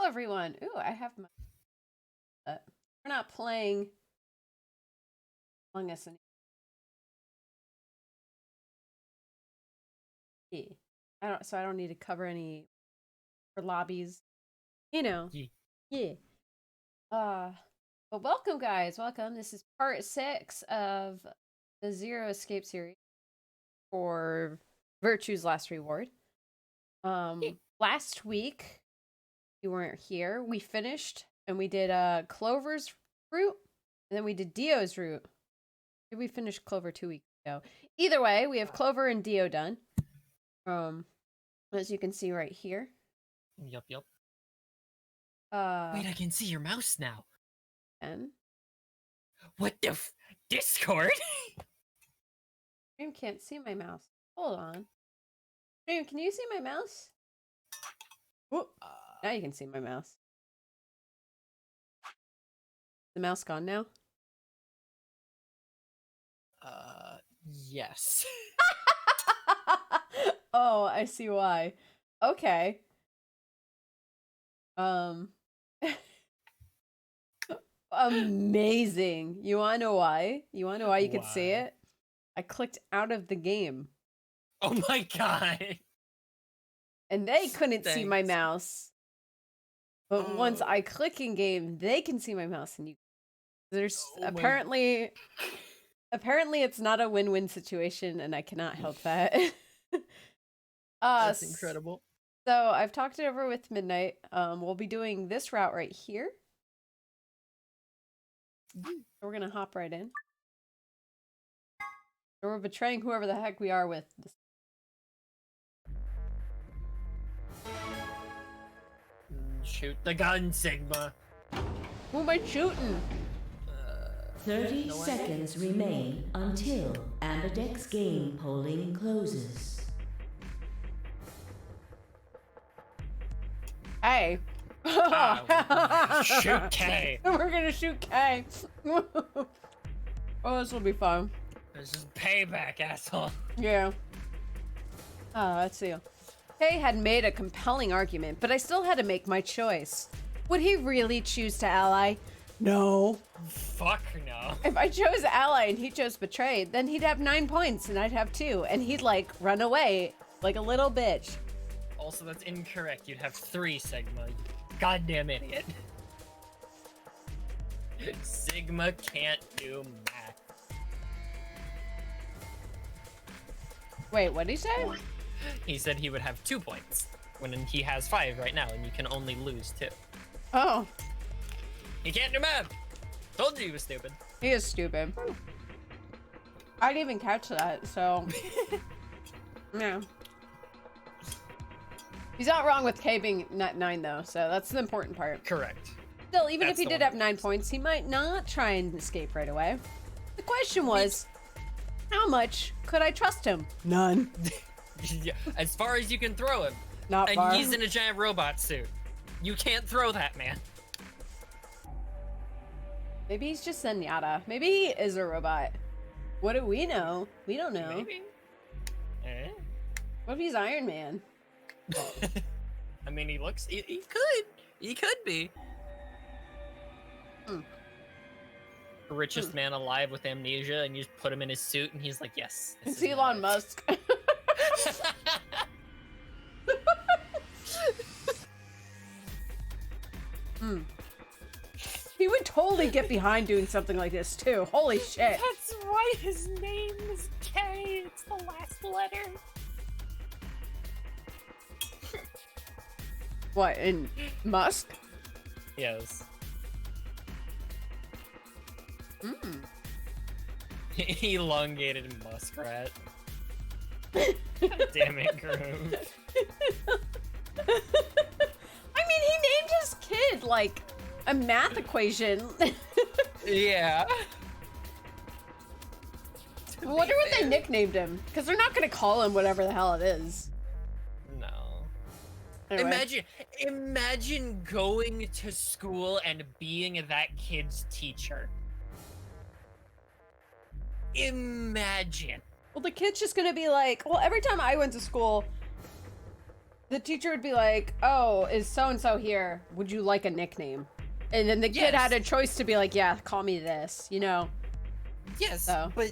everyone. Ooh, I have my. We're not playing Among Us anymore. Yeah. I don't need to cover any for lobbies. You know. Yeah. But welcome, guys. Welcome. This is part 6 of the Zero Escape series for Virtue's Last Reward. Last week you weren't here. We finished and we did Clover's route, and then we did Dio's route. Did we finish Clover 2 weeks ago? Either way, we have Clover and Dio done. As you can see right here. Yup. Wait, I can see your mouse now. And what the Discord? Stream can't see my mouse. Hold on. Stream, can you see my mouse? Now you can see my mouse. The mouse gone now? Yes. Oh, I see why. Okay. Amazing. You wanna know why? You wanna know why you could see it? I clicked out of the game. Oh my god. And they couldn't see my mouse. But once I click in game, they can see my mouse, and there's apparently it's not a win-win situation, and I cannot help that. That's incredible. So I've talked it over with Midnight. We'll be doing this route right here. We're gonna hop right in. We're betraying whoever the heck we are with this. Shoot the gun, Sigma. Who am I shooting? 30 seconds remain until Ambidex game polling closes. Hey. Shoot K. We're gonna shoot K. Oh, this will be fun. This is payback, asshole. Yeah. Let's see. Kay had made a compelling argument, but I still had to make my choice. Would he really choose to ally? No. Fuck no. If I chose ally and he chose betrayed, then he'd have 9 points and I'd have 2, and he'd like run away like a little bitch. Also, that's incorrect. You'd have 3, Sigma. You goddamn idiot. Sigma can't do math. Wait, what did he say? He said he would have 2 points when he has 5 right now, and you can only lose 2. Oh. He can't do math. Told you he was stupid. He is stupid. I didn't even catch that, so. Yeah. He's not wrong with K being not 9 though, so that's the important part. Correct. Still, even if he did have 9 points, he might not try and escape right away. The question was, how much could I trust him? None. Yeah, as far as you can throw him. Not far. And he's in a giant robot suit. You can't throw that man. Maybe he's just Zenyatta. Maybe he is a robot. What do we know? We don't know. Maybe. What if he's Iron Man? I mean, he looks. He could be. The richest man alive with amnesia, and you just put him in his suit, and he's like, yes. It's Elon Musk. He would totally get behind doing something like this too. Holy shit. That's why his name is K. It's the last letter. What, in Musk? Yes. Elongated muskrat. Damn it, Groove. I mean, he named his kid, like, a math equation. Yeah. I wonder what they nicknamed him. Because they're not going to call him whatever the hell it is. No. Anyway. Imagine going to school and being that kid's teacher. Imagine. Well, the kid's just going to be like, well, every time I went to school, the teacher would be like, "Oh, is so and so here? Would you like a nickname?" And then the kid had a choice to be like, "Yeah, call me this," you know. Yes, So. but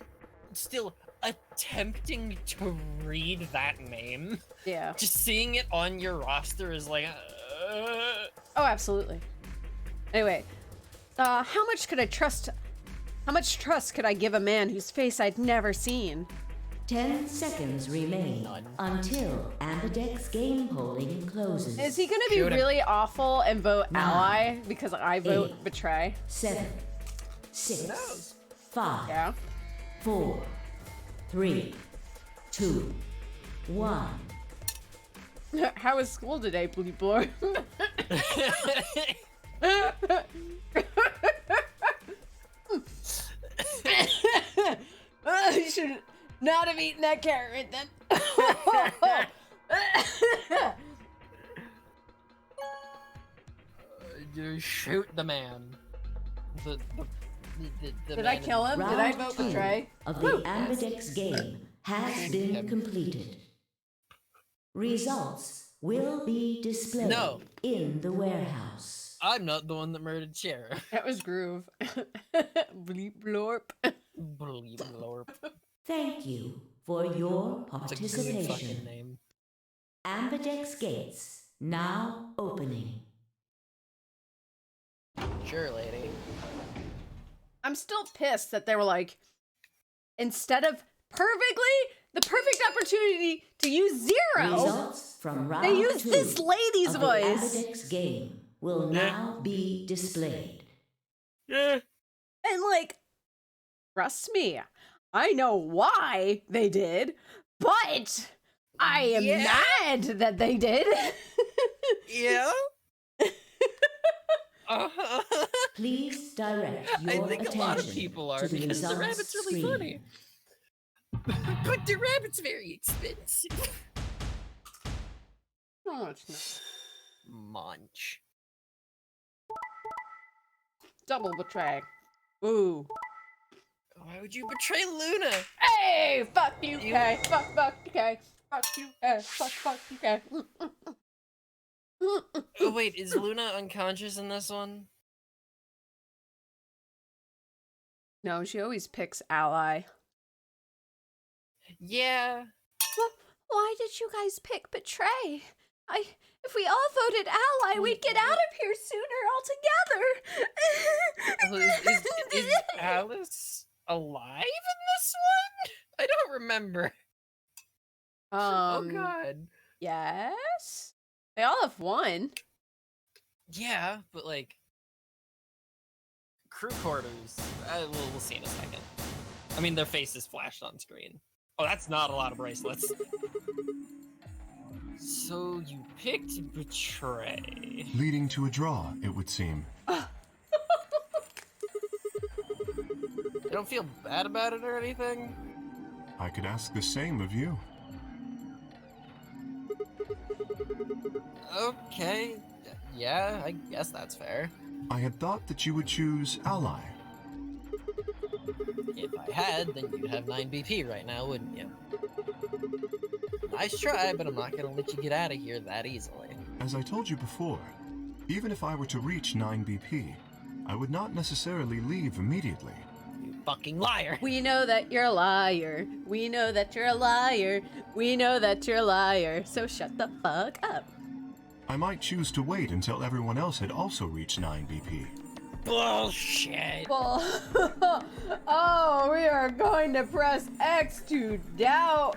still attempting to read that name. Yeah. Just seeing it on your roster is like. Oh, absolutely. Anyway, how much trust could I give a man whose face I'd never seen? 10 seconds remain None. until Ambidex game polling closes. Is he gonna be Shoot him. really awful and vote 9, ally because I vote 8, betray? 7, 6, 5, Yeah. 4, 3, 2, 1. How was school today, Blue Blur? You should not have eaten that carrot then. You shoot the man. The Did I kill him? Did I vote 2 betray? of the Ambidex game has been completed. Results will be displayed in the warehouse. I'm not the one that murdered Cher. That was Groove. Bleep blorp. Bleep blorp. Thank you for your It's a good fucking participation. name. Ambidex gates now opening. Sure, lady. I'm still pissed that they were like, instead of the perfect opportunity to use 0. Results from round They used 2 this lady's of the voice. Ambidex game will now be displayed. Yeah. And like, trust me, I know why they did, but I am mad that they did. Yeah. Uh-huh. Please direct I your think a attention lot of people are to the because the results rabbit's really screen. funny. But the rabbit's very expensive. No, it's not. Munch. Double betray. Ooh. Why would you betray Luna? Hey, fuck you, Kay. Fuck you, Kay. Fuck you, Kay. Fuck you, Kay. Oh wait, is Luna unconscious in this one? No, she always picks ally. Yeah. Why did you guys pick betray? If we all voted ally, we'd get out of here sooner altogether. Is Alice alive in this one? I don't remember. Oh god. Yes. They all have one. Yeah, but like crew quarters. We'll see in a second. I mean, their faces flashed on screen. Oh, that's not a lot of bracelets. So you picked betray. Leading to a draw, it would seem. I don't feel bad about it or anything. I could ask the same of you. Okay. Yeah, I guess that's fair. I had thought that you would choose ally. If I had, then you'd have 9 BP right now, wouldn't you? Nice try, but I'm not gonna let you get out of here that easily. As I told you before, even if I were to reach 9 BP, I would not necessarily leave immediately. You fucking liar! We know that you're a liar. We know that you're a liar. We know that you're a liar. So shut the fuck up. I might choose to wait until everyone else had also reached 9 BP. Bullshit! Well, oh, we are going to press X to doubt,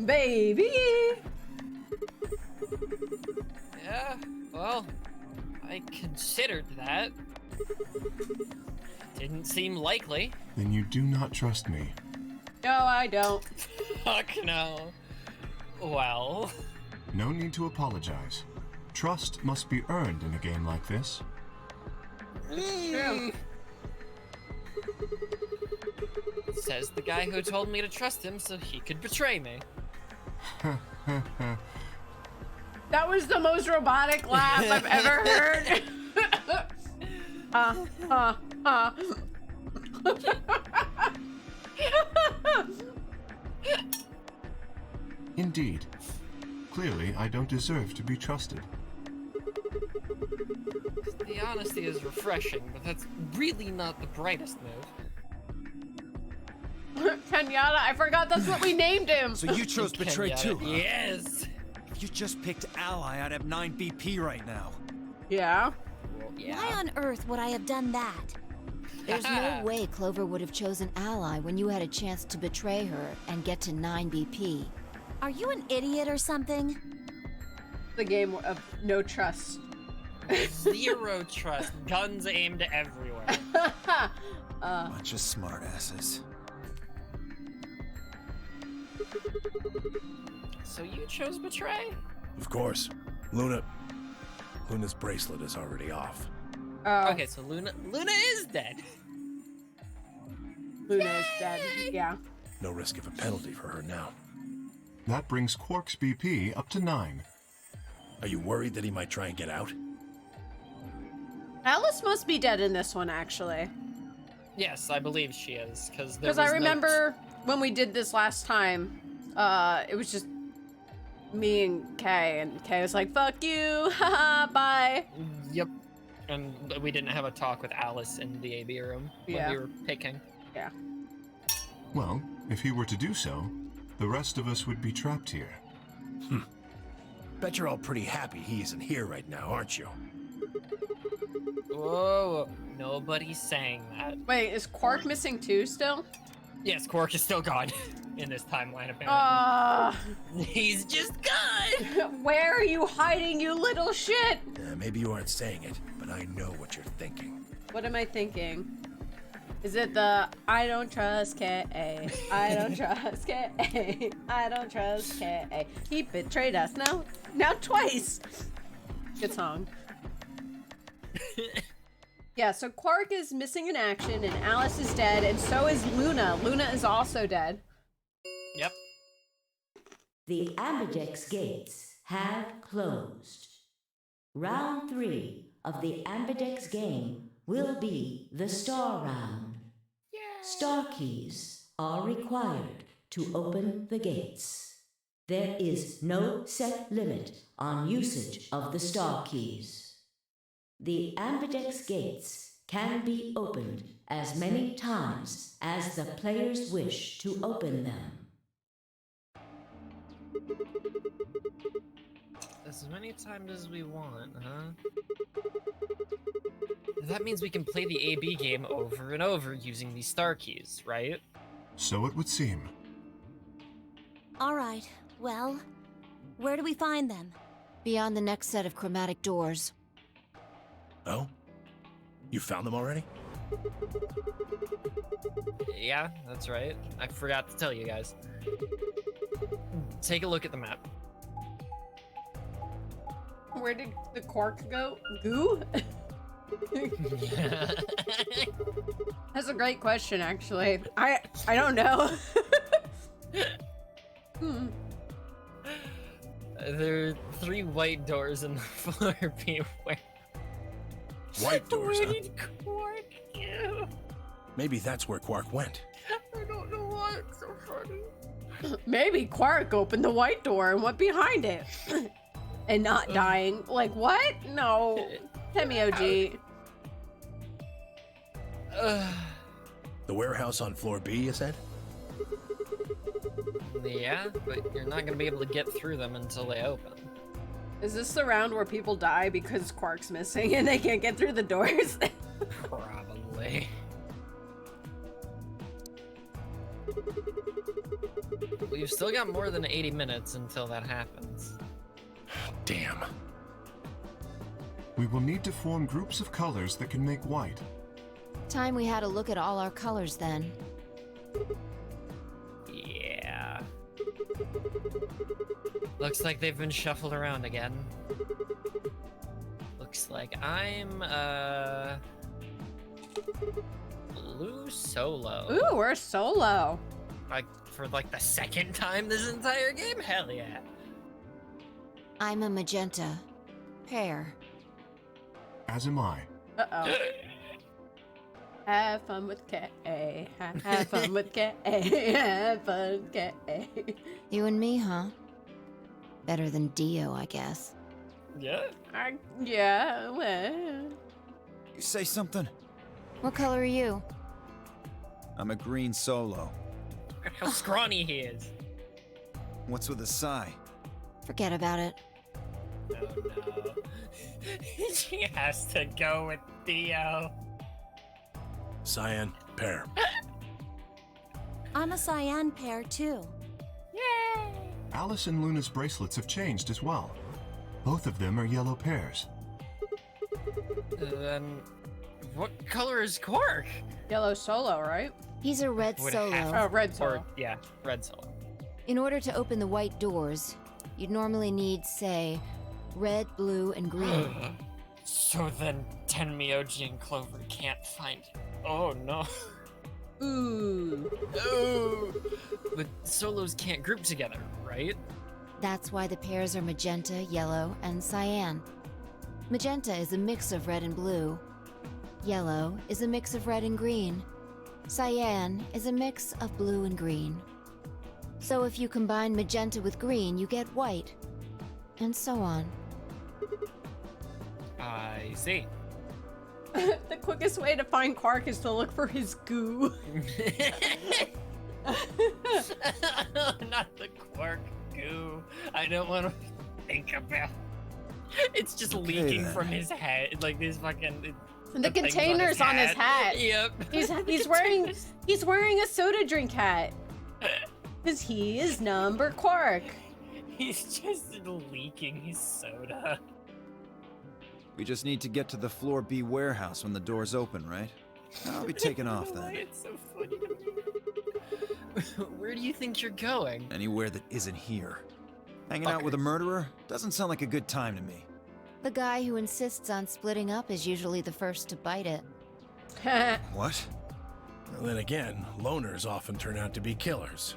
baby. Yeah, well, I considered that. Didn't seem likely. Then you do not trust me. No, I don't. Fuck no. Well... No need to apologize. Trust must be earned in a game like this. True. Says the guy who told me to trust him so he could betray me. That was the most robotic laugh I've ever heard. Indeed. clearly I don't deserve to be trusted. The honesty is refreshing, but that's really not the brightest move. Kenyatta, I forgot that's what we named him. So you chose betray too, huh? Yes! If you just picked ally, I'd have 9 BP right now. Yeah. Well, yeah. Why on earth would I have done that? There's no way Clover would have chosen ally when you had a chance to betray her and get to 9 BP. Are you an idiot or something? The game of no trust. Zero trust. Guns aimed everywhere. Bunch of smartasses. So you chose betray? Of course. Luna's bracelet is already off. Okay, so Luna is dead. Luna is dead. Yeah. No risk of a penalty for her now. That brings Quark's BP up to 9. Are you worried that he might try and get out? Alice must be dead in this one, actually. Yes, I believe she is, because I remember when we did this last time, it was just me and Kay was like, fuck you, haha, bye. Yep. And we didn't have a talk with Alice in the AB room when we were picking. Yeah. Well, if he were to do so, the rest of us would be trapped here. Bet you're all pretty happy he isn't here right now, aren't you? Whoa, nobody's saying that. Wait, is Quark missing too still? Yes, Quark is still gone in this timeline, apparently. He's just gone! Where are you hiding, you little shit? Maybe you aren't saying it, but I know what you're thinking. What am I thinking? Is it the I don't trust K.A. I don't trust K.A. I don't trust K.A. He betrayed us now twice. Good song. Yeah, so Quark is missing in action and Alice is dead and so is Luna. Luna is also dead. Yep. The Ambidex gates have closed. Round 3 of the Ambidex game will be the Star Round. Star keys are required to open the gates. There is no set limit on usage of the star keys. The Ambidex gates can be opened as many times as the players wish to open them. As many times as we want, huh? That means we can play the AB game over and over using these star keys, right? So it would seem. All right, well, where do we find them? Beyond the next set of chromatic doors. Oh? You found them already? Yeah, that's right. I forgot to tell you guys. Take a look at the map. Where did the Quark go? Goo? That's a great question, actually. I don't know. There are 3 white doors in the floor. Beware. White doors, Where huh? did Quark go? Maybe that's where Quark went. I don't know why it's so funny. Maybe Quark opened the white door and went behind it. And not dying. Like, what? No. Hemi OG. The warehouse on floor B, you said? Yeah, but you're not gonna be able to get through them until they open. Is this the round where people die because Quark's missing and they can't get through the doors? Probably. We've still got more than 80 minutes until that happens. Damn. We will need to form groups of colors that can make white. Time we had a look at all our colors then. Yeah. Looks like they've been shuffled around again. Looks like I'm, blue solo. Ooh, we're solo. Like, for like the second time this entire game? Hell yeah. I'm a magenta. Pear. As am I. Uh-oh. Have fun with K.A. Have fun with K.A. Have fun with K.A. You and me, huh? Better than Dio, I guess. Yeah? Yeah, well. You say something? What color are you? I'm a green solo. Look at how scrawny he is. What's with the sigh? Forget about it. Oh no. She has to go with Dio. Cyan, pair. I'm a cyan pair, too. Yay! Alice and Luna's bracelets have changed as well. Both of them are yellow pairs. Then, what color is Quark? Yellow solo, right? He's a red Would solo. have- Oh, red Or, solo. yeah, red solo. In order to open the white doors, you'd normally need, say, red, blue, and green. So then Tenmyoji and Clover can't find it. Oh no. Ooh. No! The solos can't group together, right? That's why the pairs are magenta, yellow, and cyan. Magenta is a mix of red and blue. Yellow is a mix of red and green. Cyan is a mix of blue and green. So if you combine magenta with green, you get white. And so on. I see. The quickest way to find Quark is to look for his goo. Not the Quark goo. I don't want to think about. It's just Okay, leaking then. from his head, like these fucking. The containers on his hat. Yep. He's wearing a soda drink hat. Cause he is number Quark. He's just leaking his soda. We just need to get to the floor B warehouse when the doors open, right? I'll be taking off Why then. it's so funny to me. Where do you think you're going? Anywhere that isn't here. Hanging out Fuckers. with a murderer doesn't sound like a good time to me. The guy who insists on splitting up is usually the first to bite it. What? Well, then again, loners often turn out to be killers.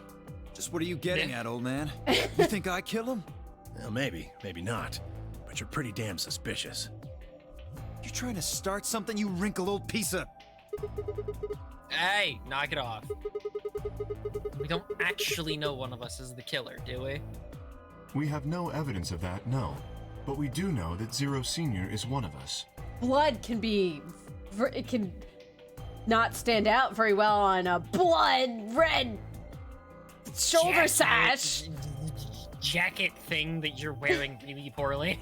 Just what are you getting Yeah. at, old man? You think I kill him? Well, maybe, maybe not. But you're pretty damn suspicious. You trying to start something, you wrinkled old piece of... Hey, knock it off. We don't actually know one of us is the killer, do we? We have no evidence of that, no. But we do know that Zero Senior is one of us. Blood can it can not stand out very well on a blood red shoulder sash. Jacket thing that you're wearing really poorly.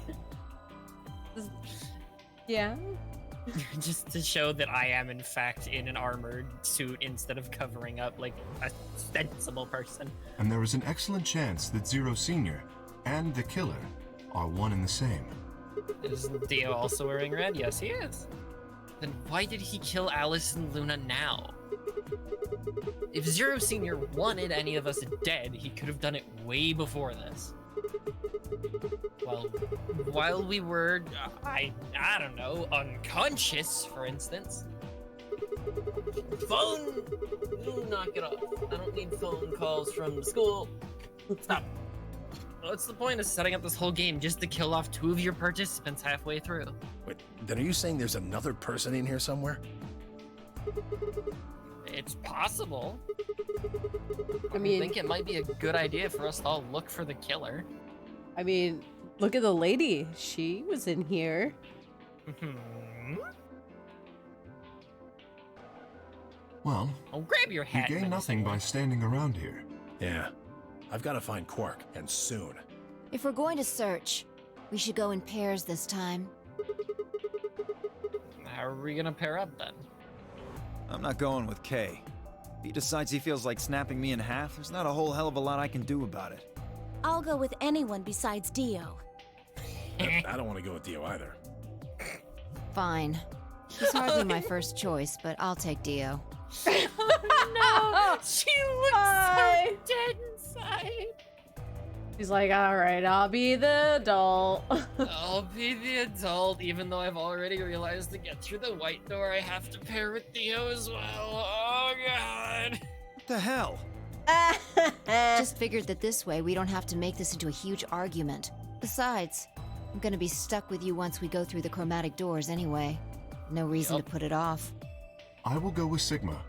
Yeah. Just to show that I am in fact in an armored suit instead of covering up like a sensible person. And there is an excellent chance that Zero Senior and the killer are one and the same. Is Dio also wearing red? Yes, he is. Then why did he kill Alice and Luna now? If Zero Senior wanted any of us dead, he could have done it way before this. Well, while we were, I don't know, unconscious, for instance. Phone! Knock it off. I don't need phone calls from school. Stop. What's the point of setting up this whole game just to kill off 2 of your participants halfway through? Wait, then are you saying there's another person in here somewhere? It's possible. I I mean, think it might be a good idea for us to all look for the killer. Look at the lady. She was in here. Well, Oh, grab your you hat. gain nothing by standing around here. Yeah. I've got to find Quark, and soon. If we're going to search, we should go in pairs this time. How are we gonna pair up then? I'm not going with Kay. If he decides he feels like snapping me in half, there's not a whole hell of a lot I can do about it. I'll go with anyone besides Dio. I don't want to go with Dio either. Fine. He's hardly my first choice, but I'll take Dio. No, She looks Bye. so dead inside. He's like, all right, I'll be the adult. I'll be the adult, even though I've already realized to get through the white door, I have to pair with Dio as well. Oh god. What the hell? Just figured that this way we don't have to make this into a huge argument. Besides, I'm gonna be stuck with you once we go through the chromatic doors anyway. No reason to put it off. I will go with Sigma.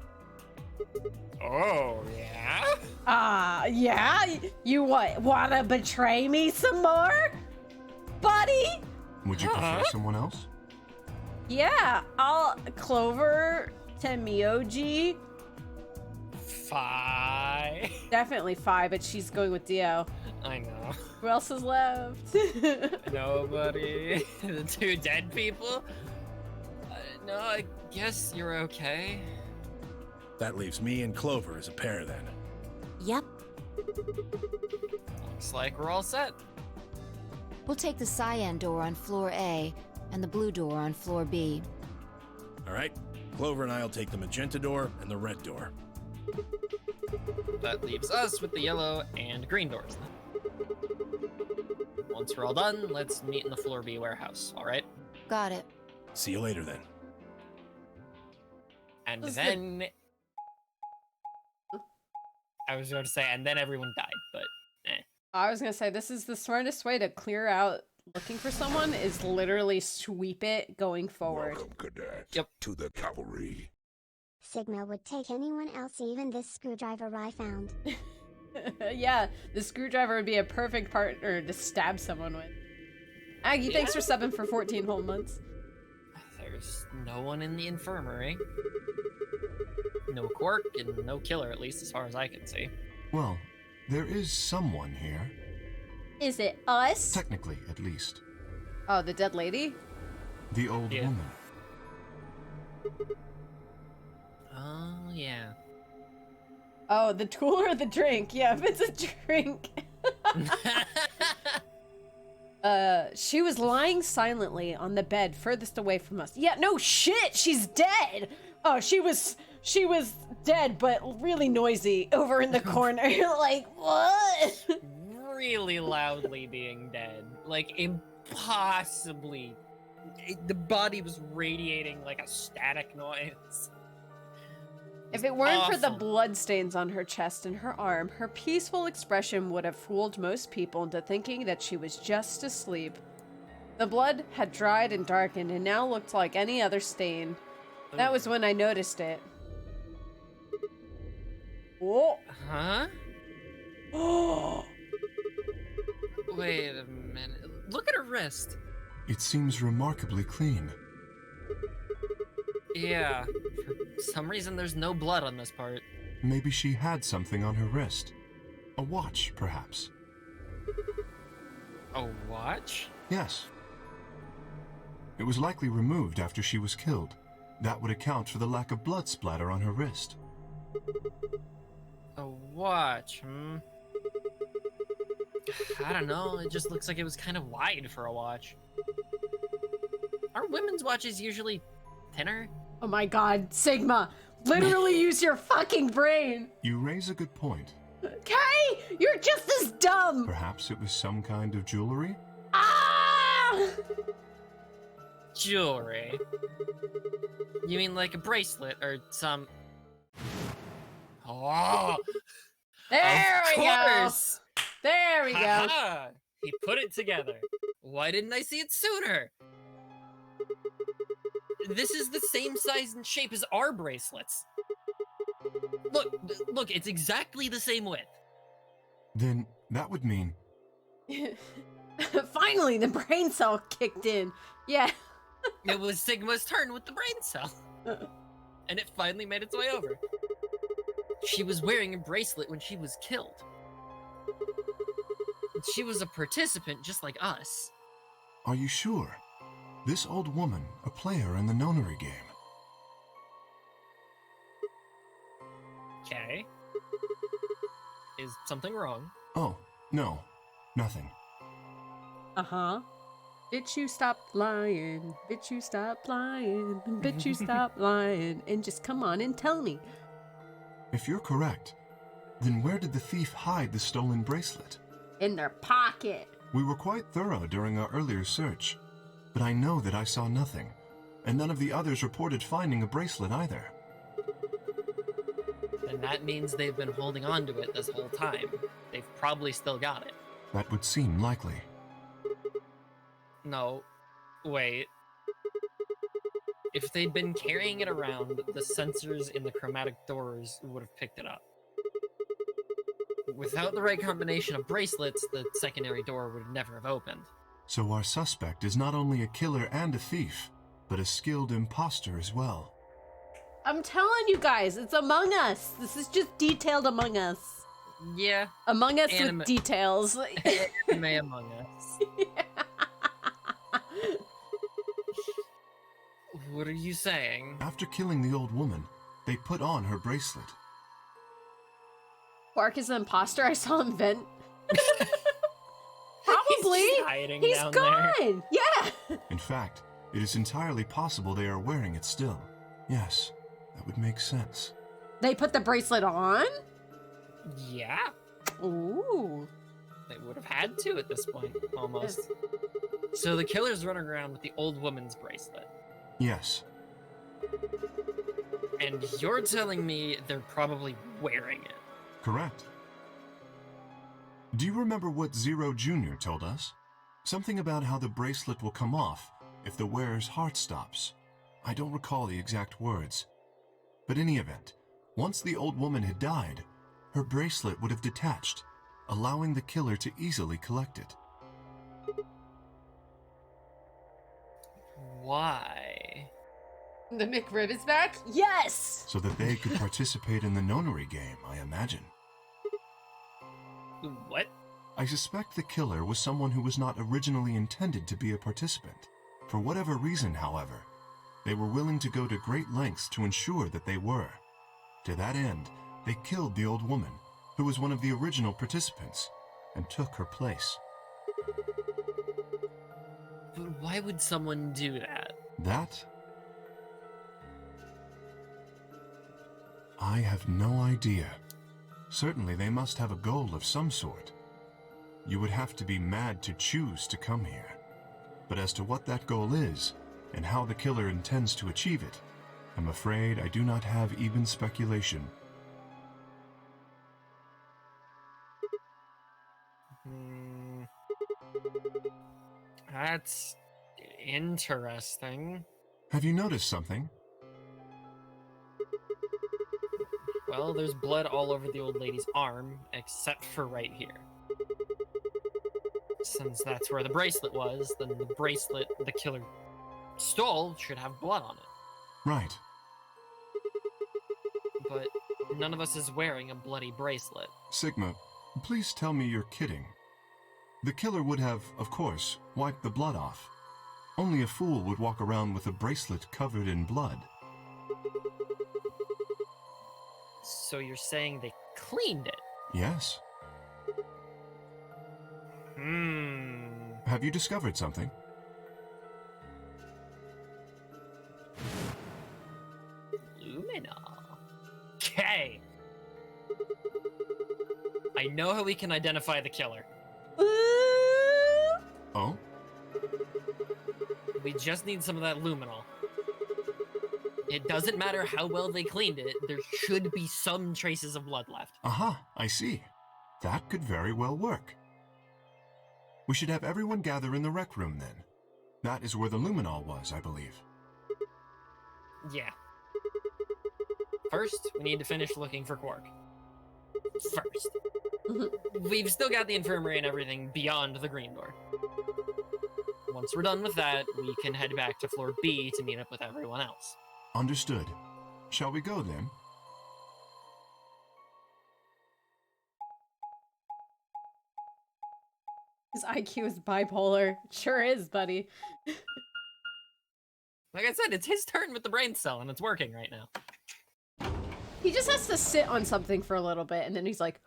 Oh, yeah? Yeah? You wanna betray me some more? Buddy? Would you prefer someone else? Yeah, I'll Clover Temioji. Fi. Definitely Fi, but she's going with Dio. I know. Who else is left? Nobody. The two dead people? No, I guess you're okay. That leaves me and Clover as a pair then. Yep. Looks like we're all set. We'll take the cyan door on floor A and the blue door on floor B. All right, Clover and I'll take the magenta door and the red door. That leaves us with the yellow and green doors. Once we're all done, let's meet in the floor B warehouse, all right? Got it. See you later then. And then... I was going to say, and then everyone died, but I was gonna say, this is the smartest way to clear out looking for someone, is literally sweep it going forward. Welcome, cadet. Yep. To the cavalry. Sigma would take anyone else, even this screwdriver I found. Yeah, the screwdriver would be a perfect partner to stab someone with. Aggie, thanks for subbing for 14 whole months. There's no one in the infirmary. No Quark and no killer, at least as far as I can see. Well, there is someone here. Is it us? Technically, at least. Oh, the dead lady? The old woman. Oh, yeah. Oh, the tool or the drink? Yeah, if it's a drink. She was lying silently on the bed furthest away from us. Yeah, no shit, she's dead! Oh, she was dead, but really noisy over in the corner. Like, what? Really loudly being dead. Like, impossibly. The body was radiating like a static noise. If it weren't for the bloodstains on her chest and her arm, her peaceful expression would have fooled most people into thinking that she was just asleep. The blood had dried and darkened and now looked like any other stain. That was when I noticed it. Oh. Huh? Oh. Wait a minute. Look at her wrist. It seems remarkably clean. Yeah. For some reason, there's no blood on this part. Maybe she had something on her wrist. A watch, perhaps. A watch? Yes. It was likely removed after she was killed. That would account for the lack of blood splatter on her wrist. A watch, I don't know, it just looks like it was kind of wide for a watch. Aren't women's watches usually thinner? Oh my god, Sigma! Literally use your fucking brain! You raise a good point. Okay, you're just as dumb! Perhaps it was some kind of jewelry? Ah! Jewelry? You mean like a bracelet or some... Oh! There we go! There we go! Ha-ha! He put it together. Why didn't I see it sooner? This is the same size and shape as our bracelets. Look, it's exactly the same width. Then that would mean... Finally, the brain cell kicked in. Yeah. It was Sigma's turn with the brain cell. And it finally made its way over. She was wearing a bracelet when she was killed. She was a participant just like us. Are you sure? This old woman, a player in the nonary game. Okay. Is something wrong? Oh, no. Nothing. Uh-huh. Bitch, you stop lying. Bitch, you stop lying. Bitch, you stop lying. And just come on and tell me. If you're correct, then where did the thief hide the stolen bracelet? In their pocket. We were quite thorough during our earlier search, but I know that I saw nothing, and none of the others reported finding a bracelet either. Then that means they've been holding on to it this whole time. They've probably still got it. That would seem likely. No, wait. If they'd been carrying it around, the sensors in the chromatic doors would have picked it up. Without the right combination of bracelets, the secondary door would never have opened. So our suspect is not only a killer and a thief, but a skilled imposter as well. I'm telling you guys, it's Among Us. This is just detailed Among Us. Yeah. Among Us with details. Anime Among Us. What are you saying? After killing the old woman, they put on her bracelet. Quark is an imposter. I saw him vent. Probably. He's gone. There. Yeah. In fact, it is entirely possible they are wearing it still. Yes, that would make sense. They put the bracelet on? Yeah. Ooh. They would have had to at this point, almost. So the killer's running around with the old woman's bracelet. Yes. And you're telling me they're probably wearing it. Correct. Do you remember what Zero Jr. told us? Something about how the bracelet will come off if the wearer's heart stops. I don't recall the exact words. But in any event, once the old woman had died, her bracelet would have detached, allowing the killer to easily collect it. Why? The McRib is back? Yes! So that they could participate in the nonary game, I imagine. What? I suspect the killer was someone who was not originally intended to be a participant. For whatever reason, however, they were willing to go to great lengths to ensure that they were. To that end, they killed the old woman, who was one of the original participants, and took her place. But why would someone do that? That? I have no idea. Certainly they must have a goal of some sort. You would have to be mad to choose to come here. But as to what that goal is, and how the killer intends to achieve it, I'm afraid I do not have even speculation. That's interesting. Have you noticed something? Well, there's blood all over the old lady's arm, except for right here. Since that's where the bracelet was, then the bracelet the killer stole should have blood on it. Right. But none of us is wearing a bloody bracelet. Sigma, please tell me you're kidding. The killer would have, of course, wiped the blood off. Only a fool would walk around with a bracelet covered in blood. So you're saying they cleaned it? Yes. Have you discovered something? Lumina. Okay. I know how we can identify the killer. Oh? We just need some of that luminol. It doesn't matter how well they cleaned it, there should be some traces of blood left. Aha, I see. That could very well work. We should have everyone gather in the rec room then. That is where the luminol was, I believe. Yeah. First, we need to finish looking for Quark. First. We've still got the infirmary and everything beyond the green door. Once we're done with that, we can head back to floor B to meet up with everyone else. Understood. Shall we go then? His IQ is bipolar. Sure is, buddy. Like I said, it's his turn with the brain cell, and it's working right now. He just has to sit on something for a little bit, and then he's like,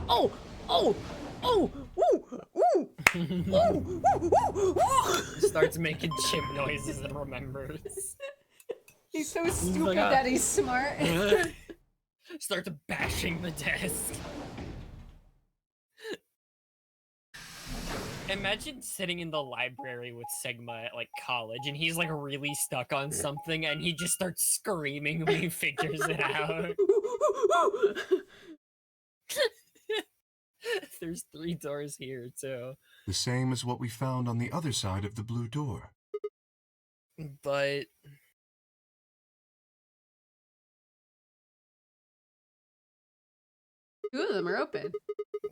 oh, oh, oh, ooh, ooh, ooh, ooh, ooh, ooh. Starts making chip noises and remembers. He's so stupid that he's smart. Starts bashing the desk. Imagine sitting in the library with Sigma at, like, college, and he's, like, really stuck on something, and he just starts screaming when he figures it out. There's 3 doors here, too. The same as what we found on the other side of the blue door. But... Two of them are open.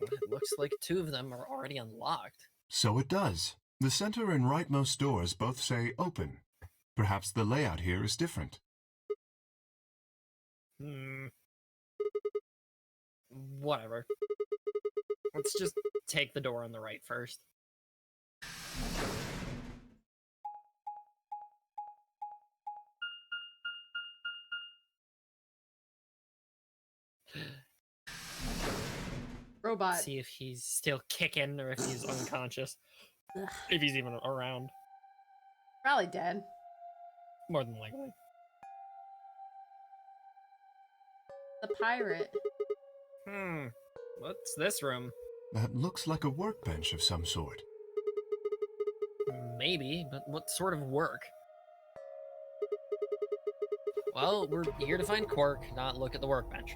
It looks like 2 of them are already unlocked. So it does. The center and rightmost doors both say open. Perhaps the layout here is different. Whatever. Let's just take the door on the right first. Robot. See if he's still kicking or if he's unconscious. Ugh. If he's even around. Probably dead. More than likely. The pirate. What's this room? That looks like a workbench of some sort. Maybe, but what sort of work? Well, we're here to find Quark, not look at the workbench.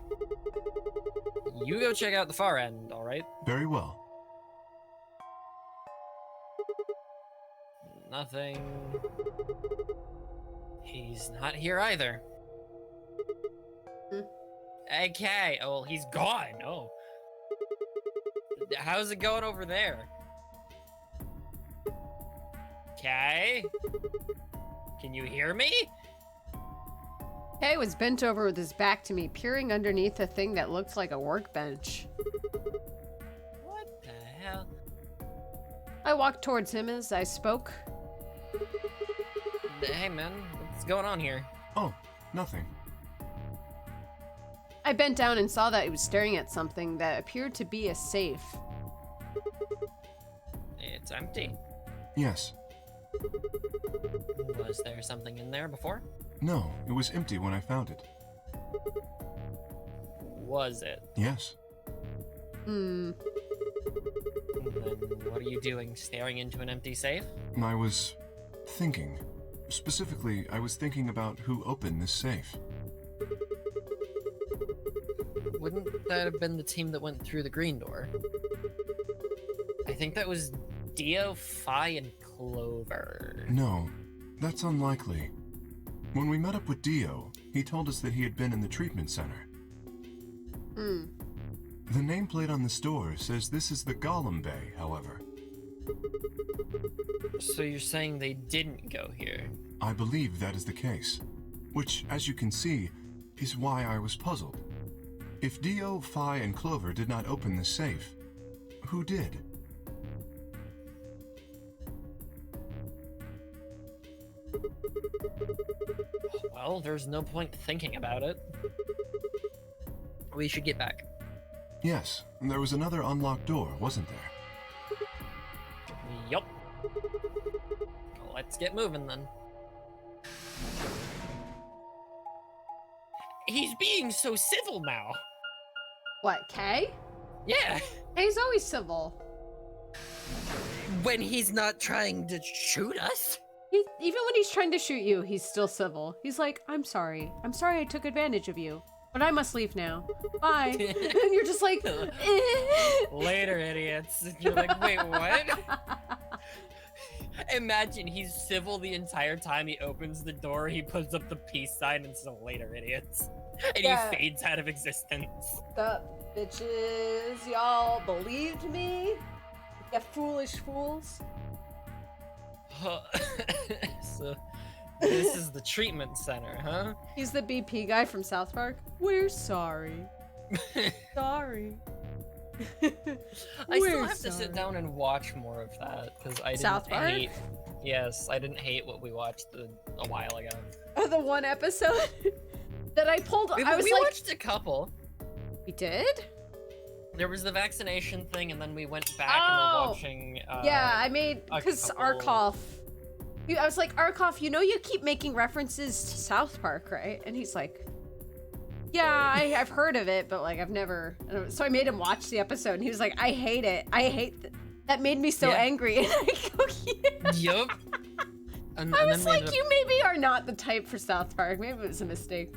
You go check out the far end, alright? Very well. Nothing. He's not here either. Okay, oh, well, he's gone. Oh. How's it going over there? Okay. Can you hear me? Kay was bent over with his back to me, peering underneath a thing that looked like a workbench. What the hell? I walked towards him as I spoke. Hey man, what's going on here? Oh, nothing. I bent down and saw that he was staring at something that appeared to be a safe. It's empty. Yes. Was there something in there before? No, it was empty when I found it. Was it? Yes. Then what are you doing, staring into an empty safe? I was thinking. Specifically, I was thinking about who opened this safe. Wouldn't that have been the team that went through the green door? I think that was Dio, Phi, and Clover. No, that's unlikely. When we met up with Dio, he told us that he had been in the treatment center. The nameplate on this door says this is the Golem Bay, however. So you're saying they didn't go here? I believe that is the case. Which, as you can see, is why I was puzzled. If Dio, Phi, and Clover did not open this safe, who did? Well, there's no point thinking about it. We should get back. Yes, there was another unlocked door, wasn't there? Yup. Let's get moving then. He's being so civil now. What, Kay? Yeah. Kay's always civil. When he's not trying to shoot us? Even when he's trying to shoot you, he's still civil. He's like, I'm sorry. I'm sorry I took advantage of you. But I must leave now. Bye. And you're just like, Later, idiots. And you're like, wait, what? Imagine he's civil the entire time he opens the door, he puts up the peace sign and says, later, idiots. And he fades out of existence. The bitches, y'all believed me? You foolish fools. So, this is the treatment center, huh? He's the BP guy from South Park. We're sorry. Sorry. I still have to sit down and watch more of that because I South Park? hate. Yes, I didn't hate what we watched a while ago. Oh, the one episode that I pulled. We watched a couple. We did? There was the vaccination thing, and then we went back and we're watching. Yeah, I made because Arkoff. I was like, Arkoff, you know you keep making references to South Park, right? And he's like, yeah, I've heard of it, but like I've never. So I made him watch the episode, and he was like, I hate it. I hate that made me so angry. And I go, yeah. Yup. I was like, you maybe are not the type for South Park. Maybe it was a mistake.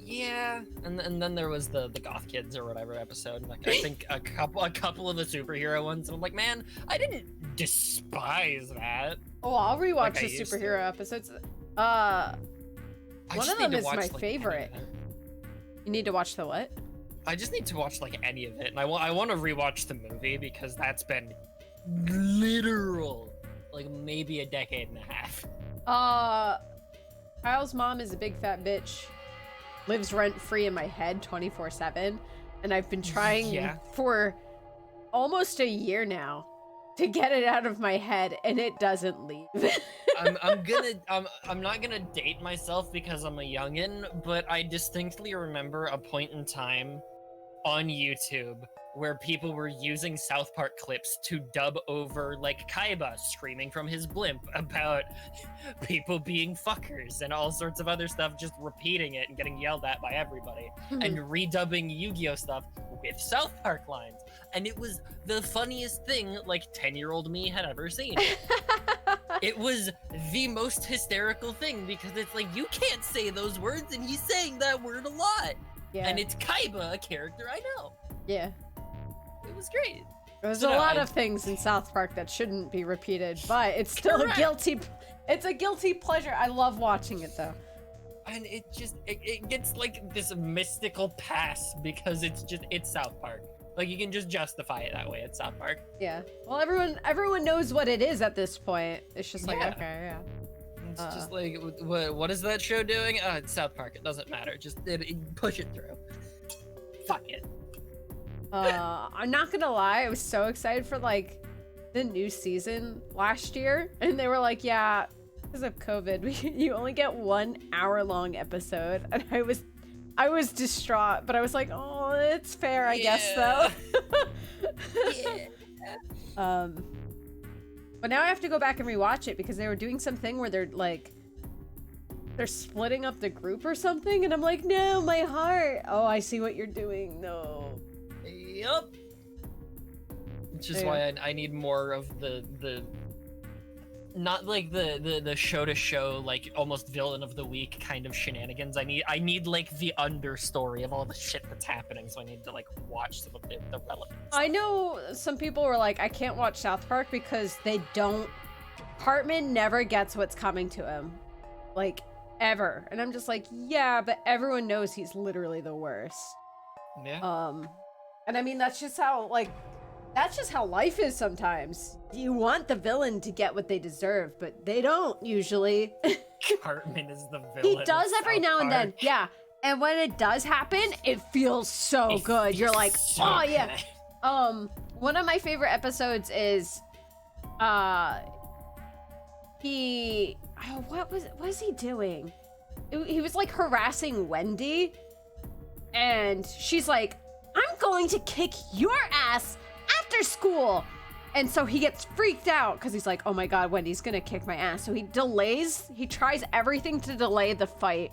Yeah, and then there was the Goth Kids or whatever episode. Like I think a couple of the superhero ones. And I'm like, man, I didn't despise that. Oh, I'll rewatch the superhero episodes. One of them is my favorite. You need to watch the what? I just need to watch like any of it, and I want to rewatch the movie because that's been literal, like maybe a decade and a half. Kyle's mom is a big fat bitch. Lives rent free in my head 24/7, and I've been trying for almost a year now to get it out of my head, and it doesn't leave. I'm not gonna date myself because I'm a youngin', but I distinctly remember a point in time on YouTube where people were using South Park clips to dub over like Kaiba screaming from his blimp about people being fuckers and all sorts of other stuff, just repeating it and getting yelled at by everybody, and redubbing Yu-Gi-Oh stuff with South Park lines. And it was the funniest thing like 10-year-old me had ever seen. It was the most hysterical thing because it's like, you can't say those words and he's saying that word a lot. Yeah. And it's Kaiba, a character I know. Yeah. It was great. There's a lot of things in South Park that shouldn't be repeated, but it's still a guilty pleasure. I love watching it though. And it just, it gets like this mystical pass because it's South Park. Like you can just justify it that way. It's South Park. Yeah. Well, everyone knows what it is at this point. It's just like, okay, yeah. It's just like, what is that show doing? It's South Park. It doesn't matter. Just push it through. Fuck it. I'm not gonna lie. I was so excited for like the new season last year, and they were like, yeah, because of COVID, you only get 1 hour-long episode, and I was distraught, but I was like, oh, it's fair, I guess, though. But now I have to go back and rewatch it because they were doing something where they're splitting up the group or something, and I'm like, no, my heart. Oh, I see what you're doing. No. Yup. Which is why I need more of the not like the show to show, like almost villain of the week kind of shenanigans. I need like the understory of all the shit that's happening, so I need to like watch some of the relevant stuff. I know some people were like, I can't watch South Park because Cartman never gets what's coming to him. Like, ever. And I'm just like, yeah, but everyone knows he's literally the worst. Yeah. And I mean, that's just how life is sometimes. You want the villain to get what they deserve, but they don't usually. Cartman is the villain. He does every now and then, yeah. And when it does happen, it feels so good. You're like, oh yeah. One of my favorite episodes is, what was he doing? He was like harassing Wendy, and she's like, I'm going to kick your ass after school. And so he gets freaked out because he's like, oh my God, Wendy's gonna kick my ass. So he tries everything to delay the fight.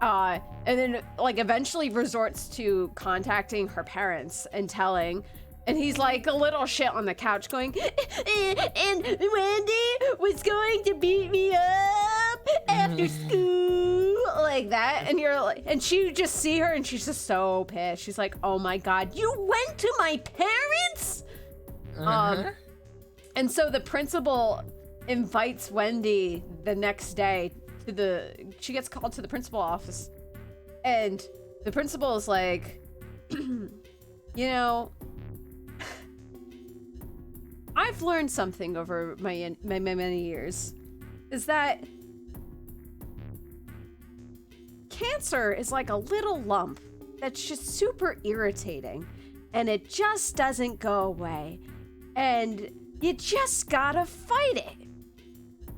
And then like eventually resorts to contacting her parents and telling, and he's like a little shit on the couch going, and Wendy was going to beat me up after school, like that. And you're like, and you just see her and she's just so pissed. She's like, oh my God, you went to my parents? And so the principal invites Wendy the next day she gets called to the principal office, and the principal is like, you know, I've learned something over my many years, is that cancer is like a little lump that's just super irritating, and it just doesn't go away, and you just gotta fight it.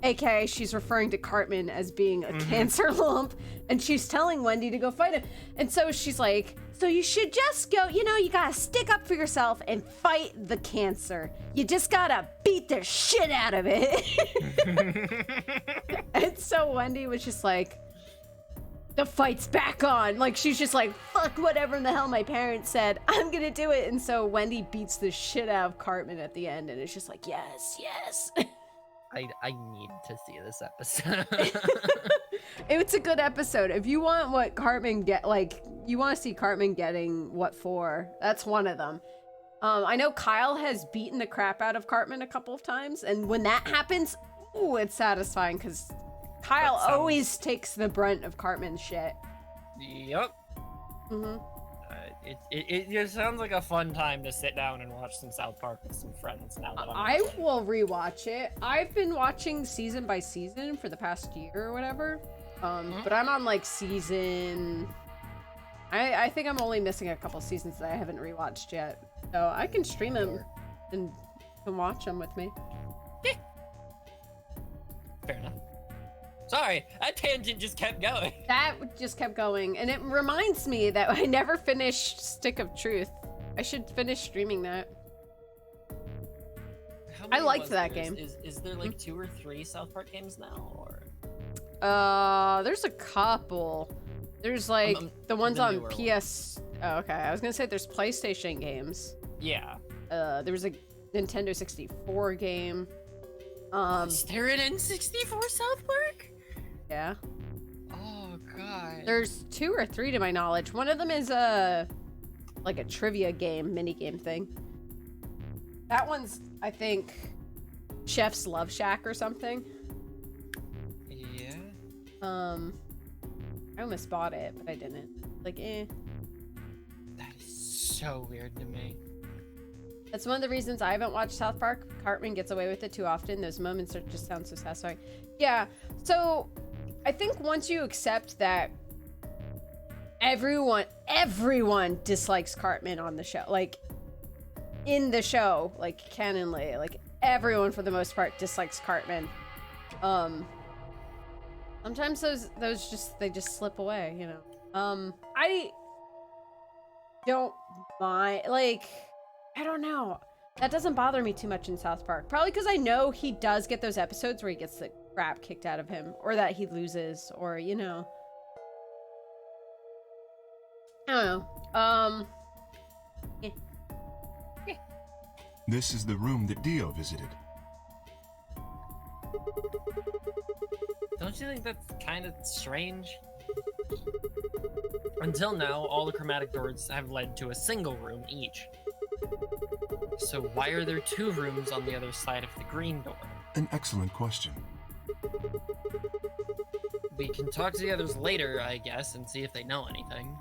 AKA, she's referring to Cartman as being a cancer lump, and she's telling Wendy to go fight it. And so she's like, so you should just go, you gotta stick up for yourself and fight the cancer. You just gotta beat the shit out of it. And so Wendy was just like, the fight's back on. Like, she's just like, fuck whatever in the hell my parents said, I'm gonna do it. And so Wendy beats the shit out of Cartman at the end, and it's just like, yes, yes. I need to see this episode. It's a good episode. If you want what Cartman you want to see Cartman getting what for, that's one of them. I know Kyle has beaten the crap out of Cartman a couple of times, and when that happens, ooh, it's satisfying because Kyle always takes the brunt of Cartman's shit. Yep. It just sounds like a fun time to sit down and watch some South Park with some friends now that I will rewatch it. I've been watching season by season for the past year or whatever. But I'm on like season... I think I'm only missing a couple seasons that I haven't rewatched yet. So I can stream them and watch them with me. Fair enough. Sorry, that tangent just kept going. That just kept going, and it reminds me that I never finished Stick of Truth. I should finish streaming that. I liked that game. Is there like 2 or 3 South Park games now, or? There's a couple. There's like the ones on PS. Oh, okay, I was gonna say there's PlayStation games. Yeah. There was a Nintendo 64 game. Is there an N64 South Park? Yeah. Oh god. There's 2 or 3 to my knowledge. One of them is like a trivia game, mini game thing. That one's, I think, Chef's Love Shack or something. Yeah. I almost bought it, but I didn't. Like, That is so weird to me. That's one of the reasons I haven't watched South Park. Cartman gets away with it too often. Those moments just sound so satisfying. Yeah, so I think once you accept that everyone dislikes Cartman on the show, like in the show, like canonly, like everyone for the most part dislikes Cartman. Sometimes those just slip away, you know. I don't mind, like, I don't know. That doesn't bother me too much in South Park. Probably because I know he does get those episodes where he gets the crap kicked out of him, or that he loses, or, you know. I don't know. This is the room that Dio visited. Don't you think that's kind of strange? Until now, all the chromatic doors have led to a single room each. So why are there 2 rooms on the other side of the green door? An excellent question. We can talk to the others later, I guess, and see if they know anything.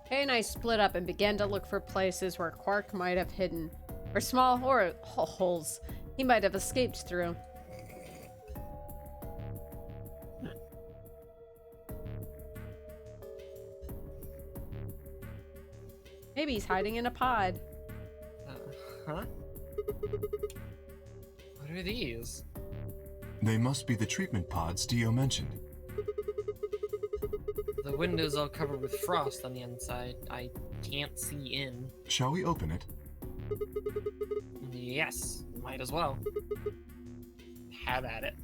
Kay and I split up and began to look for places where Quark might have hidden, or small holes he might have escaped through. Maybe he's hiding in a pod. Huh? What are these? They must be the treatment pods Dio mentioned. The window's all covered with frost on the inside. I can't see in. Shall we open it? Yes, might as well. Have at it.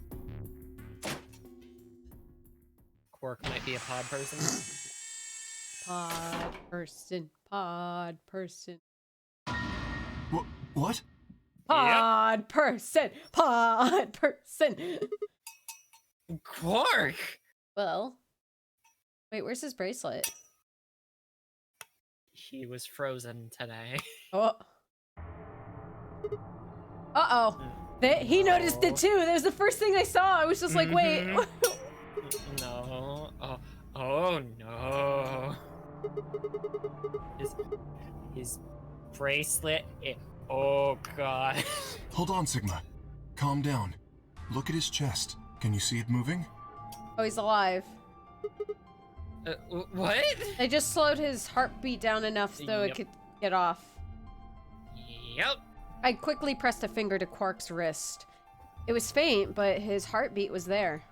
Quark might be a pod person. Pod person, pod person. What? Pod person, pod person. Quark! Well, wait, where's his bracelet? He was frozen today. Oh. Uh-oh. He noticed it too. That was the first thing I saw. I was just like, wait. No. Oh no. His bracelet. Oh god. Hold on, Sigma. Calm down. Look at his chest. Can you see it moving? Oh, he's alive. What? They just slowed his heartbeat down enough so it could get off. Yep. I quickly pressed a finger to Quark's wrist. It was faint, but his heartbeat was there.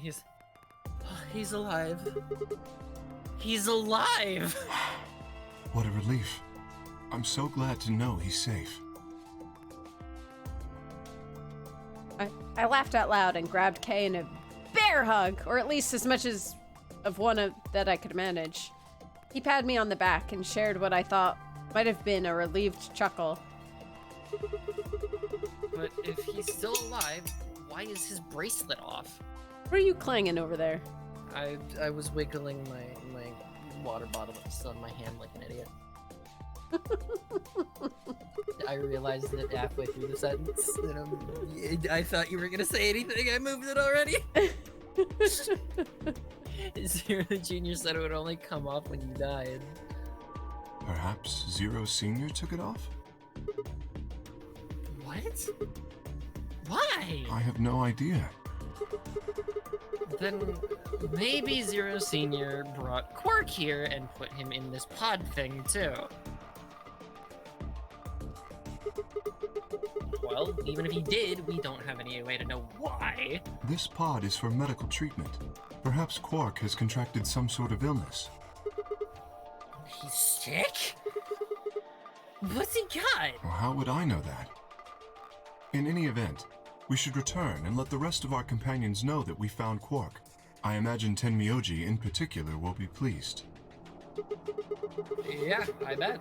He's alive. He's alive! What a relief. I'm so glad to know he's safe. I laughed out loud and grabbed Kay in a bear hug, or at least as much of one that I could manage. He patted me on the back and shared what I thought might have been a relieved chuckle. But if he's still alive, why is his bracelet off? What are you clanging over there? I was wiggling my water bottle that was still in my hand like an idiot. I realized it halfway through the sentence. And I thought you were gonna say anything. I moved it already. Zero Jr. said it would only come off when you died. Perhaps Zero Sr. took it off? What? Why? I have no idea. Then maybe Zero Sr. brought Quark here and put him in this pod thing too. Well, even if he did, we don't have any way to know why. This pod is for medical treatment. Perhaps Quark has contracted some sort of illness. He's sick? What's he got? Well, how would I know that? In any event, we should return and let the rest of our companions know that we found Quark. I imagine Tenmyoji in particular will be pleased. Yeah, I bet.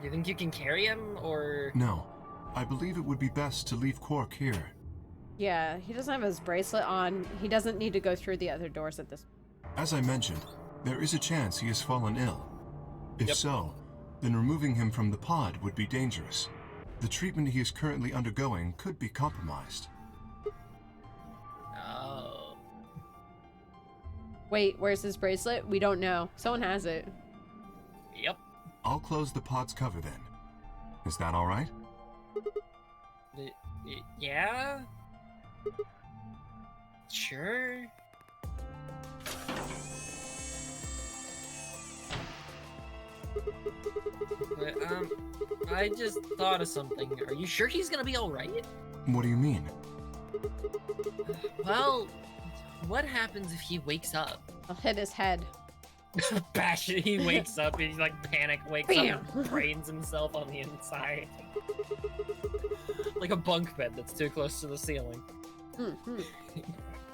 You think you can carry him, or...? No. I believe it would be best to leave Quark here. Yeah, he doesn't have his bracelet on. He doesn't need to go through the other doors at this point. As I mentioned, there is a chance he has fallen ill. If Yep. so, then removing him from the pod would be dangerous. The treatment he is currently undergoing could be compromised. Oh. Wait, where's his bracelet? We don't know. Someone has it. Yep. I'll close the pod's cover then. Is that all right? Yeah? Sure. But, I just thought of something. Are you sure he's gonna be alright? What do you mean? Well, what happens if he wakes up? I'll hit his head. Bash it, he wakes up, he's like panic wakes Bam! up and brains himself on the inside. Like a bunk bed that's too close to the ceiling. Mm-hmm.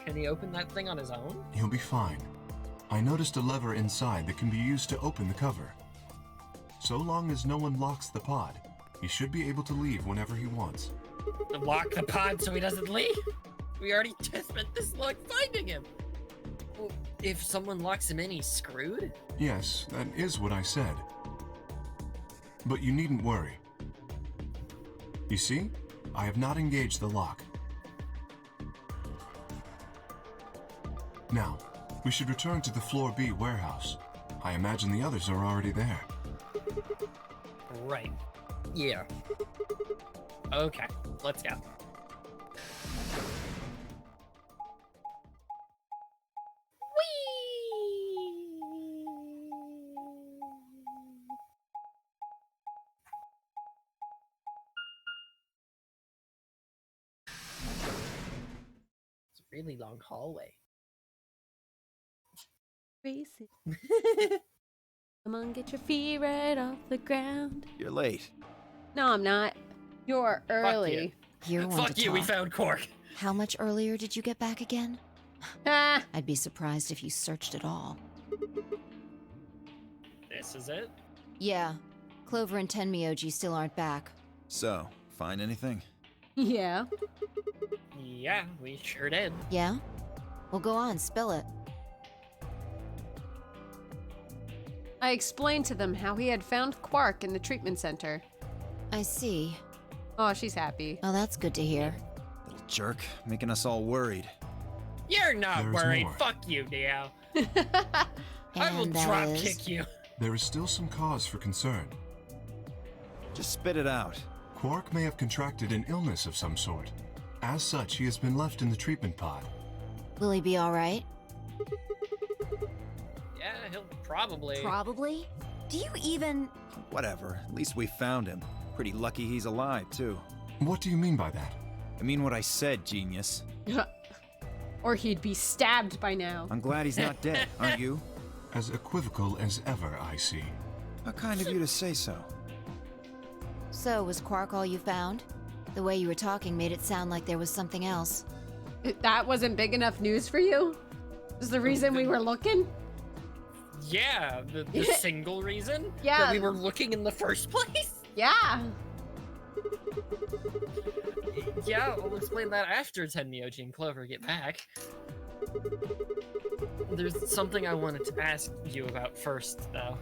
Can he open that thing on his own? He'll be fine. I noticed a lever inside that can be used to open the cover. So long as no one locks the pod, he should be able to leave whenever he wants. Lock the pod so he doesn't leave? We already spent this long finding him! Well, if someone locks him in, he's screwed? Yes, that is what I said. But you needn't worry. You see, I have not engaged the lock. Now, we should return to the Floor B warehouse. I imagine the others are already there. Right. Yeah. Okay, let's go. It's a really long hallway. Race it. Come on, get your feet right off the ground. You're late. No, I'm not. You're early. You're one Fuck to you, we talk. found Quark. How much earlier did you get back again? Ah, I'd be surprised if you searched at all. This is it? Yeah. Clover and Tenmyoji still aren't back. So, find anything? yeah. Yeah, we sure did. Yeah? Well, go on, spill it. I explained to them how he had found Quark in the treatment center. I see. Oh, she's happy. Oh, that's good to hear. Little jerk, making us all worried. You're not There's worried. more. Fuck you, Dio. I will And that drop is- kick you. There is still some cause for concern. Just spit it out. Quark may have contracted an illness of some sort. As such, he has been left in the treatment pod. Will he be alright? Yeah, he'll probably. Probably. Do you even... Whatever, at least we found him. Pretty lucky he's alive, too. What do you mean by that? I mean what I said, genius. Or he'd be stabbed by now. I'm glad he's not dead, aren't you? As equivocal as ever, I see. How kind of you to say so. So, was Quark all you found? The way you were talking made it sound like there was something else. That wasn't big enough news for you? Is the reason we were looking? Yeah, the single reason Yeah. that we were looking in the first place. Yeah. Yeah, we'll explain that after Tenmyoji and Clover get back. There's something I wanted to ask you about first, though.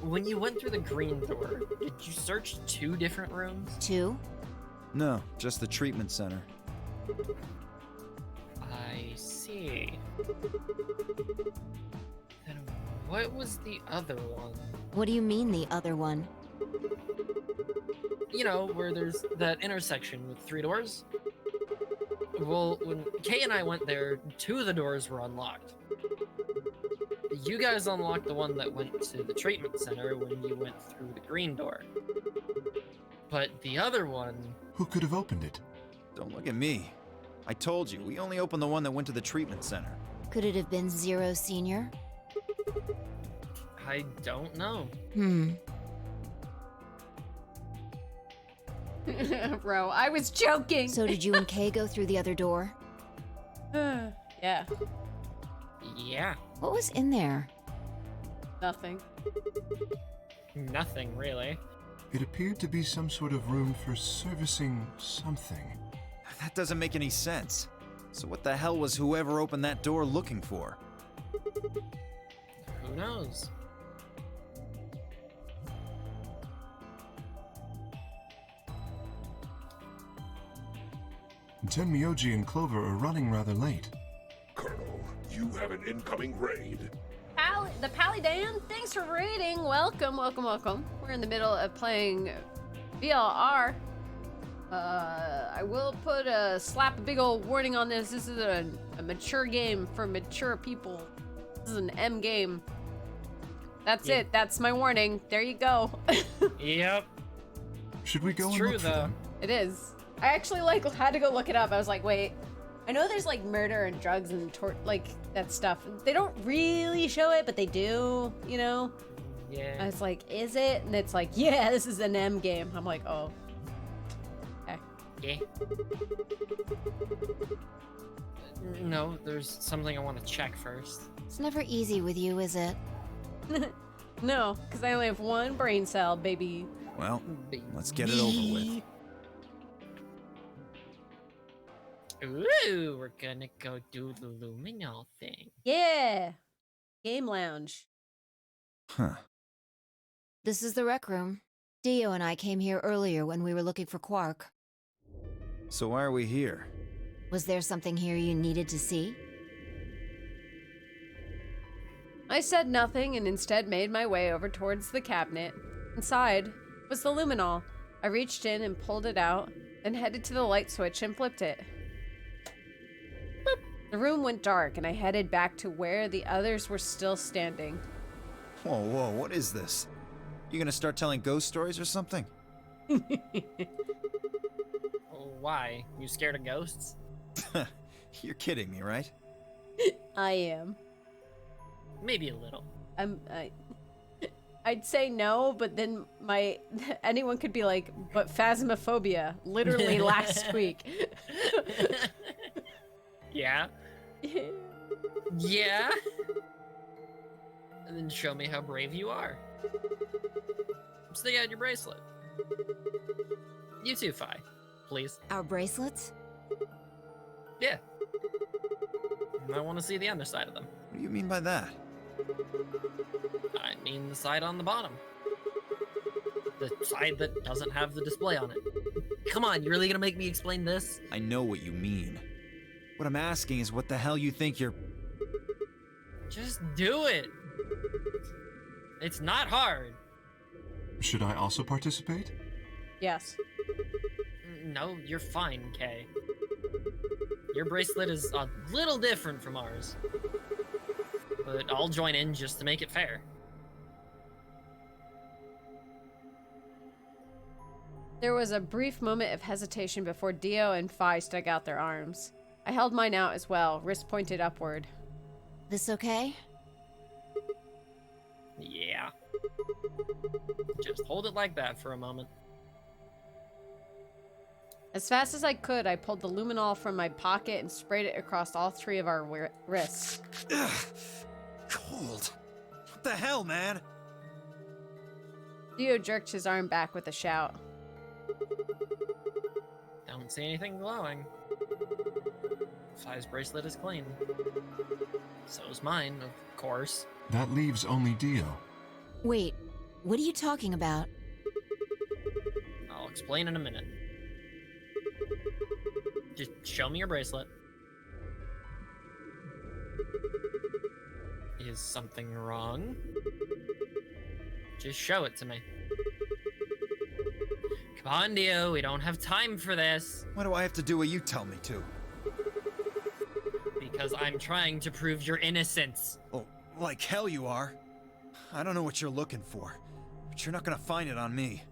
When you went through the green door, did you search 2 different rooms? 2? No, just the treatment center. I see. Then what was the other one? What do you mean, the other one? You know, where there's that intersection with 3 doors? Well, when Kay and I went there, 2 of the doors were unlocked. You guys unlocked the one that went to the treatment center when you went through the green door. But the other one... Who could have opened it? Don't look at me. I told you, we only opened the one that went to the treatment center. Could it have been Zero Senior? I don't know. Bro, I was joking. So did you and Kay go through the other door? Yeah, Yeah, What was in there? nothing. nothing really. It appeared to be some sort of room for servicing something. That doesn't make any sense. So what the hell was whoever opened that door looking for? Who knows? Tenmyoji and Clover are running rather late. Colonel, you have an incoming raid. The Palidan, thanks for raiding. Welcome, welcome, welcome. We're in the middle of playing VLR. I will slap a big old warning on this. This is a mature game for mature people. This is an M game. That's it. That's my warning. There you go. Yep. Should we go It's and true, look for though. them? It is. I actually had to go look it up. I was like, wait. I know there's like murder and drugs and like that stuff. They don't really show it, but they do, you know? Yeah. I was like, is it? And it's like, yeah, this is an M game. I'm like, oh. Okay. Yeah. No, there's something I want to check first. It's never easy with you, is it? No, because I only have one brain cell, baby. Well, let's get it over with. Ooh, we're gonna go do the luminol thing. Yeah. Game lounge. Huh. This is the rec room. Dio and I came here earlier when we were looking for Quark. So why are we here? Was there something here you needed to see? I said nothing and instead made my way over towards the cabinet. Inside was the luminol. I reached in and pulled it out, then headed to the light switch and flipped it. Boop. The room went dark and I headed back to where the others were still standing. Whoa, whoa, what is this? You gonna start telling ghost stories or something? Why? You scared of ghosts? You're kidding me, right? I am. Maybe a little. I'd say no, but then anyone could be like, but phasmophobia, literally last week. Yeah? Yeah? And then show me how brave you are. Stick out your bracelet. You too, Phi. Please. Our bracelets? Yeah. I want to see the other side of them. What do you mean by that? I mean the side on the bottom. The side that doesn't have the display on it. Come on, you really gonna make me explain this? I know what you mean. What I'm asking is what the hell you think you're... Just do it. It's not hard. Should I also participate? Yes. No, you're fine, Kay. Your bracelet is a little different from ours. But I'll join in just to make it fair. There was a brief moment of hesitation before Dio and Phi stuck out their arms. I held mine out as well, wrist pointed upward. This okay? Yeah. Just hold it like that for a moment. As fast as I could, I pulled the luminol from my pocket and sprayed it across all 3 of our wrists. Ugh. Cold. What the hell, man? Dio jerked his arm back with a shout. Don't see anything glowing. Phi's bracelet is clean. So is mine, of course. That leaves only Dio. Wait, what are you talking about? I'll explain in a minute. Just show me your bracelet. Is something wrong? Just show it to me. Come on, Dio, we don't have time for this. Why do I have to do what you tell me to? Because I'm trying to prove your innocence. Oh, like hell you are. I don't know what you're looking for, but you're not gonna find it on me.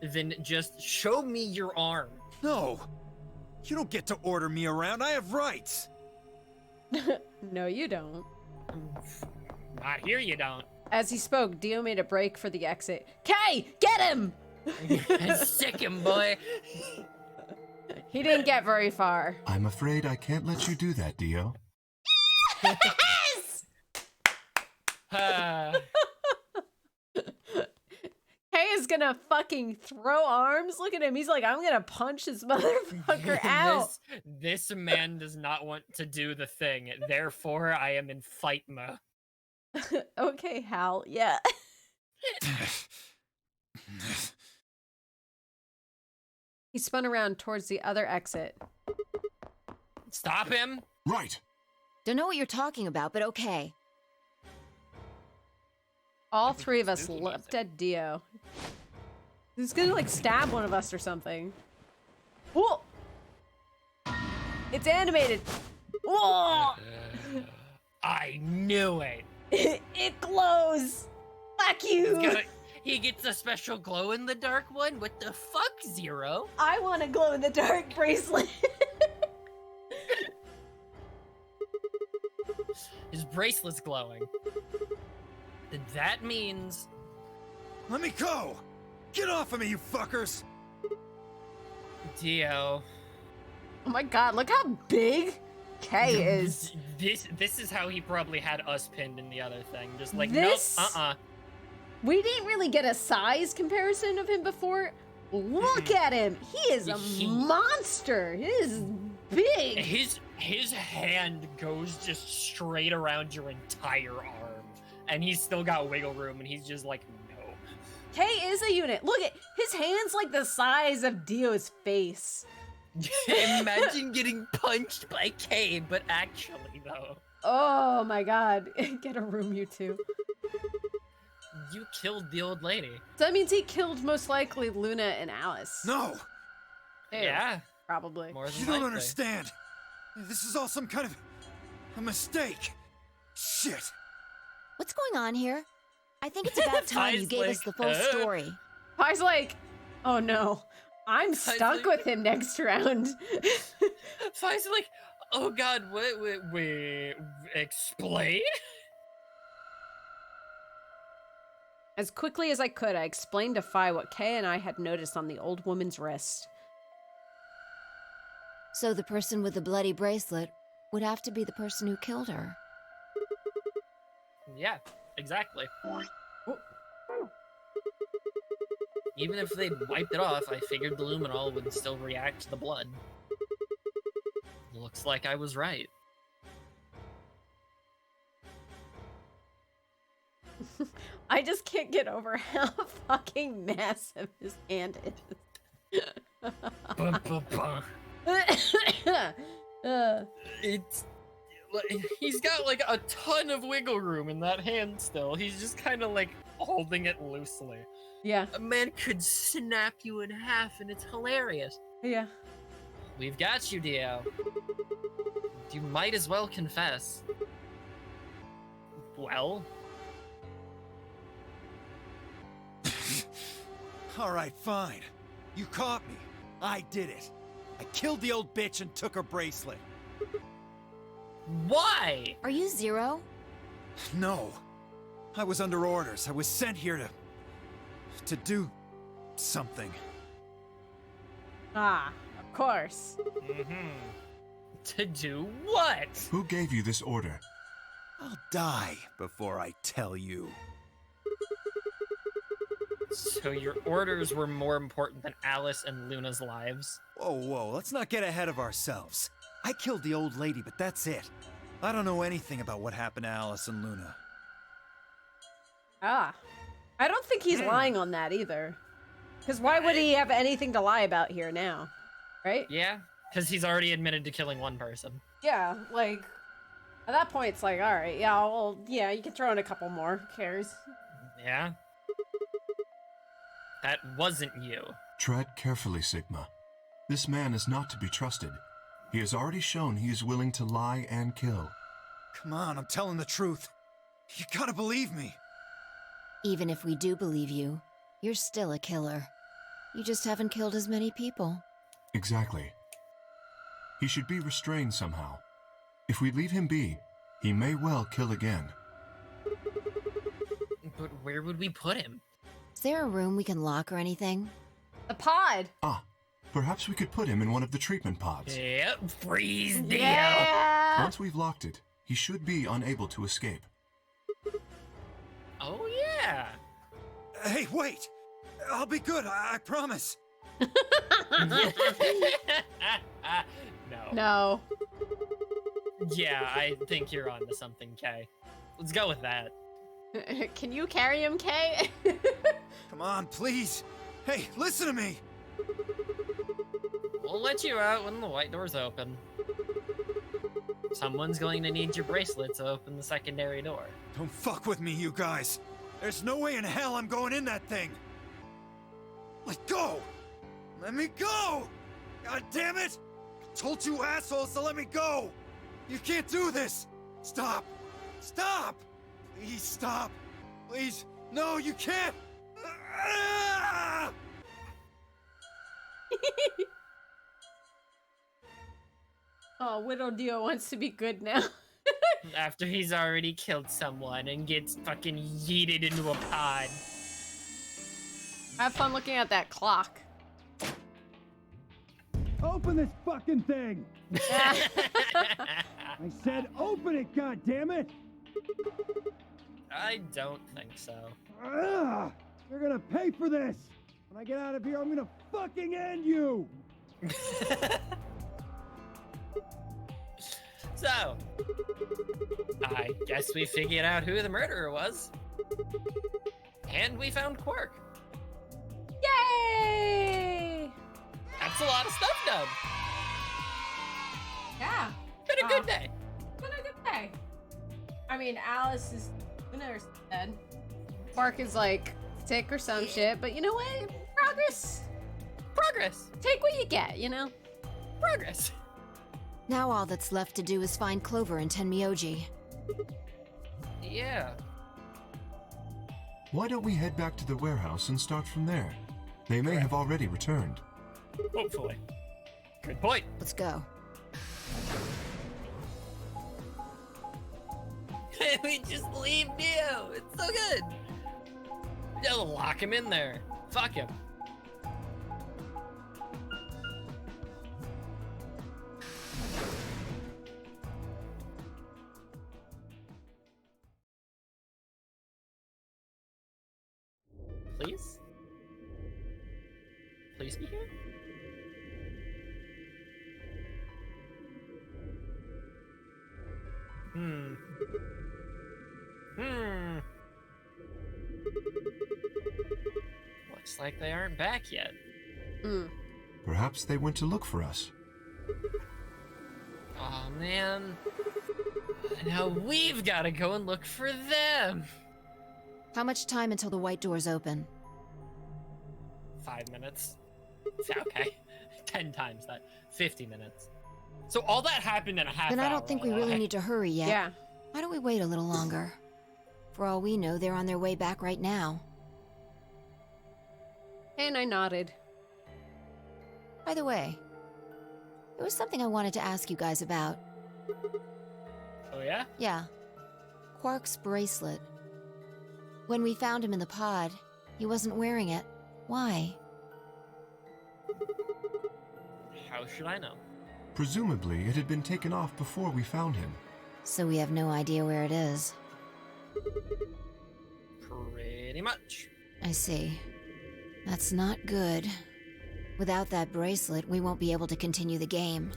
Then just show me your arm. No! You don't get to order me around, I have rights! No, you don't. Not here, you don't. As he spoke, Dio made a break for the exit. Kay, get him! Sick him, boy. He didn't get very far. I'm afraid I can't let you do that, Dio. Yes! Kay is gonna fucking throw arms. Look at him. He's like, I'm gonna punch this motherfucker out. This man does not want to do the thing. Therefore, I am in fight mode. Okay, Hal. Yeah. He spun around towards the other exit. Stop him. Right. Don't know what you're talking about, but okay. All three of us leapt at Dio. He's gonna like stab one of us or something. Whoa! It's animated. Whoa! I knew it. It glows. Fuck you. He gets a special glow in the dark one. What the fuck, Zero? I want a glow in the dark bracelet. His bracelet's glowing. Then that means... Let me go! Get off of me, you fuckers! Dio. Oh my god, look how big Kay is. This is how he probably had us pinned in the other thing. Just like, This- nope, We didn't really get a size comparison of him before. Look at him. He is a monster. He is big. His hand goes just straight around your entire arm. And he's still got wiggle room, and he's just like, no. Kay is a unit. Look at his hands like the size of Dio's face. Imagine getting punched by Kay, but actually, though. Oh my god. Get a room, you two. You killed the old lady. So that means he killed most likely Luna and Alice. No! Ew, Yeah. Probably. More than You don't likely. understand. This is all some kind of a mistake. Shit. What's going on here? I think it's about time you Ty's gave us the full story. Pi's like, oh no, I'm stuck like- with him next round. Fai's like, oh god, wait, explain? As quickly as I could, I explained to Fi what Kay and I had noticed on the old woman's wrist. So the person with the bloody bracelet would have to be the person who killed her. Yeah, exactly. Even if they'd wiped it off, I figured the luminol would still react to the blood. Looks like I was right. I just can't get over how fucking massive his hand is. Bum, bum, bum. It's... He's got like a ton of wiggle room in that hand still. He's just kind of like holding it loosely. Yeah, A man could snap you in half and it's hilarious. yeah. We've got you, Dio. You might as well confess. Well, Alright, fine. You caught me. I did it. I killed the old bitch and took her bracelet. why? Are you Zero? No. I was under orders. I was sent here to do something. Ah, of course. To do what? Who gave you this order? I'll die before I tell you. So your orders were more important than Alice and Luna's lives? Whoa, let's not get ahead of ourselves. I killed the old lady, but that's it. I don't know anything about what happened to Alice and Luna. Ah. I don't think he's lying on that either. Because why would he have anything to lie about here now? Right? Yeah, because he's already admitted to killing one person. Yeah, like, At that point, it's like, all right, yeah, well, yeah, you can throw in a couple more. Who cares? Yeah? That wasn't you. Tread carefully, Sigma. This man is not to be trusted. He has already shown he is willing to lie and kill. Come on, I'm telling the truth. You gotta believe me. Even if we do believe you, you're still a killer. You just haven't killed as many people. Exactly. He should be restrained somehow. If we leave him be, he may well kill again. But where would we put him? Is there a room we can lock or anything? The pod! Ah, perhaps we could put him in one of the treatment pods. Yep, freeze deal! Yeah! Once we've locked it, he should be unable to escape. Oh, yeah! Hey, wait! I'll be good, I promise. No. No. Yeah, I think you're onto something, Kay. Let's go with that. Can you carry him, Kay? Come on, please. Hey, listen to me. We'll let you out when the white door's open. Someone's going to need your bracelet to open the secondary door. Don't fuck with me, you guys. There's no way in hell I'm going in that thing. Let go! Let me go! God damn it! I told you assholes to let me go! You can't do this! Stop! Stop! Please stop! Please! No, you can't! Ah! Oh, Widow Dio wants to be good now. After he's already killed someone and gets fucking yeeted into a pod. Have fun looking at that clock. Open this fucking thing! I said open it, goddammit! I don't think so. Ugh, you're gonna pay for this! When I get out of here, I'm gonna fucking end you! So, I guess we figured out who the murderer was. And we found Quark. Yay! That's a lot of stuff done. Yeah. Been a good day. Been a good day. I mean, Alice is dead. Quark is like sick or some shit, but you know what? Progress. Progress. Take what you get, you know? Progress. Now all that's left to do is find Clover and Tenmyoji. Yeah. Why don't we head back to the warehouse and start from there? They may have already returned. Hopefully. Good point. Let's go. We just leave Neo. It's so good. They'll lock him in there. Fuck him. Please? Please be here? Looks like they aren't back yet. Perhaps they went to look for us. Oh man. Now we've got to go and look for them. How much time until the white doors open? 5 minutes. Okay. 10 times that. 50 minutes. So all that happened in a half hour. Then I don't think we really need to hurry yet. Yeah. Why don't we wait a little longer? For all we know, they're on their way back right now. And I nodded. By the way, there was something I wanted to ask you guys about. Oh yeah? Yeah. Quark's bracelet. When we found him in the pod, he wasn't wearing it. Why? How should I know? Presumably, it had been taken off before we found him. So we have no idea where it is. Pretty much. I see. That's not good. Without that bracelet, we won't be able to continue the game.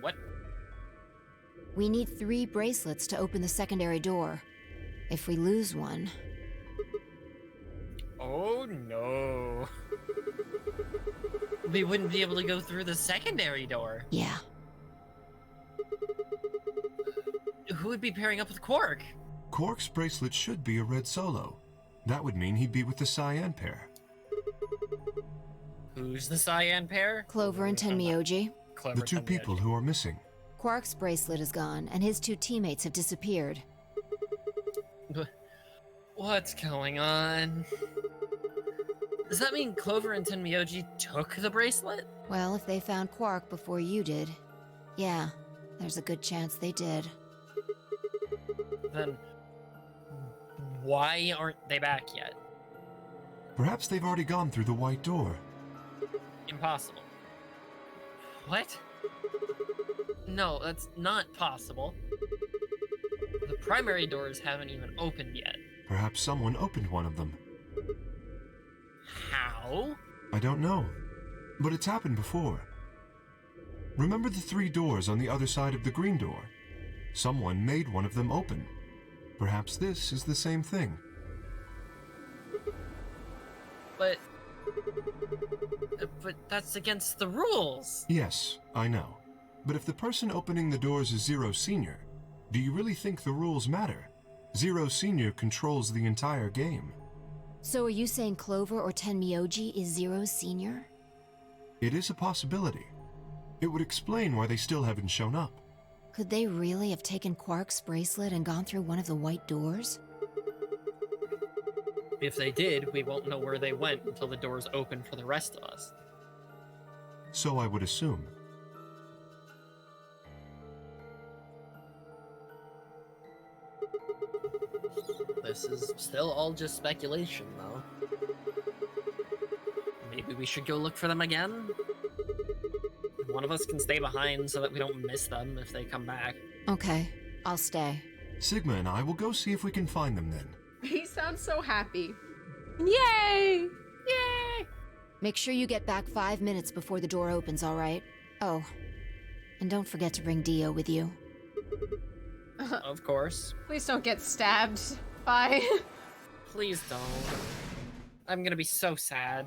What? We need 3 bracelets to open the secondary door. If we lose one... Oh no. We wouldn't be able to go through the secondary door. Yeah. would be pairing up with Quark. Quark's bracelet should be a red solo. That would mean he'd be with the cyan pair. Who's the cyan pair? Clover and Tenmyoji. Clover The two Tenmyoji. people who are missing. Quark's bracelet is gone, and his 2 teammates have disappeared. What's going on? Does that mean Clover and Tenmyoji took the bracelet? Well, if they found Quark before you did, yeah, there's a good chance they did. Then why aren't they back yet? Perhaps they've already gone through the white door. Impossible. What? No, that's not possible. The primary doors haven't even opened yet. Perhaps someone opened one of them. How? I don't know, but it's happened before. Remember the 3 doors on the other side of the green door? Someone made one of them open. Perhaps this is the same thing. But that's against the rules. Yes, I know. But if the person opening the doors is Zero Senior, do you really think the rules matter? Zero Senior controls the entire game. So are you saying Clover or Tenmyoji is Zero Senior? It is a possibility. It would explain why they still haven't shown up. Could they really have taken Quark's bracelet and gone through one of the white doors? If they did, we won't know where they went until the doors open for the rest of us. So I would assume. This is still all just speculation, though. Maybe we should go look for them again? One of us can stay behind so that we don't miss them if they come back. Okay, I'll stay. Sigma and I will go see if we can find them then. He sounds so happy. Yay! Yay! Make sure you get back 5 minutes before the door opens, all right? Oh, and don't forget to bring Dio with you. Of course. Please don't get stabbed. Bye. Please don't. I'm gonna be so sad.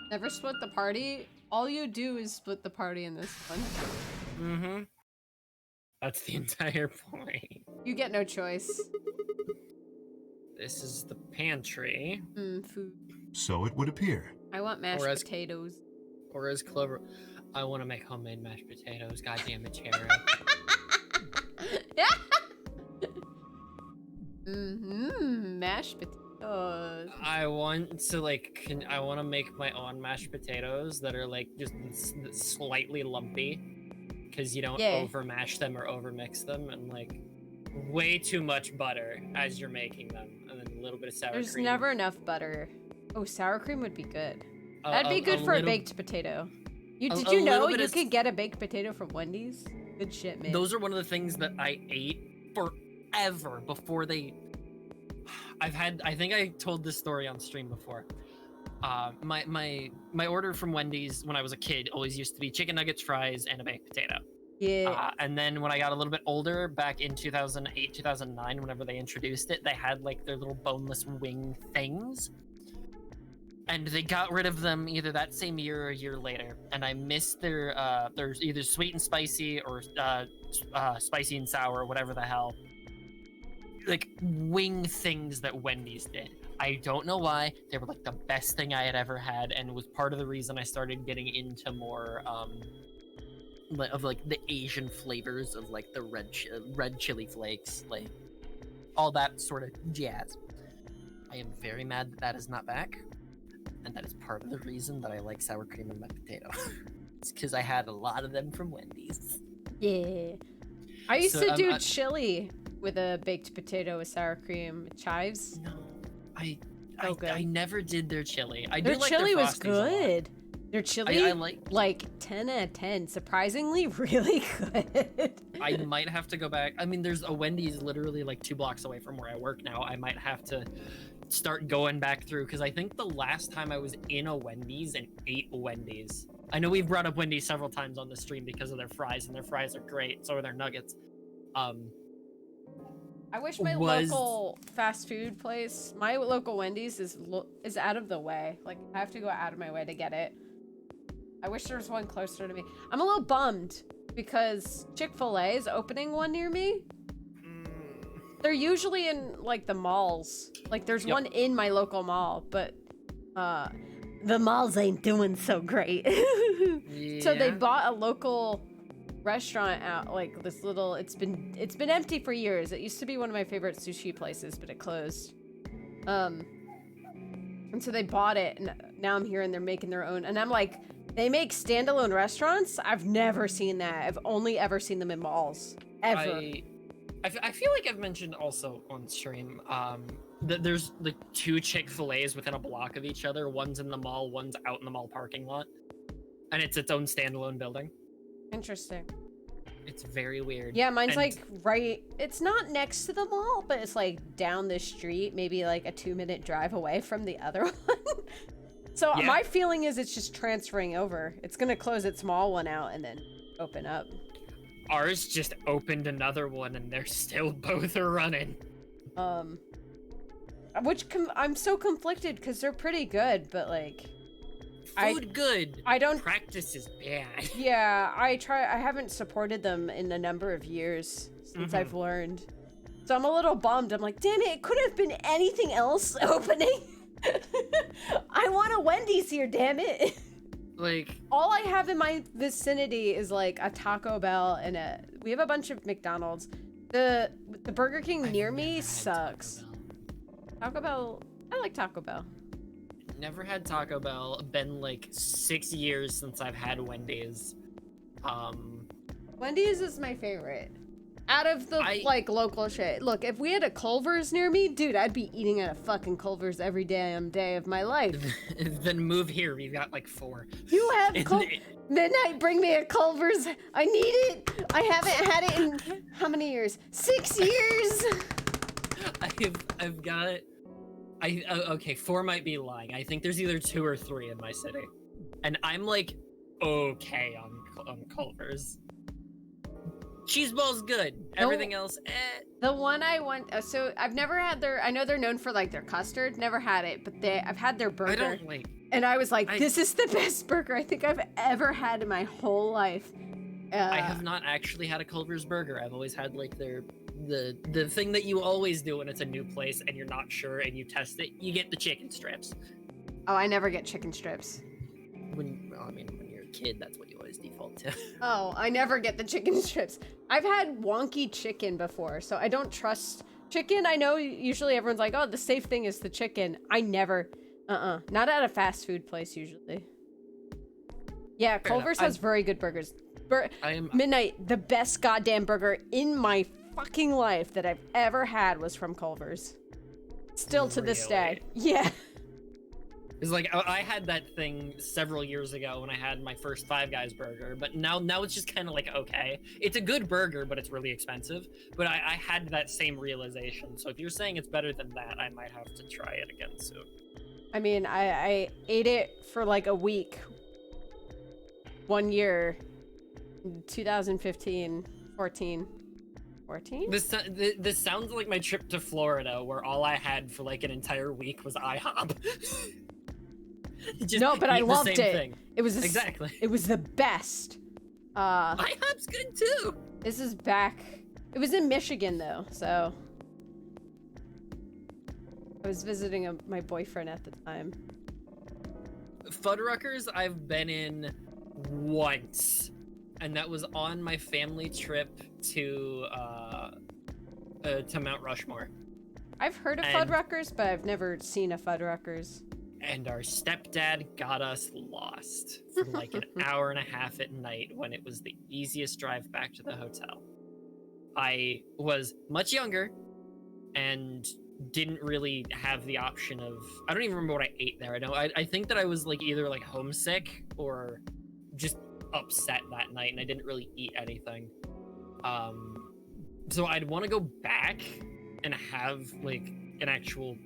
Never split the party. All you do is split the party in this one. Mm-hmm. That's the entire point. You get no choice. This is the pantry. Food. So it would appear. I want mashed potatoes. Or as Clover, I want to make homemade mashed potatoes. God damn it, Cherry. Mashed potatoes. I want to I want to make my own mashed potatoes that are like just slightly lumpy, because you don't over mash them or over mix them, and like way too much butter as you're making them, and then a little bit of sour cream. There's never enough butter. Oh, sour cream would be good. That'd be good for a baked potato. Did you know you could get a baked potato from Wendy's? Good shit, man. Those are one of the things that I ate forever before they... I think I told this story on stream before. My order from Wendy's when I was a kid always used to be chicken nuggets, fries, and a baked potato. Yeah. And then when I got a little bit older, back in 2008, 2009, whenever they introduced it, they had like their little boneless wing things. And they got rid of them either that same year or a year later. And I missed their either sweet and spicy or spicy and sour, whatever the hell. Like wing things that Wendy's did. I don't know why. They were like the best thing I had ever had, and was part of the reason I started getting into more of like the Asian flavors of like the red chili flakes, like all that sort of jazz. I am very mad that that is not back, and that is part of the reason that I like sour cream in my potato. It's because I had a lot of them from Wendy's. Yeah. I used to do chili with a baked potato with sour cream. Chives? No. I never did their chili. Their chili was good. Their Their chili, I like 10 out of 10. Surprisingly, really good. I might have to go back. I mean, there's a Wendy's literally like 2 blocks away from where I work now. I might have to start going back through, because I think the last time I was in a Wendy's and ate Wendy's. I know we've brought up Wendy's several times on the stream because of their fries, and their fries are great. So are their nuggets. I wish my local fast food place, my local Wendy's is out of the way. Like, I have to go out of my way to get it. I wish there was one closer to me. I'm a little bummed because Chick-fil-A is opening one near me. They're usually in, like, the malls. Like, there's one in my local mall, but the malls ain't doing so great. Yeah. So they bought a local restaurant out, like this little, it's been empty for years. It used to be one of my favorite sushi places, but it closed. And so they bought it, and now I'm here and they're making their own, and I'm like, they make standalone restaurants? I've never seen that. I've only ever seen them in malls. Ever. I feel like I've mentioned also on stream that there's like 2 Chick-fil-A's within a block of each other. One's in the mall, one's out in the mall parking lot. And it's its own standalone building. Interesting. It's very weird. Yeah, mine's like right, it's not next to the mall, but it's like down the street, maybe like a 2-minute drive away from the other one. So my feeling is it's just transferring over. It's gonna close its small one out and then open up. Ours just opened another one and they're still both are running. Which I'm so conflicted because they're pretty good, but like food good. I don't practice is bad. Yeah, I haven't supported them in a number of years since I've learned. So I'm a little bummed. I'm like, damn it, it could have been anything else opening. I want a Wendy's here, damn it. Like, all I have in my vicinity is like a Taco Bell and we have a bunch of McDonald's. The Burger King near me sucks. Taco Bell, I like Taco Bell. Never had Taco Bell. Been like 6 years since I've had Wendy's. Wendy's is my favorite. Out of the like local shit. Look, if we had a Culver's near me, dude, I'd be eating at a fucking Culver's every damn day of my life. Then move here. We've got like 4. You have Midnight, bring me a Culver's. I need it. I haven't had it in how many years? 6 years. I've got it. Okay, 4 might be lying. I think there's either 2 or 3 in my city, and I'm like okay on Culver's. Cheese ball's good. Everything else, eh. The one I went, so I've never had I know they're known for like their custard. Never had it, but I've had their burger. I don't like. And I was like, this is the best burger I think I've ever had in my whole life. I have not actually had a Culver's burger. I've always had like the thing that you always do when it's a new place and you're not sure and you test it. You get the chicken strips. Oh, I never get chicken strips. When you're a kid, that's what you always default to. Oh, I never get the chicken strips. I've had wonky chicken before, so I don't trust chicken. I know usually everyone's like, oh, the safe thing is the chicken. I never, not at a fast food place usually. Yeah, Culver's has very good burgers. Midnight, the best goddamn burger in my fucking life that I've ever had was from Culver's. Still to this day. Yeah. It's like, I had that thing several years ago when I had my first Five Guys burger, but now it's just kind of like, okay. It's a good burger, but it's really expensive. But I had that same realization. So if you're saying it's better than that, I might have to try it again soon. I mean, I ate it for like a week. 1 year. 2015, 14. This sounds like my trip to Florida, where all I had for like an entire week was IHOP. No, but I loved it. Thing. It was exactly. It was the best. IHOP's good too. This is back. It was in Michigan though, so I was visiting my boyfriend at the time. Fuddruckers, I've been in once. And that was on my family trip to Mount Rushmore. I've heard of Fuddruckers, but I've never seen a Fuddruckers. And our stepdad got us lost for like an hour and a half at night when it was the easiest drive back to the hotel. I was much younger and didn't really have the option of... I don't even remember what I ate there. I think that I was like either like homesick or just upset that night, and I didn't really eat anything. So I'd want to go back and have like an actual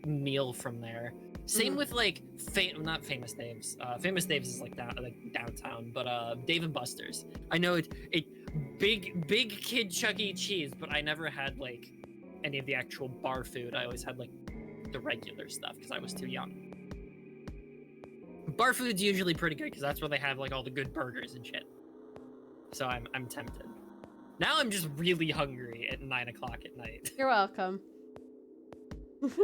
meal from there. Same with like not Famous Dave's. Famous Dave's is like downtown, but Dave & Buster's. I know it big kid Chuck E. Cheese, but I never had like any of the actual bar food. I always had like the regular stuff because I was too young. Bar food's usually pretty good because that's where they have like all the good burgers and shit. So I'm tempted. Now I'm just really hungry at 9 o'clock at night. You're welcome.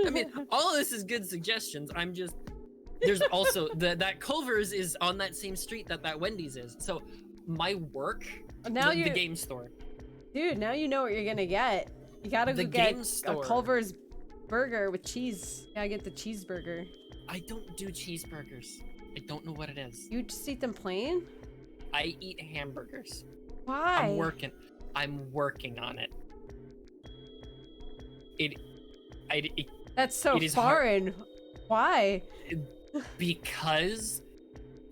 I mean, all of this is good suggestions. I'm just, there's also that Culver's is on that same street that Wendy's is. So my work, now the game store. Dude, now you know what you're gonna get. You gotta go get a Culver's burger with cheese. You gotta get the cheeseburger. I don't do cheeseburgers. I don't know what it is. You just eat them plain? I eat hamburgers. Why? I'm working on it. That's so foreign. Why? Because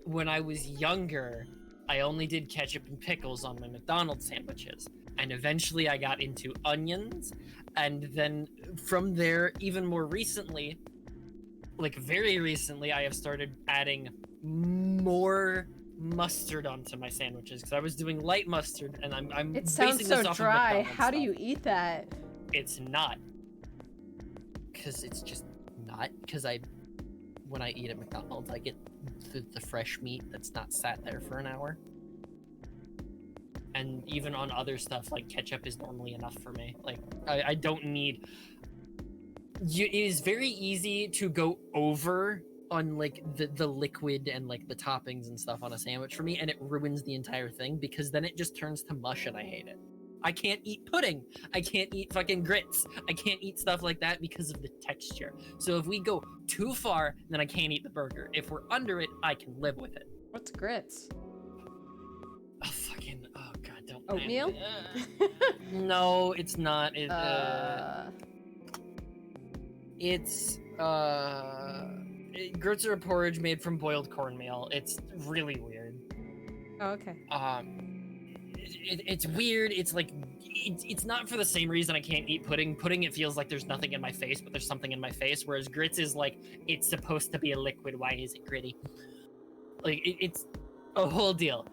when I was younger, I only did ketchup and pickles on my McDonald's sandwiches. And eventually I got into onions. And then from there, even more recently, like very recently, I have started adding more mustard onto my sandwiches because I was doing light mustard, and I'm it sounds basing so this off dry. Of How do you eat that? It's not, because it's just not. Because when I eat at McDonald's, I get the fresh meat that's not sat there for an hour. And even on other stuff, like ketchup is normally enough for me. Like I don't need. It is very easy to go over on like the liquid and like the toppings and stuff on a sandwich for me, and it ruins the entire thing because then it just turns to mush and I hate it. I can't eat pudding. I can't eat fucking grits. I can't eat stuff like that because of the texture. So if we go too far, then I can't eat the burger. If we're under it, I can live with it. What's grits? Oh god, don't. Oatmeal? No, it's not. Grits are a porridge made from boiled cornmeal. It's really weird. Oh, okay. It's weird. It's like it's not for the same reason I can't eat pudding. Pudding, it feels like there's nothing in my face, but there's something in my face. Whereas grits is like it's supposed to be a liquid. Why is it gritty? Like it's a whole deal.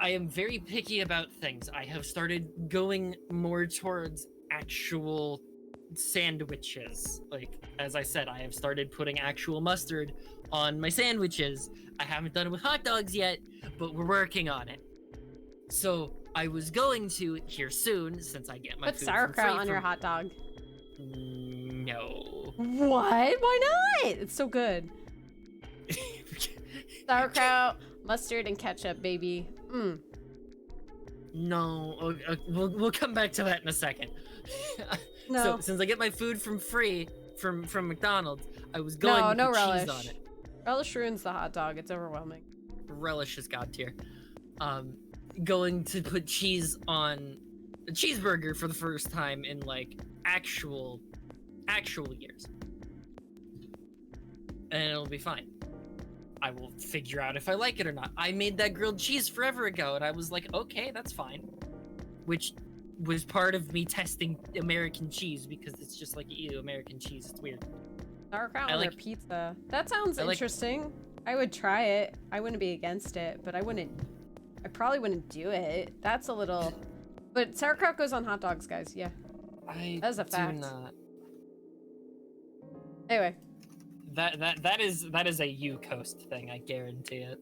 I am very picky about things. I have started going more towards actual sandwiches. Like, as I said, I have started putting actual mustard on my sandwiches. I haven't done it with hot dogs yet, but we're working on it. So I was going to here soon, since I get my put food sauerkraut on your hot dog. No. What? Why not? It's so good. Sauerkraut, mustard, and ketchup, baby. No, we'll come back to that in a second. No. So since I get my food from McDonald's, I was going to put cheese on it. Relish ruins the hot dog. It's overwhelming. Relish is god tier. Going to put cheese on a cheeseburger for the first time in like actual years, and it'll be fine. I will figure out if I like it or not. I made that grilled cheese forever ago, and I was like, okay, that's fine. Which was part of me testing American cheese, because it's just like you eat American cheese. It's weird. Sauerkraut on their pizza. That sounds interesting. I would try it. I wouldn't be against it, but I probably wouldn't do it. That's a little... But sauerkraut goes on hot dogs, guys. Yeah. That's a fact. Do not. Anyway. That is a U coast thing, I guarantee it.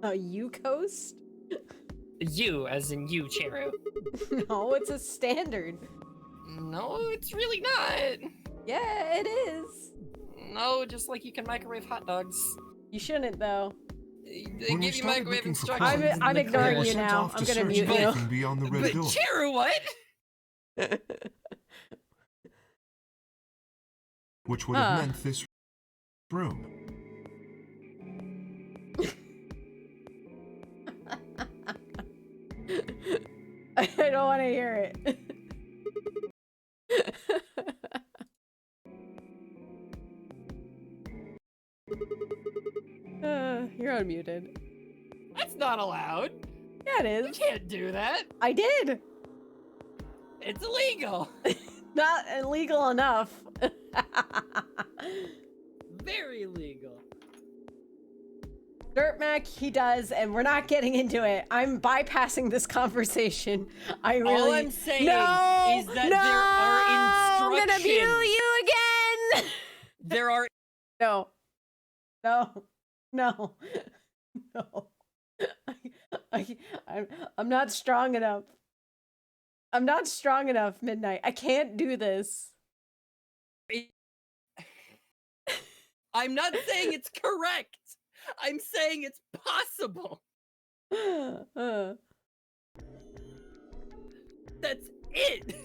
A U coast? U as in you, Cheru. No, it's a standard. No, it's really not. Yeah, it is. No, just like you can microwave hot dogs. You shouldn't, though. They give you microwave instructions. I'm ignoring you now. I'm gonna mute you. Beyond the red door. Cheru, what? Which would have meant this room. I don't want to hear it. You're unmuted. That's not allowed. Yeah, it is. You can't do that. I did. It's illegal. Not illegal enough. Very illegal. Dirt Mac, he does, and we're not getting into it. I'm bypassing this conversation. I really. All I'm saying no, is that no, there are instructions. I'm gonna view you again. There are. No. No. No. No. I'm not strong enough. I'm not strong enough, Midnight. I can't do this. I'm not saying it's correct. I'm saying it's possible. That's it.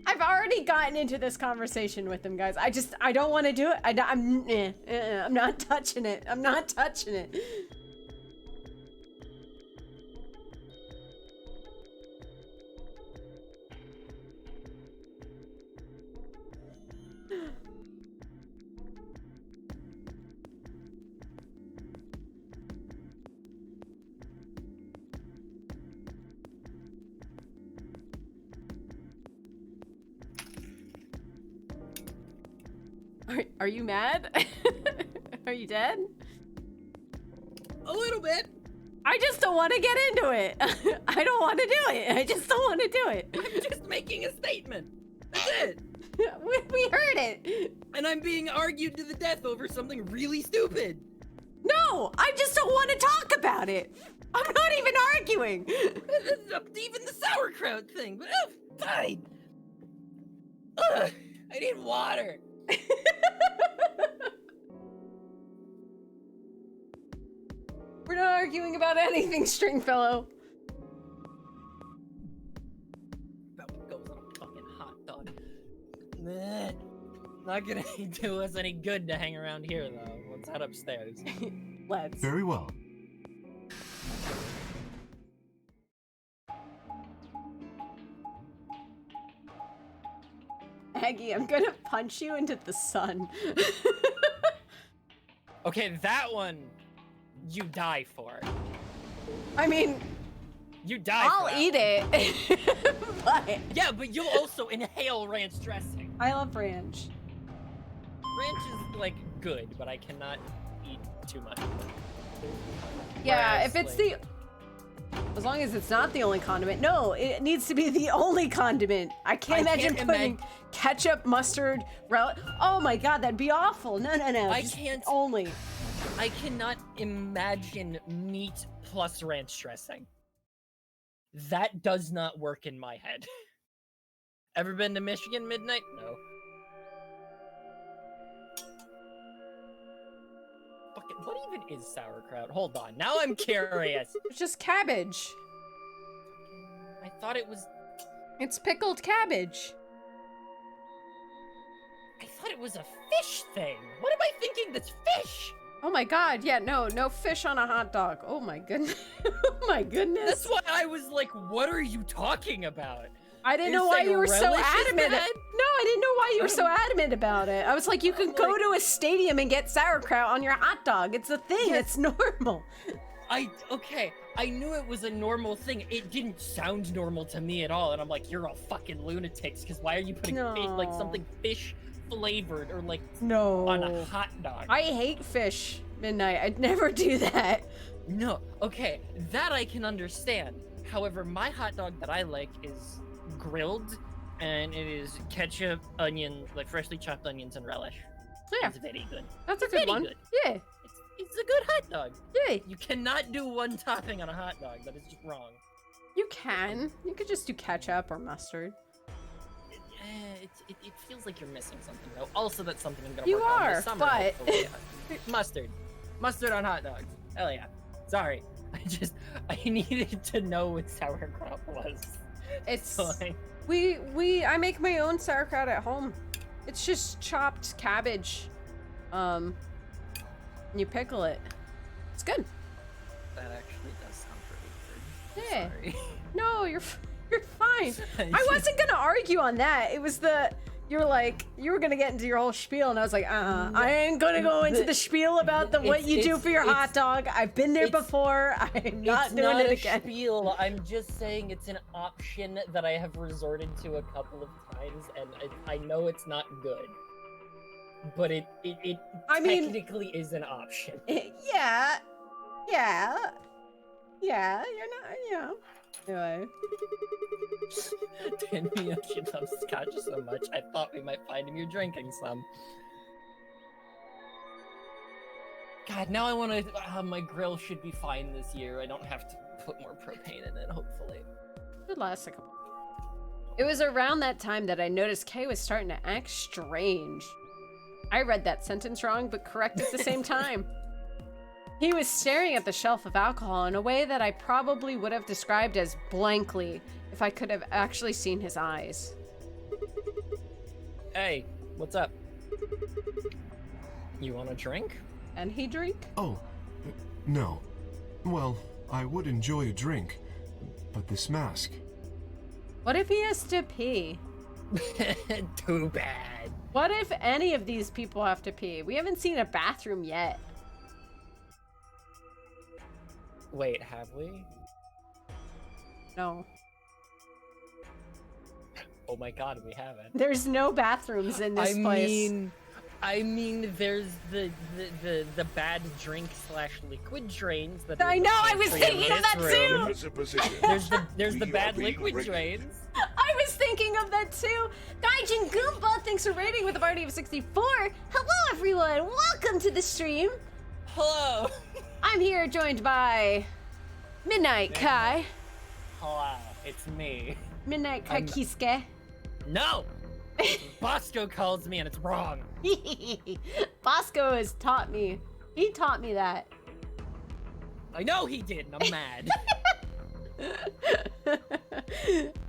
I've already gotten into this conversation with them, guys. I don't want to do it. I'm not touching it. I'm not touching it. Are you mad? Are you dead? A little bit. I just don't want to get into it. I don't want to do it. I just don't want to do it. I'm just making a statement. That's it. We heard it. And I'm being argued to the death over something really stupid. No, I just don't want to talk about it. I'm not even arguing. Even the sauerkraut thing, but fine. Ugh, I need water. We're not arguing about anything, Stringfellow. About what goes on a fucking hot dog. Not gonna do us any good to hang around here, though. Let's head upstairs. Let's. Very well. Aggie, I'm gonna punch you into the sun. Okay, that one you die for. I mean, you die I'll for eat it. But yeah, but you'll also inhale ranch dressing. I love ranch. Ranch is, like, good, but I cannot eat too much of it. Yeah, Whereas, if it's like, as long as it's not the only condiment. No, it needs to be the only condiment. I can't imagine putting ketchup, mustard, oh my god, that'd be awful. No. I can't. Only. I cannot imagine meat plus ranch dressing. That does not work in my head. Ever been to Michigan Midnight? No. What even is sauerkraut? Hold on, now I'm curious. It's just cabbage. I thought it was... It's pickled cabbage. I thought it was a fish thing. What am I thinking that's fish? Oh my god, yeah, no fish on a hot dog. Oh my goodness. Oh my goodness. That's why I was like, what are you talking about? I didn't know why you were so adamant. No, I didn't know why you were so adamant about it. I was like, you can go to a stadium and get sauerkraut on your hot dog. It's a thing. Yes. It's normal. Okay, I knew it was a normal thing. It didn't sound normal to me at all. And I'm like, you're all fucking lunatics, because why are you putting fish, like something fish flavored or like on a hot dog? I hate fish, Midnight. I'd never do that. No, okay, that I can understand. However, my hot dog that I like is grilled, and it is ketchup, onion, like freshly chopped onions and relish. Yeah, it's very good. That's a good one. Good. Yeah, it's a good hot dog. Yeah, you cannot do one topping on a hot dog. That is just wrong. You can. You could just do ketchup or mustard. It feels like you're missing something though. Also, that's something I'm gonna you work on this summer. But mustard on hot dogs. Hell yeah. Sorry, I needed to know what sauerkraut was. It's so, like, I make my own sauerkraut at home. It's just chopped cabbage. And you pickle it. It's good. That actually does sound pretty good. Yeah. Sorry. No, you're fine. I wasn't gonna argue on that. It was you were gonna get into your whole spiel, and I was like, I ain't gonna go into the spiel about what you do for your hot dog. I've been there before. I'm not doing it again. Spiel. I'm just saying it's an option that I have resorted to a couple of times, and I know it's not good. but it I mean, technically is an option. Yeah. You're not, you know. Anyway. Daniel, she loves scotch so much, I thought we might find him here drinking some. God, now I want to. My grill should be fine this year. I don't have to put more propane in it, hopefully. Should last a couple. It was around that time that I noticed Kay was starting to act strange. I read that sentence wrong, but correct at the same time. He was staring at the shelf of alcohol in a way that I probably would have described as blankly if I could have actually seen his eyes. Hey, what's up? You want a drink? And he drink? Oh, no. Well, I would enjoy a drink, but this mask. What if he has to pee? Too bad. What if any of these people have to pee? We haven't seen a bathroom yet. Wait, have we? No. Oh my god, we haven't. There's no bathrooms in this place. I mean, there's the bad drink / liquid drains that. I know. I was thinking of that too. There's the bad liquid drains. I was thinking of that too. Gaijin Goomba, thanks for raiding with a party of 64. Hello, everyone. Welcome to the stream. Hello. I'm here joined by Midnight Kai. Hello, it's me. Midnight Kai Kisuke. No. Bosco calls me and it's wrong. Bosco has taught me. He taught me that. I know he did, and I'm mad.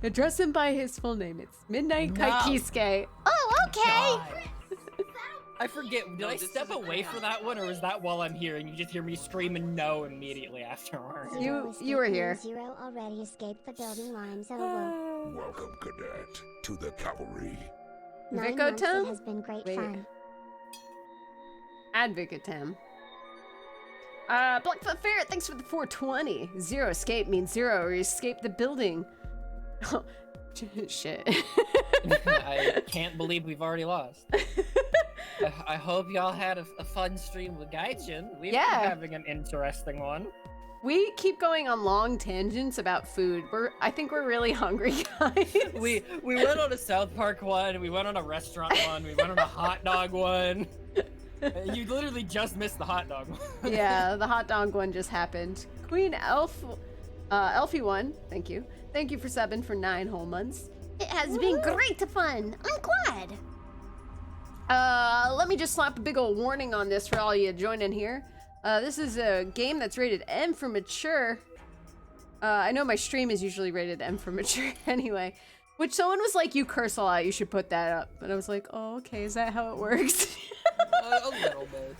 Address him by his full name. It's Midnight Kai Kisuke. Oh, okay. God. I forget, did I step away for that one, or was that while I'm here and you just hear me scream and no immediately afterwards? You were here. Zero already escaped the building lines and awoke. Welcome, cadet, to the cavalry. 9 months it has been great fun. Advocatem. Blackfoot Ferret, thanks for the 420. Zero escape means zero, or you escape the building. Oh, shit. I can't believe we've already lost. I hope y'all had a fun stream with Gaijin. We've been having an interesting one. We keep going on long tangents about food. I think we're really hungry, guys. We went on a South Park one, we went on a restaurant one, we went on a hot dog one. You literally just missed the hot dog one. Yeah, the hot dog one just happened. Queen Elfie one, thank you. Thank you for subbing for 9 whole months. It has been great fun. I'm glad. Let me just slap a big old warning on this for all you joining here. This is a game that's rated M for mature. I know my stream is usually rated M for mature anyway. Which someone was like, you curse a lot, you should put that up. And I was like, oh, okay, is that how it works? A little bit.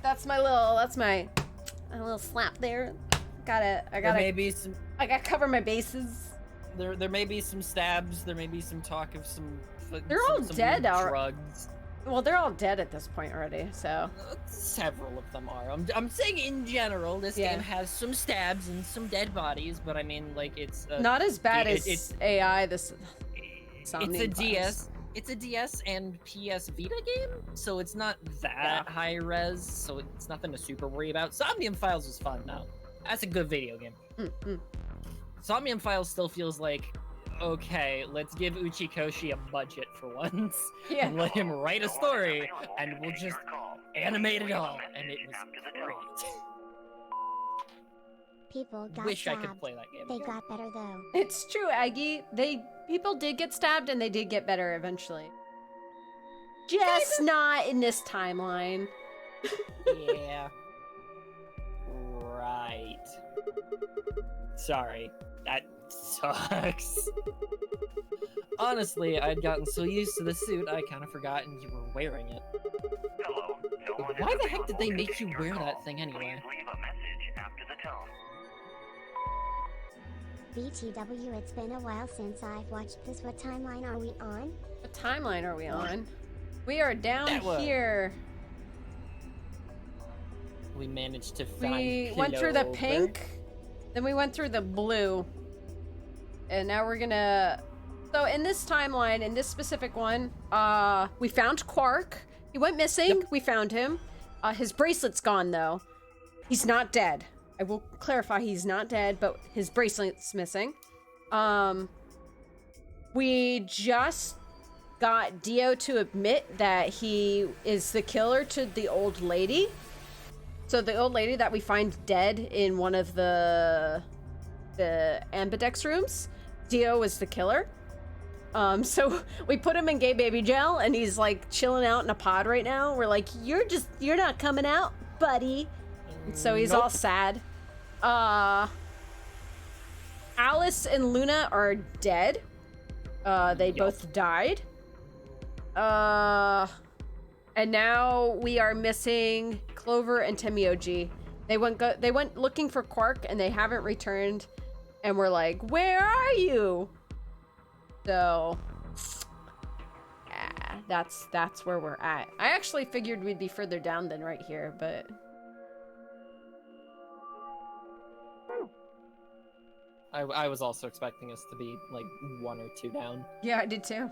That's my little slap there. I gotta cover my bases. There may be some stabs. There may be some talk of some. They're all dead. Drugs. Well, they're all dead at this point already. So several of them are. I'm saying in general, this game has some stabs and some dead bodies, but I mean, like it's not as bad as AI. It's a DS. It's a DS and PS Vita game, so it's not that high res. So it's nothing to super worry about. Somnium Files was fun though. That's a good video game. Somnium Files still feels like, okay, let's give Uchikoshi a budget for once. Yeah. And let him write a story, and we'll just animate it all. And it was great. People got Wish stabbed. I could play that game. They got better though. It's true, Aggie. People did get stabbed and they did get better eventually. Just not in this timeline. Yeah. Right. Sorry. That sucks. Honestly, I'd gotten so used to the suit, I kind of forgotten you were wearing it. Hello. Why the heck did they make you wear that thing anyway? Please leave a message after the tone. BTW, it's been a while since I've watched this. What timeline are we on? What timeline are we on? We are down here. We managed to find We went through the pink, then we went through the blue, and now we're gonna So in this timeline, in this specific one, we found Quark. He went missing. Yep. We found him. His bracelet's gone, though. He's not dead. I will clarify, he's not dead, but his bracelet's missing. We just got Dio to admit that he is the killer to the old lady. So the old lady that we find dead in one of the ambidex rooms, Dio was the killer. So we put him in gay baby jail, and he's like chilling out in a pod right now. We're like, you're not coming out, buddy. And so he's all sad. Alice and Luna are dead. They both died. And now we are missing Clover and Temioji. They went looking for Quark, and they haven't returned. And we're like, where are you? So, yeah, that's where we're at. I actually figured we'd be further down than right here, but I was also expecting us to be like 1 or 2 down. Yeah, I did too.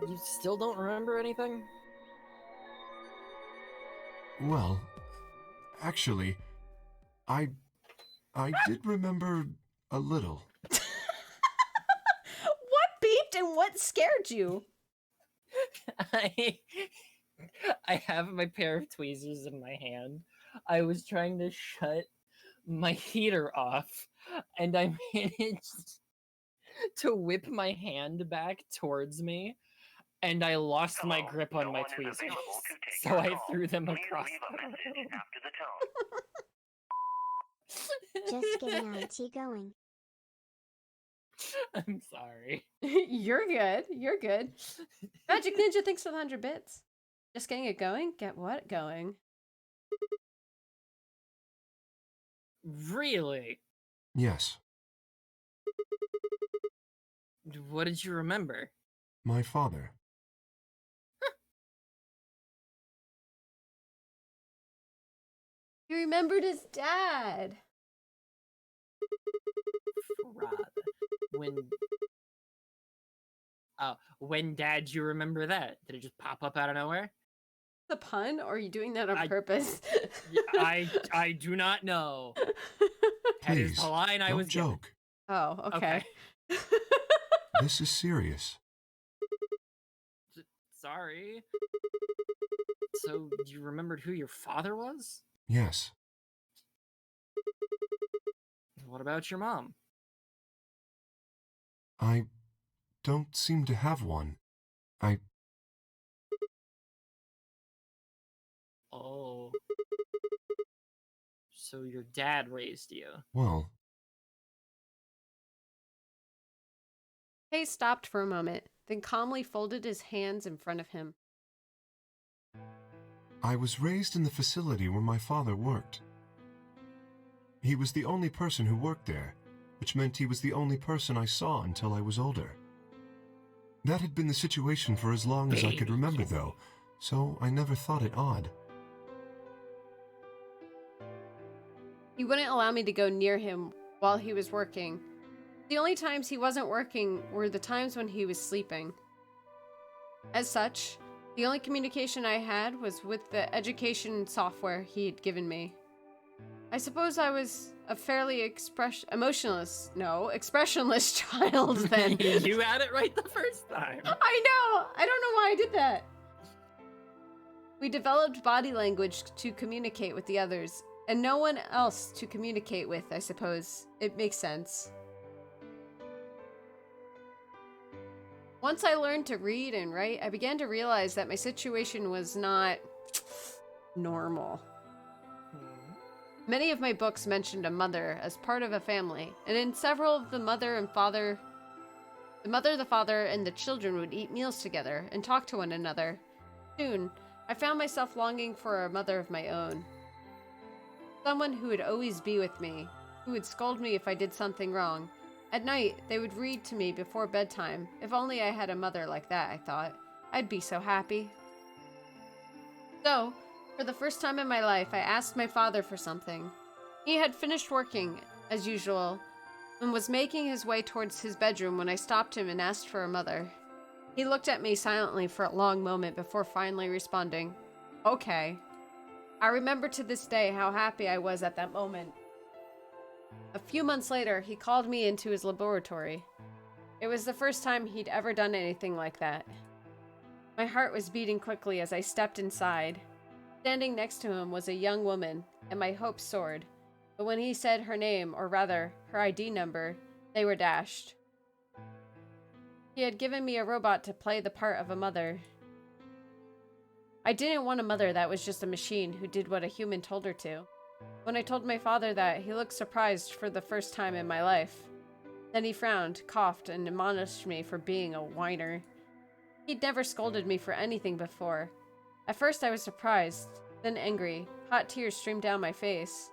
You still don't remember anything? Well, actually, I did remember a little. What beeped and what scared you? I have my pair of tweezers in my hand. I was trying to shut my heater off, and I managed to whip my hand back towards me, and I lost my grip on my tweezers, so I threw them across the room. Just getting IT going. I'm sorry. You're good. You're good. Magic Ninja, thanks for the 100 bits. Just getting it going? Get what going? Really? Yes. What did you remember? My father. He remembered his dad. When dad you remember that? Did it just pop up out of nowhere? The pun, or are you doing that on purpose? I do not know. That is the line I was joke. Oh, okay. This is serious. Sorry. So you remembered who your father was? Yes. What about your mom? I don't seem to have one. Oh. So your dad raised you. Well. Hay stopped for a moment, then calmly folded his hands in front of him. I was raised in the facility where my father worked. He was the only person who worked there, which meant he was the only person I saw until I was older. That had been the situation for as long as I could remember, though, so I never thought it odd. He wouldn't allow me to go near him while he was working. The only times he wasn't working were the times when he was sleeping. As such, the only communication I had was with the education software he had given me. I suppose I was a fairly expressionless child then. You had it right the first time. I know! I don't know why I did that. We developed body language to communicate with the others, and no one else to communicate with, I suppose. It makes sense. Once I learned to read and write, I began to realize that my situation was not normal. Many of my books mentioned a mother as part of a family, and in several of the mother, the father, and the children would eat meals together and talk to one another. Soon, I found myself longing for a mother of my own. Someone who would always be with me, who would scold me if I did something wrong. At night, they would read to me before bedtime. If only I had a mother like that, I thought. I'd be so happy. So, for the first time in my life, I asked my father for something. He had finished working, as usual, and was making his way towards his bedroom when I stopped him and asked for a mother. He looked at me silently for a long moment before finally responding, "Okay." I remember to this day how happy I was at that moment. A few months later, he called me into his laboratory. It was the first time he'd ever done anything like that. My heart was beating quickly as I stepped inside. Standing next to him was a young woman, and my hopes soared. But when he said her name, or rather, her ID number, they were dashed. He had given me a robot to play the part of a mother. I didn't want a mother that was just a machine who did what a human told her to. When I told my father that, he looked surprised for the first time in my life. Then he frowned, coughed, and admonished me for being a whiner. He'd never scolded me for anything before. At first I was surprised, then angry. Hot tears streamed down my face.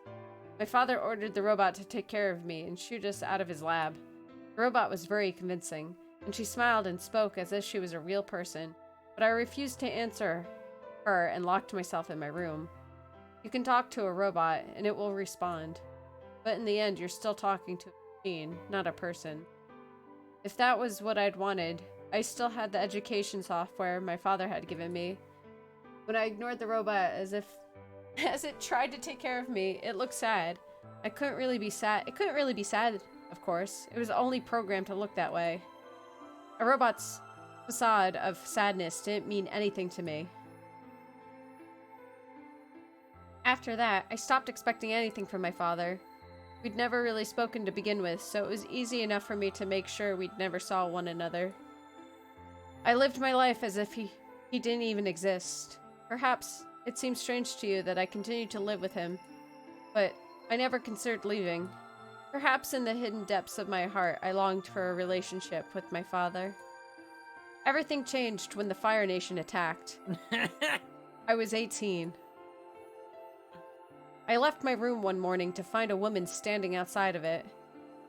My father ordered the robot to take care of me and shoot us out of his lab. The robot was very convincing, and she smiled and spoke as if she was a real person, but I refused to answer her and locked myself in my room. You can talk to a robot, and it will respond. But in the end, you're still talking to a machine, not a person. If that was what I'd wanted, I still had the education software my father had given me. When I ignored the robot as it tried to take care of me, it looked sad. I couldn't really be sad. It couldn't really be sad, of course. It was only programmed to look that way. A robot's facade of sadness didn't mean anything to me. After that, I stopped expecting anything from my father. We'd never really spoken to begin with, so it was easy enough for me to make sure we'd never saw one another. I lived my life as if he didn't even exist. Perhaps it seems strange to you that I continued to live with him, but I never considered leaving. Perhaps in the hidden depths of my heart, I longed for a relationship with my father. Everything changed when the Fire Nation attacked. I was 18. I left my room one morning to find a woman standing outside of it.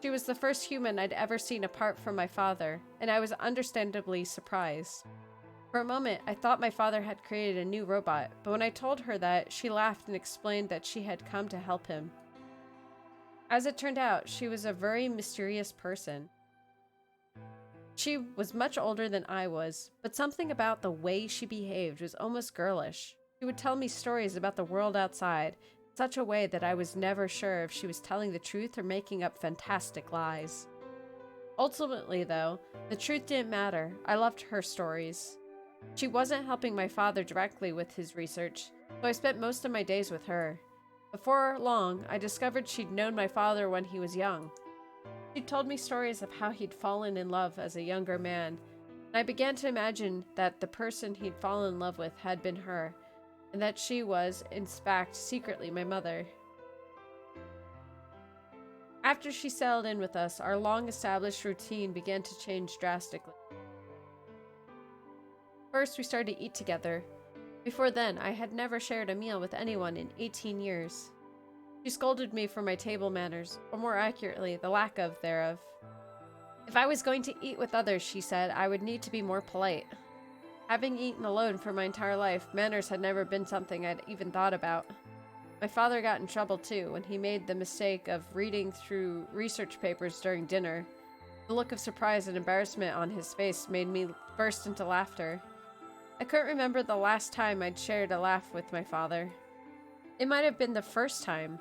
She was the first human I'd ever seen apart from my father, and I was understandably surprised. For a moment, I thought my father had created a new robot, but when I told her that, she laughed and explained that she had come to help him. As it turned out, she was a very mysterious person. She was much older than I was, but something about the way she behaved was almost girlish. She would tell me stories about the world outside, such a way that I was never sure if she was telling the truth or making up fantastic lies. Ultimately, though, the truth didn't matter. I loved her stories. She wasn't helping my father directly with his research, so I spent most of my days with her. Before long, I discovered she'd known my father when he was young. She'd told me stories of how he'd fallen in love as a younger man, and I began to imagine that the person he'd fallen in love with had been her, and that she was, in fact, secretly my mother. After she settled in with us, our long-established routine began to change drastically. First, we started to eat together. Before then, I had never shared a meal with anyone in 18 years. She scolded me for my table manners, or more accurately, the lack of thereof. If I was going to eat with others, she said, I would need to be more polite. Having eaten alone for my entire life, manners had never been something I'd even thought about. My father got in trouble too when he made the mistake of reading through research papers during dinner. The look of surprise and embarrassment on his face made me burst into laughter. I couldn't remember the last time I'd shared a laugh with my father. It might have been the first time.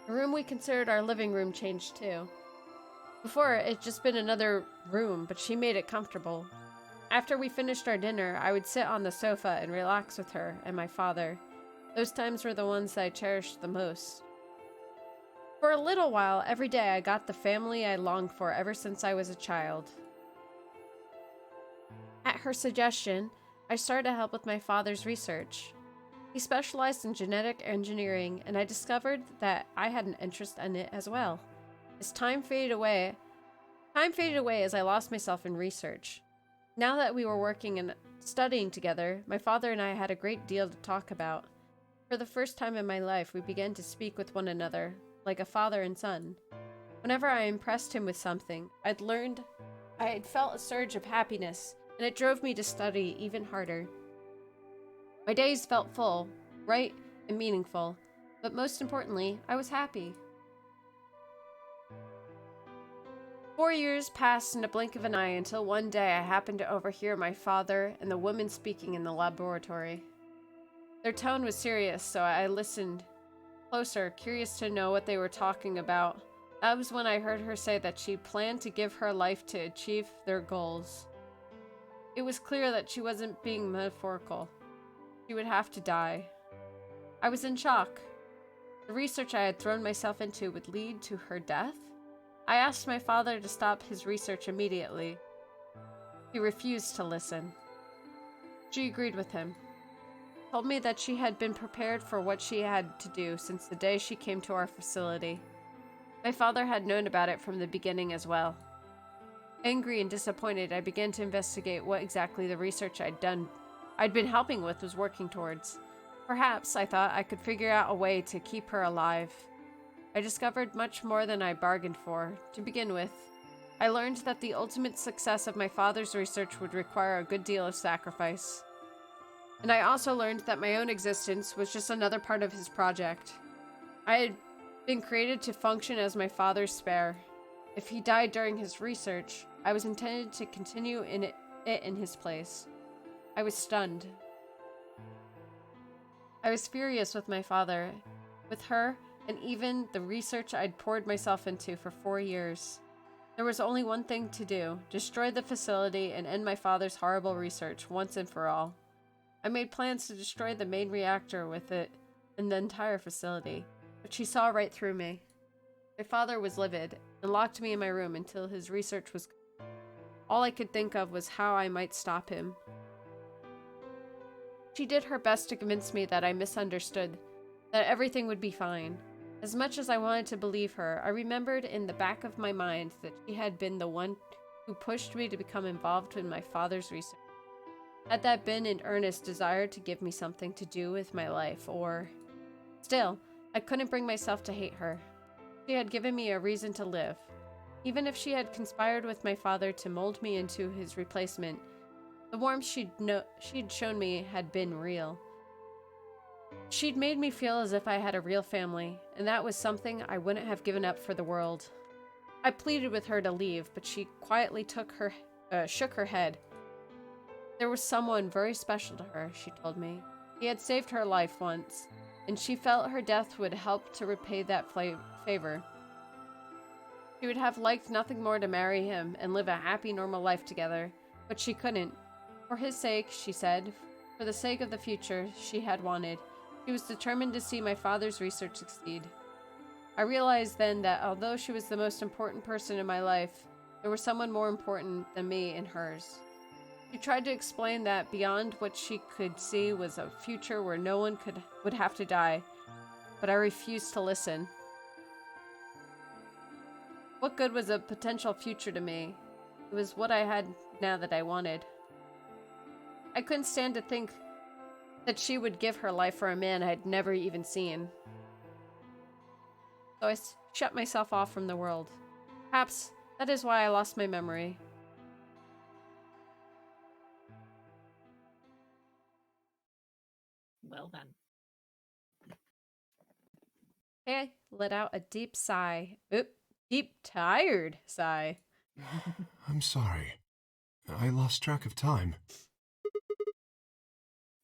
The room we considered our living room changed too. Before, it had just been another room, but she made it comfortable. After we finished our dinner, I would sit on the sofa and relax with her and my father. Those times were the ones that I cherished the most. For a little while, every day I got the family I longed for ever since I was a child. At her suggestion, I started to help with my father's research. He specialized in genetic engineering, and I discovered that I had an interest in it as well. As time faded away as I lost myself in research. Now that we were working and studying together, my father and I had a great deal to talk about. For the first time in my life, we began to speak with one another, like a father and son. Whenever I impressed him with something, I had felt a surge of happiness, and it drove me to study even harder. My days felt full, bright, and meaningful, but most importantly, I was happy. 4 years passed in a blink of an eye until one day I happened to overhear my father and the woman speaking in the laboratory. Their tone was serious, so I listened closer, curious to know what they were talking about. That was when I heard her say that she planned to give her life to achieve their goals. It was clear that she wasn't being metaphorical. She would have to die. I was in shock. The research I had thrown myself into would lead to her death? I asked my father to stop his research immediately. He refused to listen. She agreed with him. Told me that she had been prepared for what she had to do since the day she came to our facility. My father had known about it from the beginning as well. Angry and disappointed, I began to investigate what exactly the research I'd been helping with was working towards. Perhaps, I thought, I could figure out a way to keep her alive. I discovered much more than I bargained for. To begin with, I learned that the ultimate success of my father's research would require a good deal of sacrifice. And I also learned that my own existence was just another part of his project. I had been created to function as my father's spare. If he died during his research, I was intended to continue it in his place. I was stunned. I was furious with my father, with her, and even the research I'd poured myself into for 4 years. There was only one thing to do: destroy the facility and end my father's horrible research once and for all. I made plans to destroy the main reactor with it and the entire facility, but she saw right through me. My father was livid and locked me in my room until his research was complete. All I could think of was how I might stop him. She did her best to convince me that I misunderstood, that everything would be fine. As much as I wanted to believe her, I remembered in the back of my mind that she had been the one who pushed me to become involved in my father's research. Had that been an earnest desire to give me something to do with my life, or... Still, I couldn't bring myself to hate her. She had given me a reason to live. Even if she had conspired with my father to mold me into his replacement, the warmth she'd shown me had been real. She'd made me feel as if I had a real family, and that was something I wouldn't have given up for the world. I pleaded with her to leave, but she quietly shook her head. There was someone very special to her, she told me. He had saved her life once, and she felt her death would help to repay that favor. She would have liked nothing more to marry him and live a happy, normal life together, but she couldn't. For his sake, she said, for the sake of the future she had wanted, she was determined to see my father's research succeed. I realized then that although she was the most important person in my life, there was someone more important than me in hers. She tried to explain that beyond what she could see was a future where no one would have to die, but I refused to listen. What good was a potential future to me? It was what I had now that I wanted. I couldn't stand to think that she would give her life for a man I'd never even seen. So I shut myself off from the world. Perhaps that is why I lost my memory. Well then. I let out a deep sigh. Deep, tired sigh. I'm sorry. I lost track of time.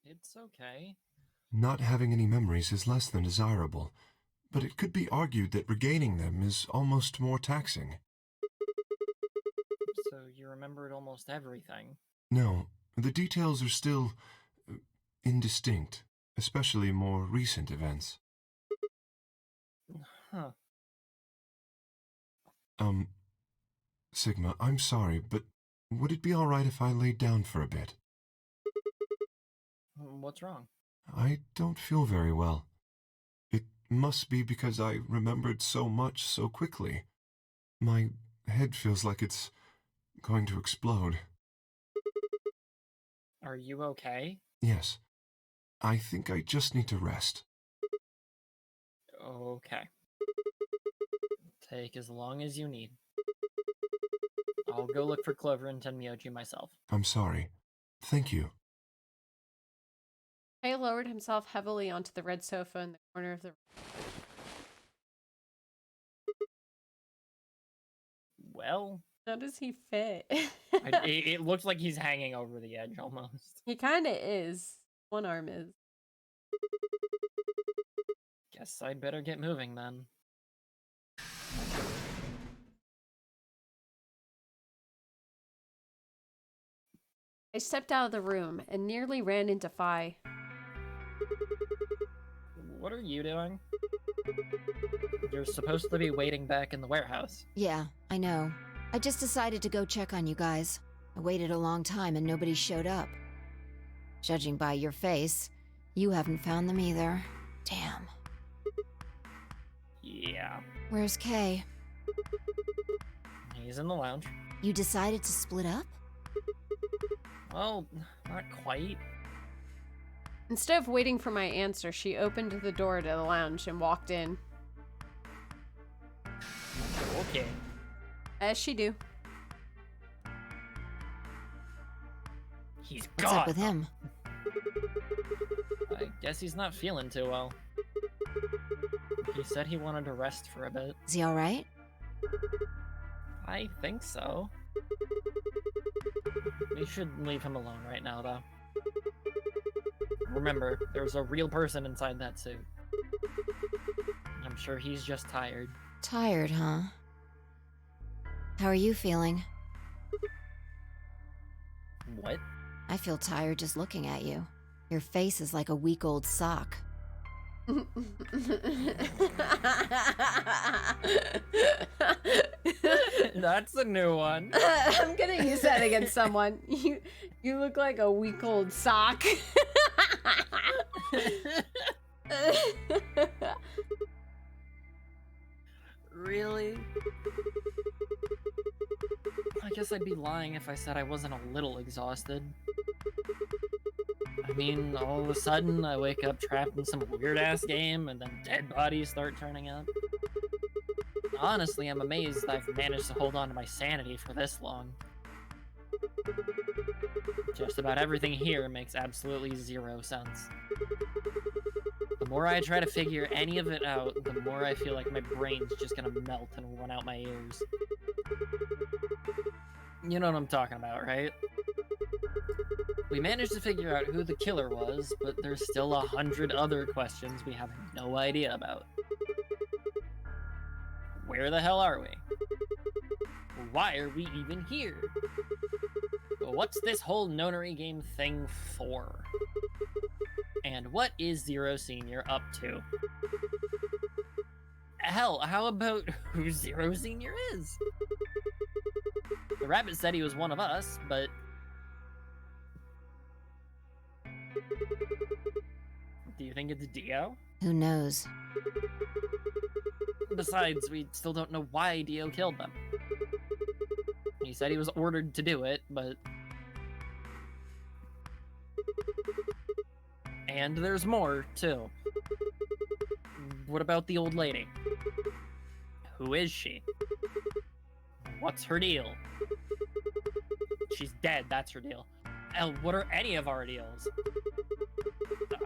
It's okay. Not having any memories is less than desirable, but it could be argued that regaining them is almost more taxing. So you remembered almost everything. No, the details are still indistinct, especially more recent events. Huh. Sigma, I'm sorry, but would it be all right if I laid down for a bit? What's wrong? I don't feel very well. It must be because I remembered so much so quickly. My head feels like it's going to explode. Are you okay? Yes. I think I just need to rest. Okay. Take as long as you need. I'll go look for Clover and Tenmyoji myself. I'm sorry. Thank you. Kay lowered himself heavily onto the red sofa in the corner of the room. Well, how does he fit? it looks like he's hanging over the edge almost. He kind of is. One arm is. Guess I'd better get moving then. I stepped out of the room and nearly ran into Phi. What are you doing? You're supposed to be waiting back in the warehouse. Yeah, I know. I just decided to go check on you guys. I waited a long time and nobody showed up. Judging by your face, you haven't found them either. Damn. Yeah. Where's Kay? He's in the lounge. You decided to split up? Well, not quite. Instead of waiting for my answer, she opened the door to the lounge and walked in. Okay. As she do. He's What's gone. up with him? I guess he's not feeling too well. He said he wanted to rest for a bit. Is he alright? I think so. We should leave him alone right now, though. Remember, there's a real person inside that suit. I'm sure he's just tired. Tired, huh? How are you feeling? What? I feel tired just looking at you. Your face is like a week-old sock. That's a new one. I'm gonna use that against someone. You look like a week-old sock. Really? I guess I'd be lying if I said I wasn't a little exhausted. I mean, all of a sudden, I wake up trapped in some weird-ass game, and then dead bodies start turning up. Honestly, I'm amazed I've managed to hold on to my sanity for this long. Just about everything here makes absolutely zero sense. The more I try to figure any of it out, the more I feel like my brain's just gonna melt and run out my ears. You know what I'm talking about, right? We managed to figure out who the killer was, but there's still 100 other questions we have no idea about. Where the hell are we? Why are we even here? What's this whole nonary game thing for? And what is Zero Senior up to? Hell, how about who Zero Senior is? The rabbit said he was one of us, but... Do you think it's Dio? Who knows? Besides, we still don't know why Dio killed them. He said he was ordered to do it, but... And there's more, too. What about the old lady? Who is she? What's her deal? She's dead, that's her deal. Hell, what are any of our deals?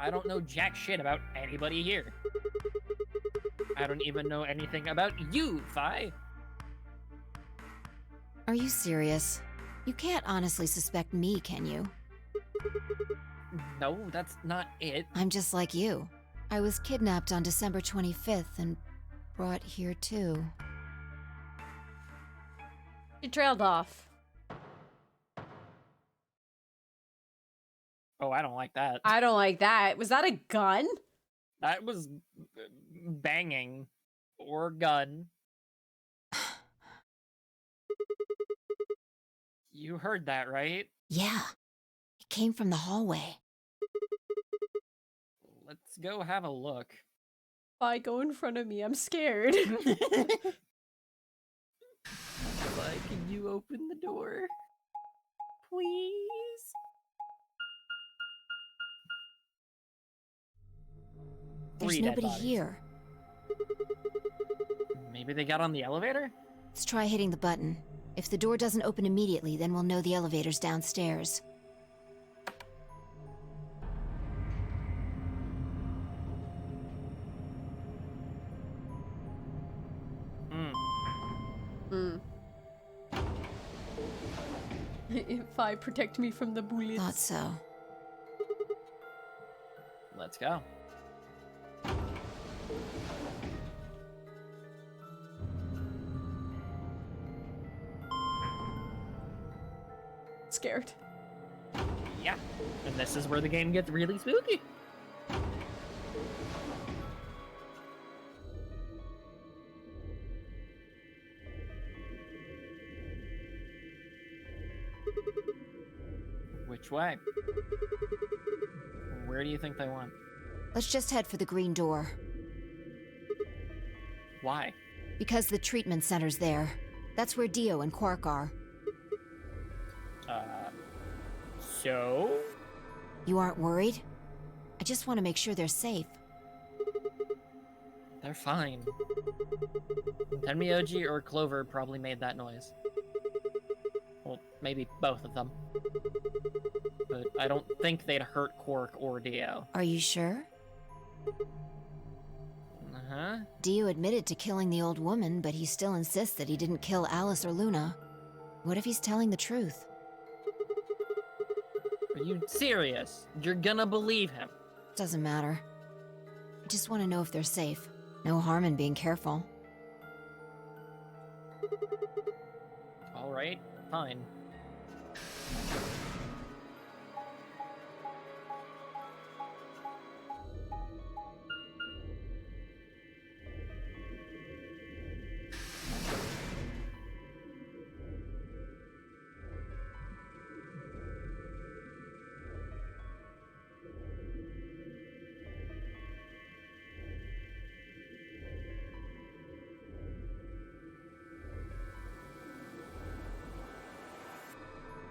I don't know jack shit about anybody here. I don't even know anything about you, Phi. Are you serious? You can't honestly suspect me, can you? No, that's not it. I'm just like you. I was kidnapped on December 25th and brought here too. She trailed off. Oh, I don't like that. I don't like that. Was that a gun? That was banging or gun. You heard that, right? Yeah. It came from the hallway. Let's go have a look. Phi, go in front of me. I'm scared. Phi, can you open the door? Please? There's nobody here. Maybe they got on the elevator? Let's try hitting the button. If the door doesn't open immediately, then we'll know the elevator's downstairs. Fi, protect me from the bullets. Thought so. Let's go. Scared. Yeah. And this is where the game gets really spooky. Which way? Where do you think they went? Let's just head for the green door. Why? Because the treatment center's there. That's where Dio and Quark are. So? You aren't worried? I just want to make sure they're safe. They're fine. Tenmyoji or Clover probably made that noise. Well, maybe both of them. But I don't think they'd hurt Quark or Dio. Are you sure? Uh-huh. Dio admitted to killing the old woman, but he still insists that he didn't kill Alice or Luna. What if he's telling the truth? Are you serious? You're gonna believe him? Doesn't matter. I just want to know if they're safe. No harm in being careful. Alright, fine.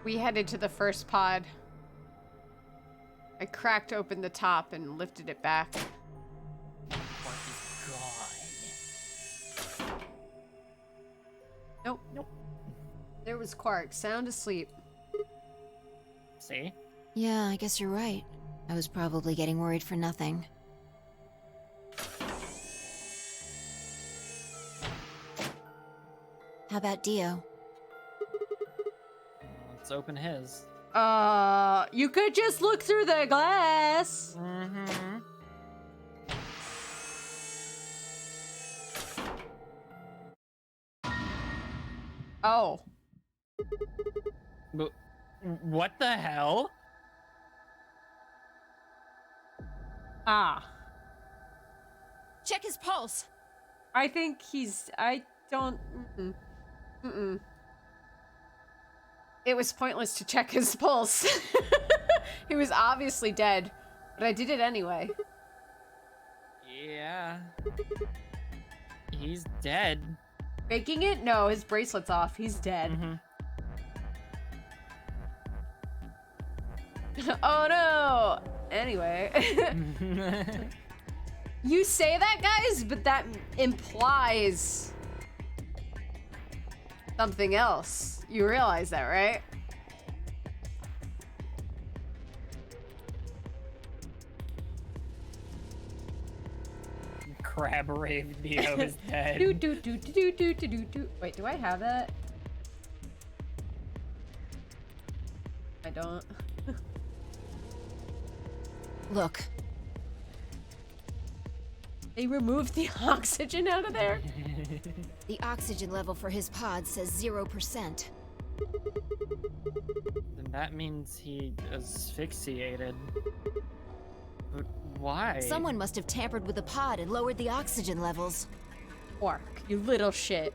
We headed to the first pod. I cracked open the top and lifted it back. Quark is gone. Nope. Nope. There was Quark, sound asleep. See? Yeah, I guess you're right. I was probably getting worried for nothing. How about Dio? Let's open his. You could just look through the glass. Mm-hmm. Oh. But what the hell? Ah. Check his pulse! I think he's... I don't... Mm-mm. Mm-mm. It was pointless to check his pulse. He was obviously dead, but I did it anyway. Yeah. He's dead. Faking it? No, his bracelet's off. He's dead. Mm-hmm. Oh no! Anyway. You say that, guys, but that implies something else. You realize that, right? Crab Rave Dio is dead. Do. Wait, do I have that? I don't. Look. They removed the oxygen out of there? The oxygen level for his pod says 0%. Then that means he asphyxiated. But why? Someone must have tampered with the pod and lowered the oxygen levels. Quark, you little shit.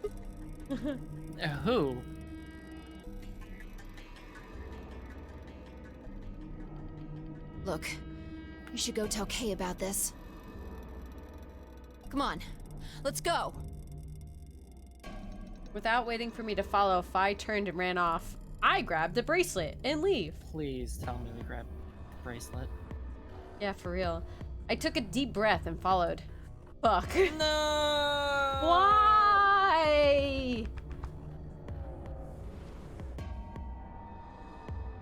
Who? Look, we should go tell Kay about this. Come on, let's go! Without waiting for me to follow, Fi turned and ran off. I grabbed the bracelet and leave. Please tell me we grabbed the bracelet. Yeah, for real. I took a deep breath and followed. Fuck. No! Why?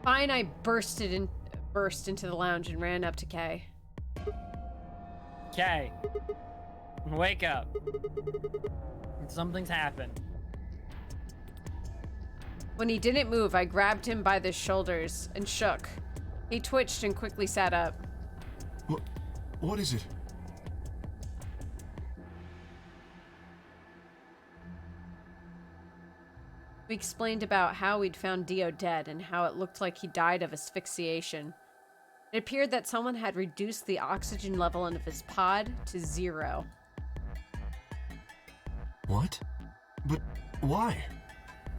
Fine, I burst into the lounge and ran up to Kay. Kay. Wake up. Something's happened. When he didn't move, I grabbed him by the shoulders and shook. He twitched and quickly sat up. What is it? We explained about how we'd found Dio dead and how it looked like he died of asphyxiation. It appeared that someone had reduced the oxygen level of his pod to 0. What? But why?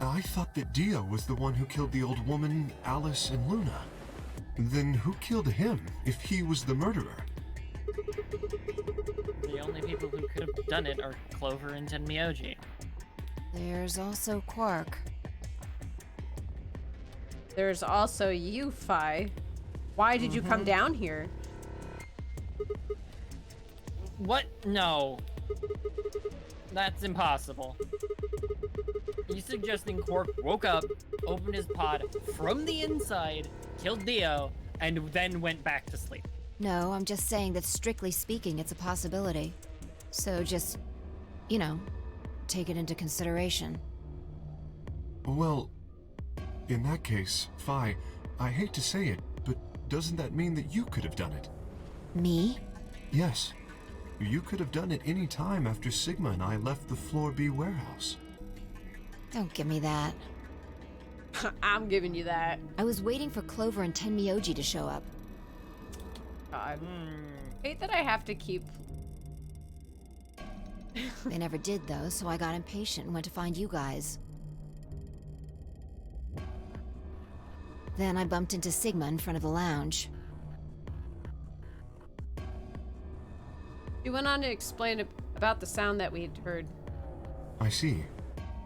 I thought that Dio was the one who killed the old woman, Alice, and Luna. Then who killed him, if he was the murderer? The only people who could have done it are Clover and Tenmyoji. There's also Quark. There's also you, Phi. Why did you come down here? What? No. That's impossible. You suggesting Quark woke up, opened his pod from the inside, killed Dio, and then went back to sleep. No, I'm just saying that strictly speaking, it's a possibility. So just, you know, take it into consideration. Well, in that case, Phi, I hate to say it, but doesn't that mean that you could have done it? Me? Yes. You could have done it any time after Sigma and I left the Floor B warehouse. Don't give me that. I'm giving you that. I was waiting for Clover and Tenmyoji to show up. God. Hate that I have to keep... They never did, though, so I got impatient and went to find you guys. Then I bumped into Sigma in front of the lounge. You went on to explain about the sound that we had heard. I see.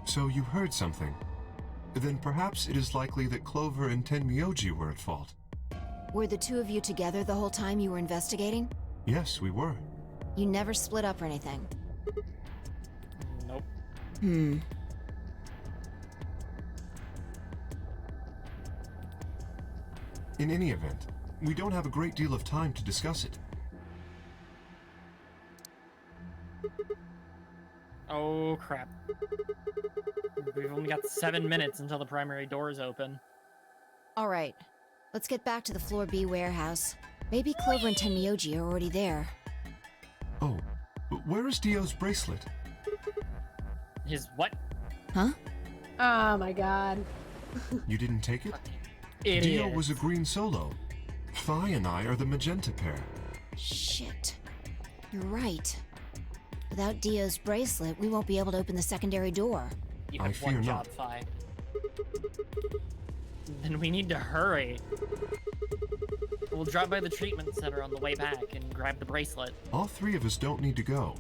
So you heard something. Then perhaps it is likely that Clover and Tenmyoji were at fault. Were the two of you together the whole time you were investigating? Yes, we were. You never split up or anything? Nope. In any event, we don't have a great deal of time to discuss it. Oh, crap. We've only got 7 minutes until the primary doors open. All right. Let's get back to the Floor B warehouse. Maybe Clover and Tenmyoji are already there. Oh, where is Dio's bracelet? His what? Huh? Oh my god. You didn't take it? Idiot. Dio was a green solo. Phi and I are the magenta pair. Shit. You're right. Without Dio's bracelet, we won't be able to open the secondary door. You I have fear one job, not. Phi. Then we need to hurry. We'll drop by the treatment center on the way back and grab the bracelet. All three of us don't need to go.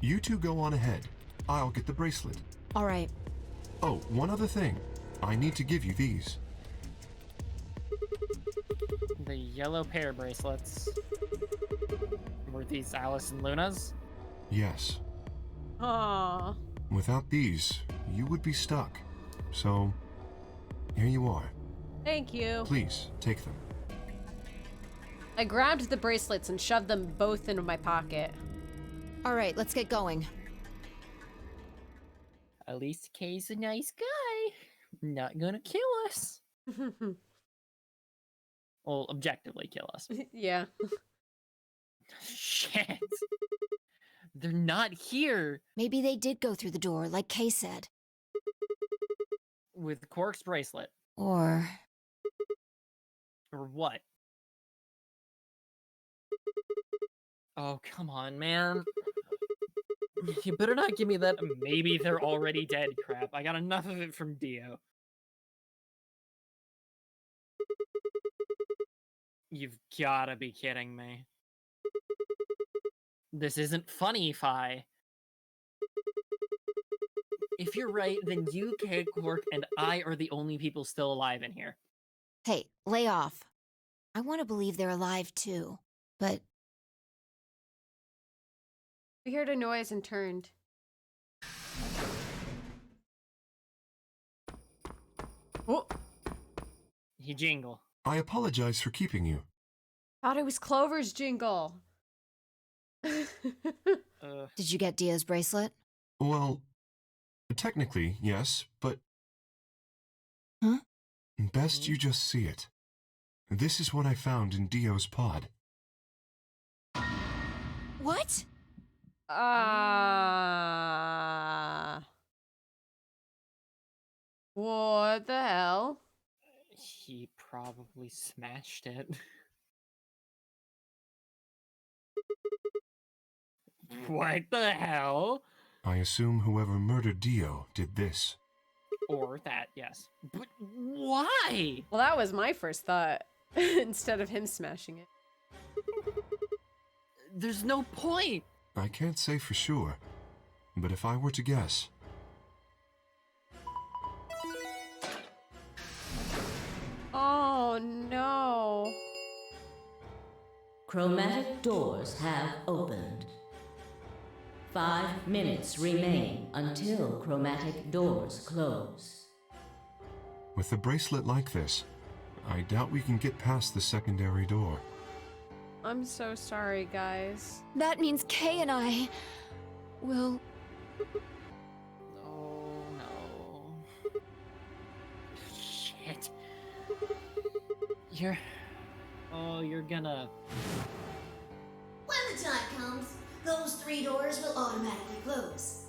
You two go on ahead. I'll get the bracelet. All right. Oh, one other thing. I need to give you these. The yellow pair bracelets. Were these Alice and Luna's? Yes. Aww. Without these, you would be stuck. So, here you are. Thank you. Please, take them. I grabbed the bracelets and shoved them both into my pocket. All right, let's get going. At least Kay's a nice guy. Not gonna kill us. Well, objectively kill us. Yeah. Shit. They're not here. Maybe they did go through the door, like Kay said. With Quark's bracelet. Or what? Oh, come on, man. You better not give me that maybe they're already dead crap. I got enough of it from Dio. You've gotta be kidding me. This isn't funny, Phi. If you're right, then you, Kay, Quark, and I are the only people still alive in here. hey, lay off. I want to believe they're alive too, but We heard a noise and turned. Oh, He jingle. I apologize for keeping you. thought it was Clover's jingle. did you get Dio's bracelet? Well, technically, yes, but Best you just see it. This is what I found in Dio's pod. What? What the hell? He probably smashed it. What the hell? I assume whoever murdered Dio did this. Or that, yes. But why? Well, that was my first thought. Instead of him smashing it. There's no point. I can't say for sure, but if I were to guess... Oh, no. Chromatic doors have opened. 5 minutes remain until chromatic doors close. With a bracelet like this, I doubt we can get past the secondary door. I'm so sorry, guys. That means Kay and I will... Oh, no. Shit. You're gonna... When the time comes, those 3 doors will automatically close.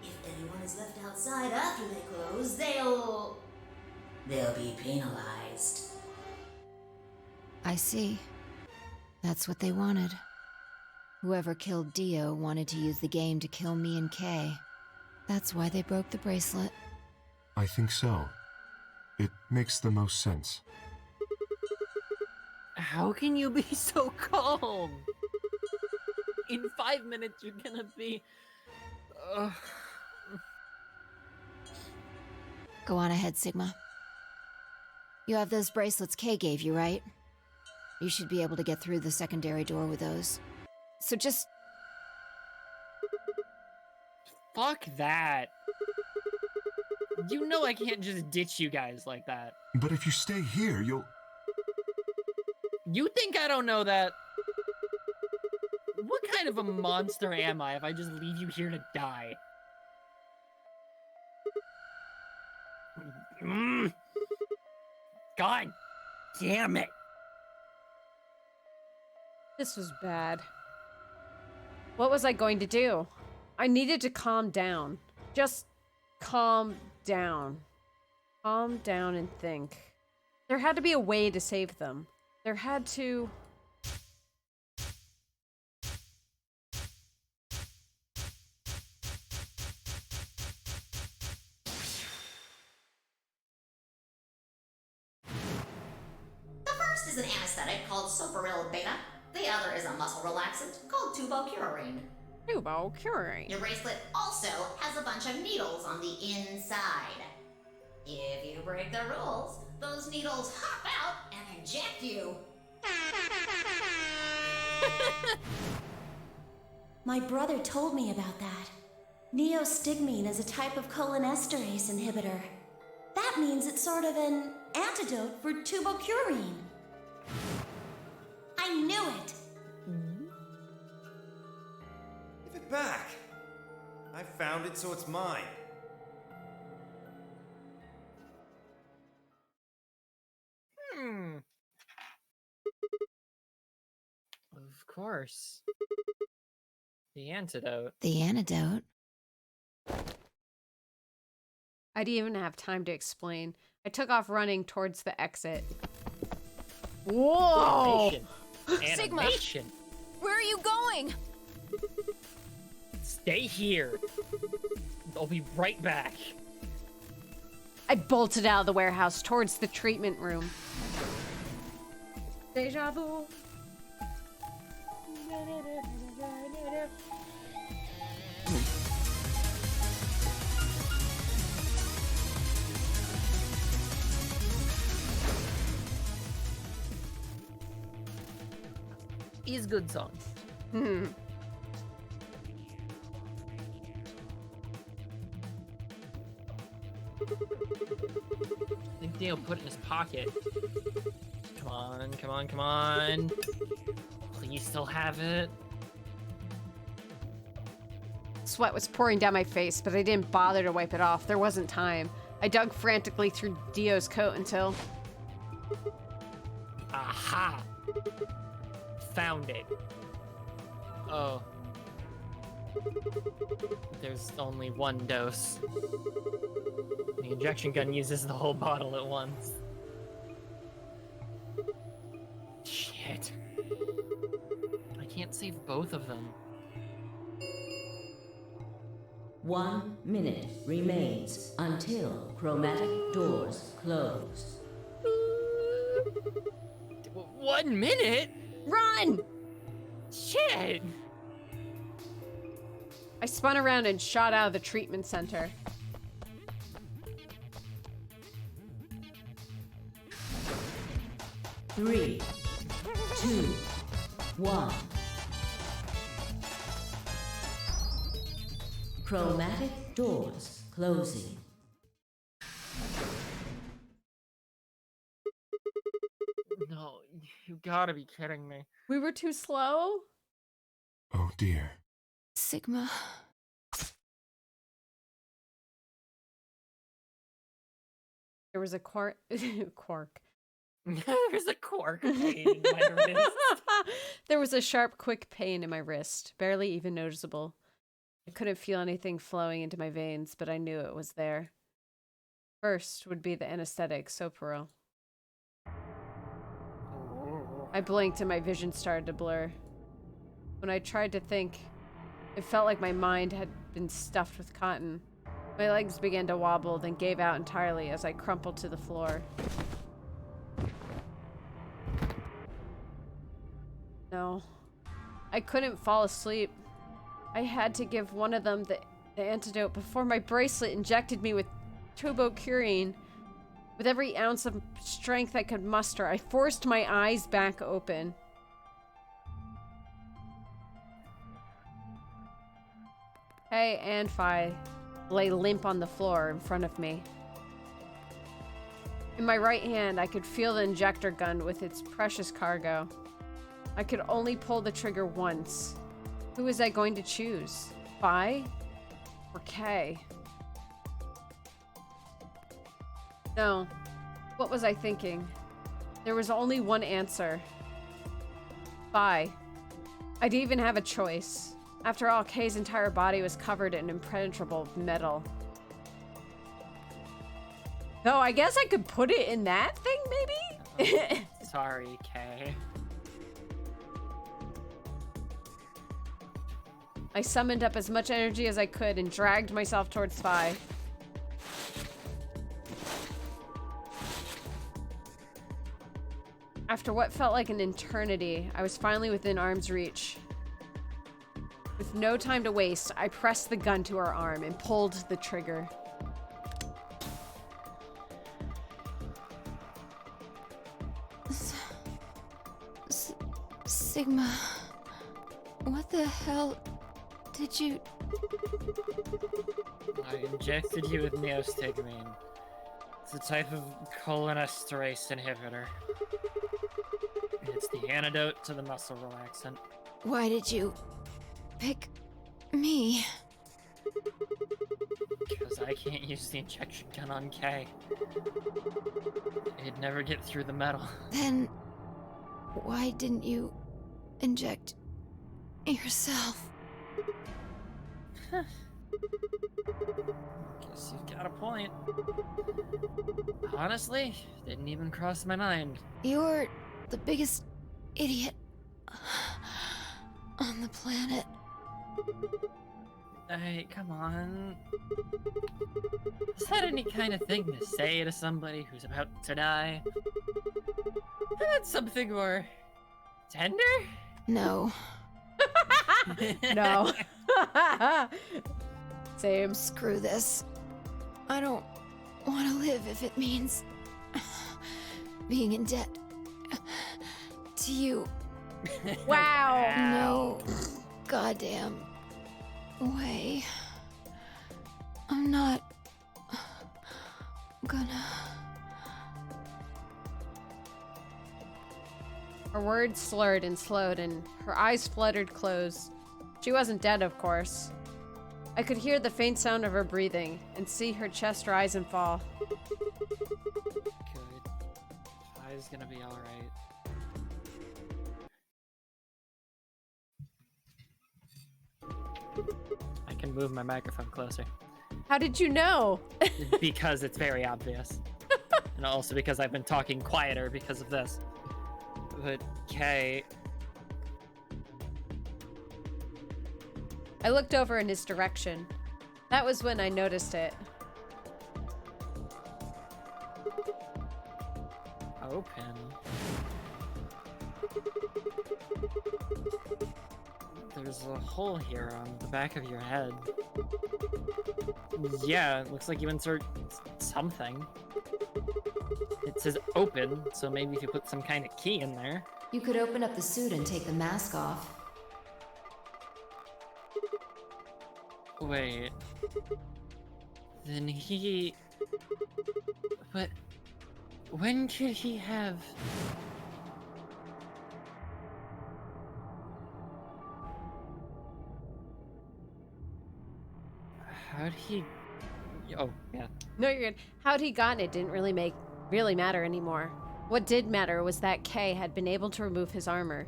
If anyone is left outside after they close, they'll be penalized. I see. That's what they wanted. Whoever killed Dio wanted to use the game to kill me and Kay. That's why they broke the bracelet. I think so. It makes the most sense. How can you be so calm? In 5 minutes, you're gonna be... Go on ahead, Sigma. You have those bracelets Kay gave you, right? You should be able to get through the secondary door with those. So just... Fuck that. You know I can't just ditch you guys like that. But if you stay here, you'll... You think I don't know that? What kind of a monster am I if I just leave you here to die? God damn it! This was bad. What was I going to do? I needed to calm down. Just calm down. Calm down and think. There had to be a way to save them. There had to... The first is an anesthetic called Soparil Beta. The other is a muscle relaxant called tubocurarine. Tubocurarine. Your bracelet also has a bunch of needles on the inside. If you break the rules, those needles hop out and inject you. My brother told me about that. Neostigmine is a type of cholinesterase inhibitor. That means it's sort of an antidote for tubocurarine. I knew it! Give it back! I found it, so it's mine. Of course. The antidote. The antidote? I didn't even have time to explain. I took off running towards the exit. Whoa! Animation. Sigma! Animation. Where are you going? Stay here. I'll be right back. I bolted out of the warehouse towards the treatment room. Deja vu. Is good song. I think Dale put it in his pocket. Come on, come on, come on. Please still have it. Sweat was pouring down my face, but I didn't bother to wipe it off. There wasn't time. I dug frantically through Dio's coat until... Aha! Found it. Oh. There's only one dose. The injection gun uses the whole bottle at once. Shit. I can't save both of them. 1 minute remains until chromatic doors close. 1 minute? Run! Shit! I spun around and shot out of the treatment center. Three, 2, 1. Chromatic doors closing. No, you gotta be kidding me. We were too slow? Oh dear. Sigma. There was a quark. There's a quark pain in my wrist. There was a sharp, quick pain in my wrist, barely even noticeable. I couldn't feel anything flowing into my veins, but I knew it was there. First would be the anesthetic, Sopro. I blinked and my vision started to blur. When I tried to think, it felt like my mind had been stuffed with cotton. My legs began to wobble, then gave out entirely as I crumpled to the floor. No. I couldn't fall asleep. I had to give one of them the antidote before my bracelet injected me with tubocurine. With every ounce of strength I could muster, I forced my eyes back open. Hey, and Phi lay limp on the floor in front of me. In my right hand, I could feel the injector gun with its precious cargo. I could only pull the trigger once. Who was I going to choose? Phi or K? No. What was I thinking? There was only one answer. Phi. I didn't even have a choice. After all, Kay's entire body was covered in impenetrable metal. So I guess I could put it in that thing, maybe? Sorry, Kay. I summoned up as much energy as I could and dragged myself towards Phi. After what felt like an eternity, I was finally within arm's reach. With no time to waste, I pressed the gun to her arm and pulled the trigger. Sigma, what the hell did you... I injected you with neostigmine. It's a type of cholinesterase inhibitor. It's the antidote to the muscle relaxant. Why did you pick me? Because I can't use the injection gun on Kay. It'd never get through the metal. Then why didn't you inject yourself? Guess you've got a point. Honestly, didn't even cross my mind. You're the biggest idiot on the planet. Hey, come on. Is that any kind of thing to say to somebody who's about to die? That's something more tender? No. No. Same. Screw this. I don't want to live if it means being in debt to you. Wow. No goddamn way. I'm not gonna... Her words slurred and slowed, and her eyes fluttered closed. She wasn't dead, of course. I could hear the faint sound of her breathing and see her chest rise and fall. Good. Fi's gonna be alright. I can move my microphone closer. How did you know? Because it's very obvious. And also because I've been talking quieter because of this. But, Kay... I looked over in his direction. That was when I noticed it. Open. There's a hole here on the back of your head. Yeah, it looks like you insert something. It says open, so maybe if you put some kind of key in there. You could open up the suit and take the mask off. Wait. Then he... But... When could he have... How'd he... Oh, yeah. No, you're good. How'd he gotten it didn't really matter anymore. What did matter was that Kay had been able to remove his armor.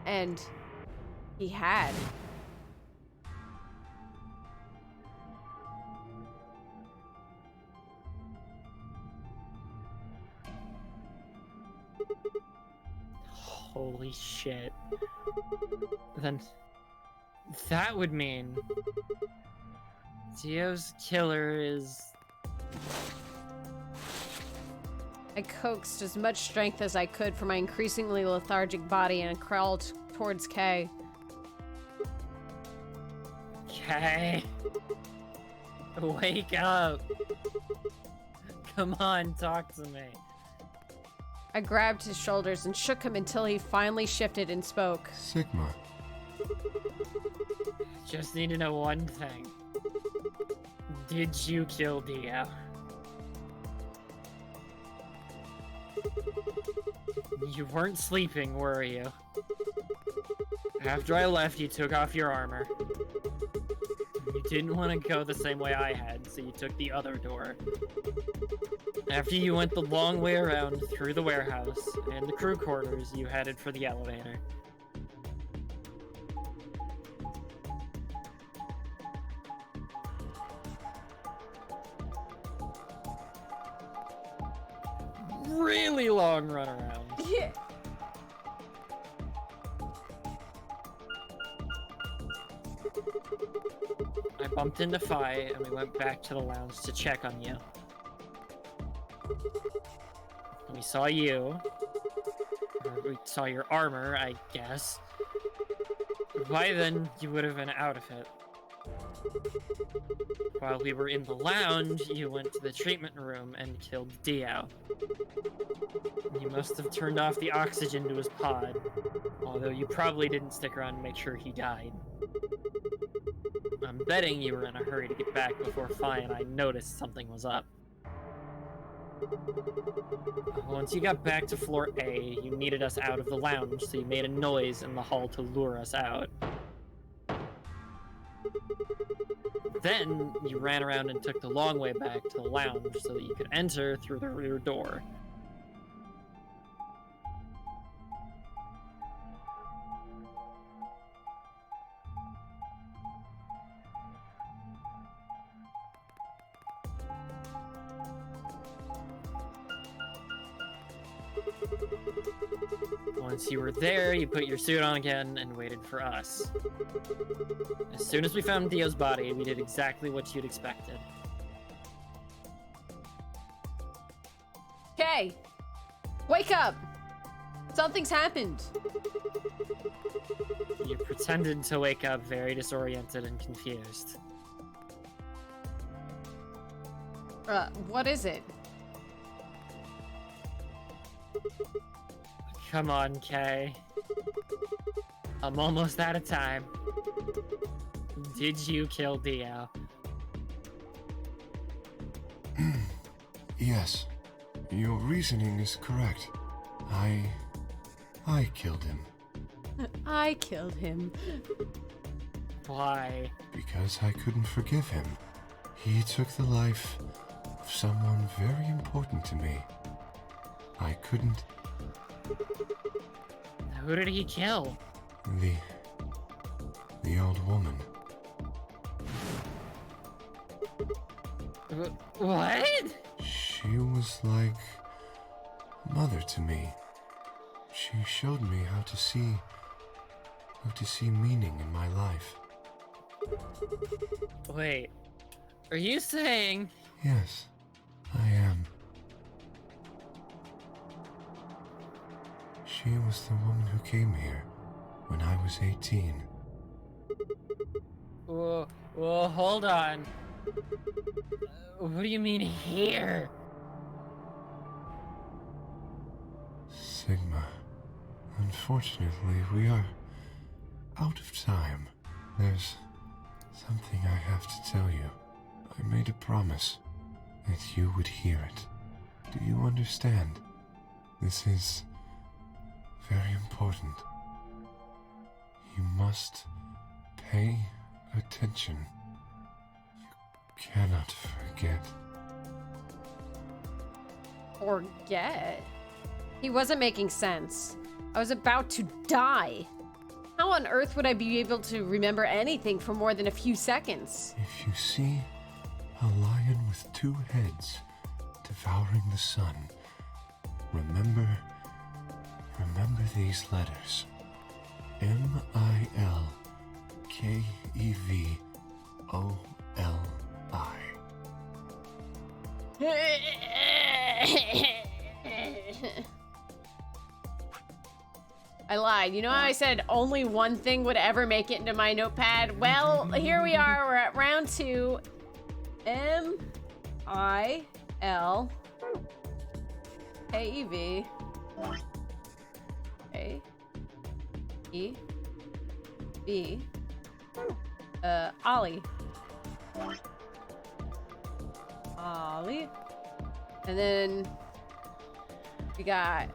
And he had. Holy shit. Then... That would mean... Dio's killer is... I coaxed as much strength as I could from my increasingly lethargic body and crawled towards Kay. Kay. Wake up. Come on, talk to me. I grabbed his shoulders and shook him until he finally shifted and spoke. Sigma. Just need to know one thing. Did you kill Dio? You weren't sleeping, were you? After I left, you took off your armor. You didn't want to go the same way I had, so you took the other door. After you went the long way around through the warehouse and the crew quarters, you headed for the elevator. Really long run around. Yeah. I bumped into Fi, and we went back to the lounge to check on you. And we saw you. Or we saw your armor, I guess. By then, you would have been out of it. While we were in the lounge, you went to the treatment room and killed Dio. You must have turned off the oxygen to his pod, although you probably didn't stick around to make sure he died. I'm betting you were in a hurry to get back before Fi and I noticed something was up. Once you got back to floor A, you needed us out of the lounge, so you made a noise in the hall to lure us out. Then, you ran around and took the long way back to the lounge so that you could enter through the rear door. Once you were there, you put your suit on again and waited for us. As soon as we found Dio's body, we did exactly what you'd expected. Kay! Wake up! Something's happened! You pretended to wake up very disoriented and confused. What is it? Come on, Kay. I'm almost out of time. Did you kill Dio? Yes. Your reasoning is correct. I killed him. I killed him. Why? Because I couldn't forgive him. He took the life of someone very important to me. I couldn't... Who did he kill? The old woman. What? She was like mother to me. She showed me how to see meaning in my life. Wait, are you saying? Yes, I am. She was the woman who came here when I was 18. Whoa, hold on. What do you mean here? Sigma, unfortunately, we are out of time. There's something I have to tell you. I made a promise that you would hear it. Do you understand? This is very important. You must pay attention. You cannot forget. Forget? He wasn't making sense. I was about to die. How on earth would I be able to remember anything for more than a few seconds? If you see a lion with two heads devouring the sun, remember these letters. MILKEVOLI. I lied. You know how I said only one thing would ever make it into my notepad? Well, here we are. We're at round 2. MILKEV. A-E-B. Ollie. Ollie. And then we got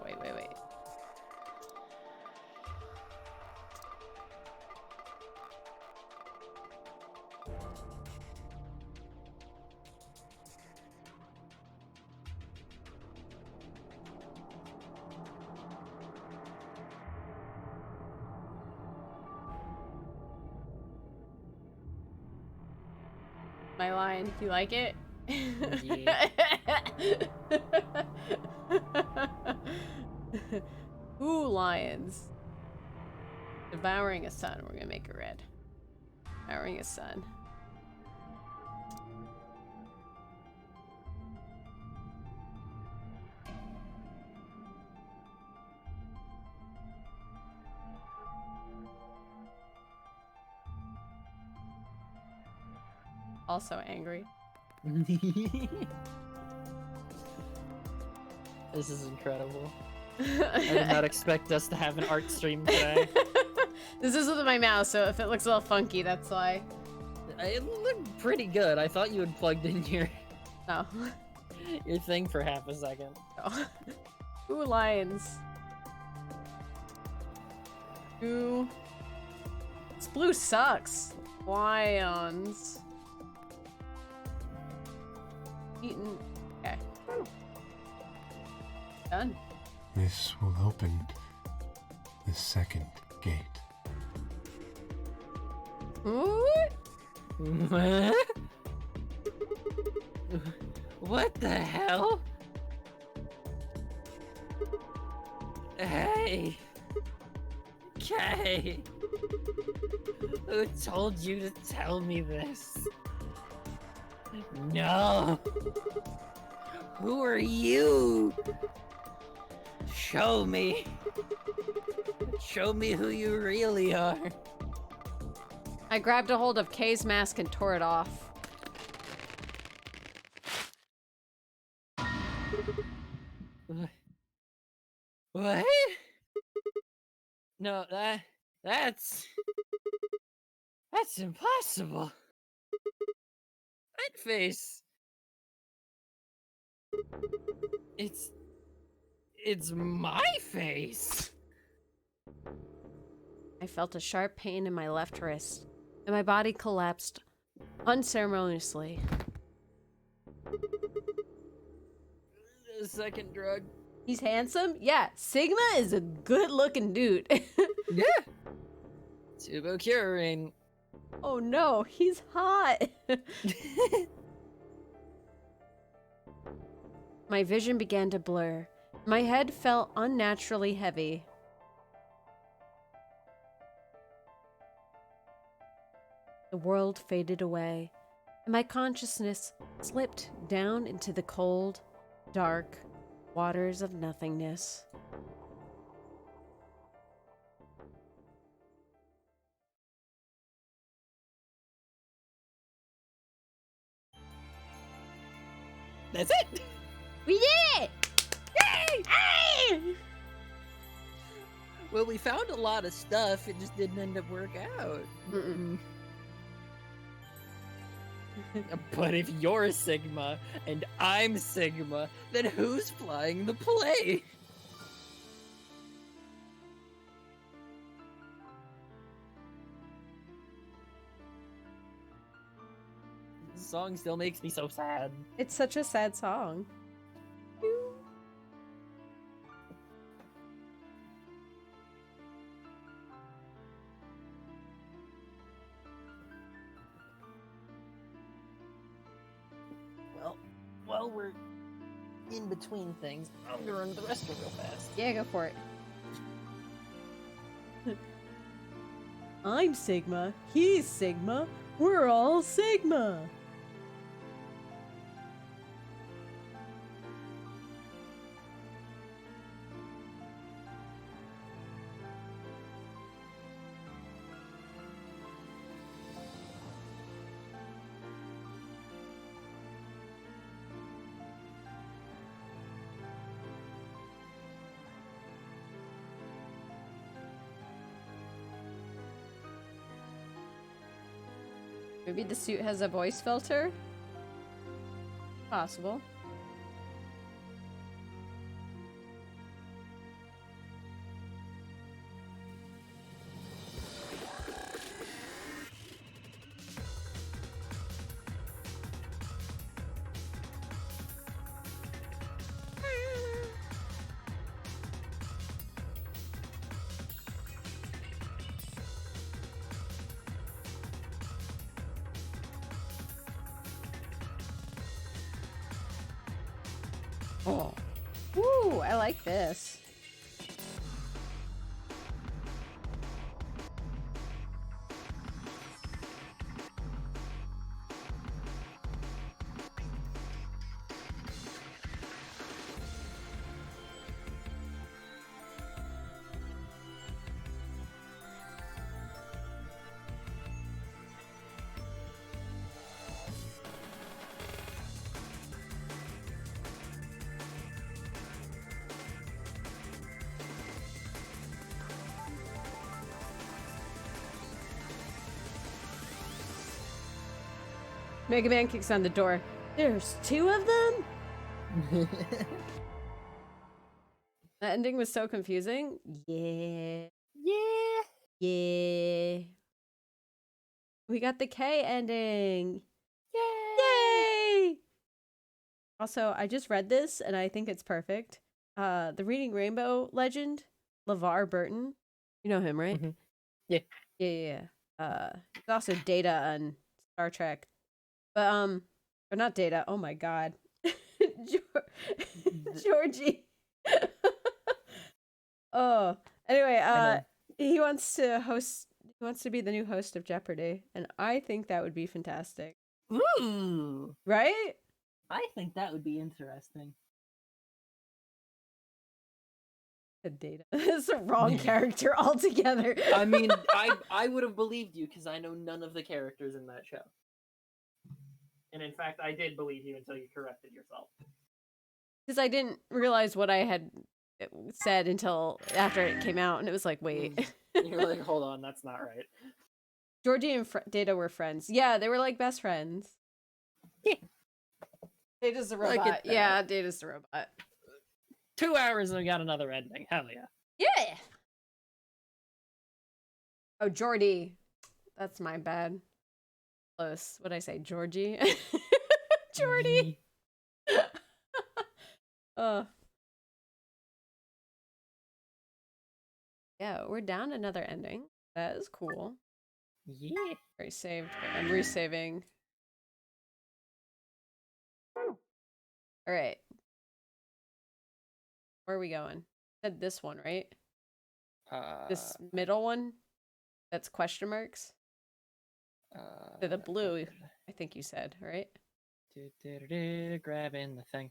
wait. My line, you like it? Yeah. Ooh, lions. Devouring a sun. We're gonna make it red. Devouring a sun. Also angry. This is incredible. I did not expect us to have an art stream today. This is with my mouse, so if it looks a little funky, that's why. It looked pretty good. I thought you had plugged in your thing for half a second. Oh. Ooh, lions. Ooh. This blue sucks. Lions. Eaten. Okay. Done. This will open the second gate. What? What? What the hell? Hey! Kay! Who told you to tell me this? No! Who are you? Show me. Show me who you really are. I grabbed a hold of Kay's mask and tore it off. What? No, that's impossible. that face? It's my face. I felt a sharp pain in my left wrist, and my body collapsed unceremoniously. The second drug. He's handsome? Yeah, Sigma is a good-looking dude. Yeah. Tubocurin. Oh no, he's hot. My vision began to blur. My head felt unnaturally heavy. The world faded away, and my consciousness slipped down into the cold, dark waters of nothingness. That's it. We did it! Yay! Hey! Well, we found a lot of stuff. It just didn't end up work out. But if you're Sigma and I'm Sigma, then who's flying the play? This song still makes me so sad. It's such a sad song. Well, we're in between things. I'm gonna run to the restroom real fast. Yeah, go for it. I'm Sigma. He's Sigma. We're all Sigma. Maybe the suit has a voice filter? Possible. Oh. Woo, I like this. Mega Man kicks on the door. There's two of them? That ending was so confusing. Yeah. Yeah. Yeah. We got the K ending. Yay! Yay! Also, I just read this and I think it's perfect. The Reading Rainbow legend, LeVar Burton. You know him, right? Mm-hmm. Yeah. Yeah. He's also Data on Star Trek. But or not Data. Oh my god. Georgie. Oh. Anyway, he wants to be the new host of Jeopardy, and I think that would be fantastic. Ooh. Right? I think that would be interesting. Data. It's the wrong character altogether. I mean, I would have believed you because I know none of the characters in that show. And in fact, I did believe you until you corrected yourself. Because I didn't realize what I had said until after it came out, and it was like, wait. You're like, hold on, that's not right. Georgie and Data were friends. Yeah, they were like best friends. Data's the Look at robot. that. Yeah, Data's the robot. 2 hours and we got another ending. Hell yeah. Yeah. Oh, Jordy. That's my bad. Close. What'd I say? Georgie? Jordy. Yeah, we're down another ending. That is cool. Yeah. Already saved. I'm resaving. All right. Where are we going? Said this one, right? This middle one? That's question marks? To the blue, I think you said, right? Grabbing the thing.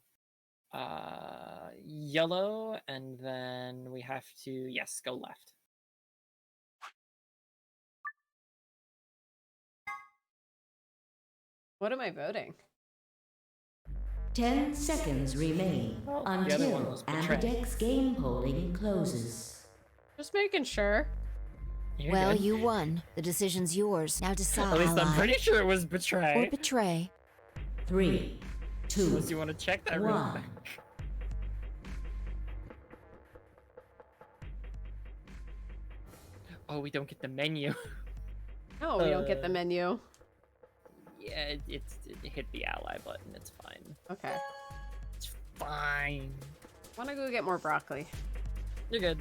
Yellow, and then we have to, yes, go left. What am I voting? 10 seconds remain until Ambidex game polling closes. Just making sure. Well, you won. The decision's yours. Now decide. At least I'm pretty sure it was betray. Or betray. 3, 2, Unless you want to check that real 1. quick. Oh, we don't get the menu. No, we don't get the menu. Yeah, it hit the ally button. It's fine. Okay. It's fine. Wanna go get more broccoli? You're good.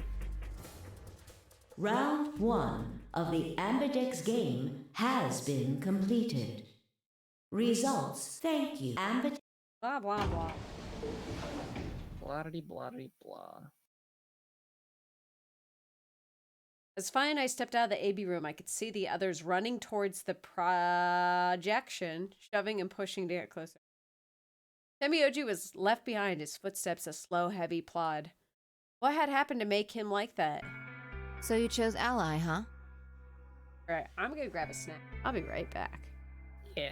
Round 1 of the Ambidex game has been completed. Results. Thank you, Ambidex. Blah, blah, blah. Blah-de blah. As fine, I stepped out of the AB room. I could see the others running towards the projection, shoving and pushing to get closer. Temioji was left behind, his footsteps a slow, heavy plod. What had happened to make him like that? So you chose ally, huh? Alright, I'm gonna grab a snack. I'll be right back. Yeah.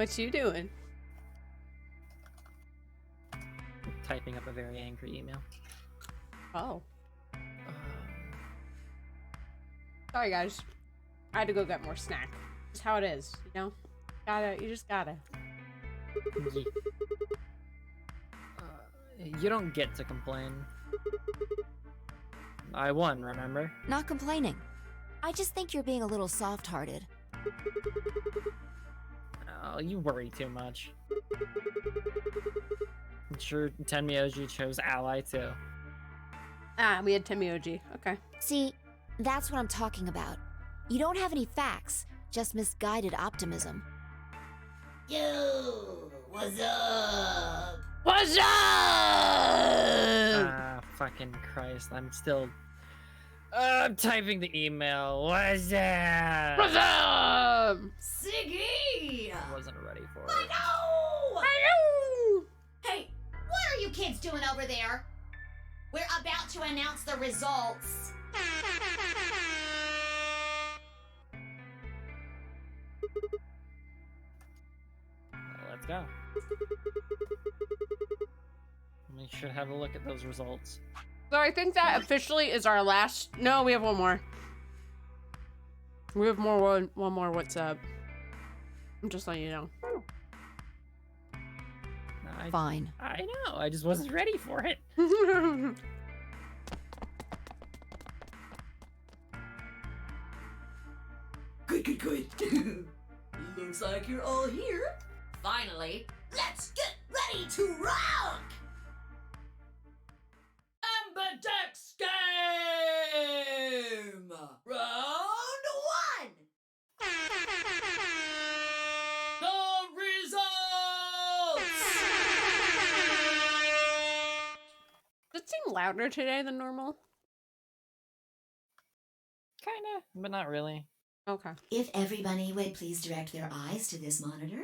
What you doing? Typing up a very angry email. Oh. Sorry, guys. I had to go get more snack. Just how it is, you know? You just gotta. You don't get to complain. I won, remember? Not complaining. I just think you're being a little soft-hearted. Oh, you worry too much. I'm sure Tenmyoji chose Ally too. Ah, we had Tenmyoji. Okay. See, that's what I'm talking about. You don't have any facts, just misguided optimism. Yo, what's up? What's up? Ah, fucking Christ. I'm still... I'm typing the email. What's up? What's up? Siggy! I wasn't ready for I it. know! Hello! Hey, what are you kids doing over there? We're about to announce the results. Let's go. We should have a look at those results. So I think that officially is our last. No, we have one more. We have one more. What's up? I'm just letting you know. Fine. I know. I just wasn't ready for it. Good. Looks like you're all here. Finally, let's get ready to rock! Ambidex game! Round 1! The results! Does it seem louder today than normal? Kinda, but not really. Okay. If everybody would please direct their eyes to this monitor.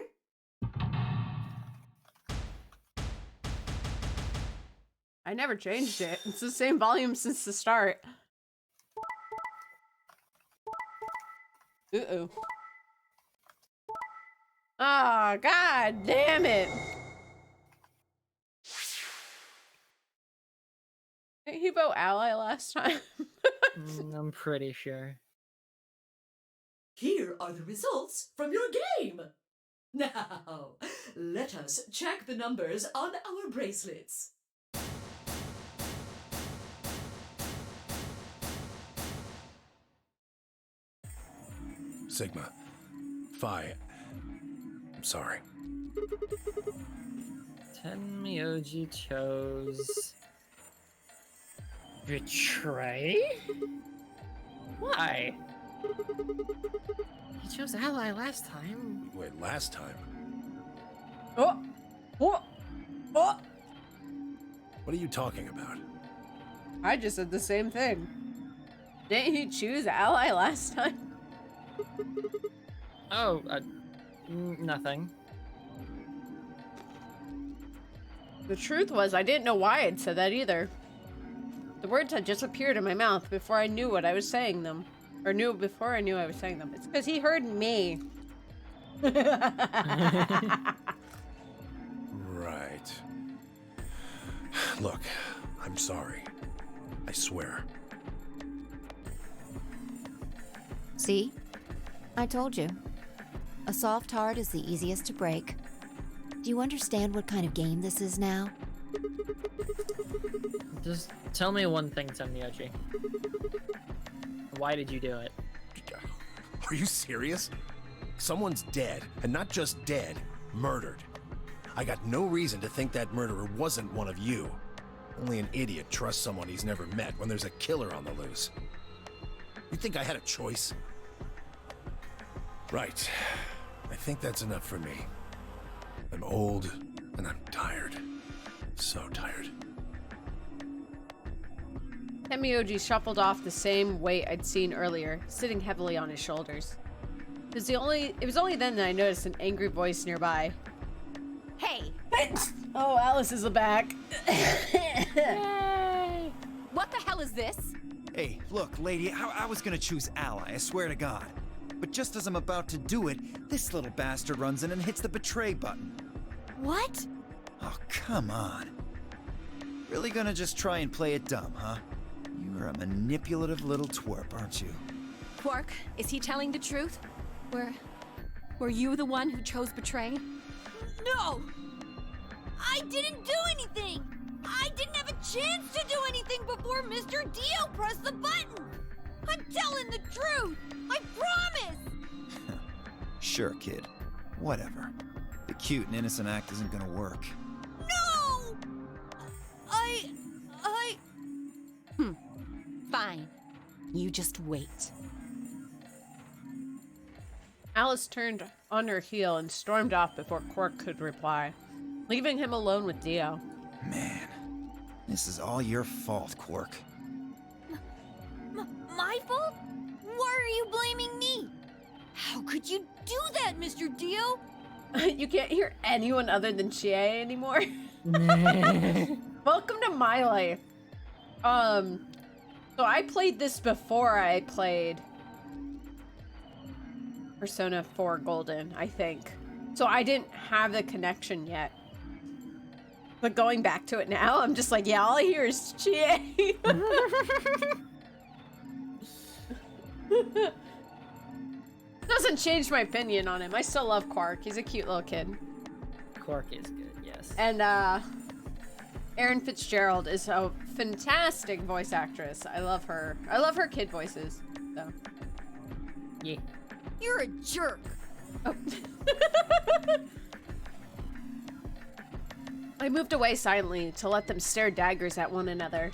I never changed it. It's the same volume since the start. Uh-oh. Ah, god damn it. Didn't he vote ally last time? I'm pretty sure. Here are the results from your game. Now, let us check the numbers on our bracelets. Sigma. Phi. I'm sorry. Tenmyoji chose... Betray? Why? He chose ally last time. Wait, last time? Oh! Oh! Oh! What are you talking about? I just said the same thing. Didn't he choose ally last time? Oh, nothing. The truth was, I didn't know why I'd said that either. The words had just appeared in my mouth before I knew what I was saying them. Or before I knew I was saying them. It's because he heard me. Right. Look, I'm sorry. I swear. See? I told you. A soft heart is the easiest to break. Do you understand what kind of game this is now? Just tell me one thing, Tenmyoji. Why did you do it? Are you serious? Someone's dead, and not just dead, murdered. I got no reason to think that murderer wasn't one of you. Only an idiot trusts someone he's never met when there's a killer on the loose. You think I had a choice? Right. I think that's enough for me. I'm old, and I'm tired. So tired. Tenmyoji shuffled off the same weight I'd seen earlier, sitting heavily on his shoulders. It was only then that I noticed an angry voice nearby. Hey! Oh, Alice is back. Yay! What the hell is this? Hey, look, lady, I was gonna choose ally, I swear to God. but just as I'm about to do it, this little bastard runs in and hits the betray button. What? Oh, come on. Really gonna just try and play it dumb, huh? You're a manipulative little twerp, aren't you? Quark, is he telling the truth? Were you the one who chose betray? No! I didn't do anything! I didn't have a chance to do anything before Mr. Dio pressed the button! I'm telling the truth! I promise! Sure, kid. Whatever. The cute and innocent act isn't gonna work. No! Fine. You just wait. Alice turned on her heel and stormed off before Quark could reply, leaving him alone with Dio. Man, this is all your fault, Quark. My fault? Why are you blaming me? How could you do that, Mr. Dio? You can't hear anyone other than Chie anymore. Welcome to my life. So I played this before I played Persona 4 Golden, I think. So I didn't have the connection yet. But going back to it now, I'm just like, yeah, all I hear is Chie. Doesn't change my opinion on him. I still love Quark. He's a cute little kid. Quark is good, yes. And Erin Fitzgerald is a fantastic voice actress. I love her. I love her kid voices. So. Yeah. You're a jerk. Oh. I moved away silently to let them stare daggers at one another.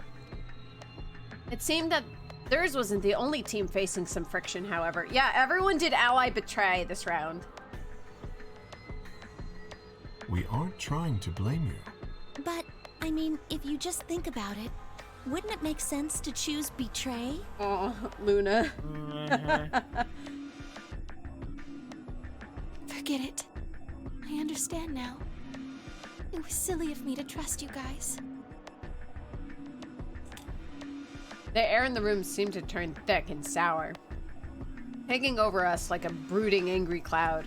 It seemed that theirs wasn't the only team facing some friction, however. Yeah, everyone did ally betray this round. We aren't trying to blame you. But, I mean, if you just think about it, wouldn't it make sense to choose betray? Oh, Luna. Forget it. I understand now. It was silly of me to trust you guys. The air in the room seemed to turn thick and sour, hanging over us like a brooding, angry cloud.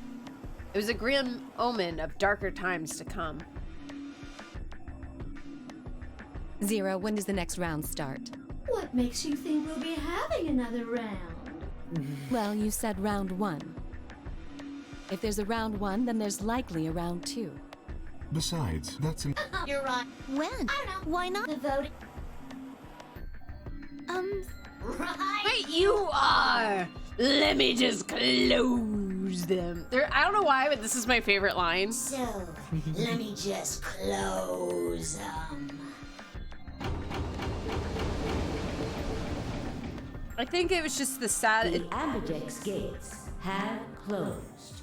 It was a grim omen of darker times to come. Zero, when does the next round start? What makes you think we'll be having another round? Well, you said round 1. If there's a round 1, then there's likely a round 2. Besides, that's You're right. When? I don't know. Why not? The voting. Right. Wait, you are! Let me just close them. I don't know why, but this is my favorite line. So, let me just close I think it was just the sad. The Ambidex gates have closed.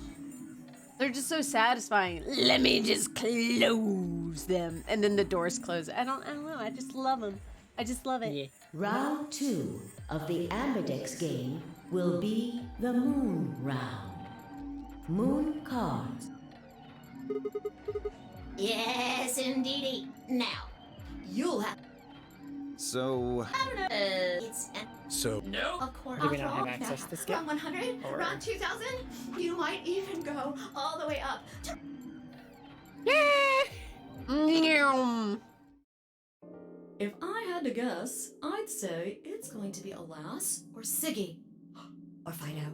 They're just so satisfying. Let me just close them, and then the doors close. I don't know. I just love them. I just love it. Yeah. Round 2 of the Ambidex game will be the Moon Round. Moon cards. Yes, indeedy. Now, you'll have. So. I don't know. It's So. no. Do we not have access to skip? Round 100, Or- round 2000. You might even go all the way up to. If I had to guess, I'd say it's going to be Alas or Siggy. Or Fido.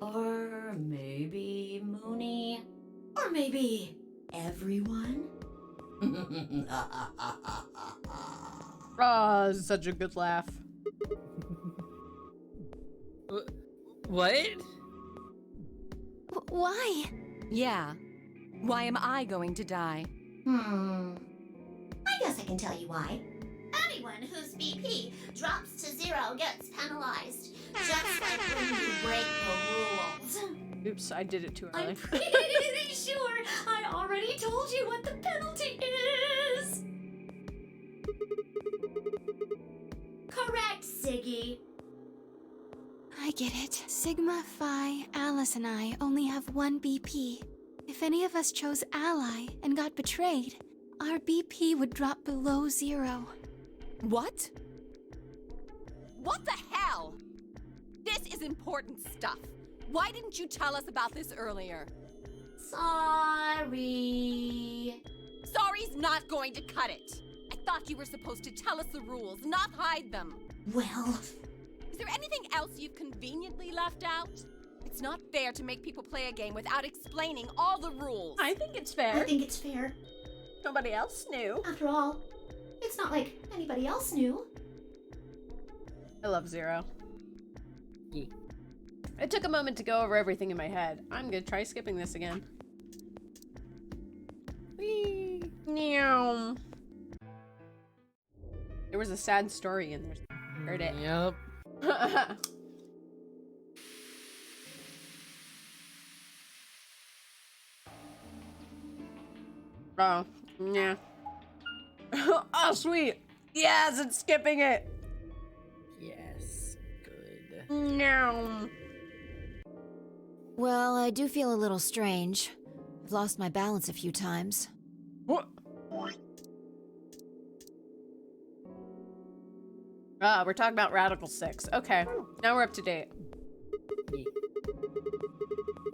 Or maybe Mooney. Or maybe everyone. Oh, such a good laugh. What? Why? Yeah. Why am I going to die? I guess I can tell you why. Anyone whose BP drops to 0 gets penalized. Just like when you break the rules. Oops, I did it too early. I'm pretty sure I already told you what the penalty is. Correct, Siggy. I get it. Sigma, Phi, Alice, and I only have 1 BP. If any of us chose ally and got betrayed, our BP would drop below 0. What? What the hell? This is important stuff. Why didn't you tell us about this earlier? Sorry. Sorry's not going to cut it. I thought you were supposed to tell us the rules, not hide them. Well... Is there anything else you've conveniently left out? It's not fair to make people play a game without explaining all the rules. I think it's fair. I think it's fair. Nobody else knew. After all, it's not like anybody else knew. I love Zero. Yeah. It took a moment to go over everything in my head. I'm gonna try skipping this again. Whee! Meow. There was a sad story in there. Heard it. Yep. Oh, yeah. Oh, sweet. Yes, it's skipping it. Yes. Good. No. Well, I do feel a little strange. I've lost my balance a few times. What? We're talking about Radical 6. Okay, now we're up to date.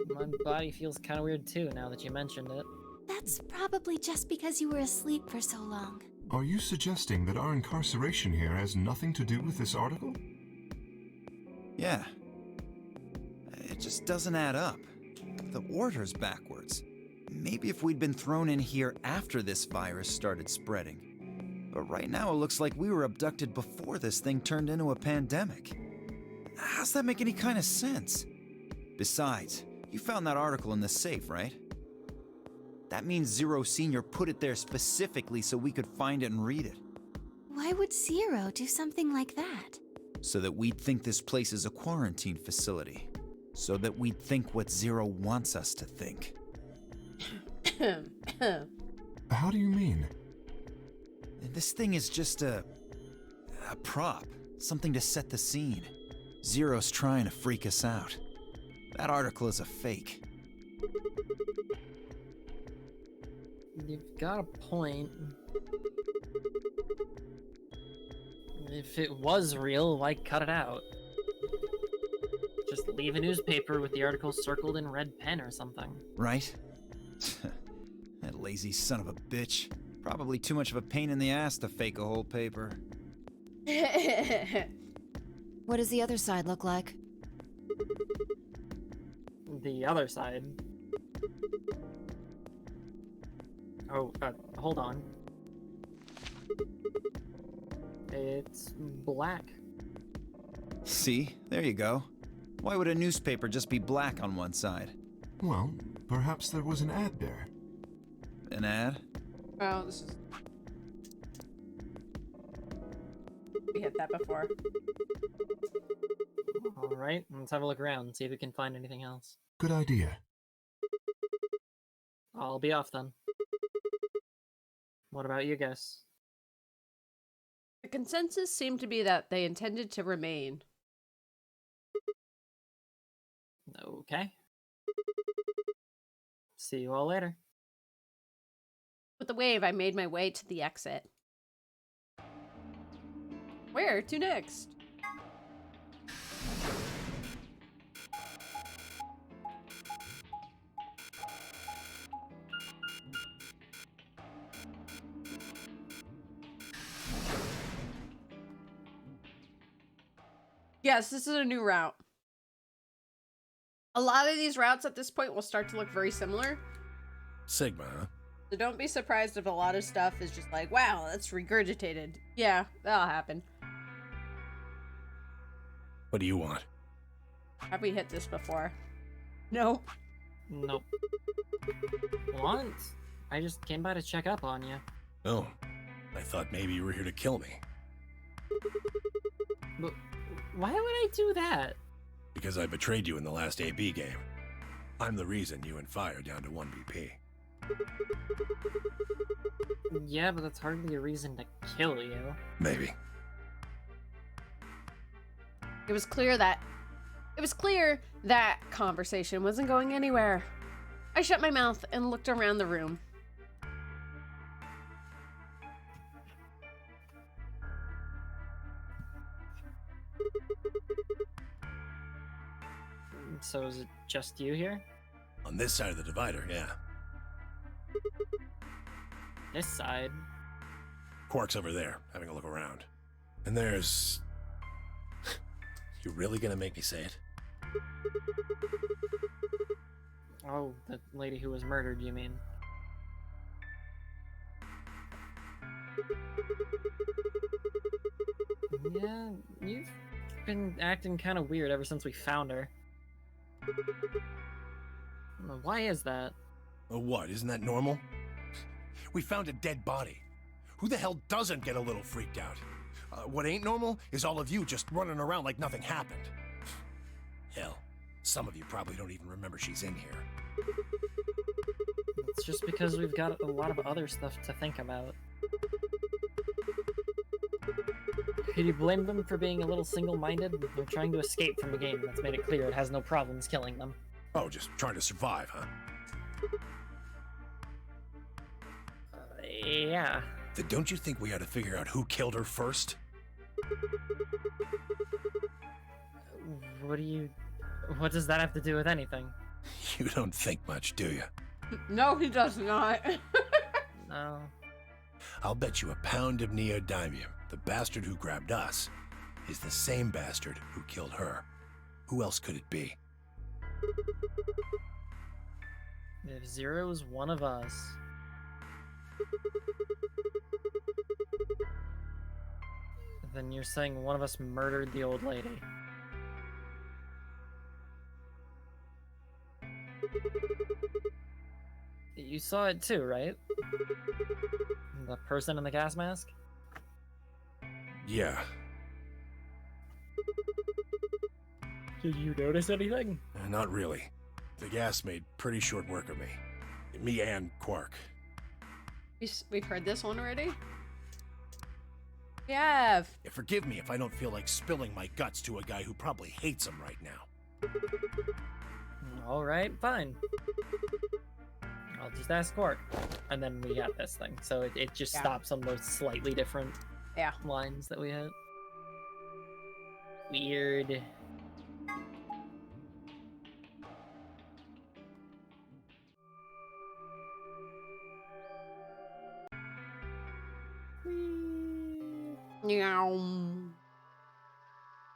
My body feels kind of weird too now that you mentioned it. That's probably just because you were asleep for so long. Are you suggesting that our incarceration here has nothing to do with this article? Yeah. It just doesn't add up. The order's backwards. Maybe if we'd been thrown in here after this virus started spreading. But right now it looks like we were abducted before this thing turned into a pandemic. How's that make any kind of sense? Besides, you found that article in the safe, right? That means Zero Senior put it there specifically so we could find it and read it. Why would Zero do something like that? So that we'd think this place is a quarantine facility. So that we'd think what Zero wants us to think. How do you mean? This thing is just a prop. Something to set the scene. Zero's trying to freak us out. That article is a fake. You've got a point. If it was real, why cut it out? Just leave a newspaper with the article circled in red pen or something. Right? That lazy son of a bitch. Probably too much of a pain in the ass to fake a whole paper. What does the other side look like? The other side. Oh, hold on. It's black. See? There you go. Why would a newspaper just be black on one side? Well, perhaps there was an ad there. An ad? Oh, this is... We hit that before. Alright, let's have a look around and see if we can find anything else. Good idea. I'll be off then. What about you guys? The consensus seemed to be that they intended to remain. Okay. See you all later. With the wave, I made my way to the exit. Where to next? Yes, this is a new route. A lot of these routes at this point will start to look very similar. Sigma, huh? So don't be surprised if a lot of stuff is just like, wow, that's regurgitated. Yeah, that'll happen. What do you want? Have we hit this before? No. Nope. What? I just came by to check up on you. Oh, I thought maybe you were here to kill me. But why would I do that? Because I betrayed you in the last AB game. I'm the reason you and Fire down to 1 BP. Yeah, but that's hardly a reason to kill you. Maybe. It was clear that conversation wasn't going anywhere. I shut my mouth and looked around the room. So is it just you here? On this side of the divider, yeah. This side? Quark's over there, having a look around. And there's... You really gonna make me say it? Oh, the lady who was murdered, you mean? Yeah, you've been acting kind of weird ever since we found her. Why is that? Oh, what? Isn't that normal? We found a dead body. Who the hell doesn't get a little freaked out? What ain't normal is all of you just running around like nothing happened. Hell, some of you probably don't even remember she's in here. It's just because we've got a lot of other stuff to think about. Could you blame them for being a little single-minded? They're trying to escape from a game that's made it clear it has no problems killing them. Oh, just trying to survive, huh? Yeah. Then don't you think we ought to figure out who killed her first? What does that have to do with anything? You don't think much, do you? No, he does not. No. I'll bet you a pound of neodymium the bastard who grabbed us is the same bastard who killed her. Who else could it be? If Zero is one of us... Then you're saying one of us murdered the old lady. You saw it too, right? The person in the gas mask? Yeah. Did you notice anything? Not really. The gas made pretty short work of me. Me and Quark. We've heard this one already? We have. Yeah, forgive me if I don't feel like spilling my guts to a guy who probably hates him right now. Alright, fine. I'll just ask Quark. And then we got this thing. So it just stops on those slightly different lines that we had. Weird.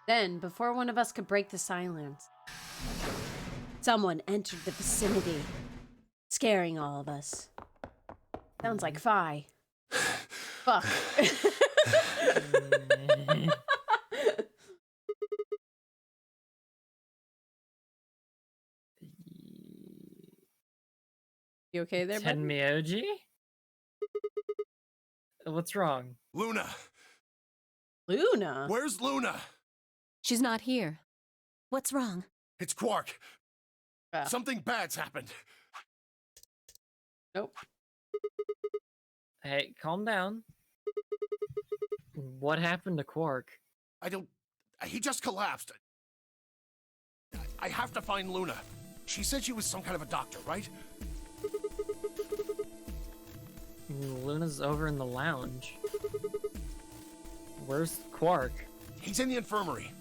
Then, before one of us could break the silence, someone entered the vicinity, scaring all of us. Sounds like Phi. Fuck. You okay there, bud? Tenmyoji? What's wrong? Luna! Luna? Where's Luna? She's not here. What's wrong? It's Quark. Something bad's happened. Nope. Hey, calm down. What happened to Quark? He just collapsed. I have to find Luna. She said she was some kind of a doctor, right? Luna's over in the lounge. Where's Quark? He's in the infirmary.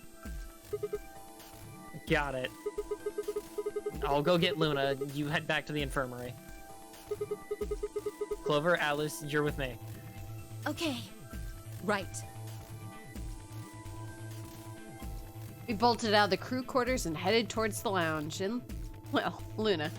Got it. I'll go get Luna. You head back to the infirmary. Clover, Alice, you're with me. Okay. Right. We bolted out of the crew quarters and headed towards the lounge and, well, Luna.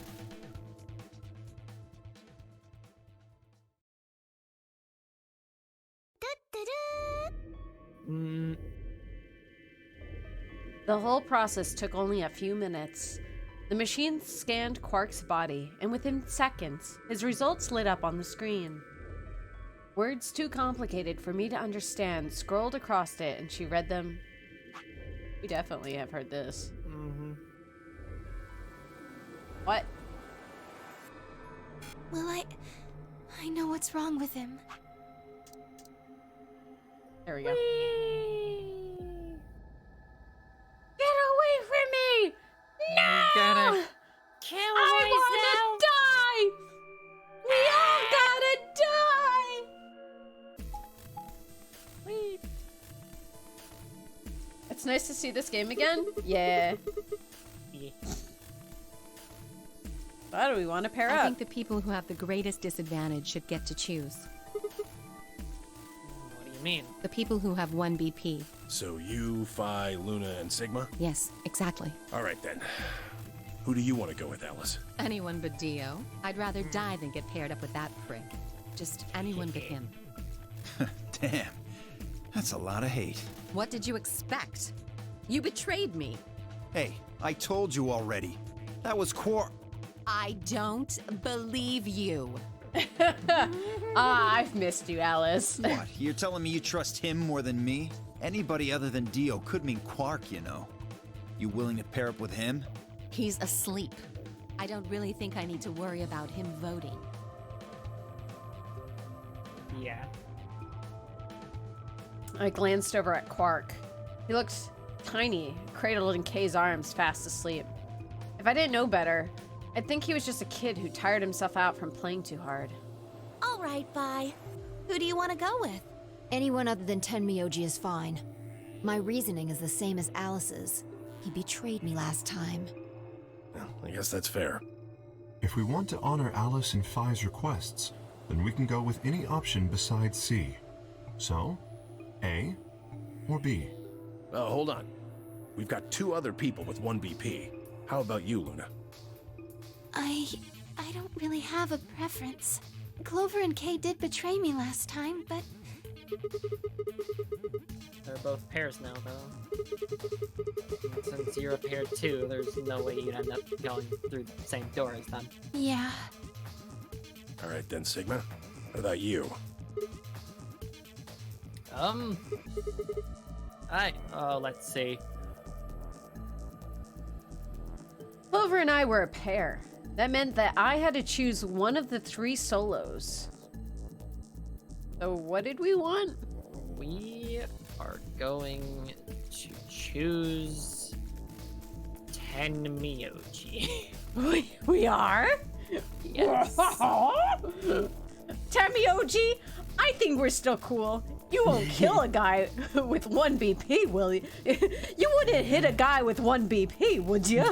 The whole process took only a few minutes. The machine scanned Quark's body, and within seconds, his results lit up on the screen. Words too complicated for me to understand scrolled across it, and she read them. We definitely have heard this. Mm-hmm. What? Well, I know what's wrong with him. There we go. Get away from me! No! You gotta kill I wanna die! We all gotta die! Wait. It's nice to see this game again. Yeah. How do we want to pair I up? think the people who have the greatest disadvantage should get to choose. What do you mean? The people who have 1 BP. So you, Phi, Luna, and Sigma? Yes, exactly. All right, then. Who do you want to go with, Alice? Anyone but Dio. I'd rather die than get paired up with that prick. Just anyone but him. Damn. That's a lot of hate. What did you expect? You betrayed me. Hey, I told you already. That was I don't believe you. I've missed you, Alice. What? You're telling me you trust him more than me? Anybody other than Dio could mean Quark, you know. You willing to pair up with him? He's asleep. I don't really think I need to worry about him voting. Yeah. I glanced over at Quark. He looked tiny, cradled in Kay's arms, fast asleep. If I didn't know better, I'd think he was just a kid who tired himself out from playing too hard. All right, bye. Who do you want to go with? Anyone other than Tenmyoji is fine. My reasoning is the same as Alice's. He betrayed me last time. Well, I guess that's fair. If we want to honor Alice and Phi's requests, then we can go with any option besides C. So, A or B? Hold on. We've got 2 other people with 1 BP. How about you, Luna? I don't really have a preference. Clover and Kay did betray me last time, but They're both pairs now, though. And since you're a pair too, there's no way you'd end up going through the same door as them. yeah. All right, then, Sigma. What about you? Let's see. Clover and I were a pair. That meant that I had to choose one of the 3 solos. So what did we want? We are going to choose Tenmyoji. We are? Yes. Tenmyoji, I think we're still cool. You won't kill a guy with 1 BP, will you? You wouldn't hit a guy with 1 BP, would you?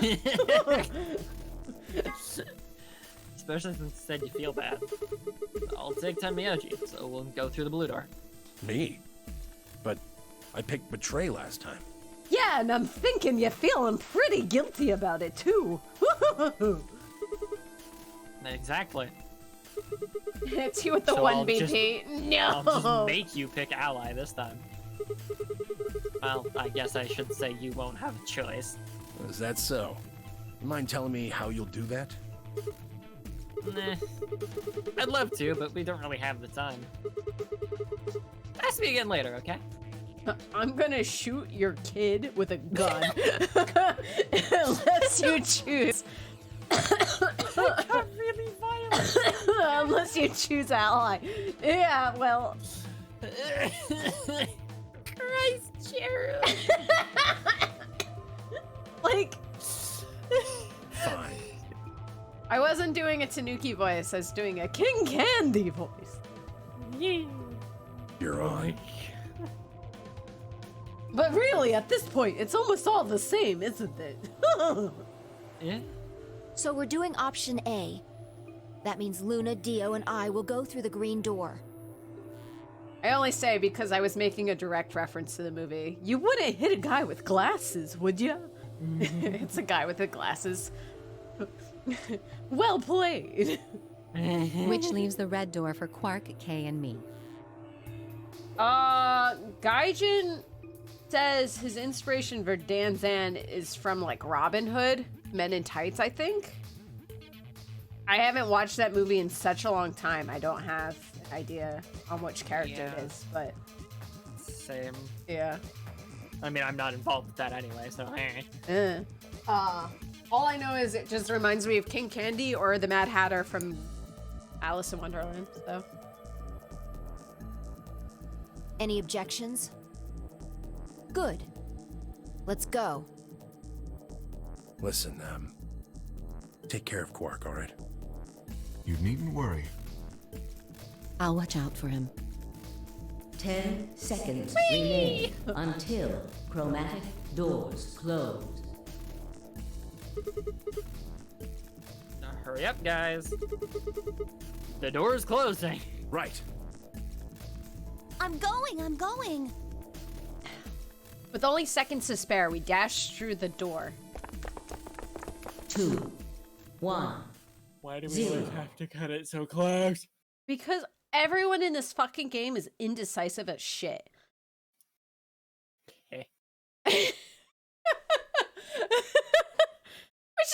Especially since you said you feel bad. I'll take Tenmyoji, so we'll go through the blue door. Me? But I picked Betray last time. Yeah, and I'm thinking you're feeling pretty guilty about it, too. Exactly. It's you with the So 1 I'll BP. No! I'll just make you pick Ally this time. Well, I guess I should say you won't have a choice. Is that so? You mind telling me how you'll do that? Nah. I'd love to, but we don't really have the time. Ask me again later, okay? I'm gonna shoot your kid with a gun. Unless you choose. That got really violent. Unless you choose Ally. Yeah, well. Christ, Jared. Like. Fine. I wasn't doing a Tanuki voice, I was doing a King Candy voice. You're on. But really, at this point, it's almost all the same, isn't it? Yeah. So we're doing option A. That means Luna, Dio, and I will go through the green door. I only say because I was making a direct reference to the movie. You wouldn't hit a guy with glasses, would you? It's a guy with the glasses. Well played. Which leaves the red door for Quark, Kay, and me. Gaijin says his inspiration for Danzan is from like Robin Hood, Men in Tights, I think. I haven't watched that movie in such a long time. I don't have an idea on which character it is, but Same. yeah. I mean, I'm not involved with that anyway, so All I know is it just reminds me of King Candy or the Mad Hatter from Alice in Wonderland, so. Any objections? Good. Let's go. Listen, take care of Quark, all right? You needn't worry. I'll watch out for him. 10 seconds remain until chromatic doors close. Now hurry up, guys. The door is closing. Right. I'm going. With only seconds to spare, we dash through the door. 2, 1. Why do we always have to cut it so close? Because everyone in this fucking game is indecisive as shit. Okay. Which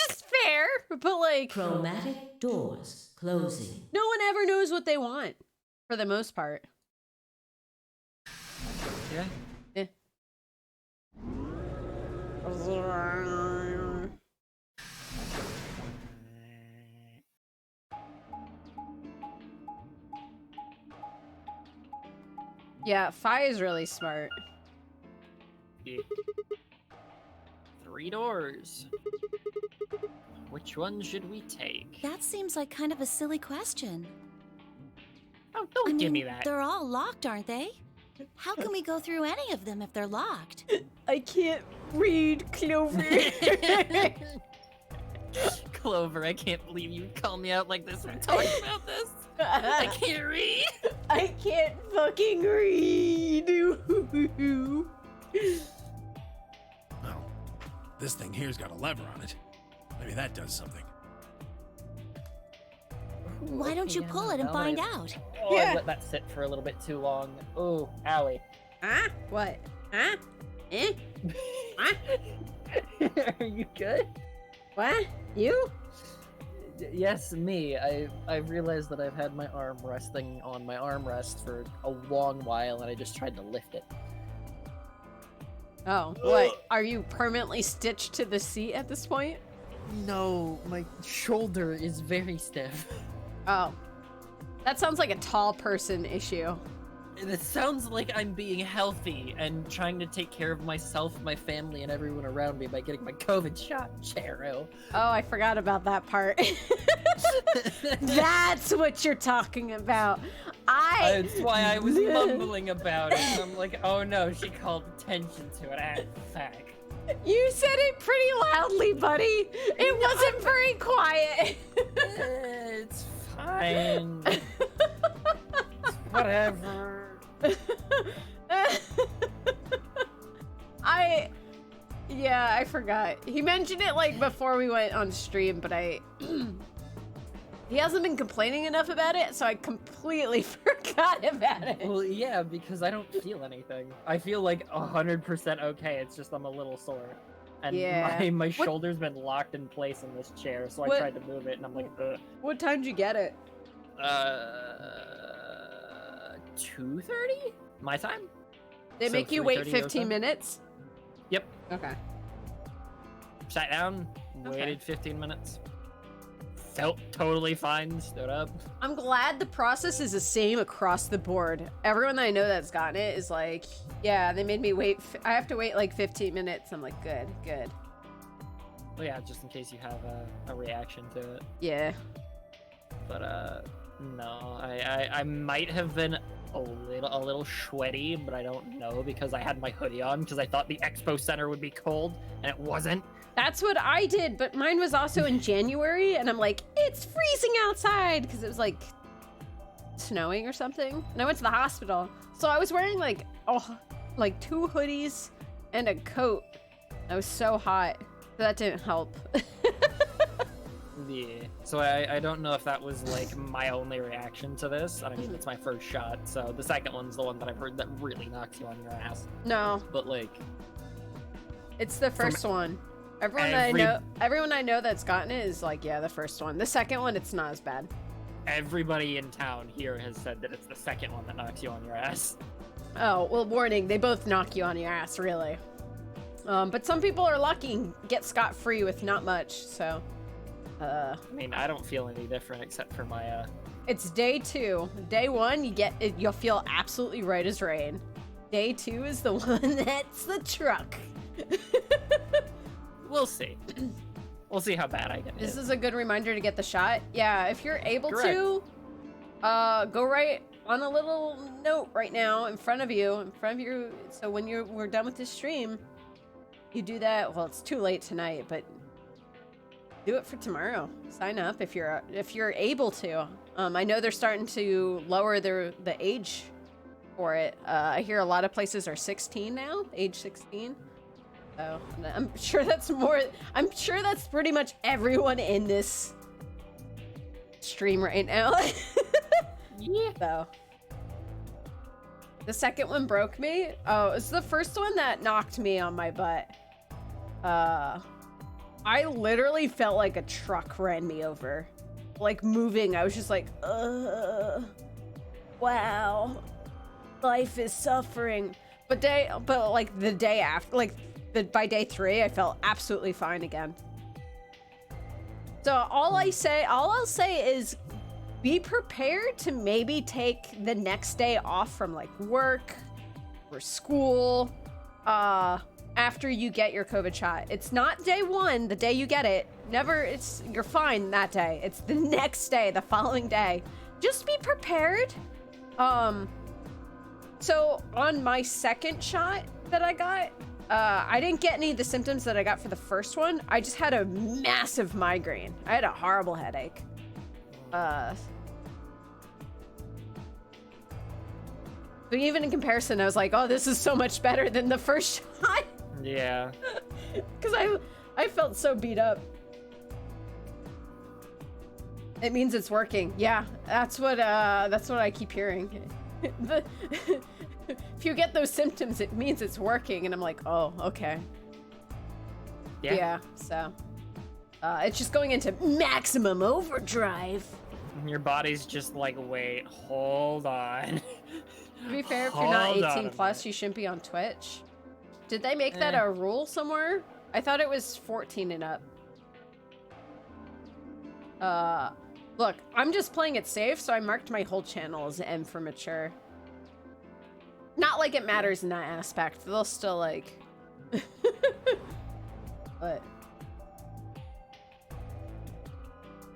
is fair, but like... Chromatic doors closing. No one ever knows what they want, for the most part. Yeah. Eh. Yeah, Fi is really smart. Yeah. 3 doors. Which one should we take? That seems like kind of a silly question. Oh, don't give me mean, that. They're all locked, aren't they? How can we go through any of them if they're locked? I can't read, Clover. Clover, I can't believe you called me out like this when talking about this. I can't read. I can't fucking read. Oh, this thing here's got a lever on it. Maybe that does something. Why don't you pull it and find out? Oh, I let that sit for a little bit too long. Oh, owie. Huh? What? Huh? Eh? Huh? Are you good? What? You? Yes, me. I realized that I've had my arm resting on my armrest for a long while, and I just tried to lift it. Oh, what? Are you permanently stitched to the seat at this point? No, my shoulder is very stiff. Oh. That sounds like a tall person issue. It sounds like I'm being healthy and trying to take care of myself, my family, and everyone around me by getting my COVID shot, Chero. Oh, I forgot about that part. That's what you're talking about. That's why I was mumbling about it. And I'm like, oh no, she called attention to it. Ah, fuck. You said it pretty loudly, buddy. It wasn't very quiet. It's fine. Whatever. Yeah, I forgot. He mentioned it like before we went on stream, but he hasn't been complaining enough about it, so I completely forgot about it. Well, yeah, because I don't feel anything. I feel like 100% okay. It's just I'm a little sore. And yeah. my shoulder's been locked in place in this chair, so I tried to move it, and I'm like, ugh. What time did you get it? 2:30? My time? They make you wait 15 minutes? Yep. Okay. Sat down, waited 15 minutes. Felt totally fine, stood up. I'm glad the process is the same across the board. Everyone that I know that's gotten it is like, yeah, they made me wait. I have to wait like 15 minutes. I'm like, good, good. Well, yeah, just in case you have a reaction to it. Yeah. But, no, I might have been a little sweaty, but I don't know because I had my hoodie on because I thought the expo center would be cold, and it wasn't. That's what I did, but mine was also in January, and I'm like, it's freezing outside because it was like snowing or something. And I went to the hospital, so I was wearing like 2 hoodies and a coat. I was so hot, so that didn't help. Yeah. So I don't know if that was like my only reaction to this. I mean, it's my first shot, so the second one's the one that I've heard that really knocks you on your ass. No. But like, it's the first one. Everyone I know that's gotten it is like, yeah, the first one. The second one, it's not as bad. Everybody in town here has said that it's the second one that knocks you on your ass. Oh, well, warning, they both knock you on your ass, really. But some people are lucky and get scot-free with not much, so... I mean, I don't feel any different except for my, It's day 2. Day 1, you'll feel absolutely right as rain. Day 2 is the one that's the truck. We'll see. We'll see how bad I get. This is a good reminder to get the shot. Yeah, if you're able to, go right on a little note right now in front of you. So when we're done with this stream, you do that. Well, it's too late tonight, but do it for tomorrow. Sign up if you're able to. I know they're starting to lower the age for it. I hear a lot of places are 16 now, age 16. So I'm sure that's pretty much everyone in this stream right now. Yeah. So the second one broke me. Oh, it's the first one that knocked me on my butt. I literally felt like a truck ran me over. Like moving, I was just like, wow. Life is suffering. But like the day after, like by day 3, I felt absolutely fine again. So all I'll say is be prepared to maybe take the next day off from like work or school after you get your COVID shot. It's not day 1, the day you get it. You're fine that day. It's the next day, the following day. Just be prepared. So on my second shot that I got, I didn't get any of the symptoms that I got for the first one. I just had a massive migraine. I had a horrible headache. So even in comparison, I was like, oh, this is so much better than the first shot. Yeah. Because I felt so beat up. It means it's working. Yeah, that's what I keep hearing. If you get those symptoms, it means it's working, and I'm like, oh, okay. Yeah. So it's just going into maximum overdrive. Your body's just like, wait, hold on. To be fair, if you're not 18 plus, you shouldn't be on Twitch. Did they make that a rule somewhere? I thought it was 14 and up. Look, I'm just playing it safe, so I marked my whole channel as M for mature. Not like it matters in that aspect. They'll still like... But...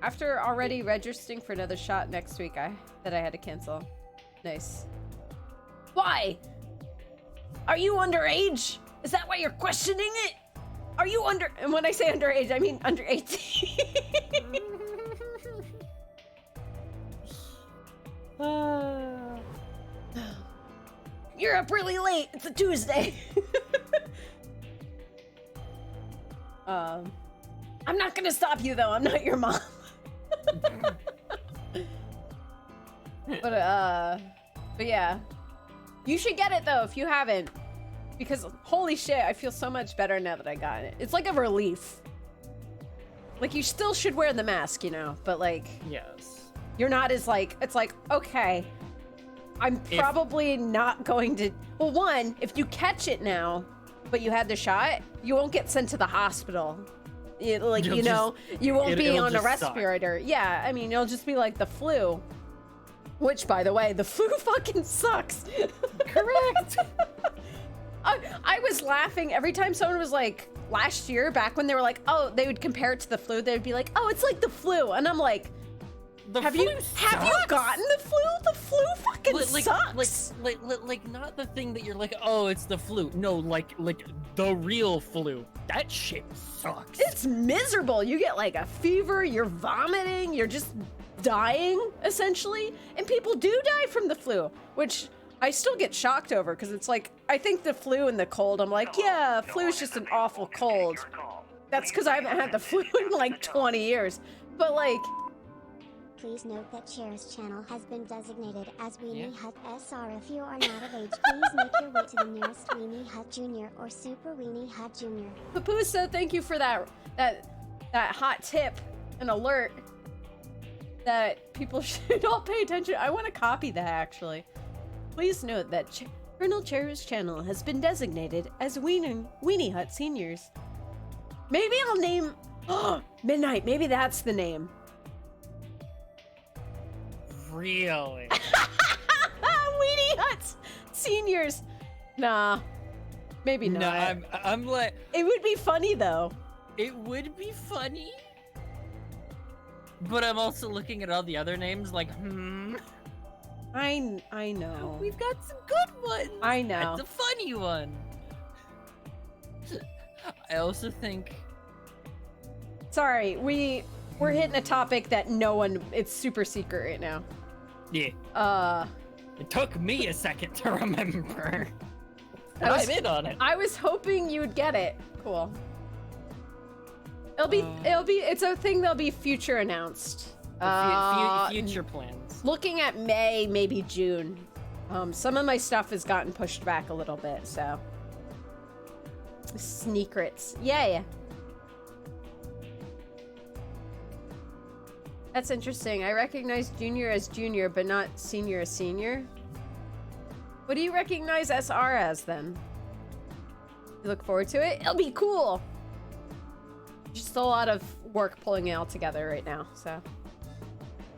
After already registering for another shot next week, that I had to cancel. Nice. Why? Are you underage? Is that why you're questioning it? Are you under... And when I say underage, I mean under 18. You're up really late. It's a Tuesday. I'm not gonna stop you though. I'm not your mom. But yeah. You should get it though if you haven't. Because holy shit, I feel so much better now that I got it. It's like a relief. Like you still should wear the mask, you know, but like... Yes. You're not as like, it's like, okay, I'm probably not going to, well, one, if you catch it now, but you had the shot, you won't get sent to the hospital. You won't be on a respirator. Suck. Yeah, I mean, it'll just be like the flu. Which, by the way, the flu fucking sucks. Correct. I was laughing every time someone was like, last year, back when they were like, oh, they would compare it to the flu, they would be like, oh, it's like the flu. And I'm like, have you gotten the flu? The flu fucking sucks. Like not the thing that you're like, oh, it's the flu. No, like the real flu. That shit sucks. It's miserable. You get like a fever, you're vomiting, you're just dying, essentially. And people do die from the flu, which I still get shocked over because it's like, I think the flu and the cold, I'm like, yeah, flu is just an awful cold. That's because I haven't had the flu in like 20 years. But like... Please note that Cher's channel has been designated as Weenie Hut SR. If you are not of age, please make your way to the nearest Weenie Hut Jr. or Super Weenie Hut Jr. Papusa, thank you for that hot tip and alert that people should all pay attention. I want to copy that, actually. Please note that Colonel Cher's channel has been designated as Weenie Hut Seniors. Maybe I'll name... Midnight, maybe that's the name. Really? Weenie Huts Seniors. Nah, maybe not. No, I'm like... It would be funny, though. It would be funny. But I'm also looking at all the other names like, I know. We've got some good ones. I know. That's a funny one. I also think... Sorry, we're hitting a topic that no one. It's super secret right now. Yeah. It took me a second to remember. I'm in on it. I was hoping you would get it. Cool. It's a thing that'll be future announced. Future plans. Looking at May, maybe June. Some of my stuff has gotten pushed back a little bit, so. Sneakrets. Yay! That's interesting. I recognize Junior as Junior, but not Senior as Senior. What do you recognize SR as, then? You look forward to it? It'll be cool! Just a lot of work pulling it all together right now, so.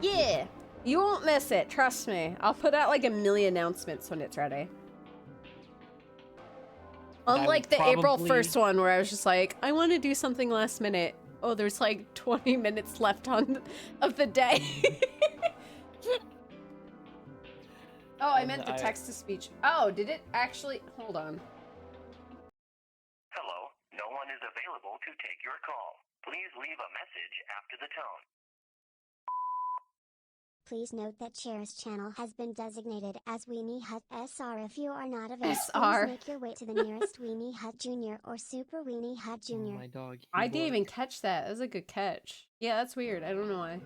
Yeah! You won't miss it, trust me. I'll put out like 1 million announcements when it's ready. Unlike the April 1st one where I was just like, I want to do something last minute. Oh, there's like 20 minutes left of the day. Oh, I meant the text-to-speech. Oh, did it actually? Hold on. Hello, no one is available to take your call. Please leave a message after the tone. Please note that Cher's channel has been designated as Weenie Hut SR. If you are not available, SR. please make your way to the nearest Weenie Hut Jr. or Super Weenie Hut Jr. Oh, my dog. I didn't even catch that. That was a good catch. Yeah, that's weird. I don't know why.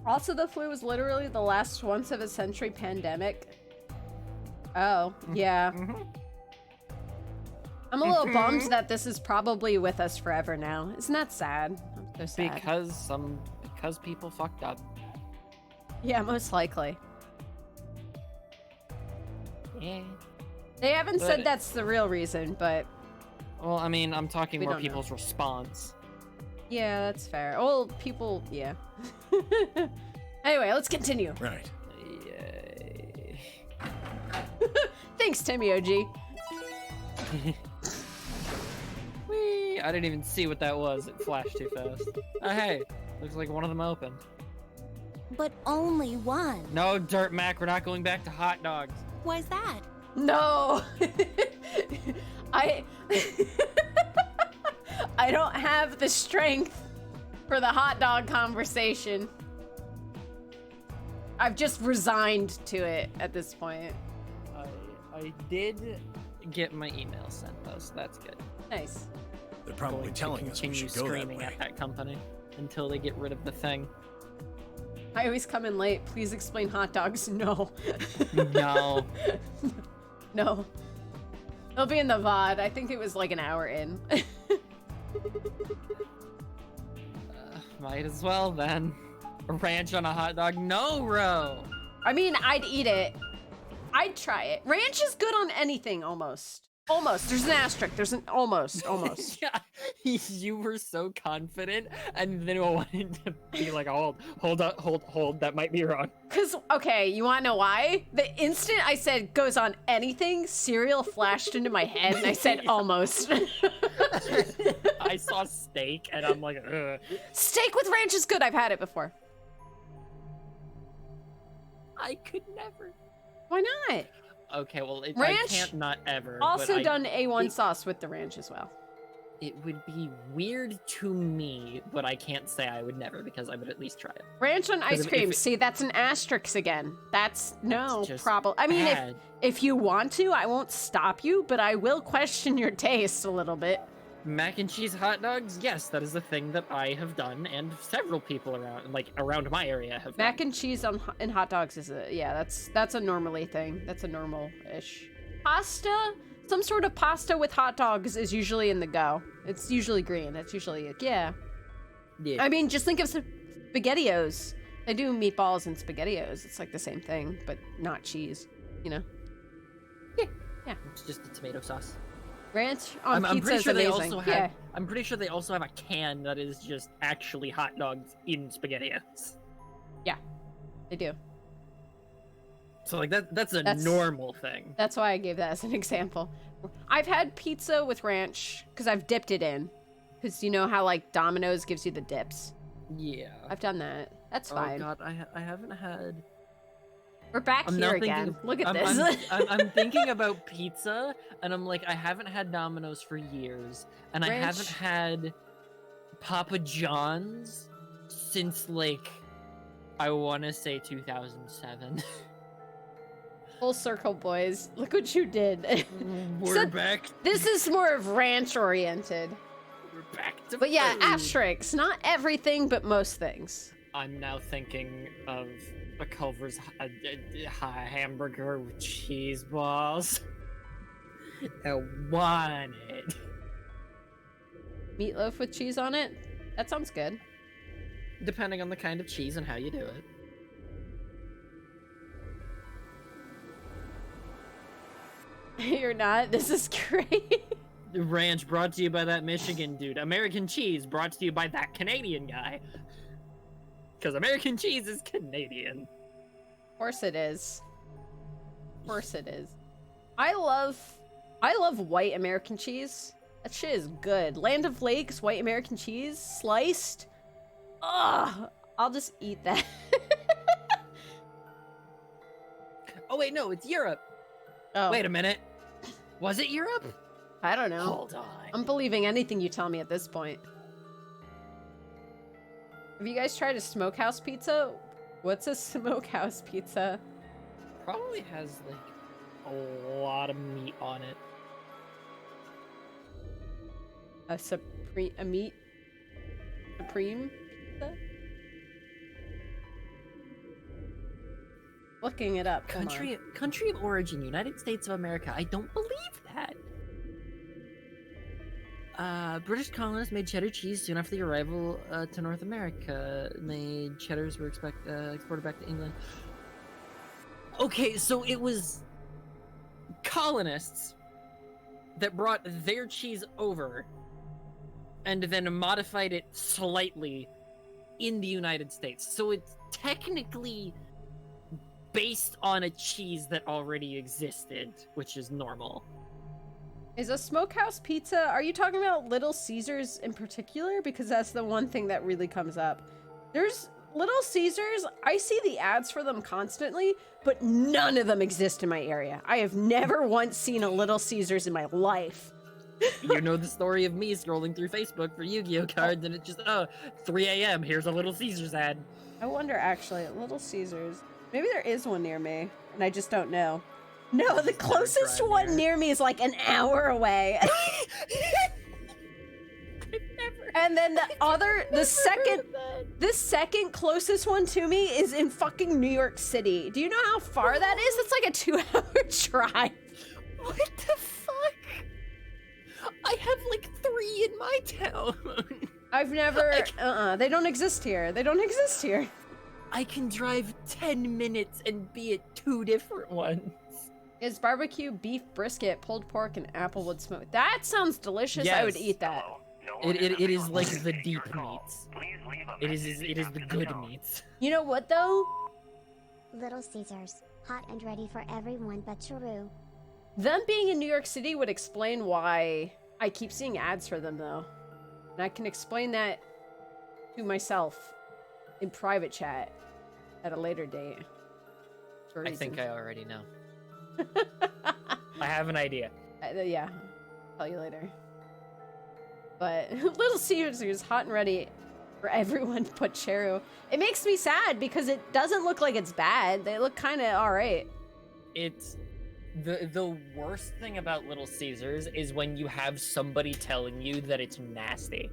Also, the flu was literally the last once-of-a-century pandemic. Oh, yeah. I'm a little bummed that this is probably with us forever now. Isn't that sad? I'm so sad. Because people fucked up. Yeah, most likely. Yeah. They haven't said that's the real reason, but... Well, I mean, I'm talking We more don't know. people's response. Yeah, that's fair. Well, people... Yeah. Anyway, let's continue. Right. Yay. Thanks, Timmy OG. Whee! I didn't even see what that was. It flashed too fast. Oh, hey. Looks like one of them opened. But only one. No, Dirt Mac, we're not going back to hot dogs. Why's that? No! I don't have the strength for the hot dog conversation. I've just resigned to it at this point. I did get my email sent though, so that's good. Nice. They're probably telling us we Continue should go that screaming way. at that company until they get rid of the thing. I always come in late. Please explain hot dogs. No. No. No. It'll be in the VOD. I think it was like an hour in. Might as well then. A ranch on a hot dog? No, Ro! I mean, I'd eat it. I'd try it. Ranch is good on anything, almost. Almost. There's an asterisk. There's an almost. Almost. Yeah, you were so confident, and then I wanted to be like, hold up, hold, that might be wrong. Cause, okay, you wanna know why? The instant I said goes on anything, cereal flashed into my head, and I said almost. I saw steak, and I'm like, ugh. Steak with ranch is good. I've had it before. I could never. Why not? Okay, well, I Ranch? can't not ever. Also but done A1 sauce with the ranch as well. It would be weird to me, but I can't say I would never because I would at least try it. Ranch on ice if cream. it- See, that's an asterisk again. That's no just problem. I mean, bad. if you want to, I won't stop you, but I will question your taste a little bit. Mac and cheese hot dogs? Yes, that is a thing that I have done, and several people around my area have Mac and cheese in hot dogs is that's a normally thing. That's a normal-ish. Pasta? Some sort of pasta with hot dogs is usually in the go. It's usually green. That's usually it. Yeah. Yeah. I mean, just think of SpaghettiOs. They do meatballs and SpaghettiOs. It's like the same thing, but not cheese. You know? Yeah. It's just the tomato sauce. Ranch on I'm pizza pretty is sure they amazing. also have. I'm pretty sure they also have a can that is just actually hot dogs in SpaghettiOs. Yeah, they do. So like that's a normal thing. That's why I gave that as an example. I've had pizza with ranch because I've dipped it in. Because you know how like Domino's gives you the dips. Yeah. I've done that. That's fine. Oh god, I haven't had. We're back here again. Look at this. I'm thinking about pizza, and I'm like, I haven't had Domino's for years, and I haven't had Papa John's since, like, I want to say 2007. Full circle, boys. Look what you did. We're back. This is more of ranch-oriented. We're back to But yeah, food. asterisks. Not everything, but most things. I'm now thinking of a Culver's hamburger with cheese balls. I want it. Meatloaf with cheese on it? That sounds good. Depending on the kind of cheese and how you do it. You're not? This is great. Ranch brought to you by that Michigan dude. American cheese brought to you by that Canadian guy. Because American cheese is Canadian. Of course it is. Of course it is. I love white American cheese. That shit is good. Land of Lakes, white American cheese, sliced. Ugh, I'll just eat that. Oh wait, no, it's Europe. Oh. Wait a minute. Was it Europe? I don't know. Hold on. I'm believing anything you tell me at this point. Have you guys tried a smokehouse pizza? What's a smokehouse pizza? Probably has, like, a lot of meat on it. A meat supreme pizza? Looking it up. Country of origin, United States of America. I don't believe that. British colonists made cheddar cheese soon after the arrival to North America. Made cheddars were exported back to England. Okay, so it was colonists that brought their cheese over and then modified it slightly in the United States. So it's technically based on a cheese that already existed, which is normal. Is a smokehouse pizza, are you talking about Little Caesars in particular? Because that's the one thing that really comes up. There's Little Caesars, I see the ads for them constantly, but none of them exist in my area. I have never once seen a Little Caesars in my life. You know the story of me scrolling through Facebook for Yu-Gi-Oh cards and it's just, 3 a.m., here's a Little Caesars ad. I wonder actually, Little Caesars, maybe there is one near me and I just don't know. No, the closest one near me is like an hour away. And then the second closest one to me is in fucking New York City. Do you know how far that is? It's like a 2-hour drive. What the fuck? I have like 3 in my town. I've never, they don't exist here. They don't exist here. I can drive 10 minutes and be at 2 different ones. Is barbecue beef brisket, pulled pork, and applewood smoke? That sounds delicious. Yes. I would eat that. It is like the deep meats. It is the good meats. You know what though? Little Caesars, hot and ready for everyone but Charu. Them being in New York City would explain why I keep seeing ads for them though. And I can explain that to myself in private chat at a later date. I think I already know. I have an idea. Yeah, I'll tell you later. But Little Caesars is hot and ready for everyone but Cheru. It makes me sad because it doesn't look like it's bad. They look kind of all right. It's the worst thing about Little Caesars is when you have somebody telling you that it's nasty.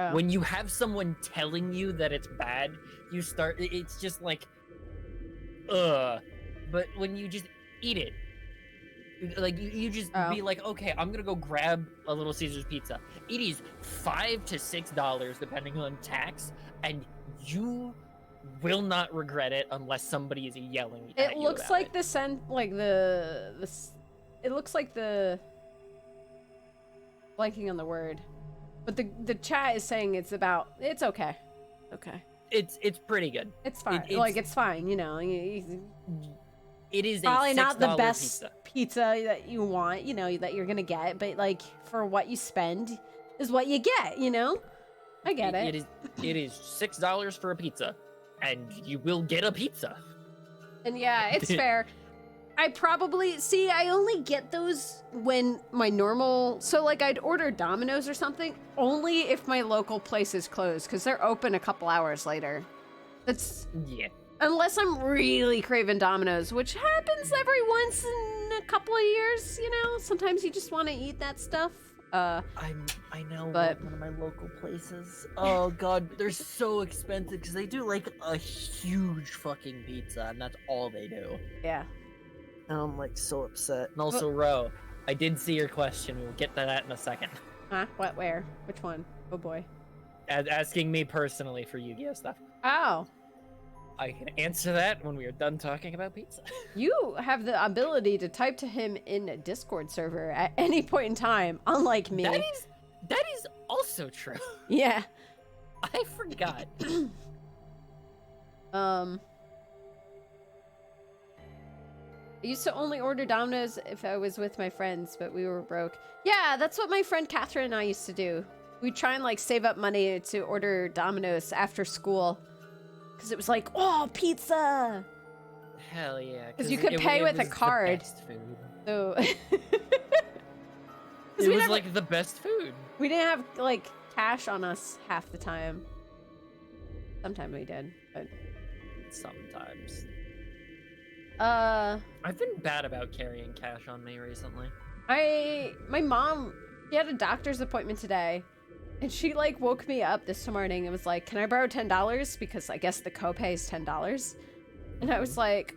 Oh. When you have someone telling you that it's bad, it's just like, ugh. But when you just eat it, like you just be like, okay, I'm gonna go grab a Little Caesars pizza. It is $5 to $6 depending on tax, and you will not regret it unless somebody is yelling at you. It looks like the scent, like it looks like the blanking on the word, but the chat is saying it's okay. Okay. It's pretty good. It's fine. It's fine. You know. It is probably not the best pizza that you want, you know, that you're gonna get, but like for what you spend is what you get, you know? I get it. It is $6 for a pizza, and you will get a pizza. And yeah, it's fair. I only get those when my normal, so like I'd order Domino's or something, only if my local place is closed, because they're open a couple hours later. That's, yeah. Unless I'm really craving Domino's, which happens every once in a couple of years, you know? Sometimes you just want to eat that stuff. I now want one of my local places. Oh god, they're so expensive because they do like a huge fucking pizza, and that's all they do. Yeah. And I'm like so upset. And also, Ro, I did see your question. We'll get to that in a second. Huh? What? Where? Which one? Oh boy. Asking me personally for Yu-Gi-Oh stuff. Oh. I can answer that when we are done talking about pizza. You have the ability to type to him in a Discord server at any point in time, unlike me. That is also true. Yeah. I forgot. I used to only order Domino's if I was with my friends, but we were broke. Yeah, that's what my friend Catherine and I used to do. We'd try and like save up money to order Domino's after school. Because it was like, oh, pizza! Hell yeah. Because you could pay with a card. Best food. So it was like the best food. We didn't have like cash on us half the time. Sometimes we did, but sometimes. I've been bad about carrying cash on me recently. My mom, she had a doctor's appointment today. And she like woke me up this morning and was like, can I borrow $10? Because I guess the copay is $10. And I was like,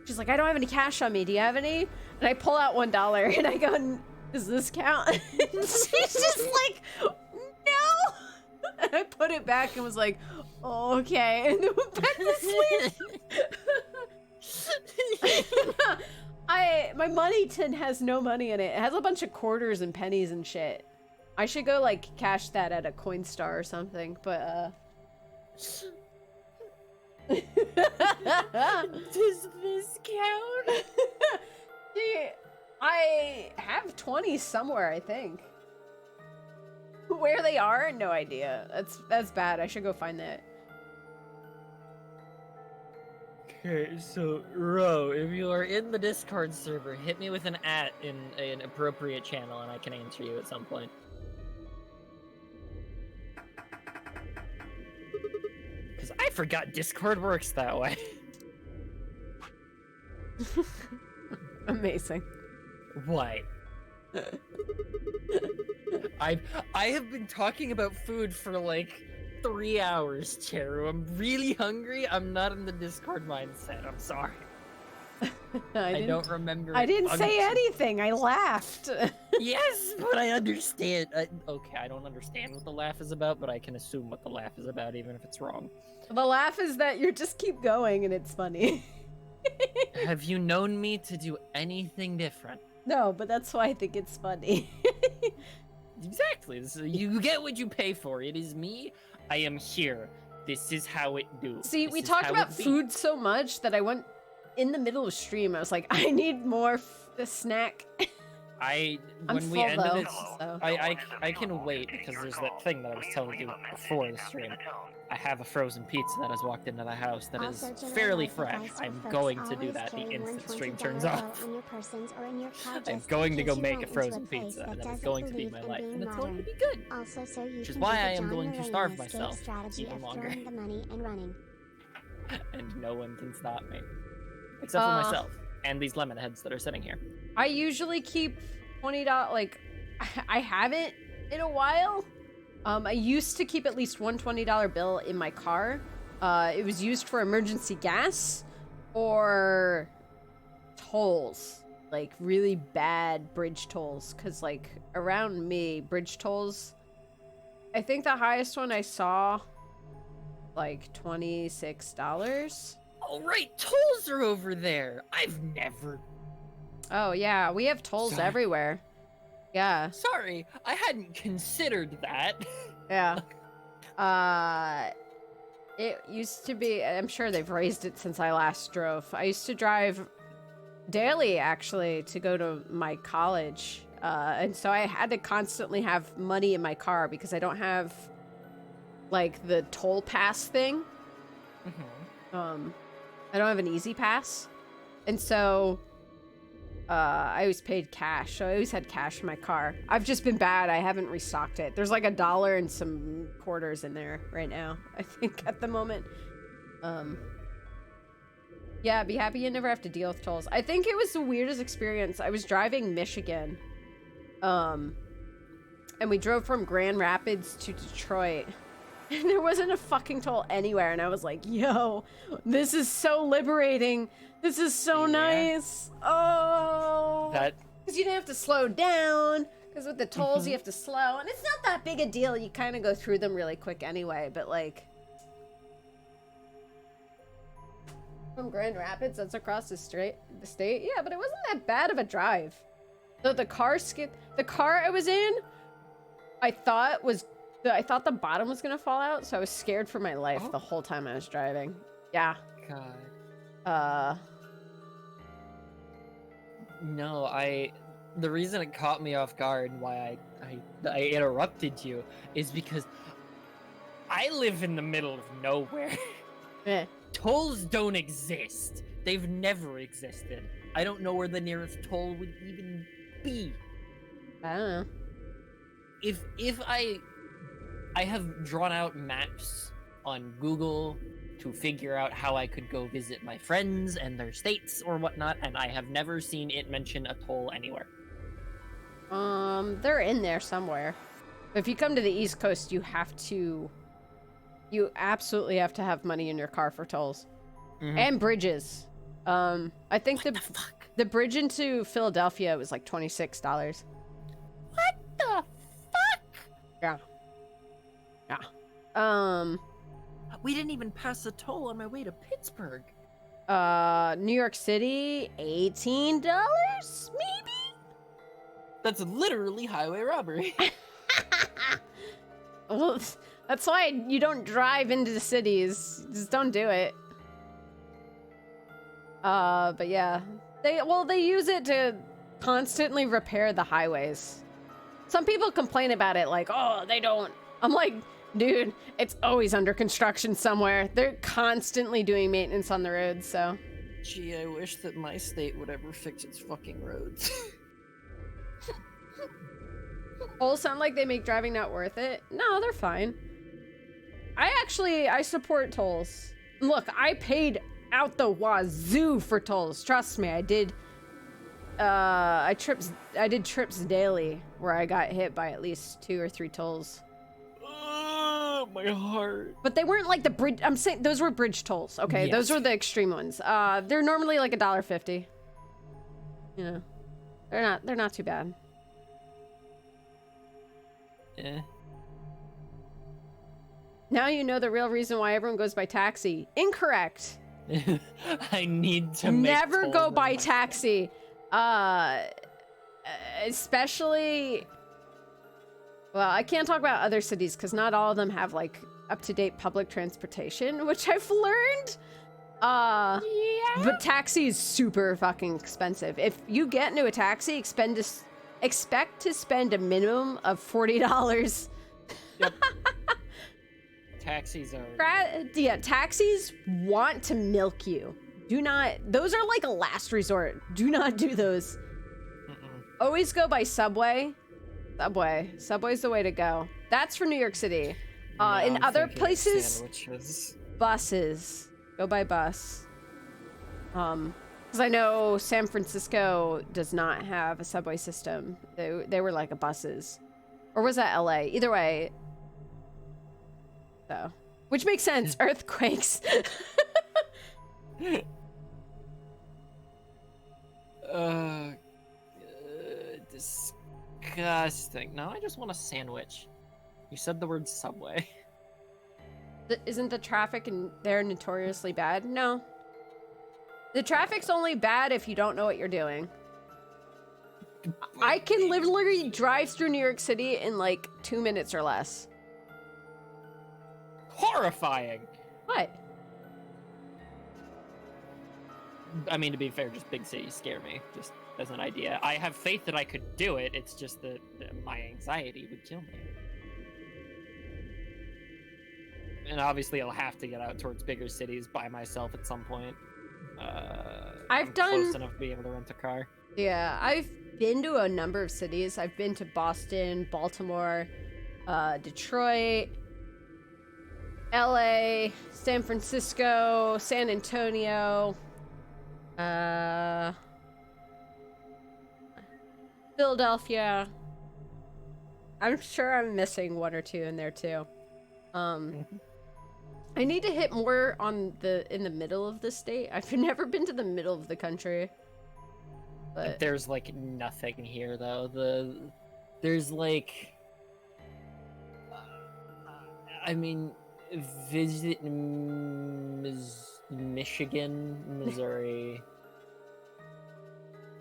she's like, I don't have any cash on me. Do you have any? And I pull out $1 and I go, does this count? And she's just like, no. And I put it back and was like, oh, okay. And then went back to sleep. My money tin has no money in it. It has a bunch of quarters and pennies and shit. I should go, like, cash that at a Coinstar or something, but, Does this count? See, I have 20 somewhere, I think. Where they are? No idea. That's bad. I should go find that. Okay, so, Ro, if you are in the Discord server, hit me with an @ in an appropriate channel and I can answer you at some point. Because I forgot Discord works that way. Amazing. What? I have been talking about food for like 3 hours, Cheru. I'm really hungry. I'm not in the Discord mindset. I'm sorry. I don't remember. I didn't say anything. I laughed. Yes, but I understand. Okay, I don't understand what the laugh is about, but I can assume what the laugh is about, even if it's wrong. The laugh is that you just keep going and it's funny. Have you known me to do anything different? No, but that's why I think it's funny. Exactly. You get what you pay for. It is me. I am here. This is how it do. See, we talked about food so much that I went in the middle of stream. I was like, I need more snack. When we ended it, I can wait because there's that thing that I was telling you before the stream. I have a frozen pizza that has walked into the house that is fairly fresh. I'm going to do that the instant stream turns off. I'm going to go make a frozen pizza, and that is going to be my life, and it's going to be good. Which is why I am going to starve myself even longer. And no one can stop me. Except for myself, and these lemon heads that are sitting here. I usually keep $20, like, I haven't in a while. I used to keep at least one $20 bill in my car. It was used for emergency gas or tolls, like really bad bridge tolls. Cause like around me, bridge tolls, I think the highest one I saw, like $26. Oh right, tolls are over there. I've never. Oh yeah, we have tolls everywhere. Yeah. Sorry, I hadn't considered that. Yeah. It used to be, I'm sure they've raised it since I last drove. I used to drive daily, actually, to go to my college. And so I had to constantly have money in my car because I don't have, like, the toll pass thing. I don't have an Easy Pass. And so I always paid cash. So I always had cash in my car. I've just been bad. I haven't restocked it. There's like $1 and some quarters in there right now, I think, at the moment. Yeah, be happy you never have to deal with tolls. I think it was the weirdest experience. I was driving Michigan. And we drove from Grand Rapids to Detroit. And there wasn't a fucking toll anywhere. And I was like, yo, this is so liberating. This is so nice. Oh. Because you didn't have to slow down. Because with the tolls, you have to slow. And it's not that big a deal. You kind of go through them really quick anyway. But like, from Grand Rapids, that's across the state. Yeah, but it wasn't that bad of a drive. So the car I was in, I thought the bottom was gonna fall out, so I was scared for my life the whole time I was driving. Yeah. God. No, the reason it caught me off guard and why I interrupted you is because I live in the middle of nowhere. Tolls don't exist. They've never existed. I don't know where the nearest toll would even be. I don't know. If I have drawn out maps on Google to figure out how I could go visit my friends and their states or whatnot, and I have never seen it mention a toll anywhere. They're in there somewhere. If you come to the East Coast, you absolutely have to have money in your car for tolls. And bridges. I think the bridge into Philadelphia was like $26. What the fuck? Yeah. Yeah. We didn't even pass the toll on my way to Pittsburgh. New York City, $18, maybe? That's literally highway robbery. Well, that's why you don't drive into the cities. Just don't do it. But yeah. They use it to constantly repair the highways. Some people complain about it like, oh, they don't. I'm like, dude, it's always under construction somewhere. They're constantly doing maintenance on the roads, so. Gee, I wish that my state would ever fix its fucking roads. Tolls sound like they make driving not worth it. No, they're fine. I support tolls. Look, I paid out the wazoo for tolls. Trust me, I did. I did trips daily where I got hit by at least 2 or 3 tolls. Oh, my heart. But they weren't like the bridge. I'm saying those were bridge tolls. Okay, yes. Those were the extreme ones. They're normally like $1.50. You know, they're not too bad. Yeah. Now you know the real reason why everyone goes by taxi. Incorrect. I need to never go by taxi. Especially, well, I can't talk about other cities because not all of them have like up-to-date public transportation, which I've learned. But taxi is super fucking expensive. If you get into a taxi, expect to spend a minimum of $40. Yep. Taxis are... Yeah, taxis want to milk you. Those are like a last resort. Do not do those. Always go by Subway. Subway's the way to go. That's for New York City. In other places, sandwiches. Buses. Go by bus. Because I know San Francisco does not have a subway system. They were like a buses. Or was that LA? Either way. So, which makes sense. Earthquakes. Disgusting. No, I just want a sandwich. You said the word Subway. Isn't the traffic in there notoriously bad? No. The traffic's only bad if you don't know what you're doing. I can literally drive through New York City in like 2 minutes or less. Horrifying. What? I mean, to be fair, just big cities scare me, just as an idea. I have faith that I could do it, it's just that my anxiety would kill me. And obviously I'll have to get out towards bigger cities by myself at some point. I've I'm done close enough to be able to rent a car. Yeah, I've been to a number of cities. I've been to Boston, Baltimore, Detroit, LA, San Francisco, San Antonio, Philadelphia. I'm sure I'm missing one or two in there too. I need to hit more in the middle of the state. I've never been to the middle of the country. But there's like nothing here though. There's like, I mean, visit Michigan, Missouri,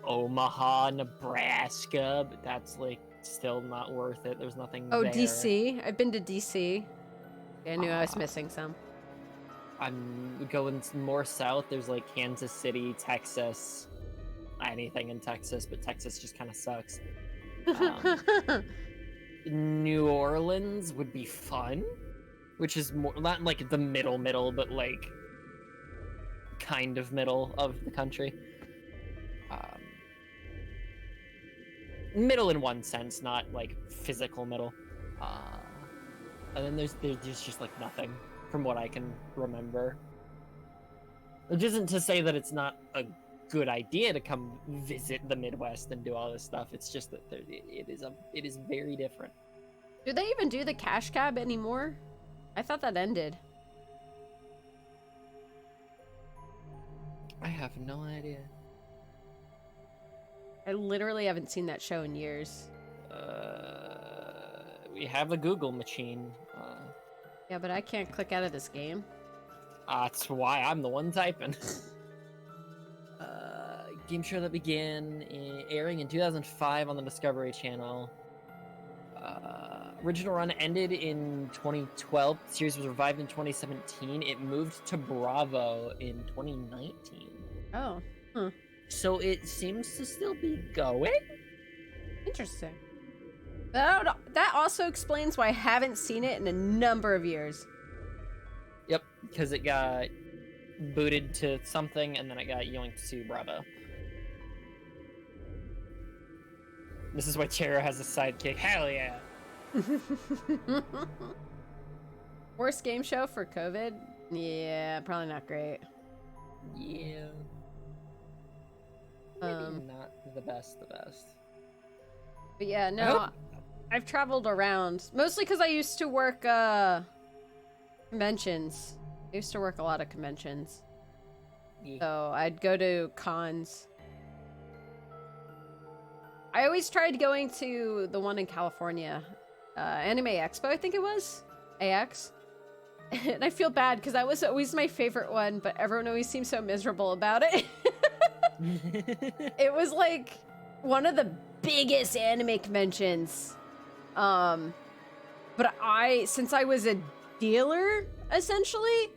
Omaha, Nebraska, but that's like still not worth it. There's nothing there. DC. I've been to DC. I knew I was missing some. I'm going more south. There's like Kansas City, Texas. Anything in Texas, but Texas just kind of sucks. New Orleans would be fun, which is more not like the middle, but like kind of middle of the country. Middle in one sense, not like physical middle. And then there's just like nothing from what I can remember. Which isn't to say that it's not a good idea to come visit the Midwest and do all this stuff. It's just that it is very different. Do they even do the cash cab anymore? I thought that ended. I have no idea. I literally haven't seen that show in years. We have a Google machine. Yeah, but I can't click out of this game. That's why I'm the one typing. Game show that began airing in 2005 on the Discovery Channel. Original run ended in 2012. The series was revived in 2017. It moved to Bravo in 2019. Oh, huh. So it seems to still be going? Interesting. That also explains why I haven't seen it in a number of years. Yep, because it got booted to something and then it got yoinked to Bravo. This is why Chero has a sidekick. Hell yeah! Worst game show for COVID? Yeah, probably not great. Yeah. Maybe not the best. But yeah, no, I've traveled around. Mostly because I used to work conventions. I used to work a lot of conventions. Yeah. So I'd go to cons. I always tried going to the one in California. Anime Expo, I think it was? AX. And I feel bad because that was always my favorite one, but everyone always seems so miserable about it. It was like one of the biggest anime conventions. But since I was a dealer, essentially,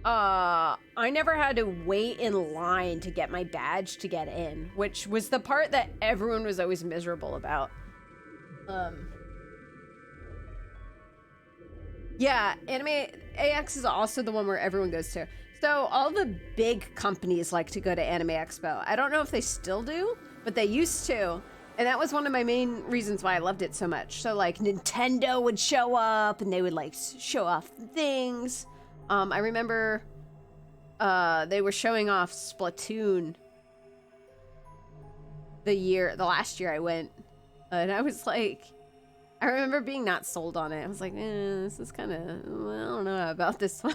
I never had to wait in line to get my badge to get in, which was the part that everyone was always miserable about. Yeah, Anime AX is also the one where everyone goes to. So all the big companies like to go to Anime Expo. I don't know if they still do, but they used to. And that was one of my main reasons why I loved it so much. So like Nintendo would show up and they would like show off things. I remember they were showing off Splatoon the last year I went. And I was like, I remember being not sold on it. I was like, this is kind of, I don't know about this one.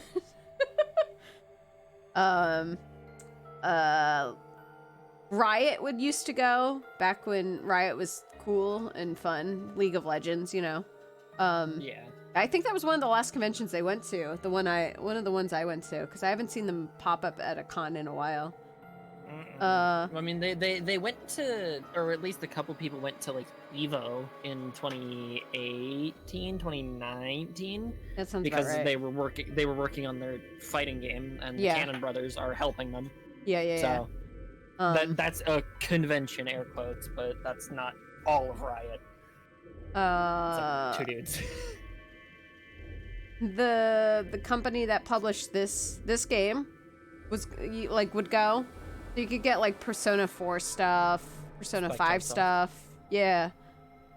Riot used to go back when Riot was cool and fun. League of Legends, you know. Yeah. I think that was one of the last conventions they went to. One of the ones I went to, because I haven't seen them pop up at a con in a while. I mean, they went to, or at least a couple people went to like Evo in 2018, 2019. That sounds because about right. they were working on their fighting game, and the Cannon Brothers are helping them. Yeah. So that's a convention, air quotes, but that's not all of Riot. It's like 2 dudes. The company that published this game would go. So you could get like Persona 4 stuff, Persona 5 stuff. Yeah.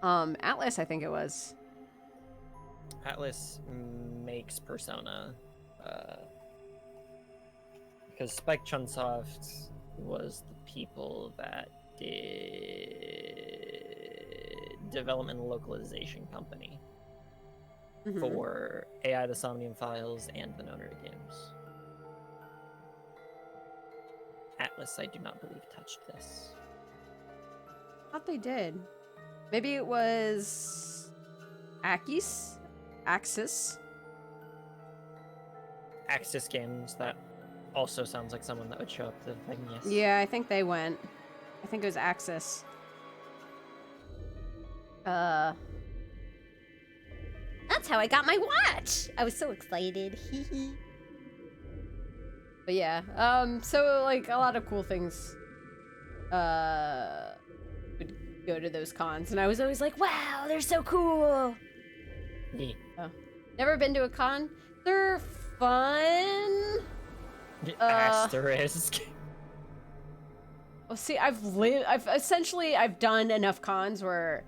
Atlas, I think it was. Atlas makes Persona, because Spike Chunsoft was the people that did development and localization company for AI the Somnium Files and the Nonary games. Atlas, I do not believe, touched this. I thought they did. Maybe it was Axis? Axis Games, that also sounds like someone that would show up to the thing, yes. Yeah, I think they went. I think it was Axis. That's how I got my watch. I was so excited. But yeah, so like a lot of cool things would go to those cons, and I was always like, wow, they're so cool. Yeah. Oh. Never been to a con. They're fun. Asterisk. Well, see, I've done enough cons where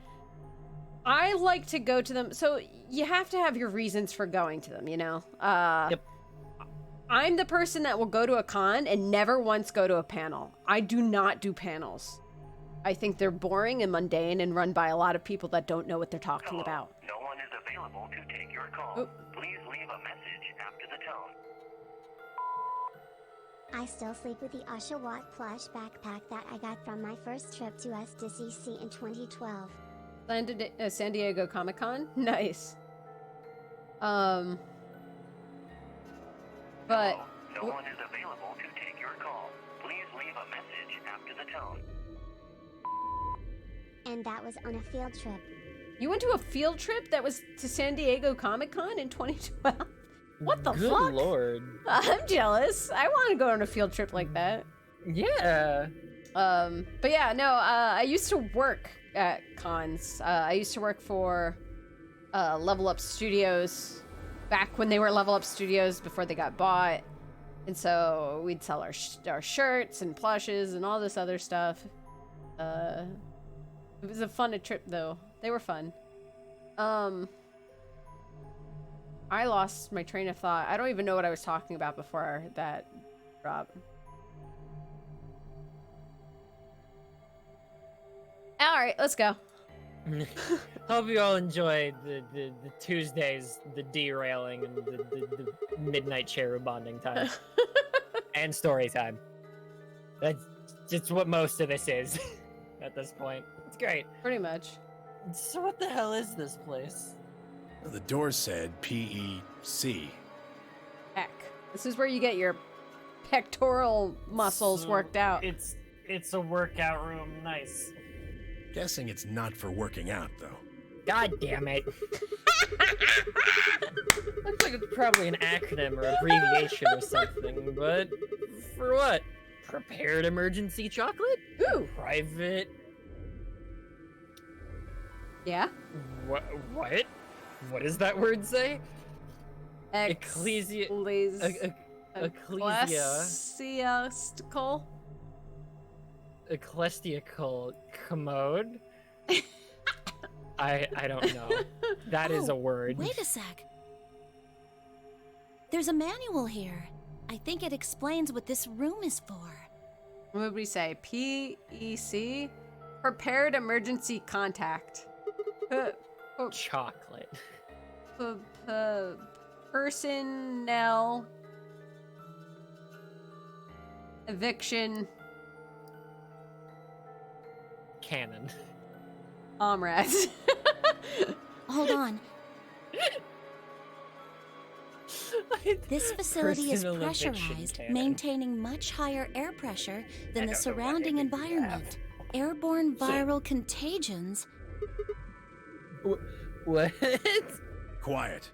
I like to go to them. So you have to have your reasons for going to them, you know? Yep. I'm the person that will go to a con and never once go to a panel. I do not do panels. I think they're boring and mundane and run by a lot of people that don't know what they're talking about. No one is available to take your call. Oh. Please leave a message after the tone. I still sleep with the Usha Watt plush backpack that I got from my first trip to SDCC in 2012. San Diego Comic-Con? Nice. But... No one is available to take your call. Please leave a message after the tone. And that was on a field trip. You went to a field trip that was to San Diego Comic-Con in 2012? What the Good fuck? Lord. I'm jealous. I want to go on a field trip like that. Yeah. But yeah, no, I used to work at cons. I used to work for Level Up Studios back when they were Level Up Studios before they got bought. And so we'd sell our shirts and plushes and all this other stuff. It was a fun trip though. They were fun. I lost my train of thought. I don't even know what I was talking about before that drop. All right, let's go. Hope you all enjoyed the Tuesdays, the derailing, and the midnight chair bonding time. And story time. That's just what most of this is at this point. It's great. Pretty much. So what the hell is this place? The door said PEC. Heck. This is where you get your pectoral muscles worked out. It's a workout room. Nice. Guessing it's not for working out, though. God damn it. Looks like it's probably an acronym or abbreviation or something, but for what? Prepared emergency chocolate? Ooh. Private. Yeah? What? What does that word say? Ecclesiastical? Ecclesiastical commode? I don't know. That is a word. Wait a sec. There's a manual here. I think it explains what this room is for. What would we say? PEC? Prepared emergency contact. Chocolate. Personnel eviction Cannon. Omrats. Hold on. This facility is Personal eviction pressurized, cannon. maintaining much higher air pressure than the surrounding environment. Airborne viral contagions. What? Quiet.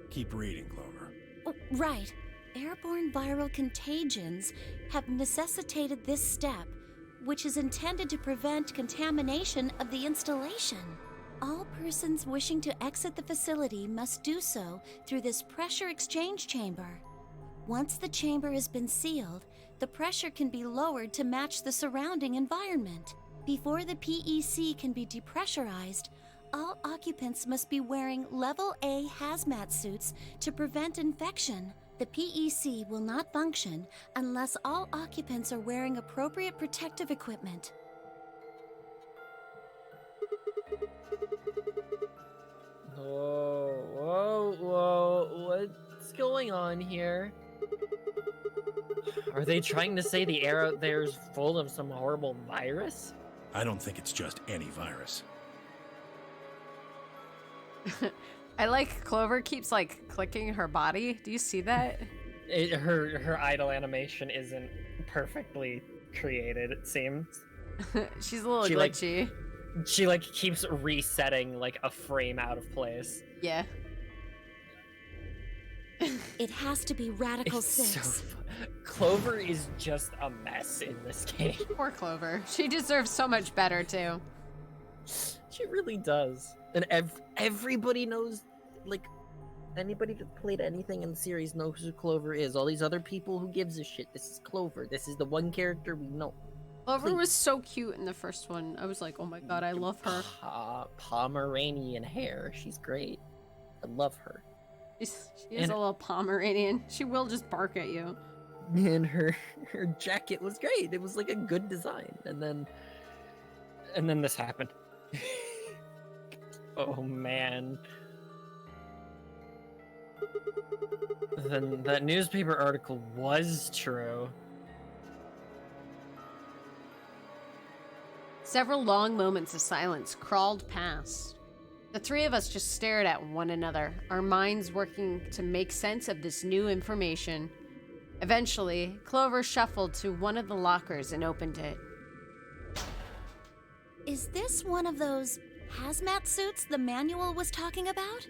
Keep reading, Clover. Oh, right. Airborne viral contagions have necessitated this step, which is intended to prevent contamination of the installation. All persons wishing to exit the facility must do so through this pressure exchange chamber. Once the chamber has been sealed, the pressure can be lowered to match the surrounding environment. Before the PEC can be depressurized, all occupants must be wearing Level A hazmat suits to prevent infection. The PEC will not function unless all occupants are wearing appropriate protective equipment. Whoa, what's going on here? Are they trying to say the air out there is full of some horrible virus? I don't think it's just any virus. I like Clover keeps like clicking her body. Do you see that? Her idle animation isn't perfectly created, it seems. She's a little glitchy. She like keeps resetting like a frame out of place. Yeah. It has to be Radical It's 6. so Clover is just a mess in this game. Poor Clover. She deserves so much better too. She really does. And everybody knows, like, anybody that played anything in the series knows who Clover is. All these other people, who gives a shit? This is Clover. This is the one character we know. Clover was so cute in the first one. I was like, oh my god, I love her. Pomeranian hair. She's great. I love her. She is a little Pomeranian. She will just bark at you. And her jacket was great. It was like a good design. And then this happened. Oh man. Then that newspaper article was true. Several long moments of silence crawled past. The three of us just stared at one another, our minds working to make sense of this new information. Eventually, Clover shuffled to one of the lockers and opened it. Is this one of those hazmat suits the manual was talking about?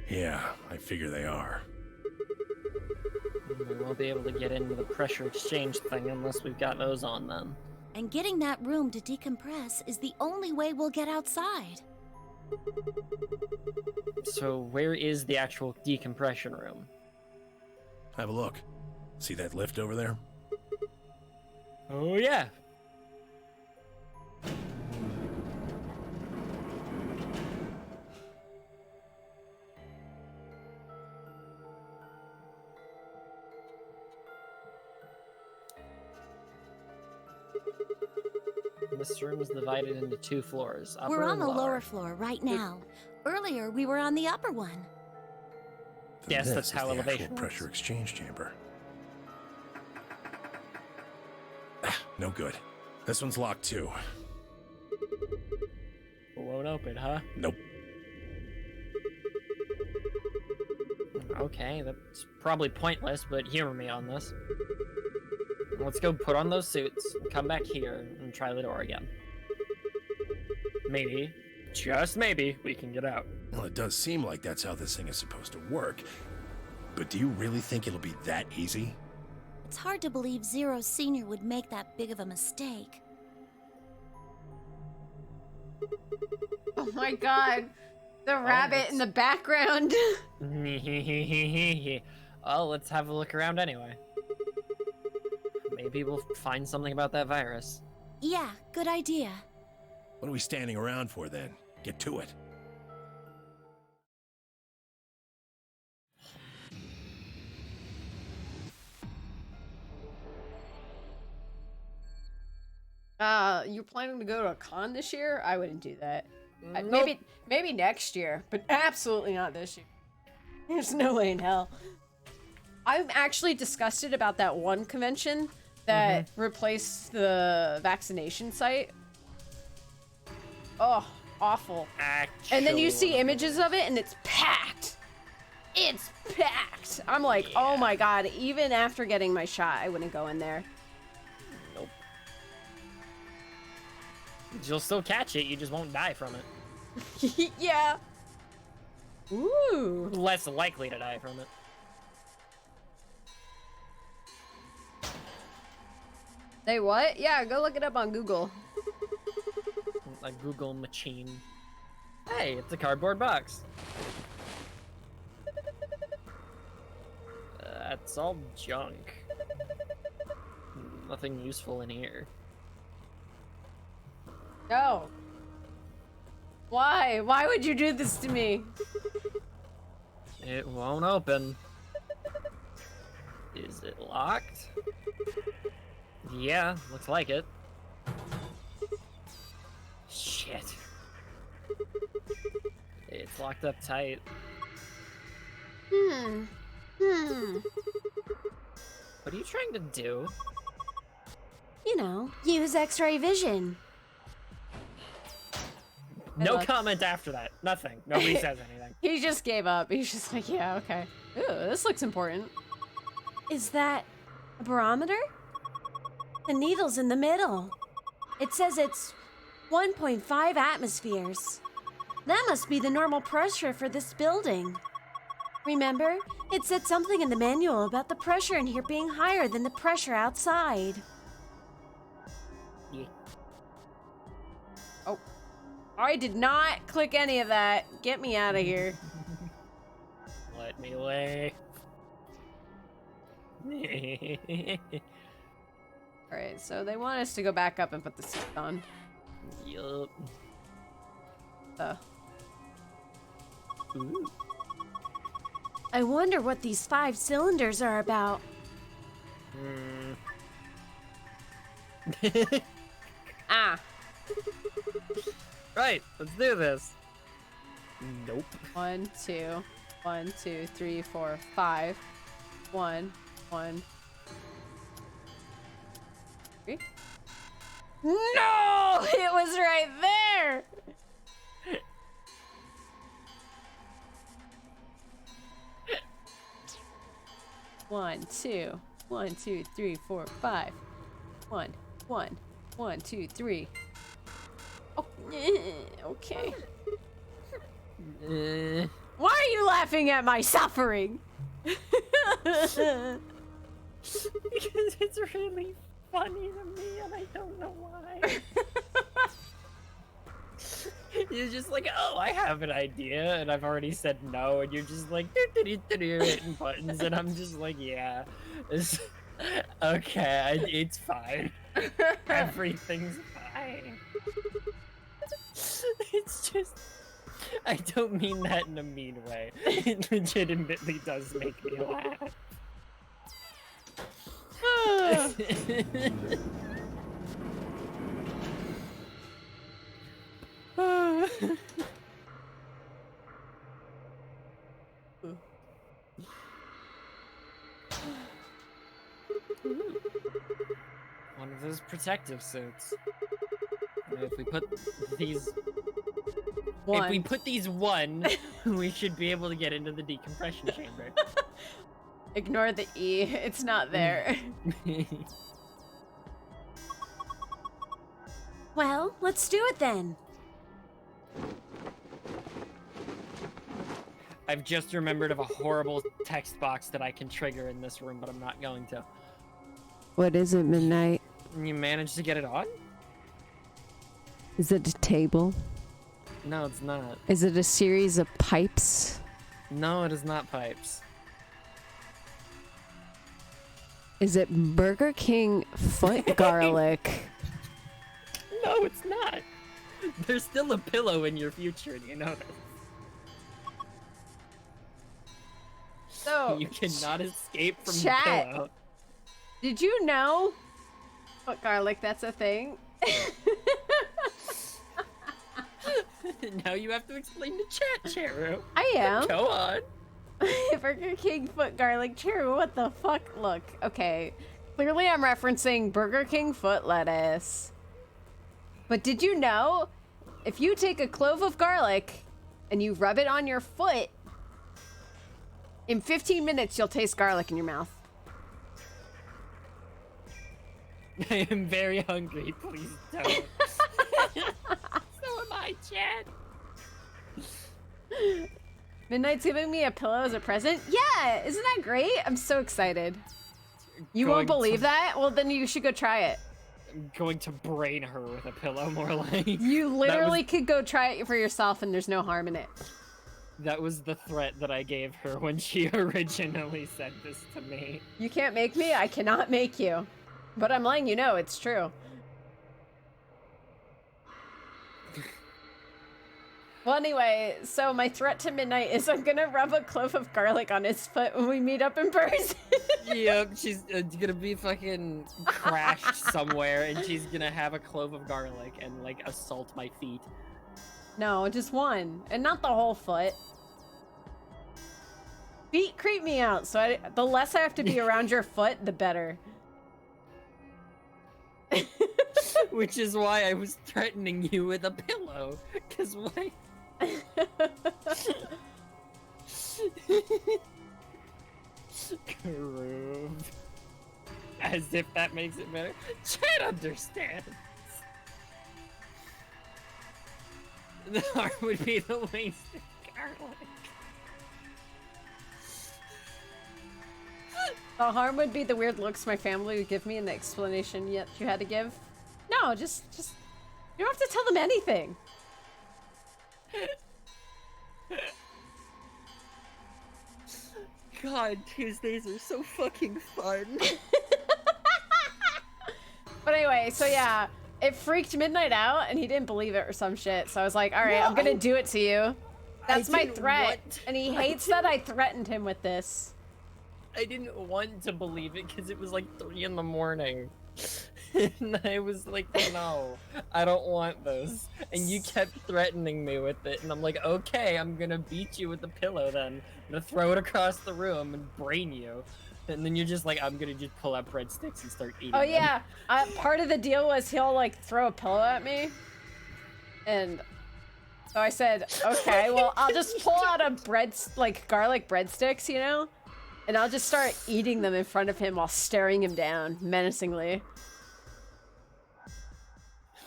Yeah, I figure they are. We won't be able to get into the pressure exchange thing unless we've got those on then. And getting that room to decompress is the only way we'll get outside. So where is the actual decompression room? Have a look. See that lift over there? Oh yeah. This room is divided into 2 floors. We're on and the lower. lower floor right now. Earlier, we were on the upper one. Then Yes, this that's is how the elevation actual works. pressure exchange chamber. No good. This one's locked too. Won't open, huh? Nope. Okay, that's probably pointless, but humor me on this. Let's go put on those suits, come back here, and try the door again. Maybe, just maybe, we can get out. Well, it does seem like that's how this thing is supposed to work. But do you really think it'll be that easy? It's hard to believe Zero Senior would make that big of a mistake. Oh my god. The rabbit in the background. Oh, let's have a look around anyway. Maybe we'll find something about that virus. Yeah, good idea. What are we standing around for then? Get to it. You're planning to go to a con this year? I wouldn't do that. Nope. Maybe next year, but absolutely not this year. There's no way in hell. I'm actually disgusted about that one convention that replaced the vaccination site. Oh, awful. And then you see images of it and it's packed. It's packed. I'm like, oh my god, even after getting my shot, I wouldn't go in there. Nope. You'll still catch it, you just won't die from it. Yeah. Ooh. Less likely to die from it. Say what? Yeah, go look it up on Google. A Google machine. Hey, it's a cardboard box. It's all junk. Nothing useful in here. No. Why? Why would you do this to me? It won't open. Is it locked? Yeah, looks like it. Shit. It's locked up tight. Hmm. What are you trying to do? You know, use X-ray vision. No comment after that. Nothing. Nobody says anything. He just gave up. He's just like, yeah, okay. Ooh, this looks important. Is that a barometer? The needle's in the middle. It says it's 1.5 atmospheres. That must be the normal pressure for this building. Remember, it said something in the manual about the pressure in here being higher than the pressure outside. Yeah. Oh. I did not click any of that. Get me out of here. Let me away. Alright, so they want us to go back up and put the suit on. Yup. Ooh. I wonder what these 5 cylinders are about. Ah. Right, let's do this. Nope. 1, 2, 1, 2, 3, 4, 5. 1, 1. 3. No! It was right there! One, two, 1, 2, 3, 4, 5. 1, 1, 1, 2, 3. Oh, okay. Why are you laughing at my suffering? Because it's really funny to me and I don't know why. You're just like, oh, I have an idea, and I've already said no, and you're just like, hitting buttons, and I'm just like, yeah, it's okay, it's fine. Everything's fine. It's just, I don't mean that in a mean way. It legitimately does make me laugh. One of those protective suits. If we put these... If we put these we should be able to get into the decompression chamber. Ignore the E. It's not there. Well, let's do it then. I've just remembered of a horrible text box that I can trigger in this room, but I'm not going to. What is it, Midnight? You managed to get it on? Is it a table? No, it's not. Is it a series of pipes? No, it is not pipes. Is it Burger King foot garlic? No, it's not. There's still a pillow in your future, and you know that. So you cannot escape from chat, the pillow. Did you know foot garlic, that's a thing? Now you have to explain to chat, Cheru. I am. Go on. Burger King foot garlic, Cheru, what the fuck? Look, okay. Clearly I'm referencing Burger King foot lettuce. But did you know, if you take a clove of garlic and you rub it on your foot, in 15 minutes you'll taste garlic in your mouth. I am very hungry, please don't. So am I, Chad. Midnight's giving me a pillow as a present? Yeah, isn't that great? I'm so excited. You won't believe that? Well, then you should go try it. I'm going to brain her with a pillow, more like. You literally could go try it for yourself and there's no harm in it. That was the threat that I gave her when she originally said this to me. You can't make me, I cannot make you. But I'm letting you know, it's true. Well, anyway, so my threat to Midnight is I'm gonna rub a clove of garlic on his foot when we meet up in person. Yep, she's gonna be fucking crashed somewhere, and she's gonna have a clove of garlic and, like, assault my feet. No, just one, and not the whole foot. Feet creep me out, so the less I have to be around your foot, the better. Which is why I was threatening you with a pillow, because why? Groove. As if that makes it better. Chad understands. The harm would be the wasted garlic. The harm would be the weird looks my family would give me and the explanation yet you had to give. No, just you don't have to tell them anything. God, Tuesdays are so fucking fun. But anyway, so yeah, it freaked Midnight out and he didn't believe it or some shit. So I was like, all right, I'm gonna do it to you. That's my threat. And he hates that I threatened him with this. I didn't want to believe it because it was like 3 in the morning. And I was like, no, I don't want this. And you kept threatening me with it. And I'm like, okay, I'm gonna beat you with the pillow then. I'm gonna throw it across the room and brain you. And then you're just like, I'm gonna just pull out breadsticks and start eating them. Yeah, part of the deal was he'll like throw a pillow at me. And so I said, okay, well, I'll just pull out a garlic breadsticks, you know? And I'll just start eating them in front of him while staring him down menacingly.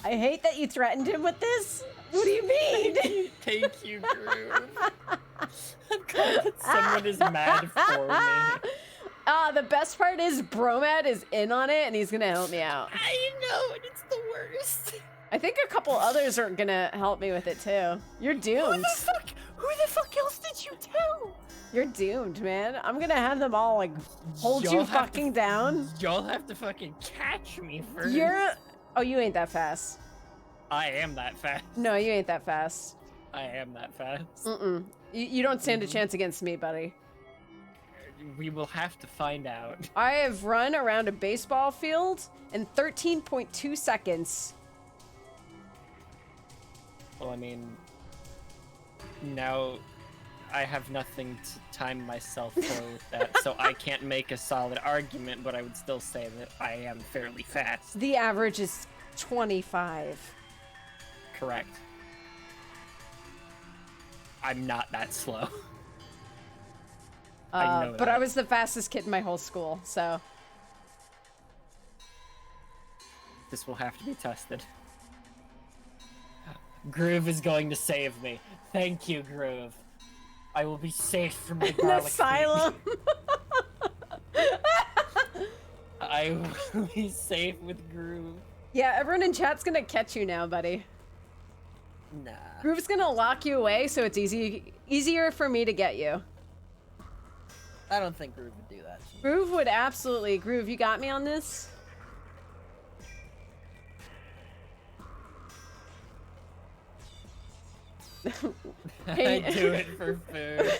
I hate that you threatened him with this. What do you mean? Thank you, Groove. I'm glad that someone is mad for me. The best part is Bromad is in on it and he's gonna help me out. I know, and it's the worst. I think a couple others are gonna help me with it too. You're doomed. Who the fuck else did you tell? You're doomed, man. I'm gonna have them all like hold you fucking down. Y'all have to fucking catch me first. Oh, you ain't that fast. I am that fast. No, you ain't that fast. I am that fast. Mm-mm. You don't stand a chance against me, buddy. We will have to find out. I have run around a baseball field in 13.2 seconds. Well, I mean, now I have nothing to time myself for with that, so I can't make a solid argument, but I would still say that I am fairly fast. The average is 25. Correct. I'm not that slow. I know but that. I was the fastest kid in my whole school, so. This will have to be tested. Groove is going to save me. Thank you, Groove. I will be safe from the garlic asylum. I will be safe with Groove. Yeah, everyone in chat's gonna catch you now, buddy. Nah. Groove's gonna lock you away, so it's easier for me to get you. I don't think Groove would do that. Groove would absolutely. Groove, you got me on this? I do it for food.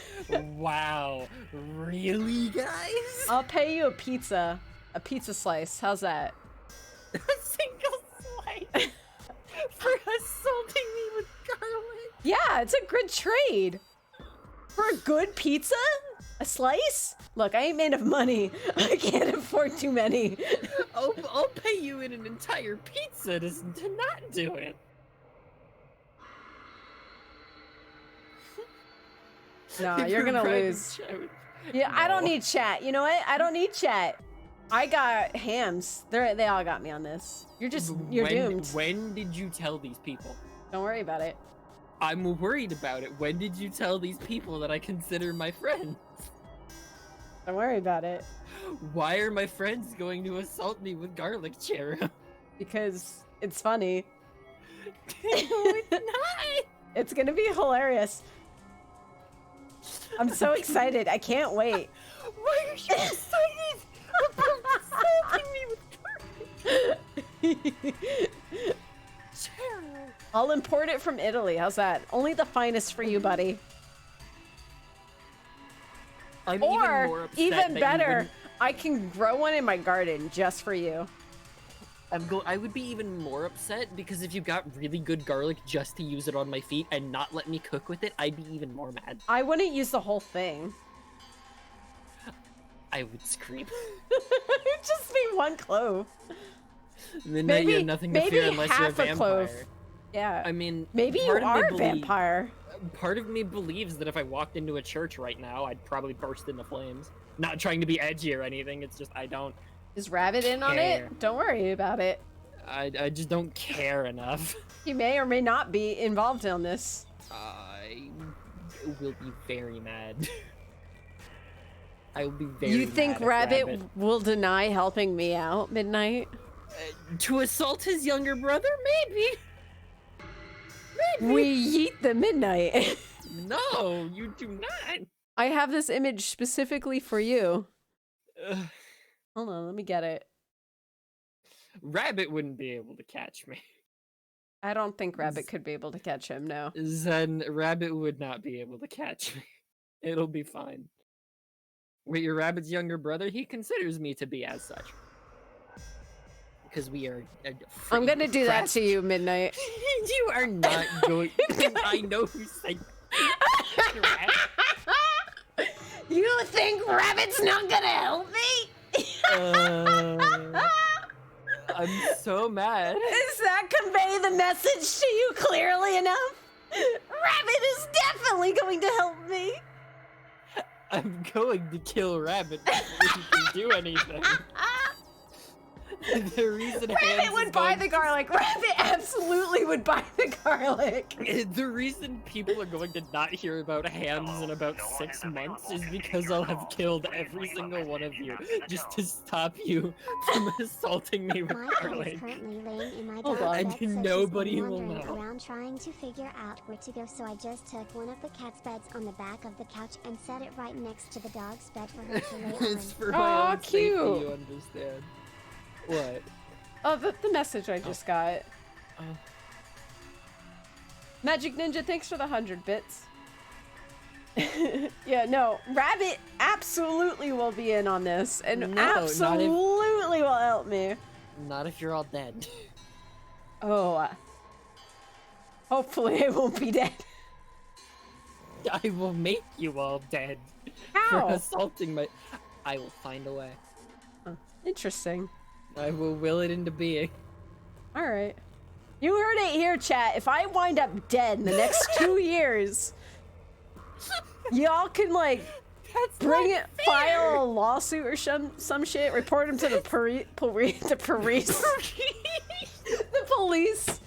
Wow. Really, guys? I'll pay you a pizza slice. How's that? A single slice for assaulting me with garlic. Yeah, it's a good trade. For a good pizza? A slice? Look, I ain't made of money. I can't afford too many. I'll pay you in an entire pizza to not do it. Nah, you're gonna lose. Yeah, no. I don't need chat. You know what? I don't need chat. I got hams. They all got me on this. You're doomed. When did you tell these people? Don't worry about it. I'm worried about it. When did you tell these people that I consider my friends? Don't worry about it. Why are my friends going to assault me with garlic, Chero? Because it's funny. No, it's not. It's gonna be hilarious. I'm so excited. I can't wait. Why are you excited about assaulting me with Cheryl. I'll import it from Italy. How's that? Only the finest for you, buddy. I'm Or, even more upset even that better, I can grow one in my garden just for you. I would be even more upset because if you got really good garlic just to use it on my feet and not let me cook with it, I'd be even more mad. I wouldn't use the whole thing. I would scream. It'd just be one clove. Midnight, you have nothing to fear unless you're a vampire. Clove. Yeah. I mean, maybe you are a vampire. Part of me believes that if I walked into a church right now, I'd probably burst into flames. Not trying to be edgy or anything, it's just I don't. Is Rabbit in on it? Don't worry about it. I just don't care enough. He may or may not be involved in this. I will be very mad. I will be very You think mad Rabbit will deny helping me out, Midnight? To assault his younger brother? Maybe. We yeet the Midnight. No, you do not. I have this image specifically for you. Hold on, let me get it. Rabbit wouldn't be able to catch me. I don't think Rabbit could be able to catch him, no. Then Rabbit would not be able to catch me. It'll be fine. Wait, your Rabbit's younger brother? He considers me to be as such. Because we are... I'm gonna do that to you, Midnight. You are not going... I know who said... You think Rabbit's not gonna help me? I'm so mad. Does that convey the message to you clearly enough? Rabbit is definitely going to help me. I'm going to kill Rabbit before he can do anything. The reason Rabbit would buy the garlic. Rabbit absolutely would buy the garlic. The reason people are going to not hear about hams in about 6 months is because I'll have killed every single one of you just to stop you from assaulting me with garlic. Currently laying in my Oh, dog's and bed, so nobody she's will wandering know. around trying to figure out where to go, so I just took one of the cat's beds on the back of the couch and set it right next to the dog's bed for her to lay on. It's for my own safety, you understand. What? Oh, the message I just got. Magic Ninja, thanks for the 100 bits. Yeah, no, Rabbit absolutely will be in on this, and absolutely will help me. Not if you're all dead. Oh, hopefully I won't be dead. I will make you all dead. How? For assaulting my... I will find a way. Interesting. I will will it into being. Alright. You heard it here, chat. If I wind up dead in the next 2 years, y'all can, like, file a lawsuit or some shit, report him to the police. The police.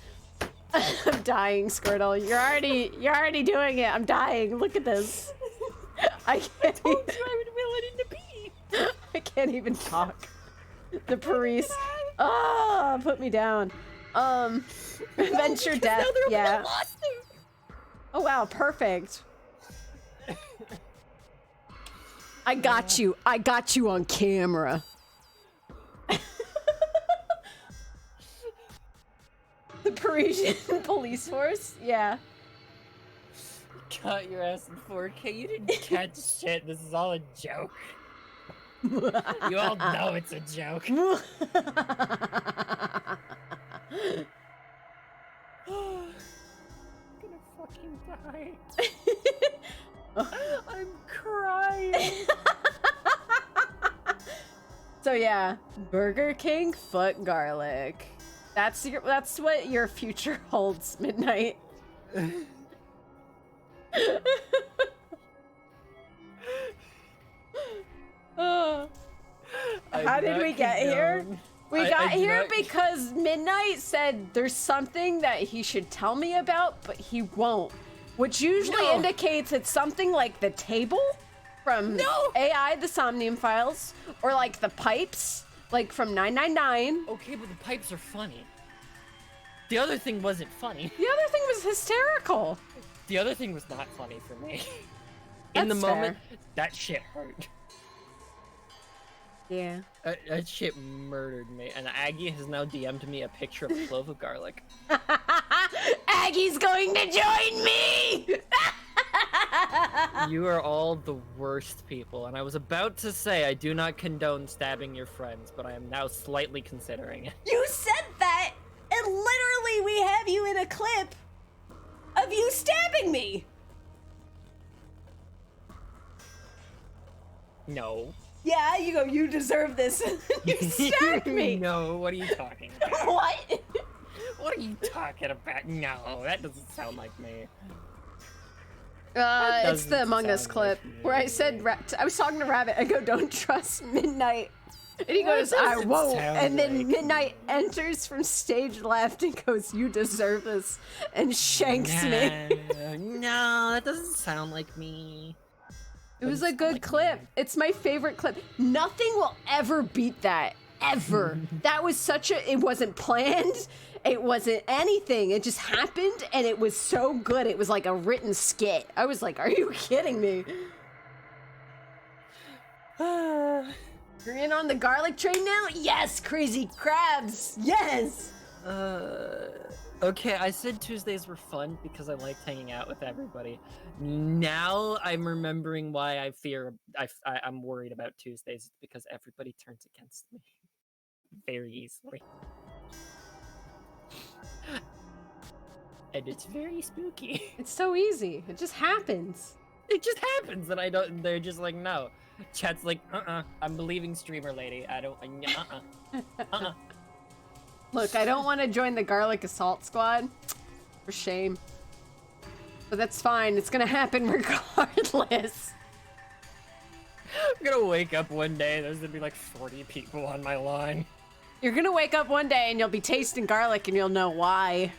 I'm dying, Squirtle. You're already doing it. I'm dying. Look at this. I can't I would will it into being. I can't even talk. The police. Ah, put me down. Venture death. Yeah. Oh wow, perfect. I got you. I got you on camera. The Parisian police force? Yeah. Caught your ass in 4K. You didn't catch shit. This is all a joke. You all know it's a joke. I'm gonna fucking die. I'm crying. So yeah, Burger King foot garlic. That's what your future holds, Midnight. How did we get here? We got here because Midnight said there's something that he should tell me about, but he won't. Which usually indicates it's something like the table from AI, the Somnium Files, or like the pipes, like from 999. Okay, but the pipes are funny. The other thing wasn't funny. The other thing was hysterical. The other thing was not funny for me. In the That's moment, fair. that shit hurt. Yeah. That shit murdered me. And Aggie has now DM'd me a picture of a clove of garlic. Aggie's going to join me! You are all the worst people, and I was about to say I do not condone stabbing your friends, but I am now slightly considering it. You said that, and literally we have you in a clip of you stabbing me. No. Yeah, you go, you deserve this. You stabbed me. No, what are you talking about? What? What are you talking about? No, that doesn't sound like me. It's the Among Us sound clip like me. where I said, I was talking to Rabbit, I go, don't trust Midnight. And he goes, I doesn't won't. sound And then like Midnight enters from stage left and goes, you deserve this, and shanks me. No, that doesn't sound like me. It was a good clip. It's my favorite clip. Nothing will ever beat that. Ever. That was such a, it wasn't planned. It wasn't anything. It just happened and it was so good. It was like a written skit. I was like, are you kidding me? You're in on the garlic train now? Yes, crazy crabs. Yes. Okay, I said Tuesdays were fun because I liked hanging out with everybody. Now I'm remembering why I'm worried about Tuesdays. It's because everybody turns against me very easily. And it's very spooky. It's so easy. It just happens. It just happens, and I don't. They're just like, no. Chat's like, I'm believing streamer lady. I don't. Look, I don't want to join the garlic assault squad. For shame. But that's fine. It's gonna happen regardless. I'm gonna wake up one day. There's gonna be like 40 people on my line. You're gonna wake up one day and you'll be tasting garlic and you'll know why.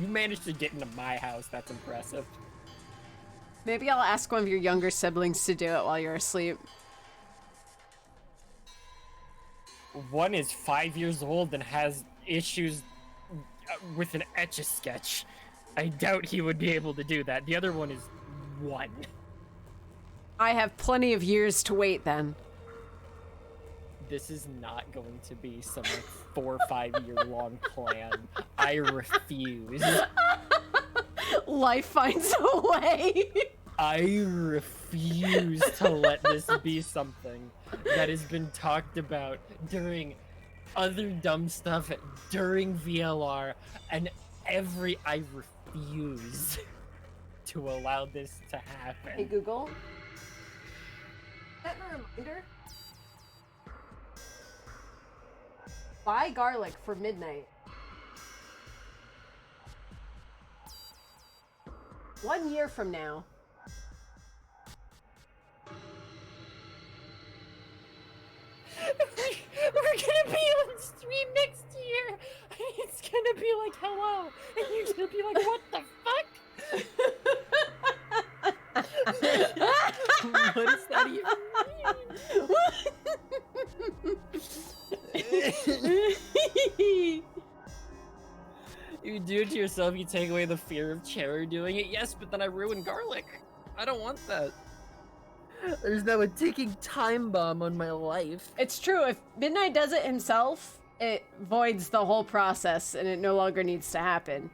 You managed to get into my house. That's impressive. Maybe I'll ask one of your younger siblings to do it while you're asleep. One is 5 years old and has issues with an Etch-a-Sketch. I doubt he would be able to do that. The other one is 1. I have plenty of years to wait then. This is not going to be some like 4 or 5 year long plan. I refuse. Life finds a way. I refuse to let this be something that has been talked about during other dumb stuff, during VLR, and I refuse to allow this to happen. Hey Google. Set a reminder. Buy garlic for midnight. 1 year from now. We're gonna be on stream next year. It's gonna be like hello, and you're gonna be like, what the fuck? What does that even mean? You do it to yourself. You take away the fear of Cherry doing it. Yes, but then I ruin garlic. I don't want that. There's now a ticking time bomb on my life. It's true. If Midnight does it himself, it voids the whole process and it no longer needs to happen.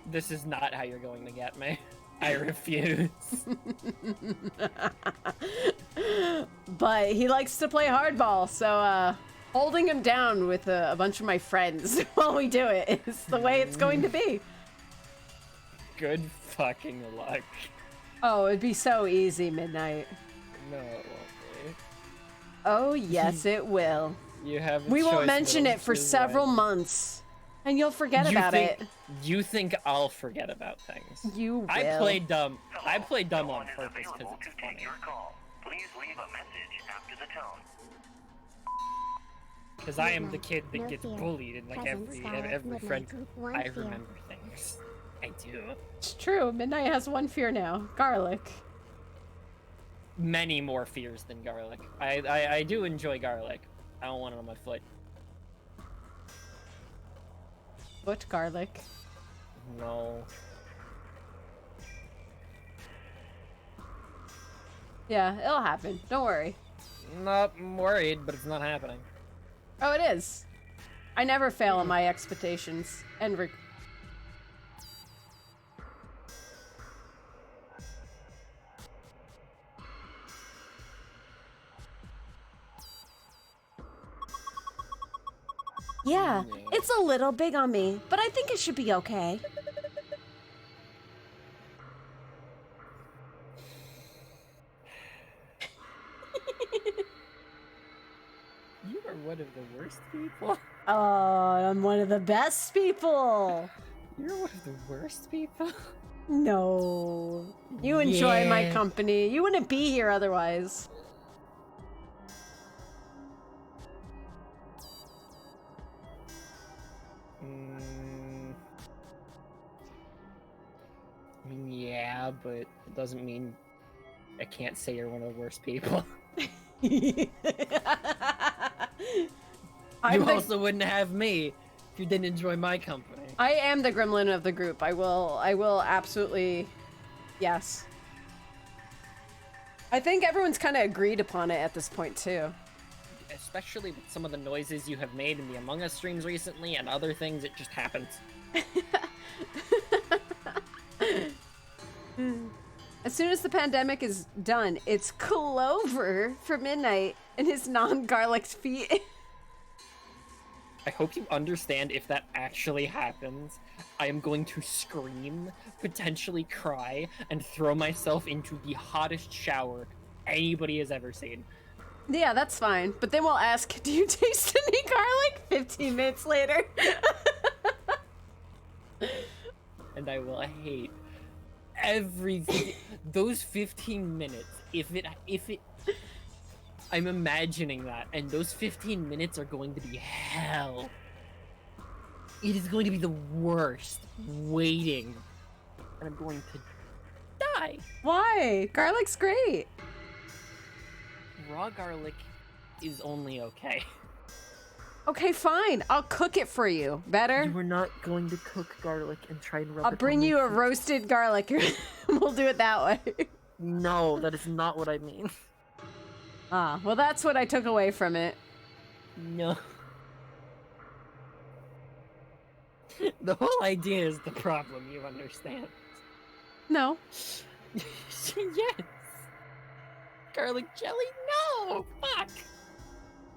This is not how you're going to get me. I refuse. But he likes to play hardball, so holding him down with a bunch of my friends while we do it is the way it's going to be. Good fucking luck. Oh, it'd be so easy, Midnight. No, it won't be. Oh, yes, it will. You have. We won't mention it for several months, and you'll forget about it. You think I'll forget about things? You will. I play dumb. I play dumb on purpose because it's funny. Please leave a message after the tone. Because I am the kid that gets bullied in like every friend group. I remember things. I do. It's true. Midnight has one fear now. Garlic. Many more fears than garlic. I do enjoy garlic. I don't want it on my foot. Foot garlic. No. Yeah, it'll happen. Don't worry. Not worried, but it's not happening. Oh, it is. I never fail in my expectations. And Yeah, it's a little big on me, but I think it should be okay. You are one of the worst people. Oh, I'm one of the best people. You're one of the worst people? no. You enjoy my Yeah. company. You wouldn't be here otherwise. I mean, yeah, but it doesn't mean I can't say you're one of the worst people. You also wouldn't have me if you didn't enjoy my company. I am the gremlin of the group. I will absolutely, yes. I think everyone's kind of agreed upon it at this point too. Especially with some of the noises you have made in the Among Us streams recently and other things, it just happens. As soon as the pandemic is done, it's Clover for midnight and his non-garlic feet. I hope you understand if that actually happens, I am going to scream, potentially cry, and throw myself into the hottest shower anybody has ever seen. Yeah, that's fine. But then we'll ask, do you taste any garlic? 15 minutes later. And I will hate everything. Those 15 minutes, if it I'm imagining that, and those 15 minutes are going to be hell. It is going to be the worst waiting, and I'm going to die. Why? Garlic's great. Raw garlic is only okay. Okay, fine. I'll cook it for you. Better? You were not going to cook garlic and try and rub it I'll on bring my you a feet. roasted garlic. We'll do it that way. No, that is not what I mean. Ah, well that's what I took away from it. No. The whole idea is the problem, you understand? No. Yes. Garlic jelly? No! Fuck!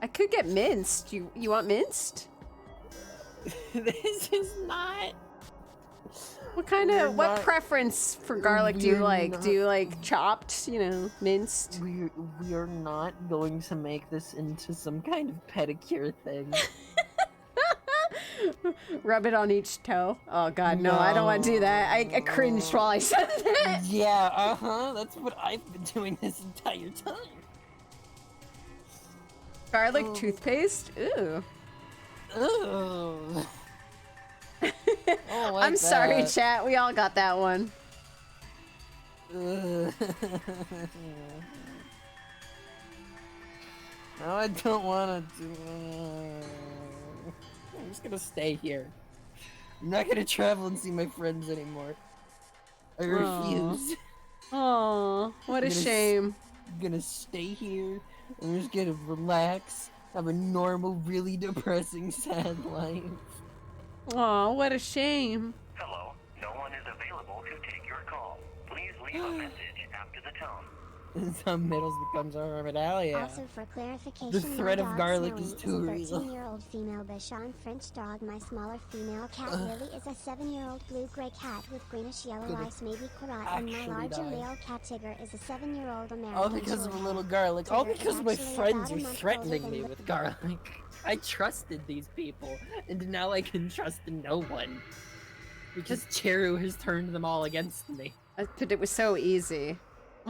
I could get minced. You want minced? This is not... What kind of, what preference for garlic do you like? not- Do you like chopped, you know, minced? We are not going to make this into some kind of pedicure thing. Rub it on each toe? Oh god, no, I don't want to do that. I cringed while I said that. Yeah, that's what I've been doing this entire time. Garlic toothpaste? Ooh. Ooh. I'm sorry, chat. We all got that one. No, I don't want to do. I'm just gonna stay here. I'm not gonna travel and see my friends anymore. I refuse. Oh, what a shame. I'm gonna stay here. I'm just gonna relax, have a normal, really depressing, sad life. Oh, what a shame. Hello, no one is available to take your call. Please leave a message after the tone. Some middles becomes a hermitalia. Also, for clarification, The threat my of dog garlic Snowy is too a real. 13-year-old female Bichon French dog. My smaller female cat Lily is a 7-year-old blue-gray cat with greenish-yellow Could've eyes, maybe Karat, and my actually larger died. male cat Tigger is a 7-year-old American All because of a little garlic. All Tigger is because my actually friends about a are month threatening older me than with garlic. I trusted these people, and now I can trust no one. Because Cheru has turned them all against me. But it was so easy.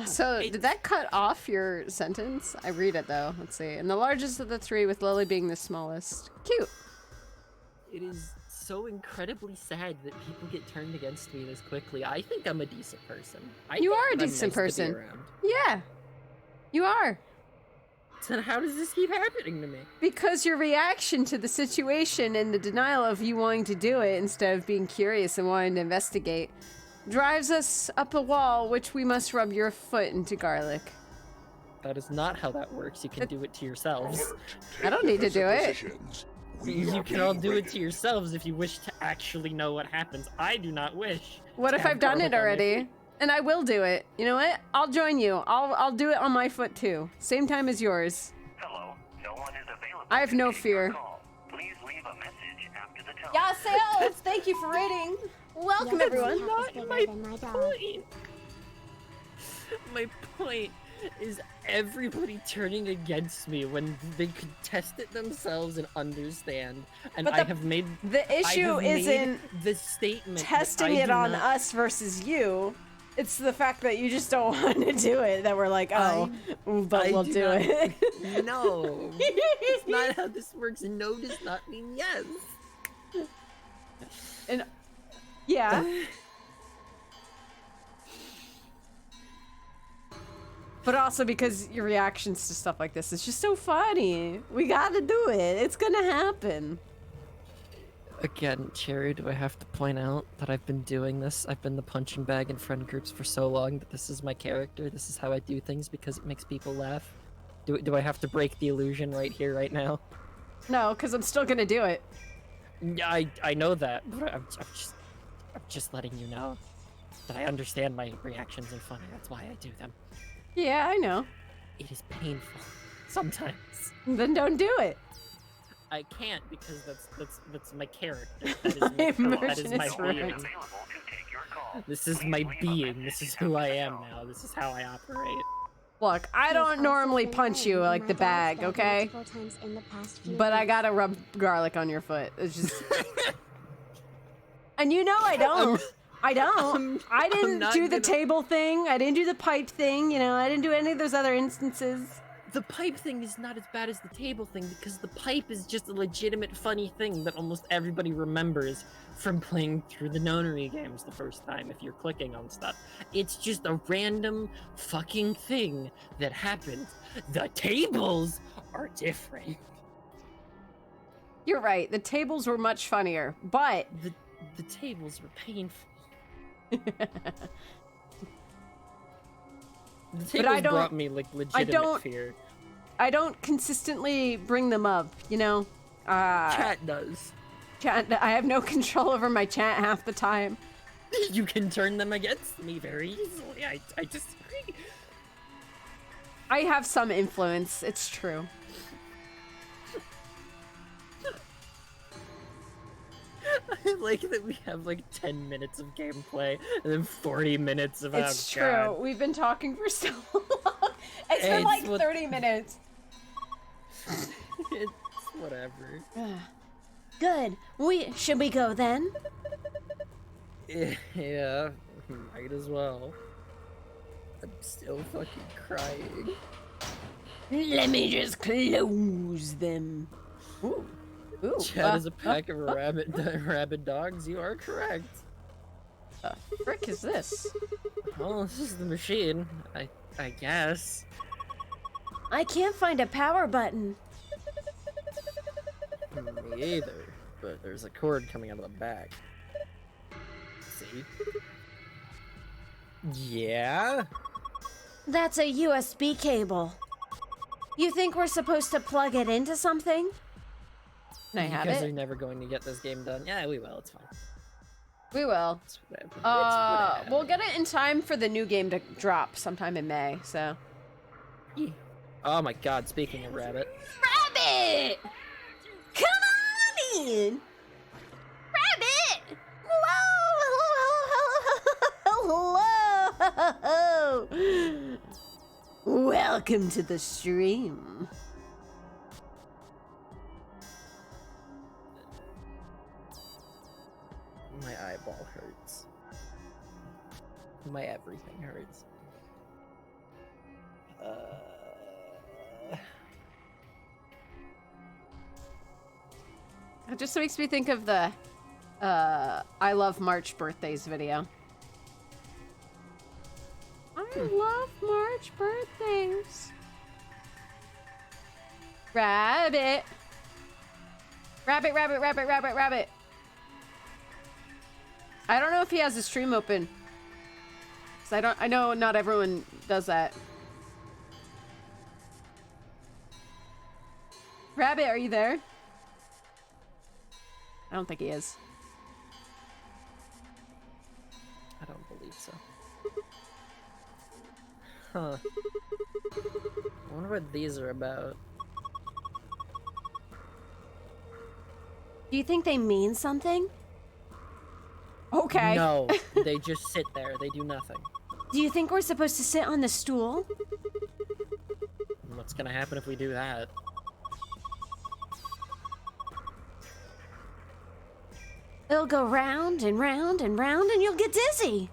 So, did that cut off your sentence? I read it though. Let's see. And the largest of the three, with Lily being the smallest. Cute. It is so incredibly sad that people get turned against me this quickly. I think I'm a decent person. You think are a that I'm decent nice to be person. around. Yeah. You are. So how does this keep happening to me? Because your reaction to the situation and the denial of you wanting to do it instead of being curious and wanting to investigate drives us up a wall which we must rub your foot into garlic. That is not how that works. You can do it to yourselves. I don't need to do it. You can all do it to yourselves if you wish to actually know what happens. I do not wish. What if I've done it already? And I will do it. You know what? I'll join you. I'll do it on my foot too. Same time as yours. Hello, no one is available. I have no fear. Please leave a message after the tone. Yeah, sales! Thank you for rating. Welcome, everyone. Not my point. My point is everybody turning against me when they could test it themselves and understand. And But I have made the issue isn't the statement testing it on us versus you. It's the fact that you just don't want to do it that we're like, oh, but we'll do it. No, it's not how this works. No does not mean yes. And yeah. But also because your reactions to stuff like this is just so funny. We gotta do it. It's gonna happen. Again, Cherry, do I have to point out that I've been doing this? I've been the punching bag in friend groups for so long that this is my character. This is how I do things because it makes people laugh. Do I have to break the illusion right here, right now? No, because I'm still gonna do it. Yeah, I know that, but I'm just letting you know that I understand my reactions are funny. That's why I do them. Yeah, I know. It is painful sometimes. Then don't do it. I can't because that's my character. That is my being. This is my being. This is who I am now. This is how I operate. Look, I don't normally punch you like the bag, okay? But I gotta rub garlic on your foot. It's just... And you know I don't. I didn't do the table thing. I didn't do the pipe thing. You know, I didn't do any of those other instances. The pipe thing is not as bad as the table thing because the pipe is just a legitimate funny thing that almost everybody remembers from playing through the nonary games the first time if you're clicking on stuff. It's just a random fucking thing that happens. The tables are different. You're right. The tables were much funnier, but... The tables were painful. The tables brought me like legitimate fear. I don't consistently bring them up, you know? Chat does. Chat, I have no control over my chat half the time. You can turn them against me very easily. I disagree. I have some influence, it's true. I like that we have like 10 minutes of gameplay and then 40 minutes of It's true. God. We've been talking for so long. It's been like 30 minutes. It's whatever. Good. Should we go then? Yeah, might as well. I'm still fucking crying. Let me just close them. Ooh. Chad is a pack of rabid dogs. You are correct. The frick is this? Well, this is the machine. I guess. I can't find a power button. Me either. But there's a cord coming out of the back. See? Yeah? That's a USB cable. You think we're supposed to plug it into something? Can I have You guys it? are never going to get this game done. Yeah, we will. It's fine. We will. It's whatever. We'll get it in time for the new game to drop sometime in May, so. Oh my god, speaking of Rabbit. Rabbit! Come on in! Rabbit! Hello! Welcome to the stream. My eyeball hurts. My everything hurts. It just makes me think of the I love March birthdays video. I love March birthdays. Rabbit. Rabbit, rabbit, rabbit, rabbit, rabbit. I don't know if he has a stream open. 'Cause I know not everyone does that. Rabbit, are you there? I don't think he is. I don't believe so. Huh. I wonder what these are about. Do you think they mean something? Okay. No, they just sit there. They do nothing. Do you think we're supposed to sit on the stool? What's gonna happen if we do that? It'll go round and round and round and you'll get dizzy.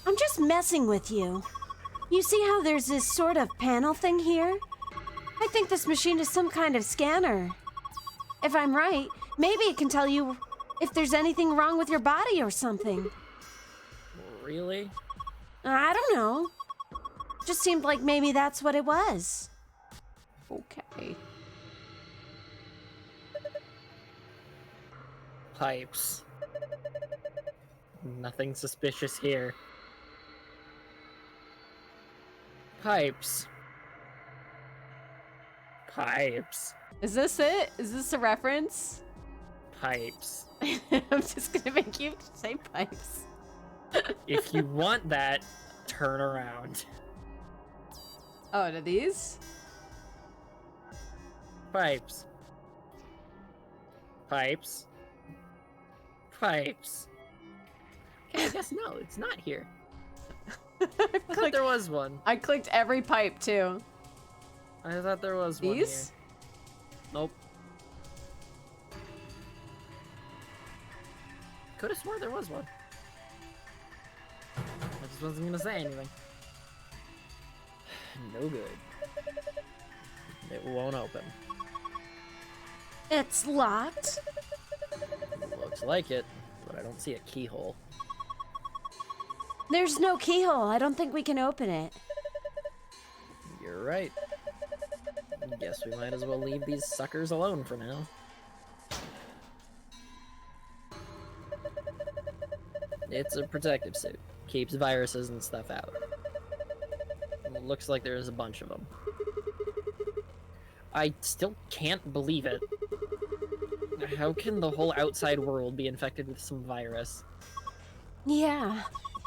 I'm just messing with you. You see how there's this sort of panel thing here? I think this machine is some kind of scanner. If I'm right, maybe it can tell you if there's anything wrong with your body or something. Really? I don't know. Just seemed like maybe that's what it was. Okay. Pipes. Nothing suspicious here. Pipes. Pipes. Is this it? Is this a reference? Pipes. I'm just gonna make you say pipes. If you want that, turn around. Oh, to these? Pipes. Pipes. Pipes. Okay, I guess no, it's not here. I thought there was one. I clicked every pipe too. I thought there was one here. These? Nope. Could have swore there was one. I just wasn't gonna say anything. No good. It won't open. It's locked. Looks like it, but I don't see a keyhole. There's no keyhole. I don't think we can open it. You're right. Guess we might as well leave these suckers alone for now. It's a protective suit. Keeps viruses and stuff out. Looks like there's a bunch of them. I still can't believe it. How can the whole outside world be infected with some virus? Yeah,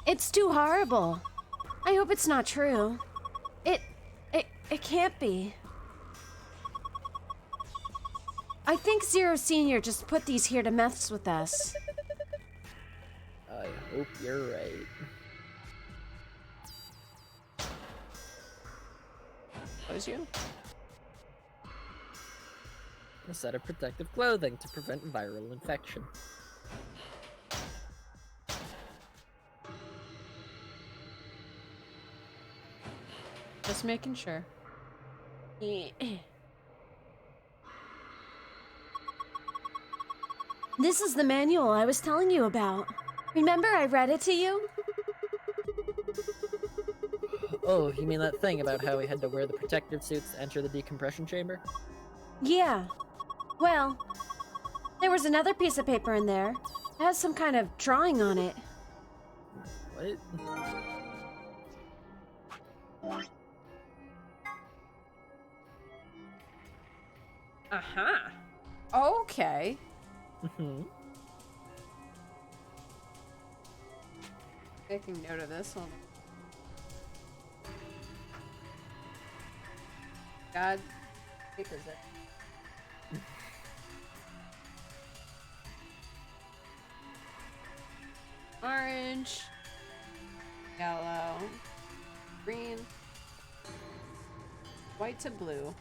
it's too horrible. I hope it's not true. It can't be. I think Zero Senior just put these here to mess with us. I hope you're right. Was you? A set of protective clothing to prevent viral infection. Just making sure. This is the manual I was telling you about. Remember I read it to you? Oh, you mean that thing about how we had to wear the protective suits to enter the decompression chamber? Yeah. Well, there was another piece of paper in there. It has some kind of drawing on it. What? Uh-huh. Okay. Making note of this one. God, papers it. Orange, yellow, green, white to blue.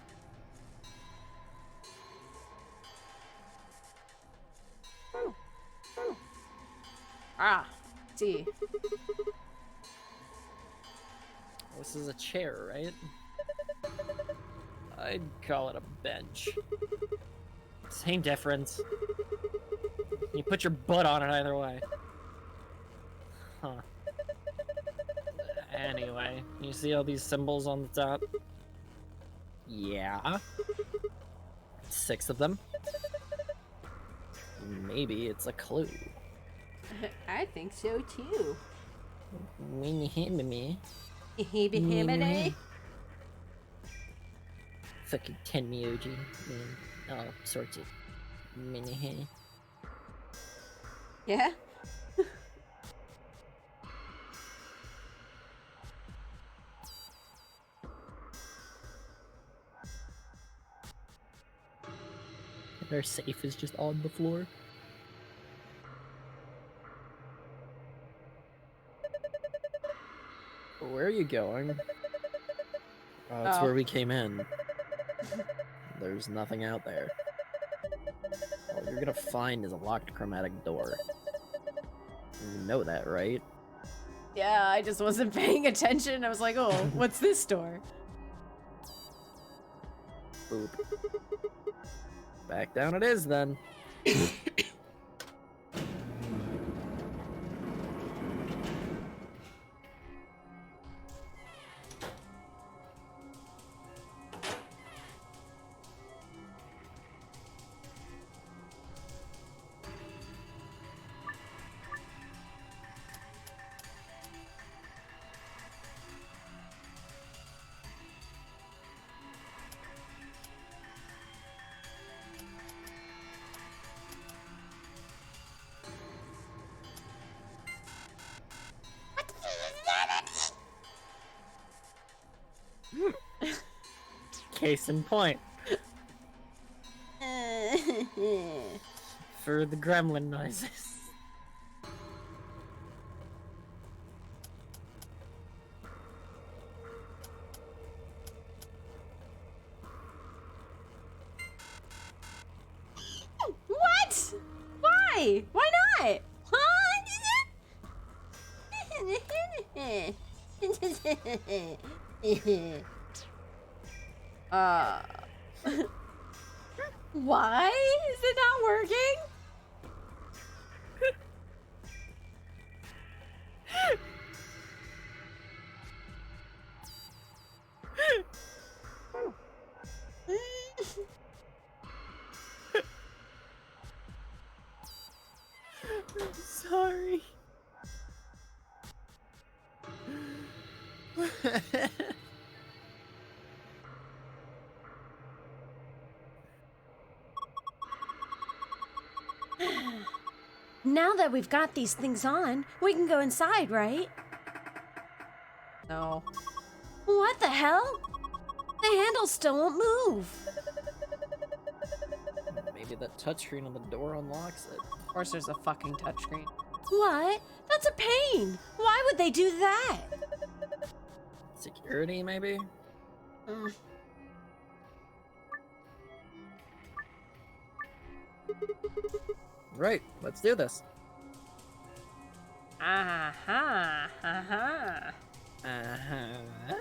Ah, see. This is a chair, right? I'd call it a bench. Same difference. You put your butt on it either way. Huh. Anyway, you see all these symbols on the top? Yeah. 6 of them. Maybe it's a clue. I think so too. Me. Fucking Tenmyoji, man. All sorts of mini. Yeah? And our safe is just on the floor. Where are you going? That's where we came in. There's nothing out there. All you're gonna find is a locked chromatic door. You know that, right? Yeah, I just wasn't paying attention. I was like, oh, what's this door? Boop. Back down it is, then. Case in point. For the gremlin noises. What? Why? Why not? Why is it not working? Sorry. Now that we've got these things on, we can go inside, right? No. What the hell? The handle still won't move. Maybe that touchscreen on the door unlocks it. Of course there's a fucking touchscreen. What? That's a pain. Why would they do that? Security, maybe? Right, let's do this. Aha, aha. Uh-huh.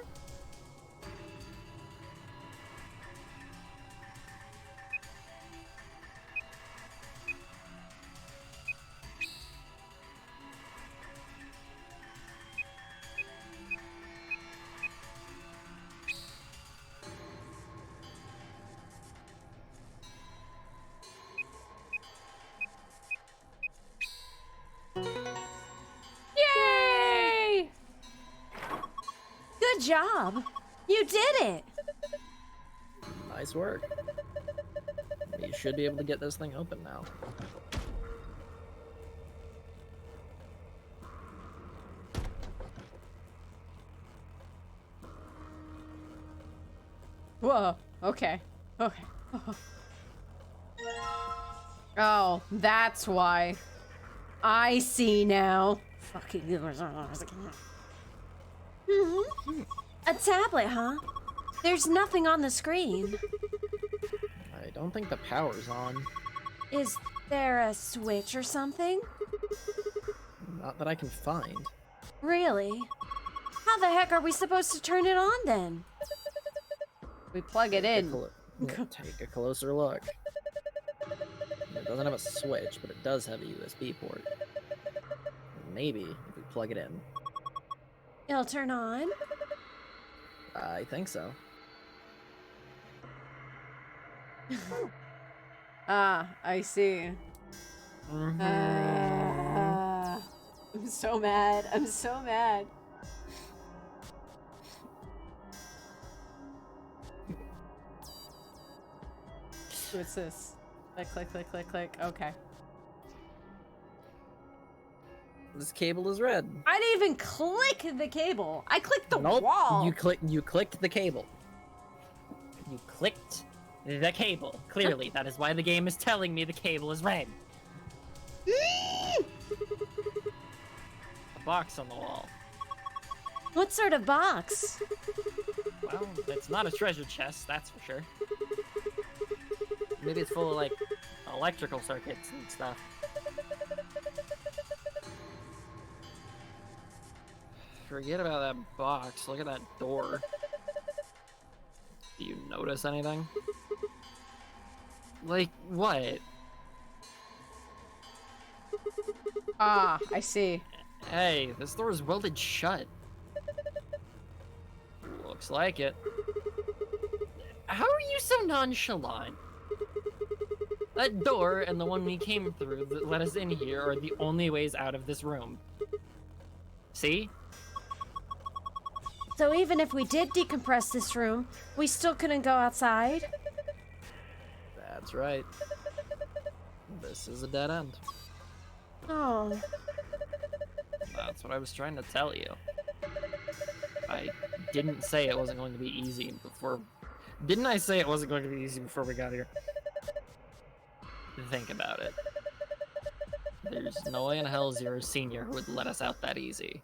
Yay! Good job. You did it. Nice work. You should be able to get this thing open now. Whoa. Okay. Okay. Oh, that's why. I see now. Fucking. A tablet, huh? There's nothing on the screen. I don't think the power's on. Is there a switch or something? Not that I can find. Really? How the heck are we supposed to turn it on then? We plug it in. Take a closer look. It doesn't have a switch, but it does have a USB port. Maybe if we plug it in. It'll turn on? I think so. Ah, I see. I'm so mad. I'm so mad. What's this? Click, click, click, click, click. Okay. This cable is red. I didn't even click the cable. I clicked the Nope. wall. You clicked the cable. You clicked the cable. Clearly, that is why the game is telling me the cable is red. A box on the wall. What sort of box? Well, it's not a treasure chest, that's for sure. Maybe it's full of, like, electrical circuits and stuff. Forget about that box. Look at that door. Do you notice anything? Like, what? Ah, I see. Hey, this door is welded shut. Looks like it. How are you so nonchalant? That door and the one we came through that let us in here are the only ways out of this room. See? So even if we did decompress this room, we still couldn't go outside? That's right. This is a dead end. Oh. That's what I was trying to tell you. I didn't say it wasn't going to be easy before... Didn't I say it wasn't going to be easy before we got here? Think about it. There's no way in hell Zero Senior would let us out that easy.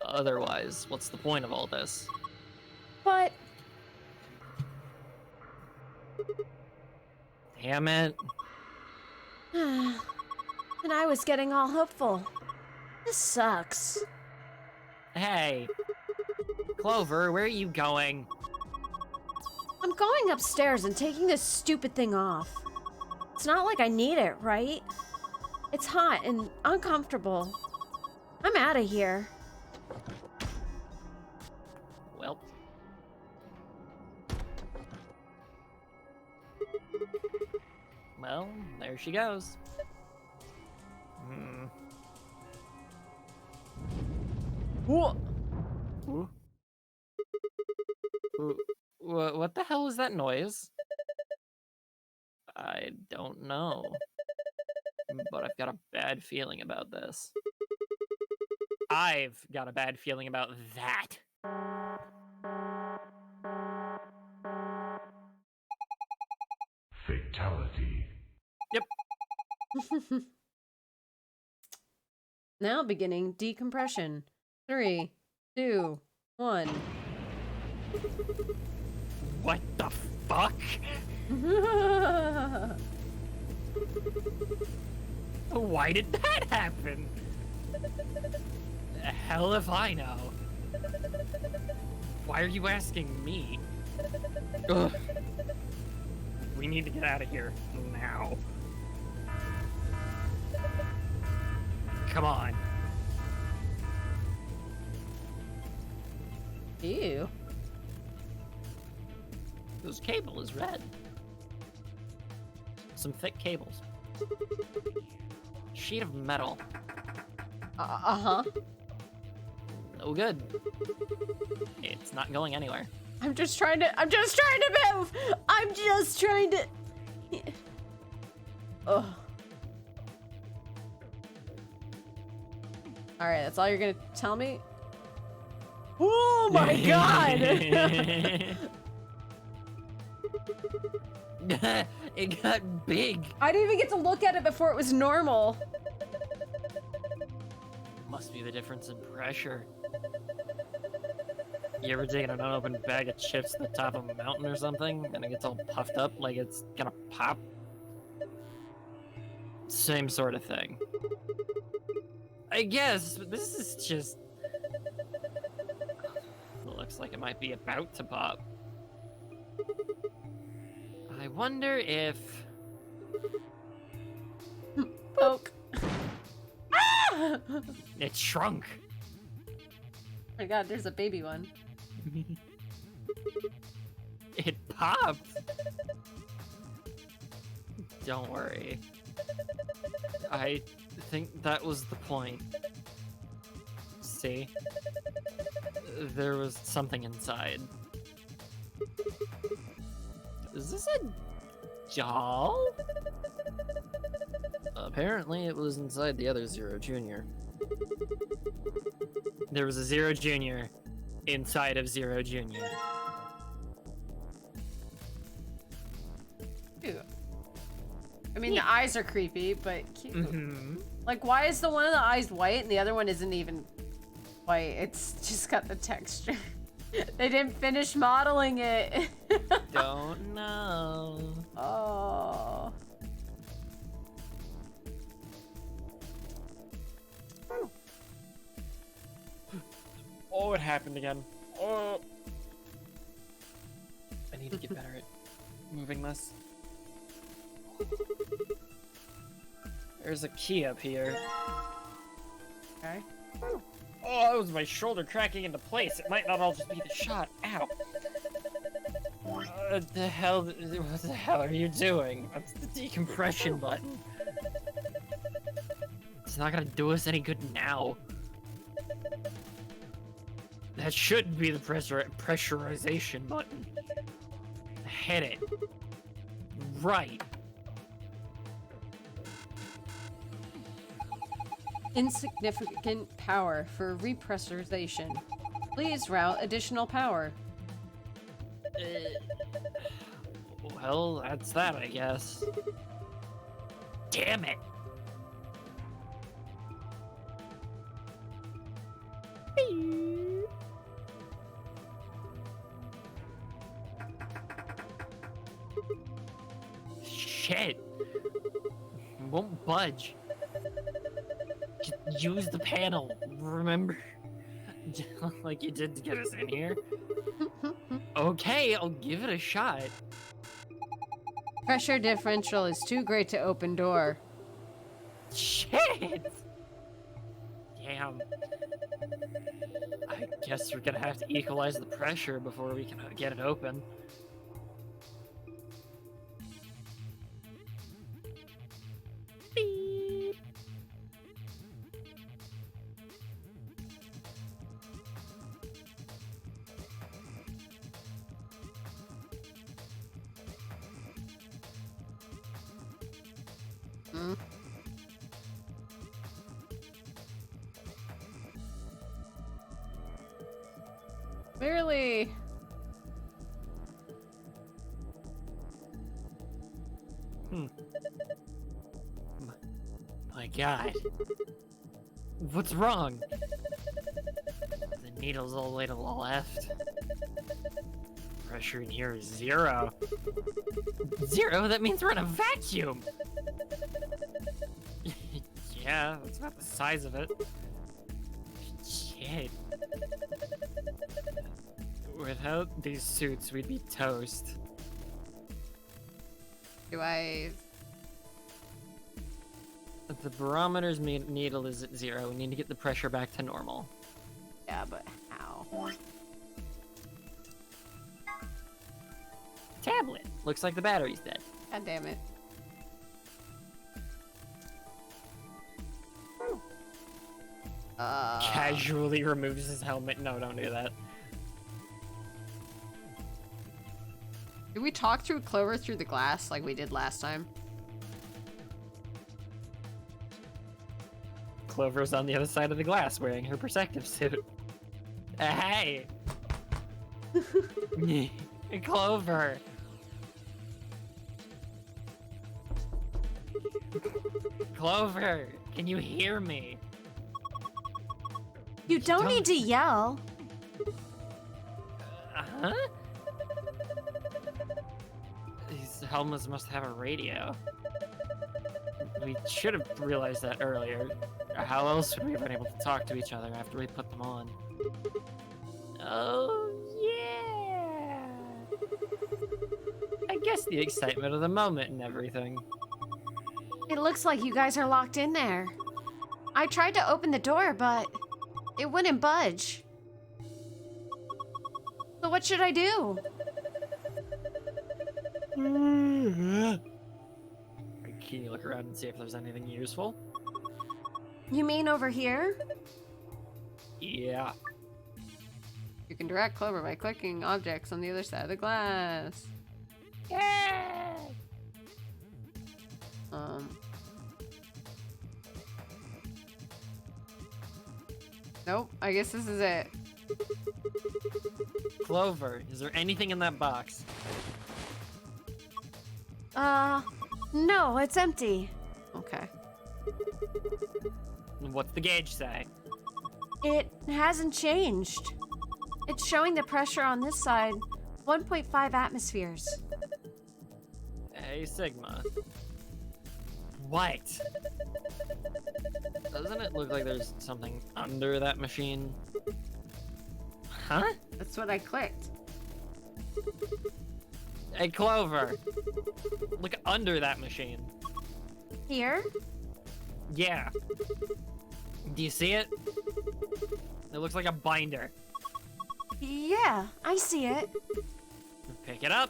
Otherwise, what's the point of all this? But... Damn it. And I was getting all hopeful. This sucks. Hey. Clover, where are you going? I'm going upstairs and taking this stupid thing off. It's not like I need it, right? It's hot and uncomfortable. I'm out of here. Well. Well, there she goes. Whoa. What the hell is that noise? I don't know. But I've got a bad feeling about this. I've got a bad feeling about that. Fatality. Yep. Now beginning decompression. 3, 2, 1. What the fuck? Why did that happen? Hell if I know. Why are you asking me? Ugh. We need to get out of here now. Come on. Ew. This cable is red. Some thick cables. Sheet of metal. Uh-huh. No good. It's not going anywhere. I'm just trying to move! I'm just trying to... Ugh. Alright, that's all you're gonna tell me? Oh my god! It got big. I didn't even get to look at it before it was normal. Must be the difference in pressure. You ever taken an unopened bag of chips to the top of a mountain or something, and it gets all puffed up like it's gonna pop? Same sort of thing. I guess, but this is just... It looks like it might be about to pop. I wonder if... Poke. Ah! It shrunk. Oh my god, there's a baby one. It popped. Don't worry. I think that was the point. See? There was something inside. Is this a doll? Apparently it was inside the other Zero Junior. There was a Zero Junior inside of Zero Junior. Ew. I mean, the eyes are creepy, but cute. Like, why is the one of the eyes white and the other one isn't even white? It's just got the texture. They didn't finish modeling it. Don't know. Oh. Oh, it happened again. Oh. I need to get better at moving this. There's a key up here. Okay. Oh, that was my shoulder cracking into place. It might not all just be the shot. Ow. What the hell are you doing? That's the decompression button. It's not gonna do us any good now. That should be the pressurization button. Hit it. Right. Insignificant power for repressurization. Please route additional power. Well, that's that, I guess. Damn it! Shit! Won't budge. Just use the panel, remember? Like you did to get us in here. Okay, I'll give it a shot. Pressure differential is too great to open door. Shit! Damn. I guess we're gonna have to equalize the pressure before we can get it open. Beep. Clearly. My God. What's wrong? The needle's all the way to the left. Pressure in here is 0. 0? That means we're in a vacuum! Yeah, that's about the size of it. Shit. Without these suits, we'd be toast. Do I... The barometer's needle is at 0. We need to get the pressure back to normal. Yeah, but how? Tablet. Looks like the battery's dead. God damn it. Casually removes his helmet. No, don't do that. Did we talk through Clover through the glass like we did last time? Clover's on the other side of the glass wearing her protective suit. Hey! Clover! Clover! Can you hear me? You don't need to yell. Huh? These helmets must have a radio. We should have realized that earlier. How else would we have been able to talk to each other after we put them on? Oh, yeah! I guess the excitement of the moment and everything. It looks like you guys are locked in there. I tried to open the door, but it wouldn't budge. So what should I do? Can you look around and see if there's anything useful? You mean over here? Yeah. You can direct Clover by clicking objects on the other side of the glass. Yeah! Nope, I guess this is it. Clover, is there anything in that box? No, it's empty. Okay. What's the gauge say? It hasn't changed. It's showing the pressure on this side, 1.5 atmospheres. Hey, Sigma. What? Doesn't it look like there's something under that machine? Huh? That's what I clicked. Hey, Clover. Look under that machine. Here? Yeah. Do you see it? It looks like a binder. Yeah, I see it. Pick it up.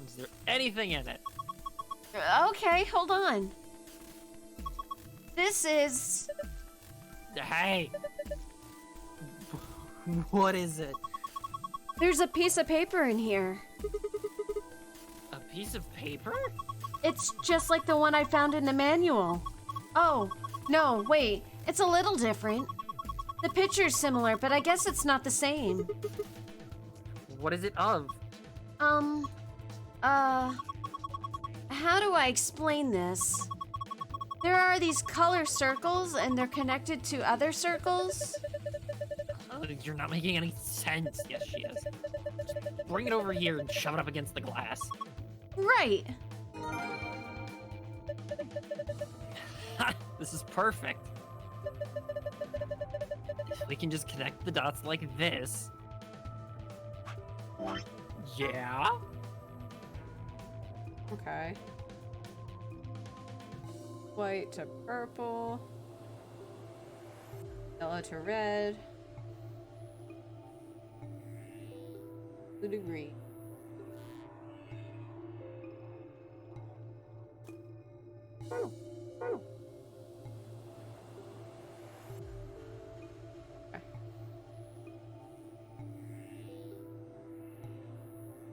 Is there anything in it? Okay, hold on. This is... Hey! What is it? There's a piece of paper in here. A piece of paper? It's just like the one I found in the manual. Oh, no, wait. It's a little different. The picture's similar, but I guess it's not the same. What is it of? How do I explain this? There are these color circles, and they're connected to other circles. Oh, you're not making any sense. Yes, she is. Just bring it over here and shove it up against the glass. Right. This is perfect. If we can just connect the dots like this. Yeah? Okay. White to purple. Yellow to red. Blue to green.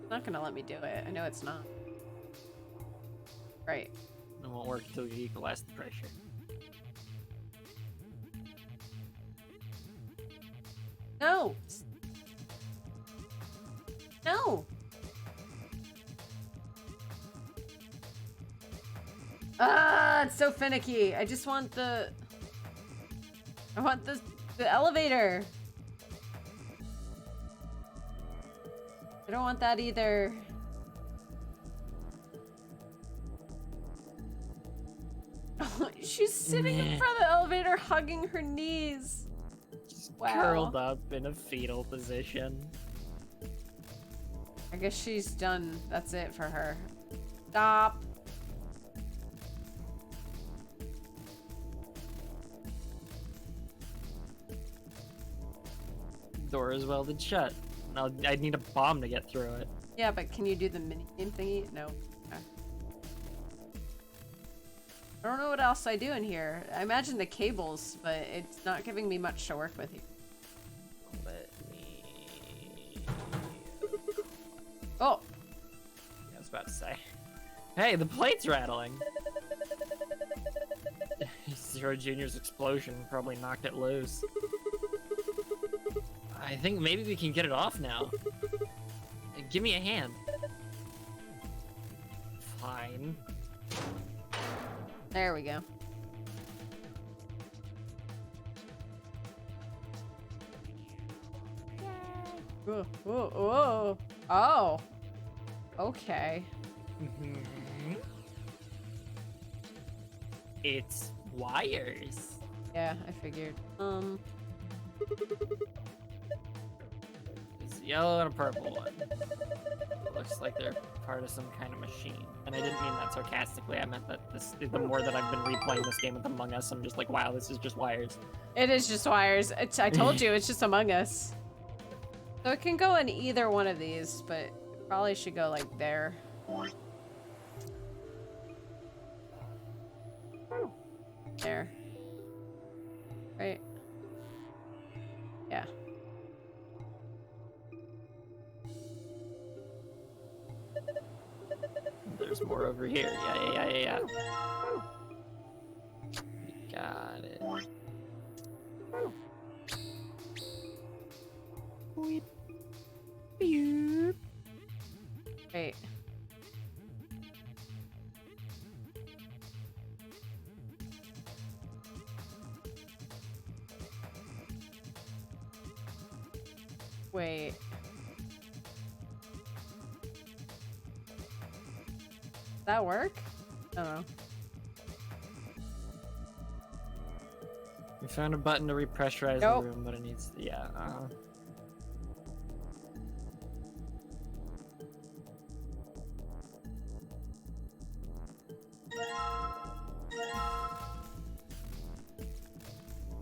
It's not gonna let me do it. I know it's not. Right. It won't work until you equalize the pressure. No! No! Ah, it's so finicky. I just want the... I want the elevator. I don't want that either. She's sitting in front of the elevator hugging her knees. Wow. Curled up in a fetal position. I guess she's done. That's it for her. Stop. Door is welded shut. Now I'd need a bomb to get through it. Yeah, but can you do the mini game thingy? No. Okay. I don't know what else I do in here. I imagine the cables, but it's not giving me much to work with here. Let me... Oh! I was about to say. Hey, the plate's rattling! Zero Junior's explosion probably knocked it loose. I think maybe we can get it off now. Give me a hand. Fine. There we go. Whoa, whoa, whoa. Oh. Okay. It's wires. Yeah, I figured. It's a yellow and a purple one. It looks like they're part of some kind of machine. And I didn't mean that sarcastically. I meant that the more that I've been replaying this game with Among Us, I'm just like, wow, this is just wires. It is just wires. I told you, it's just Among Us. So it can go in either one of these, but it probably should go like there. There. Right? Yeah. There's more over here. Yeah. Got it. Wait. Does that work? I don't know. We found a button to repressurize the room, but it needs. Yeah.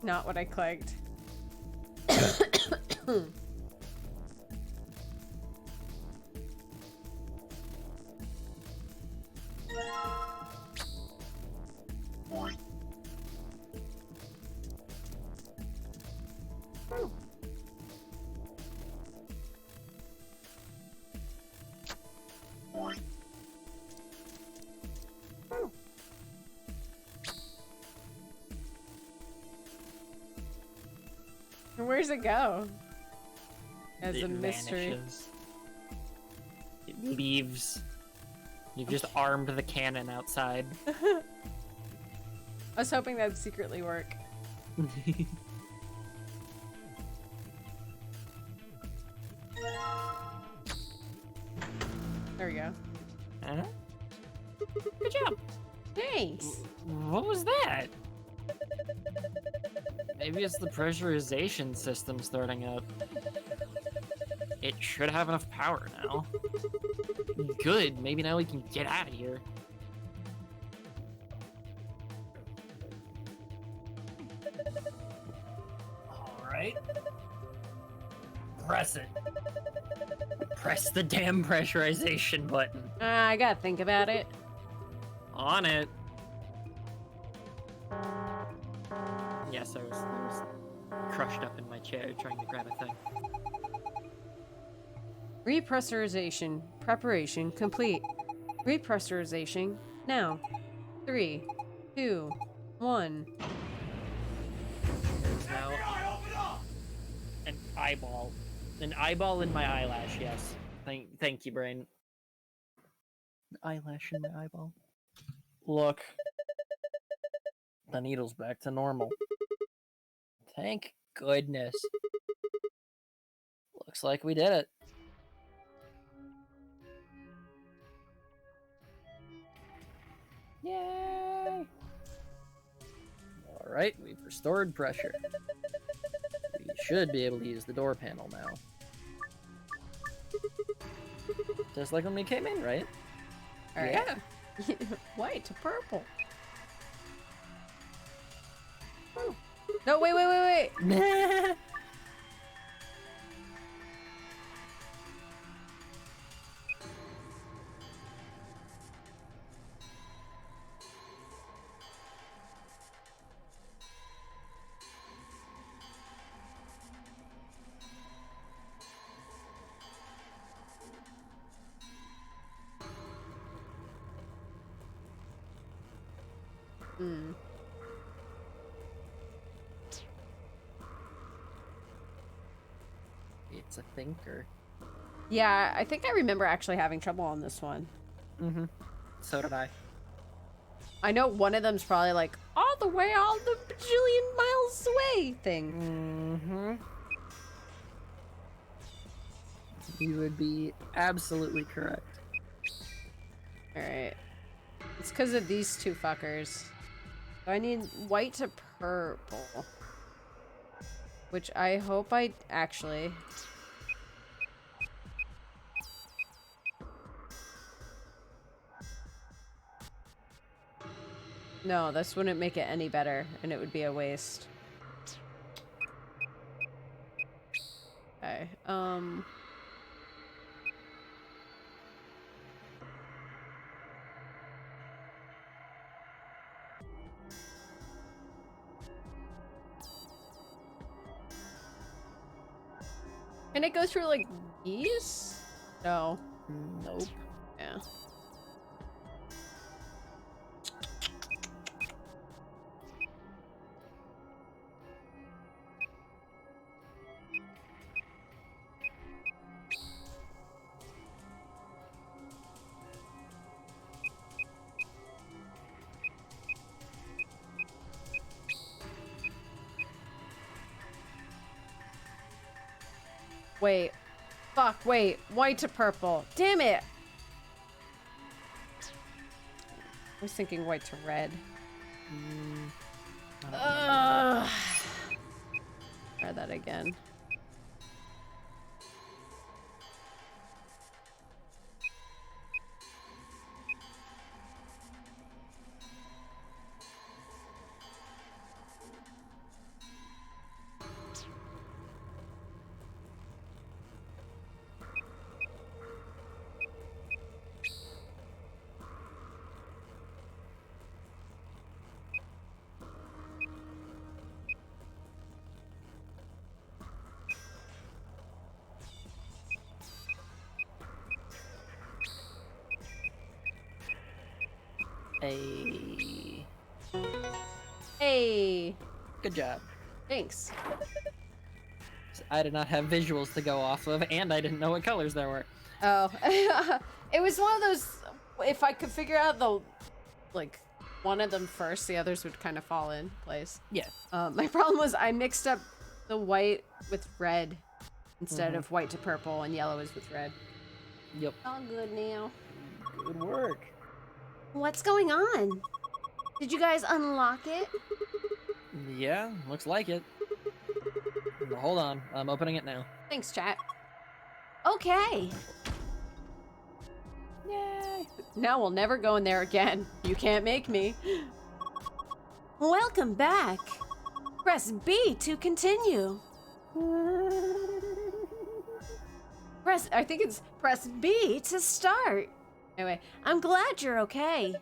Not what I clicked. Where's it go? As a mystery. Vanishes. It leaves. You've just armed the cannon outside. I was hoping that'd secretly work. There we go. Huh? Good job. Thanks. What was that? Maybe it's the pressurization system starting up. It should have enough power now. Good, maybe now we can get out of here. Alright. Press it. Press the damn pressurization button. I gotta think about it. On it. Yes, I was crushed up in my chair trying to grab a thing. Repressurization preparation complete. Repressurization now. 3, 2, 1. There's now an eyeball. An eyeball in my eyelash, yes. Thank you, brain. An eyelash in my eyeball. Look. The needle's back to normal. Thank goodness. Looks like we did it. Yay! Alright, we've restored pressure. We should be able to use the door panel now. Just like when we came in, right? Alright. Yeah. White to purple. Oh. No, wait. It's a thinker. Yeah, I think I remember actually having trouble on this one. Mm-hmm. So did I. I know one of them's probably like all the bajillion miles away thing. Mm-hmm. You would be absolutely correct. Alright. It's because of these two fuckers. So I need white to purple. Which I hope I actually... No, this wouldn't make it any better, and it would be a waste. Okay, Can it go through, like, these? No. Nope. Yeah. Wait. Fuck, wait. White to purple. Damn it! I was thinking white to red. Ugh. Try that again. Hey. Hey. Good job. Thanks. I did not have visuals to go off of, and I didn't know what colors there were. Oh. It was one of those, if I could figure out the, like, one of them first, the others would kind of fall in place. Yeah. My problem was I mixed up the white with red instead of white to purple, and yellow is with red. Yep. All good now. Good work. What's going on? Did you guys unlock it? Yeah, looks like it. Well, hold on, I'm opening it now. Thanks, chat. Okay. Yay. Now we'll never go in there again. You can't make me. Welcome back. Press B to continue. I think it's Press B to start. anyway. I'm glad you're okay.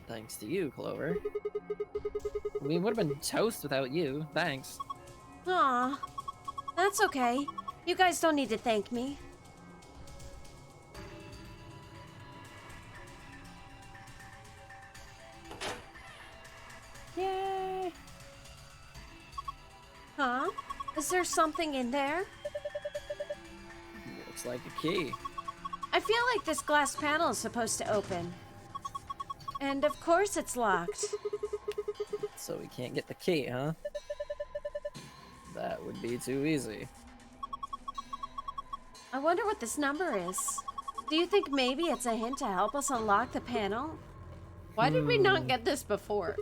Thanks to you, Clover. We would have been toast without you. Thanks. Aw, that's okay. You guys don't need to thank me. Yay. Huh? Is there something in there? Looks like a key. I feel like this glass panel is supposed to open. And of course it's locked. So we can't get the key, huh? That would be too easy. I wonder what this number is. Do you think maybe it's a hint to help us unlock the panel? Why did we not get this before?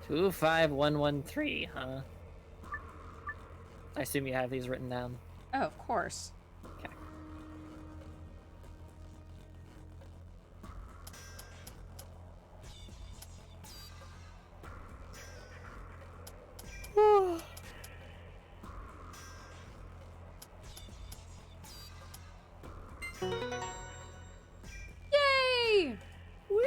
25113, huh? I assume you have these written down. Oh, of course. Okay. Yay! Woo!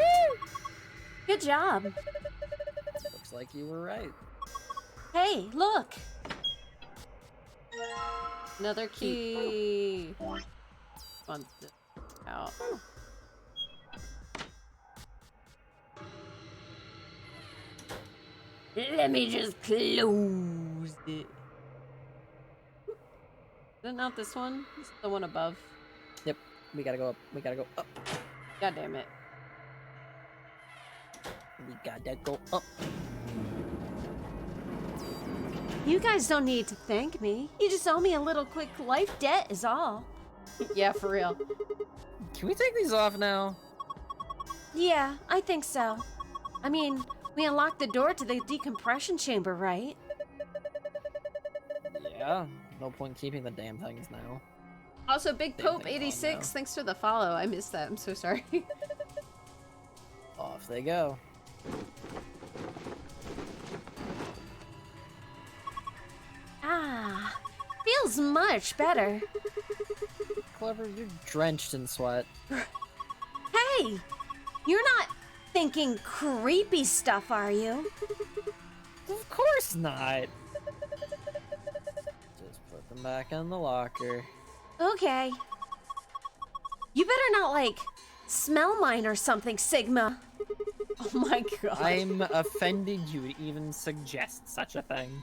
Good job. Looks like you were right. Hey, look. Another key. Want this out. Let me just close it. Is it not this one? It's the one above. Yep. We gotta go up. We gotta go up. God damn it. We gotta go up. You guys don't need to thank me. You just owe me a little quick life debt is all. Yeah, for real. Can we take these off now? Yeah, I think so. I mean, we unlocked the door to the decompression chamber, right? Yeah. No point keeping the damn things now. Also, Big Same Pope thing 86, thanks for the follow. I missed that. I'm so sorry. Off they go. Ah, feels much better. Clever, you're drenched in sweat. Hey, you're not thinking creepy stuff, are you? Of course not. Just put them back in the locker. Okay. You better not, like, smell mine or something, Sigma. Oh my god. I'm offended you would even suggest such a thing.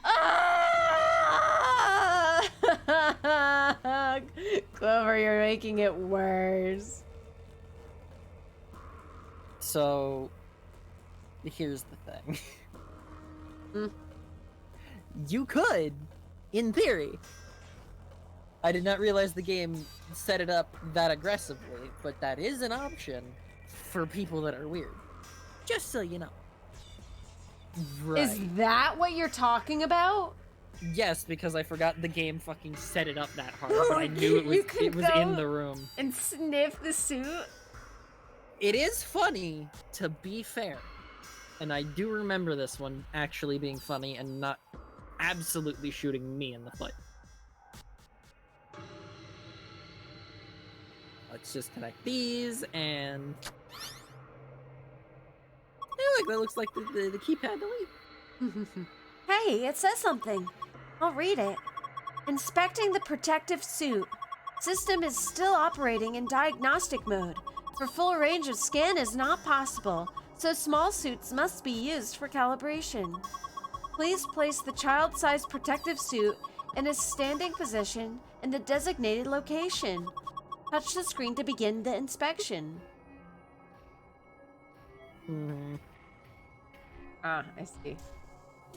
Clover, you're making it worse. So, here's the thing. You could, in theory, I did not realize the game set it up that aggressively, but that is an option for people that are weird. Just so you know. Right. Is that what you're talking about? Yes, because I forgot the game fucking set it up that hard, but I knew it was in the room. And sniff the suit? It is funny, to be fair. And I do remember this one actually being funny and not absolutely shooting me in the foot. Let's just connect these, and... Hey, look, that looks like the keypad delete. Hey, it says something. I'll read it. Inspecting the protective suit. System is still operating in diagnostic mode. For full range of scan is not possible, so small suits must be used for calibration. Please place the child-sized protective suit in a standing position in the designated location. Touch the screen to begin the inspection. Ah, I see.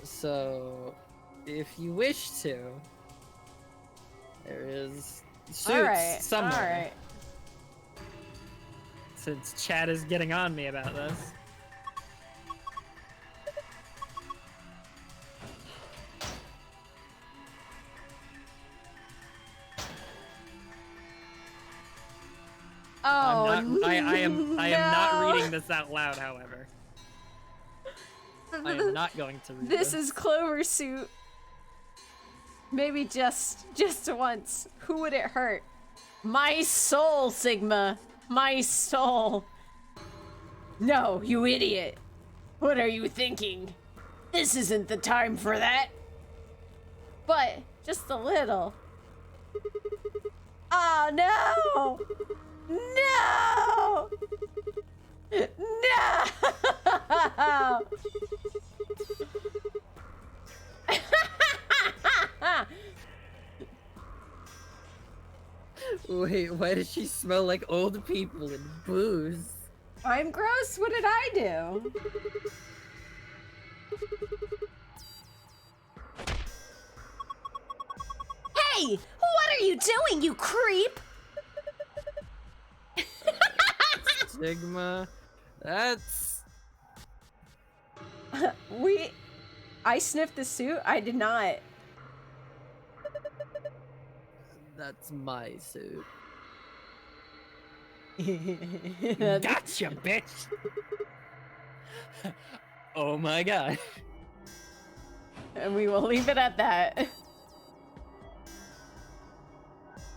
So, if you wish to, there is suits somewhere. Alright. Since Chad is getting on me about this. Oh, I am not reading this out loud, however. I am not going to read this. This is Clover suit. Maybe just once. Who would it hurt? My soul, Sigma. My soul. No, you idiot. What are you thinking? This isn't the time for that. But just a little. Oh, no! No! No! Wait, why does she smell like old people and booze? I'm gross. What did I do? Hey! What are you doing, you creep? Sigma, that's... I sniffed the suit? I did not. That's my suit. Gotcha, bitch! Oh my god. And we will leave it at that.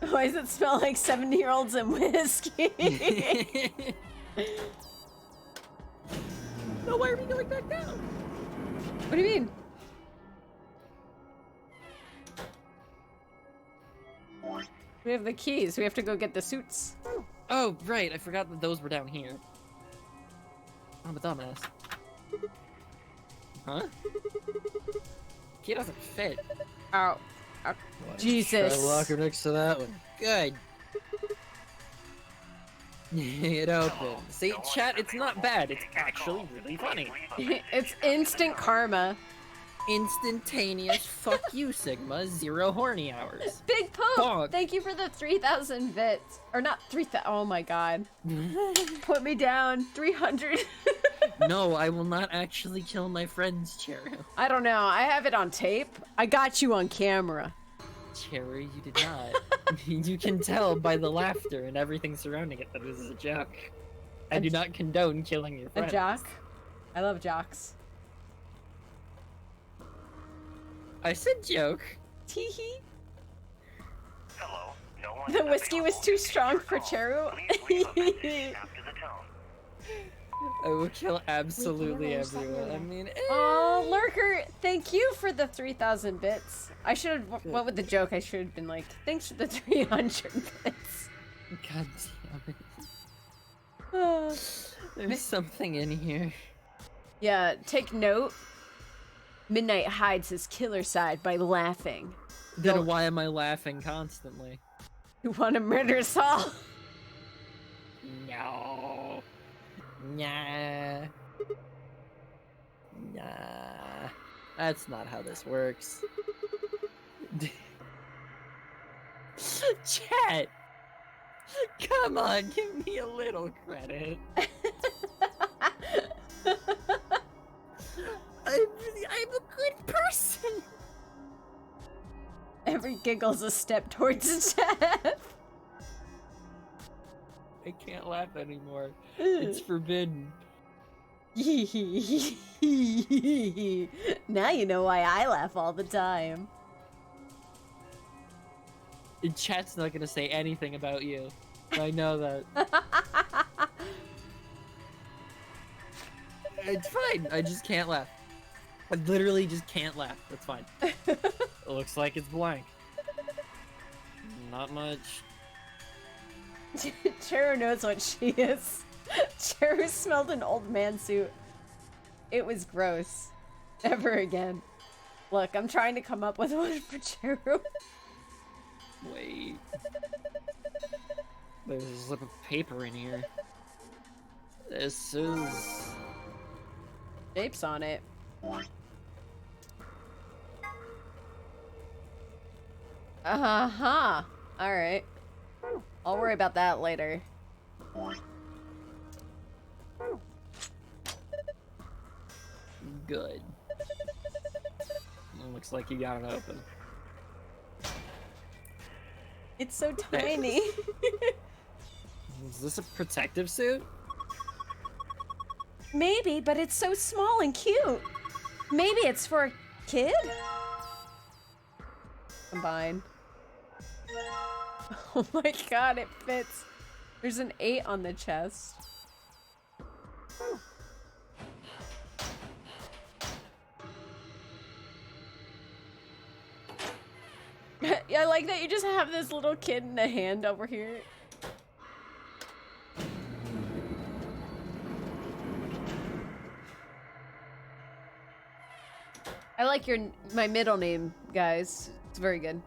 Why does it smell like 70-year-olds and whiskey? No, why are we going back down? What do you mean? We have the keys. We have to go get the suits. Oh, right. I forgot that those were down here. I'm a dumbass. Huh? Key doesn't fit. Oh. Jesus. Try locker next to that one. Good. It opened. See, chat, it's not bad. It's actually really funny. It's instant karma. Instantaneous fuck you, Sigma. 0 horny hours. Big Pope! Bonk. Thank you for the 3,000 bits. Or not 3,000. Oh my god. Put me down. 300. No, I will not actually kill my friends, Cherry. I don't know. I have it on tape. I got you on camera. Cherry, you did not. You can tell by the laughter and everything surrounding it that this is a joke. I do not condone killing your friends. A jock? I love jocks. I said joke. Teehee. Hello, no one The whiskey was too strong for Cheru. I will kill absolutely everyone. I mean, Oh, Lurker, thank you for the 3,000 bits. I should have went with the joke. I should have been like, thanks for the 300 bits. God damn it. There's something in here. Yeah, take note. Midnight hides his killer side by laughing. Then why am I laughing constantly? You want to murder us all? No. Nah. Nah. That's not how this works. Chet! Come on, give me a little credit. I'm a good person. Every giggle's a step towards death. I can't laugh anymore. It's forbidden. Now you know why I laugh all the time. And Chet's not gonna say anything about you. I know that. It's fine. I just can't laugh. I literally just can't laugh. That's fine. It looks like it's blank. Not much. Cheru knows what she is. Cheru smelled an old man suit. It was gross. Never again. Look, I'm trying to come up with one for Cheru. Wait. There's a slip of paper in here. This is... Shapes on it. Uh-huh. Alright. I'll worry about that later. Good. Looks like you got it open. It's so tiny. Is this a protective suit? Maybe, but it's so small and cute. Maybe it's for a kid? Combine. Oh my god, it fits. There's an 8 on the chest. Yeah, I like that you just have this little kid in a hand over here. I like my middle name, guys. It's very good.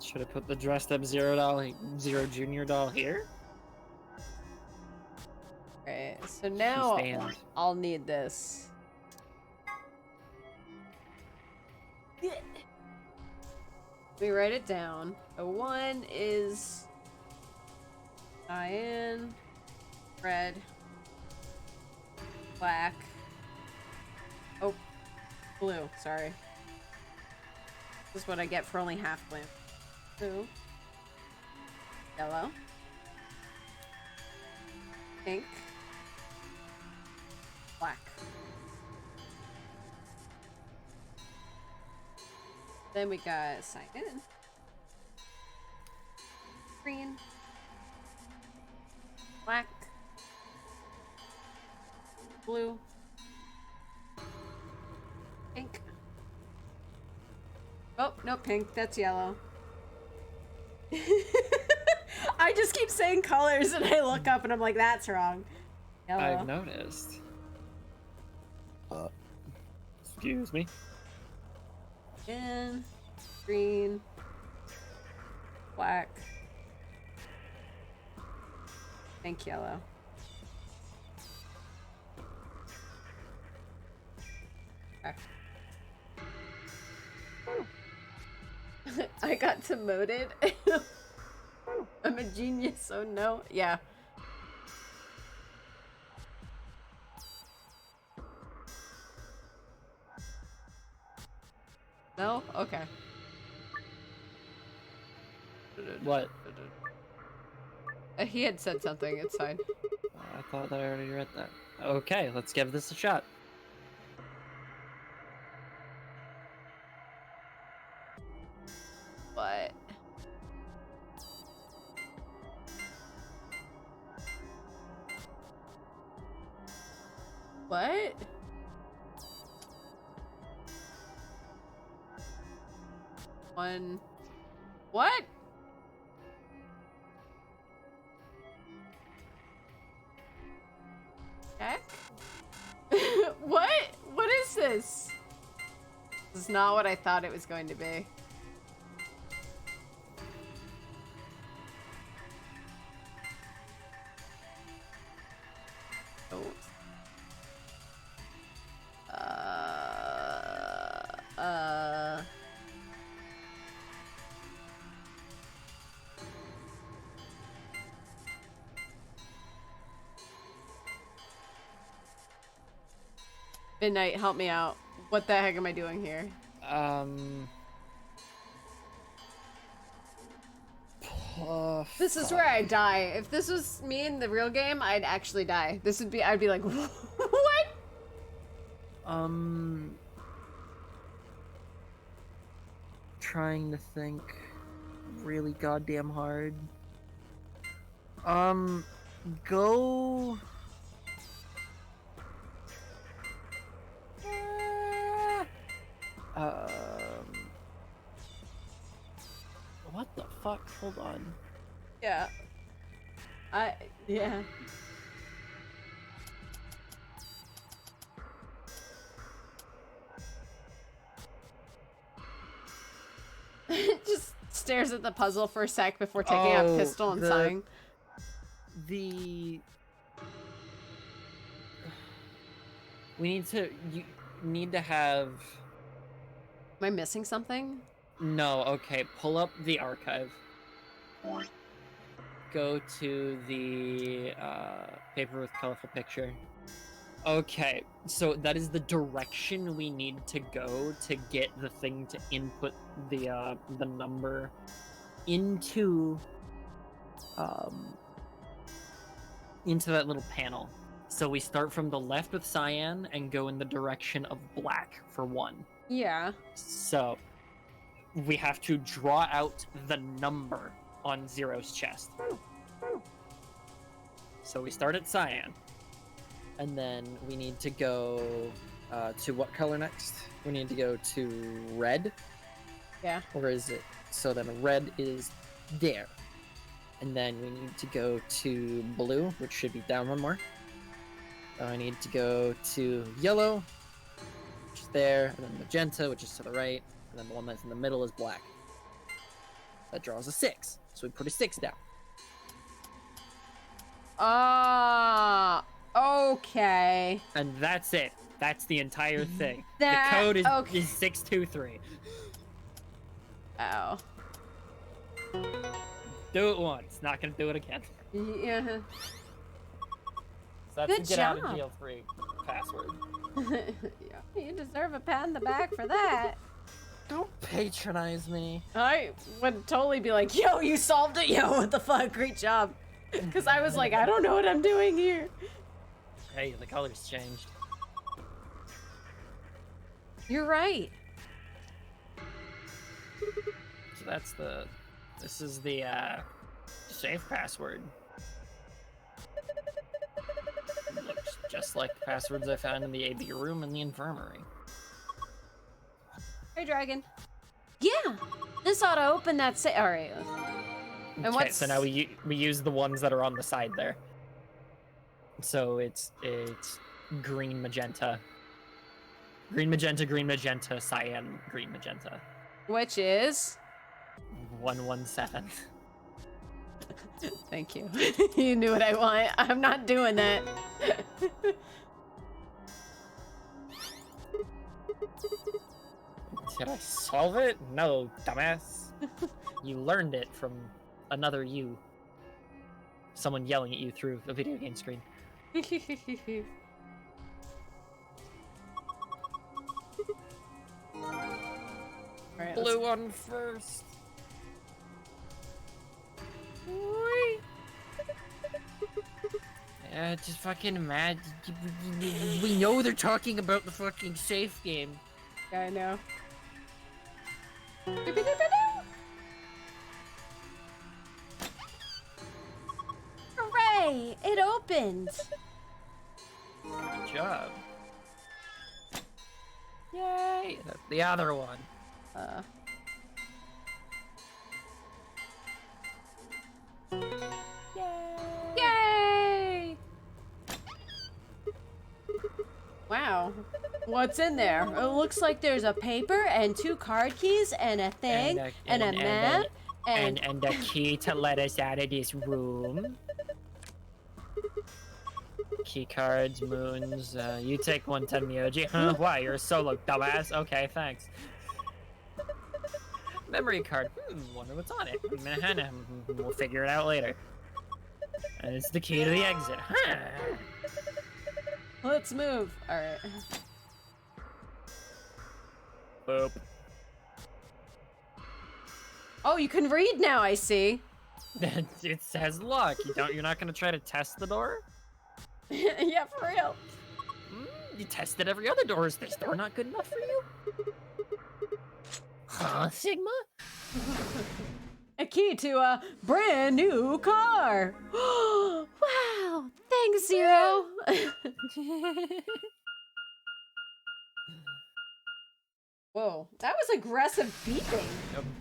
Should I put the dressed up Zero Junior doll here? Alright, so now I'll need this. Let me write it down. A 1 is cyan, red, black. Oh, blue, sorry. This is what I get for only half blue. Blue, yellow, pink, black. Then we got cyan, green, black, blue, pink. Oh, no, pink. That's yellow. I just keep saying colors and I look up and I'm like, that's wrong. Yellow. I've noticed. Excuse me. In, green, black, pink, yellow. Okay. I got demoted. I'm a genius, oh no. Yeah. No? Okay. What? He had said something, it's fine. I thought I already read that. Okay, let's give this a shot. What? What? One. What? Check? What? What is this? This is not what I thought it was going to be. Oh. Midnight, help me out. What the heck am I doing here? This is where I die. If this was me in the real game, I'd actually die. This would be, I'd be like, what? Trying to think really goddamn hard. Go... What the fuck? Hold on. Yeah. Yeah. Just stares at the puzzle for a sec before taking out pistol and sighing. We need to have... Am I missing something? No, okay, pull up the archive. Go to the paper with colorful picture. Okay, so that is the direction we need to go to get the thing to input the number into that little panel. So we start from the left with cyan and go in the direction of black for 1. Yeah. So we have to draw out the number on Zero's chest. So we start at cyan. And then we need to go to what color next? We need to go to red. Yeah. Or is it? So then red is there. And then we need to go to blue, which should be down 1 more. I need to go to yellow, which is there, and then magenta, which is to the right, and then the one that's in the middle is black. That draws a 6, so we put a 6 down. Okay. And that's it. That's the entire thing. The code is 623. Oh. Do it once, not gonna do it again. Yeah. So that's Good the get out of job. jail free password. Yeah, you deserve a pat on the back for that. Don't patronize me. I would totally be like, yo, you solved it. Yo, what the fuck? Great job. Because I was like, I don't know what I'm doing here. Hey, the colors changed. You're right. So that's the... This is the, safe password. It looks just like the passwords I found in the AB room and the infirmary. Hey, Dragon. Yeah, this ought to open that alright. And Okay, what's... so now we use the ones that are on the side there. So it's green, magenta. Green, magenta, cyan, green, magenta. Which is? 117. Thank you. You knew what I want. I'm not doing that. Did I solve it? No, dumbass. You learned it from another you. Someone yelling at you through a video game screen. Right, Blue one first. Yeah, just fucking mad. We know they're talking about the fucking safe game. Yeah, I know. Hooray! It opened! Good job. Yay! The other one. Yay! Wow. What's in there? It looks like there's a paper and 2 card keys and a thing and a map and a key to let us out of this room. Key cards, moons. You take 110 Myoji. Huh? Why? You're a solo dumbass. Okay, thanks. Memory card. Wonder what's on it. We'll figure it out later. And it's the key to the exit. Huh. Let's move. Alright. Boop. Oh, you can read now, I see. It says lock. You're not gonna try to test the door? Yeah, for real. You tested every other door. Is this door not good enough for you? Huh, Sigma? A key to a brand new car. Wow, thanks, Zero. Whoa, that was aggressive beeping.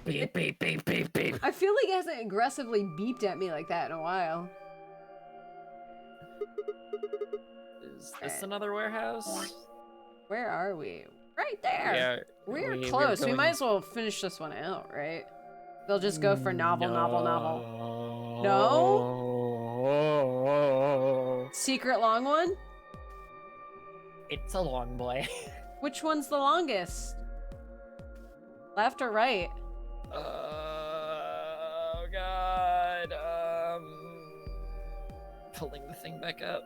Beep, beep, beep, beep, beep. I feel like he hasn't aggressively beeped at me like that in a while. Is this another warehouse? Where are we? Right there. We're we're close. We going- might as well finish this one out, right? They'll just go for novel. No? Secret long one? It's a long boy. Which one's the longest? Left or right? Oh god. Pulling the thing back up.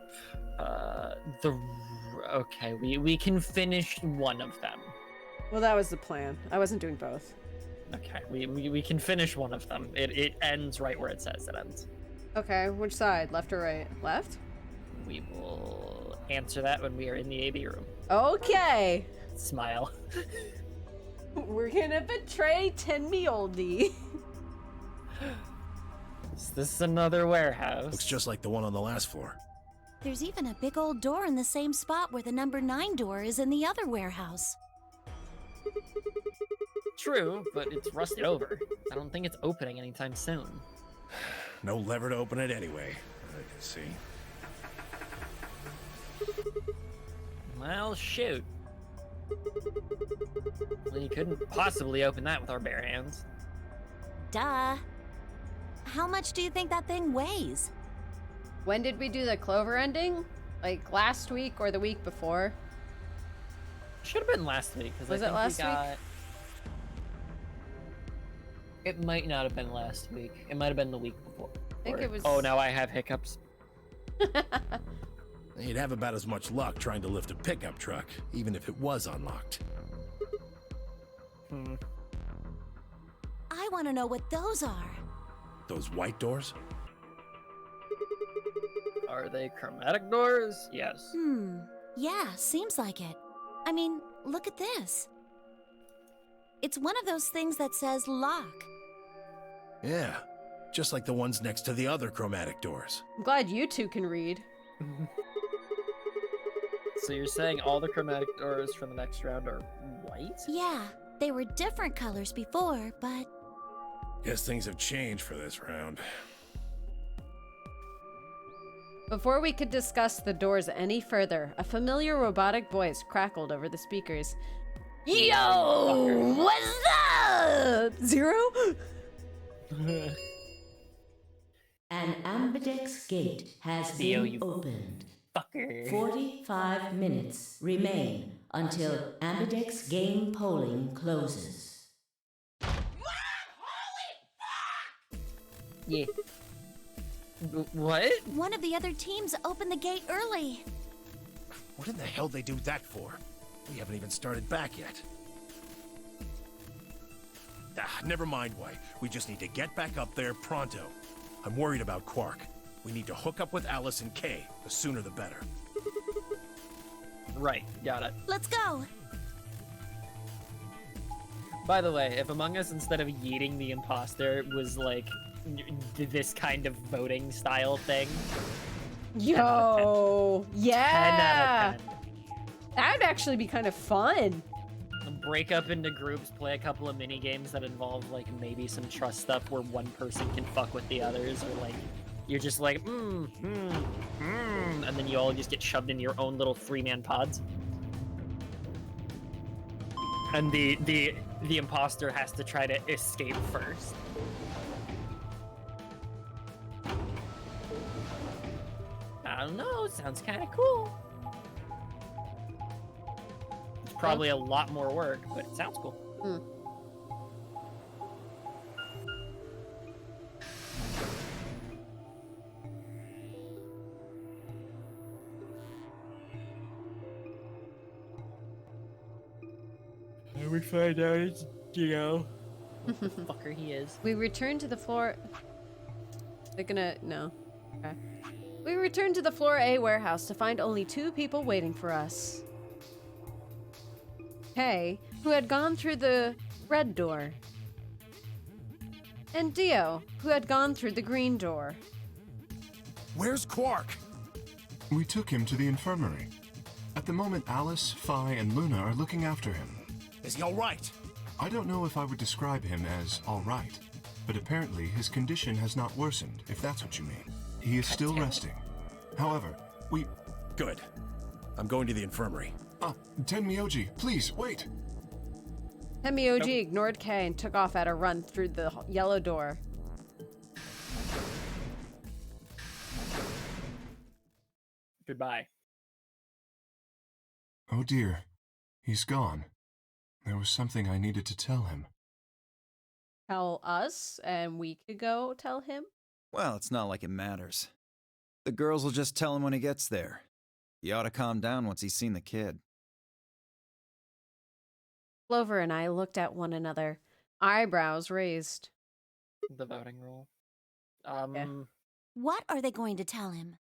Okay, we can finish one of them. Well, that was the plan. I wasn't doing both. Okay, we can finish one of them. It ends right where it says it ends. Okay, which side? Left or right? Left? We will answer that when we are in the AB room. Okay. Smile. We're gonna betray Tenmioldi. Is this another warehouse? Looks just like the one on the last floor. There's even a big old door in the same spot where the number 9 door is in the other warehouse. True, but it's rusted over. I don't think it's opening anytime soon. No lever to open it anyway, I can see. Well, shoot. We couldn't possibly open that with our bare hands. Duh. How much do you think that thing weighs? When did we do the Clover ending? Like last week or the week before? Should have been last week. Was it last week? It might not have been last week. It might have been the week before. I think it was... Oh, now I have hiccups. You'd have about as much luck trying to lift a pickup truck, even if it was unlocked. I want to know what those are. Those white doors? Are they chromatic doors? Yes. Yeah, seems like it. I mean, look at this. It's one of those things that says lock. Yeah, just like the ones next to the other chromatic doors. I'm glad you two can read. So you're saying all the chromatic doors from the next round are white? Yeah, they were different colors before, but... Guess things have changed for this round. Before we could discuss the doors any further, a familiar robotic voice crackled over the speakers. Yo! What's up? Zero? An ambidex gate has been opened. Fucker. 45 minutes remain until ambidex game polling closes. Yeah. What? One of the other teams opened the gate early. What in the hell they do that for? We haven't even started back yet. Never mind why. We just need to get back up there pronto. I'm worried about Quark. We need to hook up with Alice and Kay. The sooner the better. Right, got it. Let's go. By the way, if Among Us, instead of yeeting the imposter, was like this kind of voting style thing. Yo, 10 yeah. out of 10. That'd actually be kind of fun. Break up into groups, play a couple of mini games that involve like maybe some trust stuff where one person can fuck with the others, or like you're just like and then you all just get shoved into your own little 3-man pods. And the imposter has to try to escape first. I don't know, sounds kind of cool. It's probably a lot more work, but it sounds cool. we find out it's, what the fucker he is. We return to the floor. They're gonna no. Okay. We return to the floor A warehouse to find only 2 people waiting for us. Kay, who had gone through the red door, and Dio, who had gone through the green door. Where's Quark? We took him to the infirmary. At the moment, Alice, Phi, and Luna are looking after him. Is he all right? I don't know if I would describe him as all right, but apparently his condition has not worsened, if that's what you mean. He is still resting. However, we... Good. I'm going to the infirmary. Tenmyoji, please, wait! Tenmyoji ignored Kay and took off at a run through the yellow door. Goodbye. Oh dear, he's gone. There was something I needed to tell him. Tell us, and we could go tell him? Well, it's not like it matters. The girls will just tell him when he gets there. He ought to calm down once he's seen the kid. Clover and I looked at one another, eyebrows raised. The voting rule. Yeah. What are they going to tell him?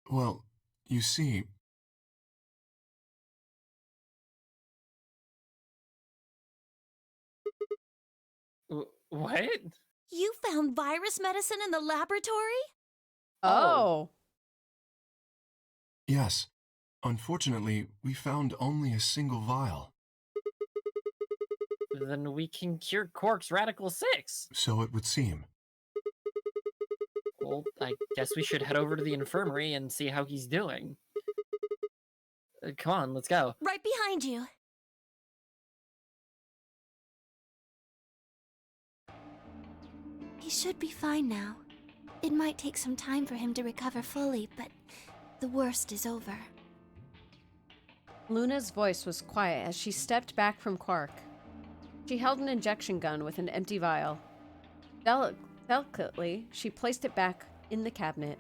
Well, you see... What? You found virus medicine in the laboratory? Oh. Yes. Unfortunately, we found only a single vial. Then we can cure Quark's Radical 6. So it would seem. Well, I guess we should head over to the infirmary and see how he's doing. Come on, let's go. Right behind you. He should be fine now. It might take some time for him to recover fully, but the worst is over. Luna's voice was quiet as she stepped back from Quark. She held an injection gun with an empty vial. Delicately, she placed it back in the cabinet.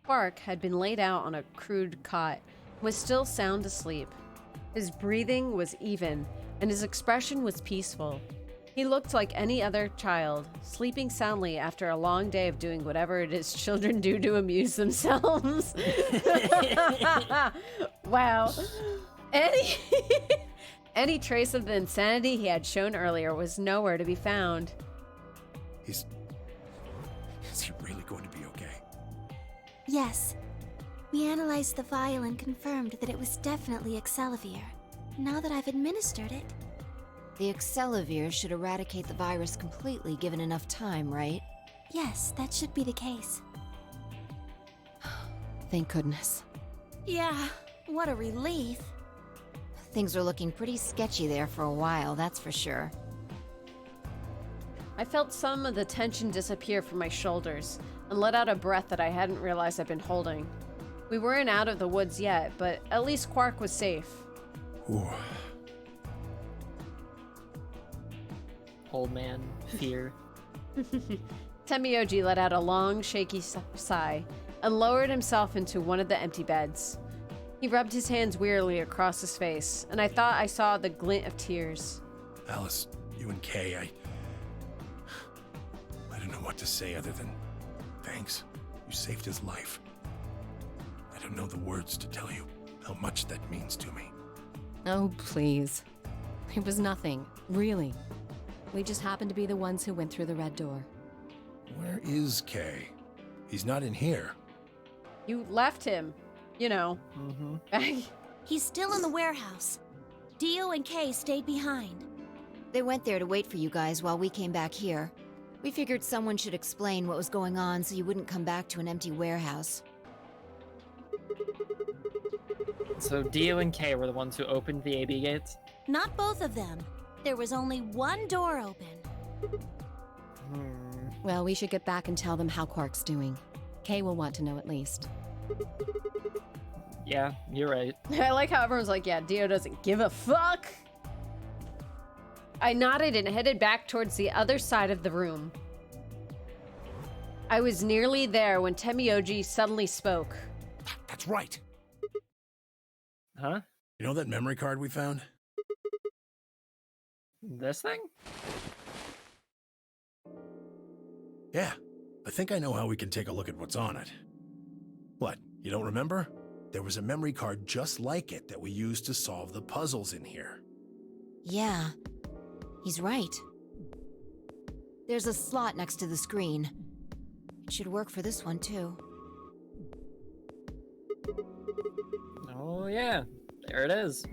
Quark had been laid out on a crude cot and was still sound asleep. His breathing was even, and his expression was peaceful. He looked like any other child, sleeping soundly after a long day of doing whatever it is children do to amuse themselves. Wow. Any trace of the insanity he had shown earlier was nowhere to be found. Is he really going to be okay? Yes. We analyzed the vial and confirmed that it was definitely Excelavir. Now that I've administered it... The Excelavir should eradicate the virus completely given enough time, right? Yes, that should be the case. Thank goodness. Yeah, what a relief. Things are looking pretty sketchy there for a while, that's for sure. I felt some of the tension disappear from my shoulders and let out a breath that I hadn't realized I'd been holding. We weren't out of the woods yet, but at least Quark was safe. Ooh. Old man, fear. Tenmyoji let out a long, shaky sigh and lowered himself into one of the empty beds. He rubbed his hands wearily across his face, and I thought I saw the glint of tears. Alice, you and Kay, I don't know what to say other than thanks. You saved his life. I don't know the words to tell you how much that means to me. Oh, please. It was nothing, really. We just happened to be the ones who went through the red door. Where is Kay? He's not in here. You left him, you know. He's still in the warehouse. Dio and Kay stayed behind. They went there to wait for you guys while we came back here. We figured someone should explain what was going on so you wouldn't come back to an empty warehouse. So Dio and Kay were the ones who opened the AB gates? Not both of them. There was only one door open. Well, we should get back and tell them how Quark's doing. Kay will want to know at least. Yeah, you're right. I like how everyone's like, yeah, Dio doesn't give a fuck. I nodded and headed back towards the other side of the room. I was nearly there when Tenmyoji suddenly spoke. That's right. Huh? You know that memory card we found? This thing? Yeah, I think I know how we can take a look at what's on it. What, you don't remember? There was a memory card just like it that we used to solve the puzzles in here. Yeah, he's right. There's a slot next to the screen. It should work for this one, too. Oh, yeah. There it is.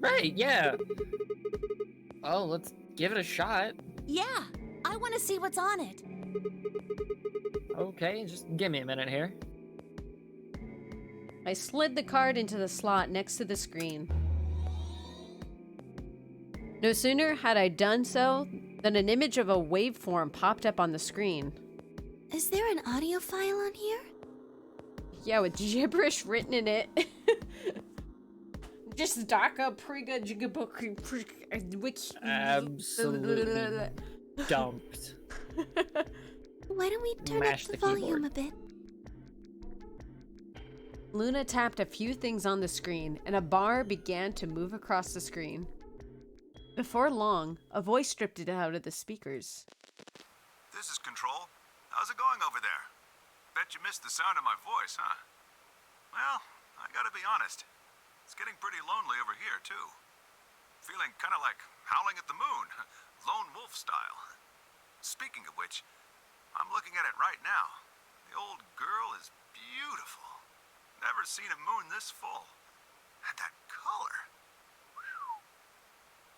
Right, yeah. Oh, let's give it a shot. Yeah, I want to see what's on it. Okay, just give me a minute here. I slid the card into the slot next to the screen. No sooner had I done so than an image of a waveform popped up on the screen. Is there an audio file on here? Yeah, with gibberish written in it. Just Daka Priga Wiki. Absolutely dumped. Why don't we turn Mash up the the volume keyboard. a bit? Luna tapped a few things on the screen, and a bar began to move across the screen. Before long, a voice drifted out of the speakers. This is Control. How's it going over there? Bet you missed the sound of my voice, huh? Well, I gotta be honest. It's getting pretty lonely over here, too. Feeling kind of like howling at the moon, lone wolf style. Speaking of which, I'm looking at it right now. The old girl is beautiful. Never seen a moon this full. And that color. Whew.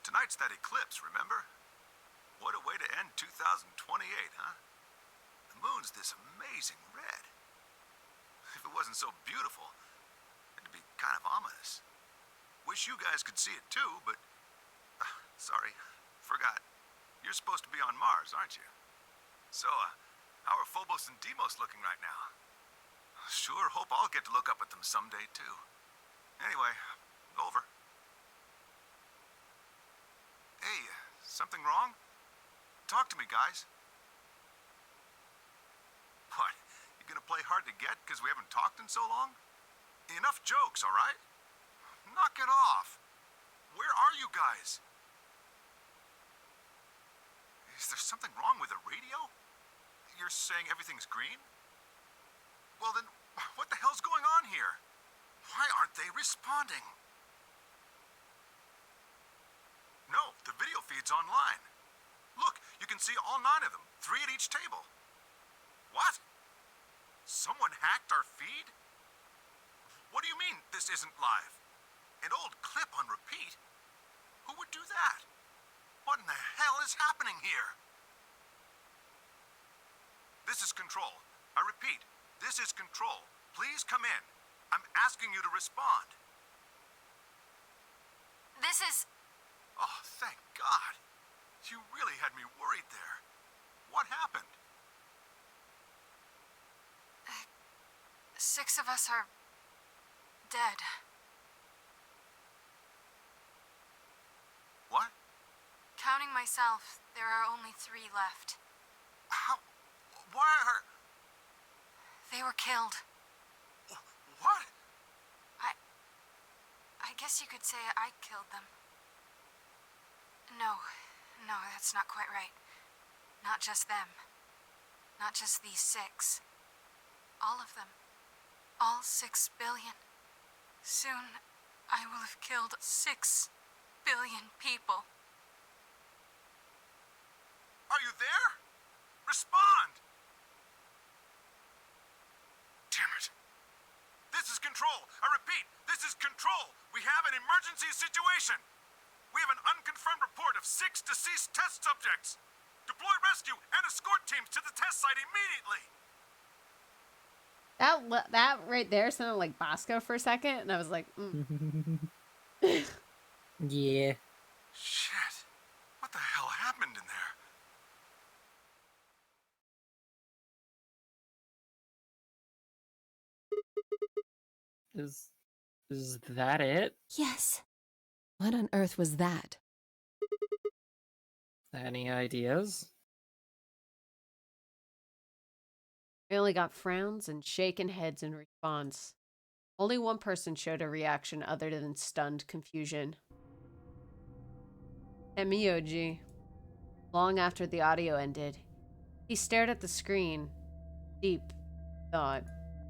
Tonight's that eclipse, remember? What a way to end 2028, huh? The moon's this amazing red. If it wasn't so beautiful, it'd be kind of ominous. Wish you guys could see it too, but... sorry, forgot. You're supposed to be on Mars, aren't you? So, how are Phobos and Deimos looking right now? Sure hope I'll get to look up at them someday too. Anyway, over. Hey, something wrong? Talk to me, guys. What? You gonna play hard to get because we haven't talked in so long? Enough jokes, all right? Knock it off. Where are you guys? Is there something wrong with the radio? You're saying everything's green? Well then, what the hell's going on here? Why aren't they responding? No, the video feed's online. Look, you can see all 9 of them, 3 at each table. What? Someone hacked our feed? What do you mean this isn't live? An old clip on repeat? Who would do that? What in the hell is happening here? This is Control. I repeat, this is Control. Please come in. I'm asking you to respond. This is... Oh, thank God. You really had me worried there. What happened? 6 of us are... dead. What? Counting myself, there are only 3 left. How? Why are... They were killed. What? I guess you could say I killed them. No, that's not quite right. Not just them. Not just these 6. All of them. All 6 billion. Soon, I will have killed 6 billion people. Are you there? Respond! Damn it. This is Control. I repeat, this is Control. We have an emergency situation. We have an unconfirmed report of 6 deceased test subjects. Deploy rescue and escort teams to the test site immediately. That right there sounded like Bosco for a second, and I was like, Yeah. Shit. What the hell happened in there? Is that it? Yes. What on earth was that? Any ideas? I only got frowns and shaken heads in response. Only one person showed a reaction other than stunned confusion. Mioji. Long after the audio ended, he stared at the screen. Deep thought.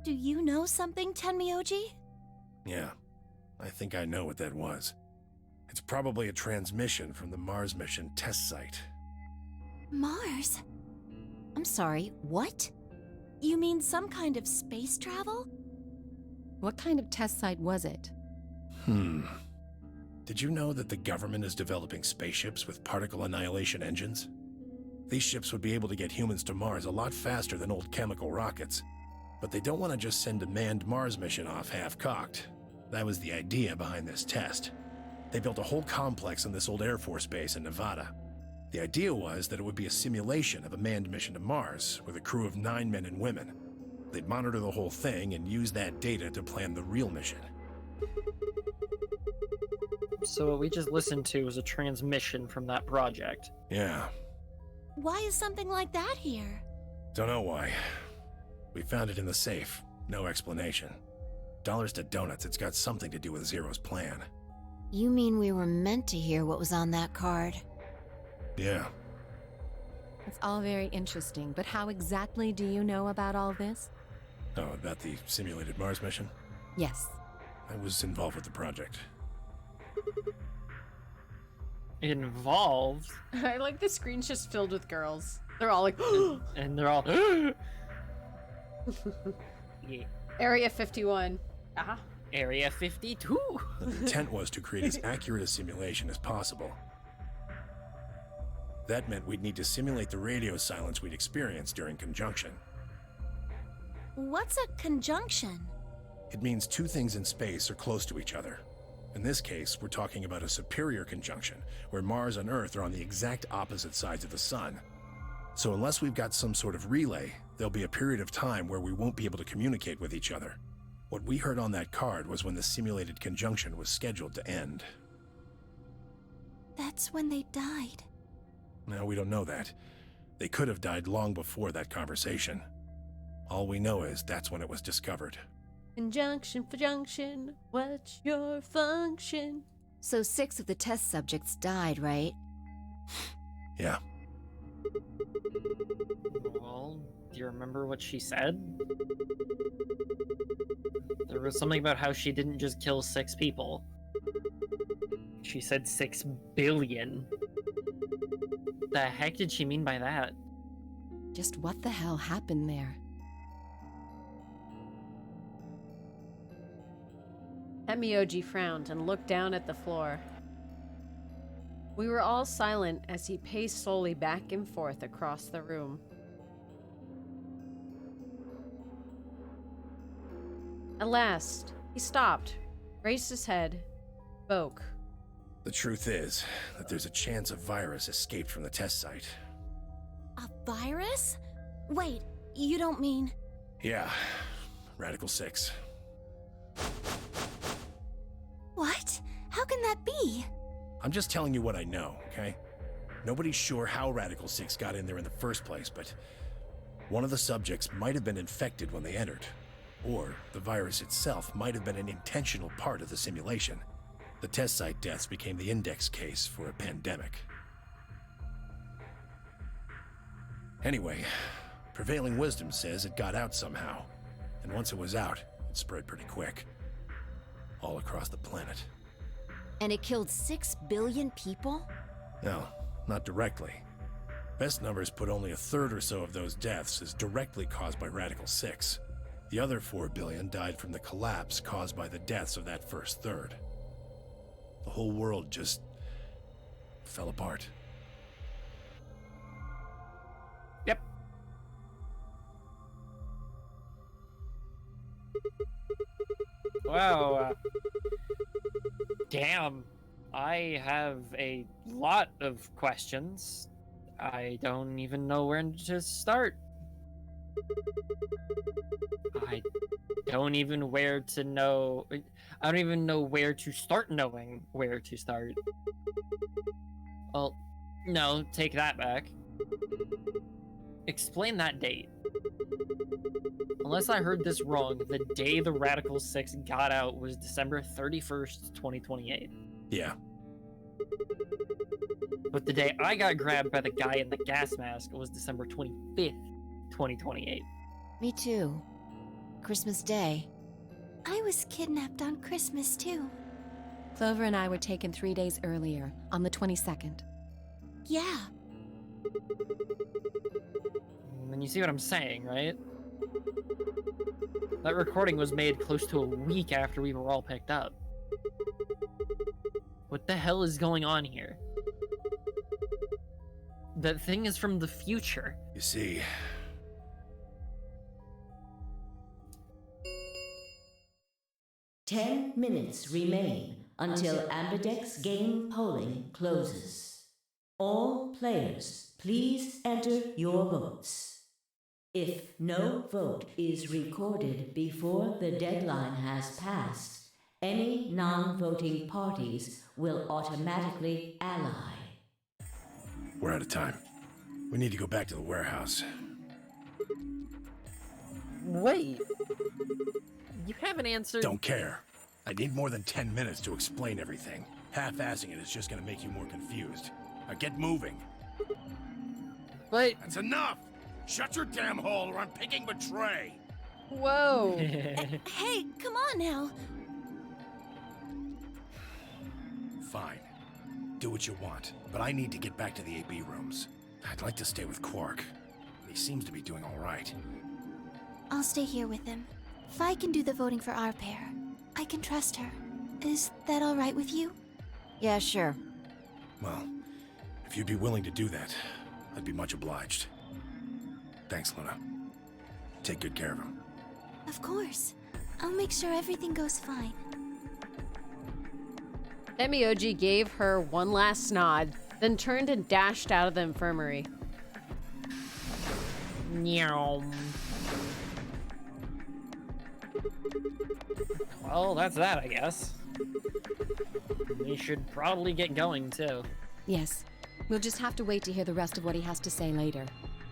Do you know something, Tenmyoji? Yeah, I think I know what that was. It's probably a transmission from the Mars mission test site. Mars? I'm sorry, what? You mean some kind of space travel? What kind of test site was it? Did you know that the government is developing spaceships with particle annihilation engines? These ships would be able to get humans to Mars a lot faster than old chemical rockets. But they don't want to just send a manned Mars mission off half-cocked. That was the idea behind this test. They built a whole complex on this old Air Force base in Nevada. The idea was that it would be a simulation of a manned mission to Mars with a crew of 9 men and women. They'd monitor the whole thing and use that data to plan the real mission. So what we just listened to was a transmission from that project. Yeah. Why is something like that here? Don't know why. We found it in the safe. No explanation. Dollars to donuts, it's got something to do with Zero's plan. You mean we were meant to hear what was on that card? Yeah. It's all very interesting, but how exactly do you know about all this? Oh, about the simulated Mars mission? Yes. I was involved with the project. Involved? I like the screen's just filled with girls. They're all like, and they're all, yeah. Area 51. Area 52. The intent was to create as accurate a simulation as possible. That meant we'd need to simulate the radio silence we'd experienced during conjunction. What's a conjunction? It means two things in space are close to each other. In this case, we're talking about a superior conjunction, where Mars and Earth are on the exact opposite sides of the Sun. So unless we've got some sort of relay, there'll be a period of time where we won't be able to communicate with each other. What we heard on that card was when the simulated conjunction was scheduled to end. That's when they died. No, we don't know that. They could have died long before that conversation. All we know is that's when it was discovered. Conjunction for junction, what's your function? So 6 of the test subjects died, right? Yeah. Well, do you remember what she said? There was something about how she didn't just kill 6 people. She said 6 billion. The heck did she mean by that? Just what the hell happened there? Mioji frowned and looked down at the floor. We were all silent as he paced slowly back and forth across the room. At last, he stopped, raised his head, spoke. The truth is that there's a chance a virus escaped from the test site. A virus? Wait, you don't mean... Yeah, Radical 6. What? How can that be? I'm just telling you what I know, okay? Nobody's sure how Radical 6 got in there in the first place, but one of the subjects might have been infected when they entered. Or the virus itself might have been an intentional part of the simulation. The test site deaths became the index case for a pandemic. Anyway, prevailing wisdom says it got out somehow. And once it was out, it spread pretty quick. All across the planet. And it killed 6 billion people? No, not directly. Best numbers put only a third or so of those deaths as directly caused by Radical 6. The other 4 billion died from the collapse caused by the deaths of that first third. The whole world just fell apart. Yep. Wow. Damn. I have a lot of questions. I don't even know where to start. I don't even where to know. I don't even know where to start knowing where to start. Well, no, take that back. Explain that date. Unless I heard this wrong, the day the Radical 6 got out was December 31st, 2028. Yeah. But the day I got grabbed by the guy in the gas mask was December 25th, 2028. Me too. Christmas Day. I was kidnapped on Christmas too. Clover and I were taken 3 days earlier, on the 22nd. Yeah. And you see what I'm saying, right? That recording was made close to a week after we were all picked up. What the hell is going on here? That thing is from the future. You see... 10 minutes remain until Ambidex game polling closes. All players, please enter your votes. If no vote is recorded before the deadline has passed, any non-voting parties will automatically ally. We're out of time. We need to go back to the warehouse. Wait. You haven't answered... Don't care. I need more than 10 minutes to explain everything. Half-assing it is just gonna make you more confused. Now get moving. But... That's enough! Shut your damn hole or I'm picking Betray! Whoa. Hey, come on now. Fine. Do what you want, but I need to get back to the AB rooms. I'd like to stay with Quark. He seems to be doing all right. I'll stay here with him. Fi can do the voting for our pair. I can trust her. Is that all right with you? Yeah, sure. Well, if you'd be willing to do that, I'd be much obliged. Thanks, Luna. Take good care of him. Of course. I'll make sure everything goes fine. Temioji gave her one last nod, then turned and dashed out of the infirmary. Meow. Well, that's that, I guess. We should probably get going, too. Yes. We'll just have to wait to hear the rest of what he has to say later.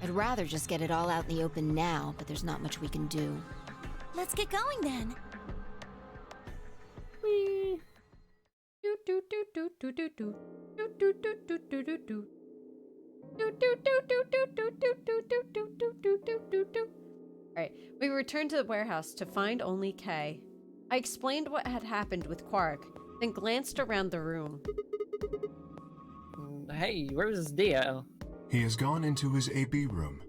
I'd rather just get it all out in the open now, but there's not much we can do. Let's get going then. Alright, we returned to the warehouse to find only Kay. I explained what had happened with Quark, then glanced around the room. Hey, where's Dio? He has gone into his AB room.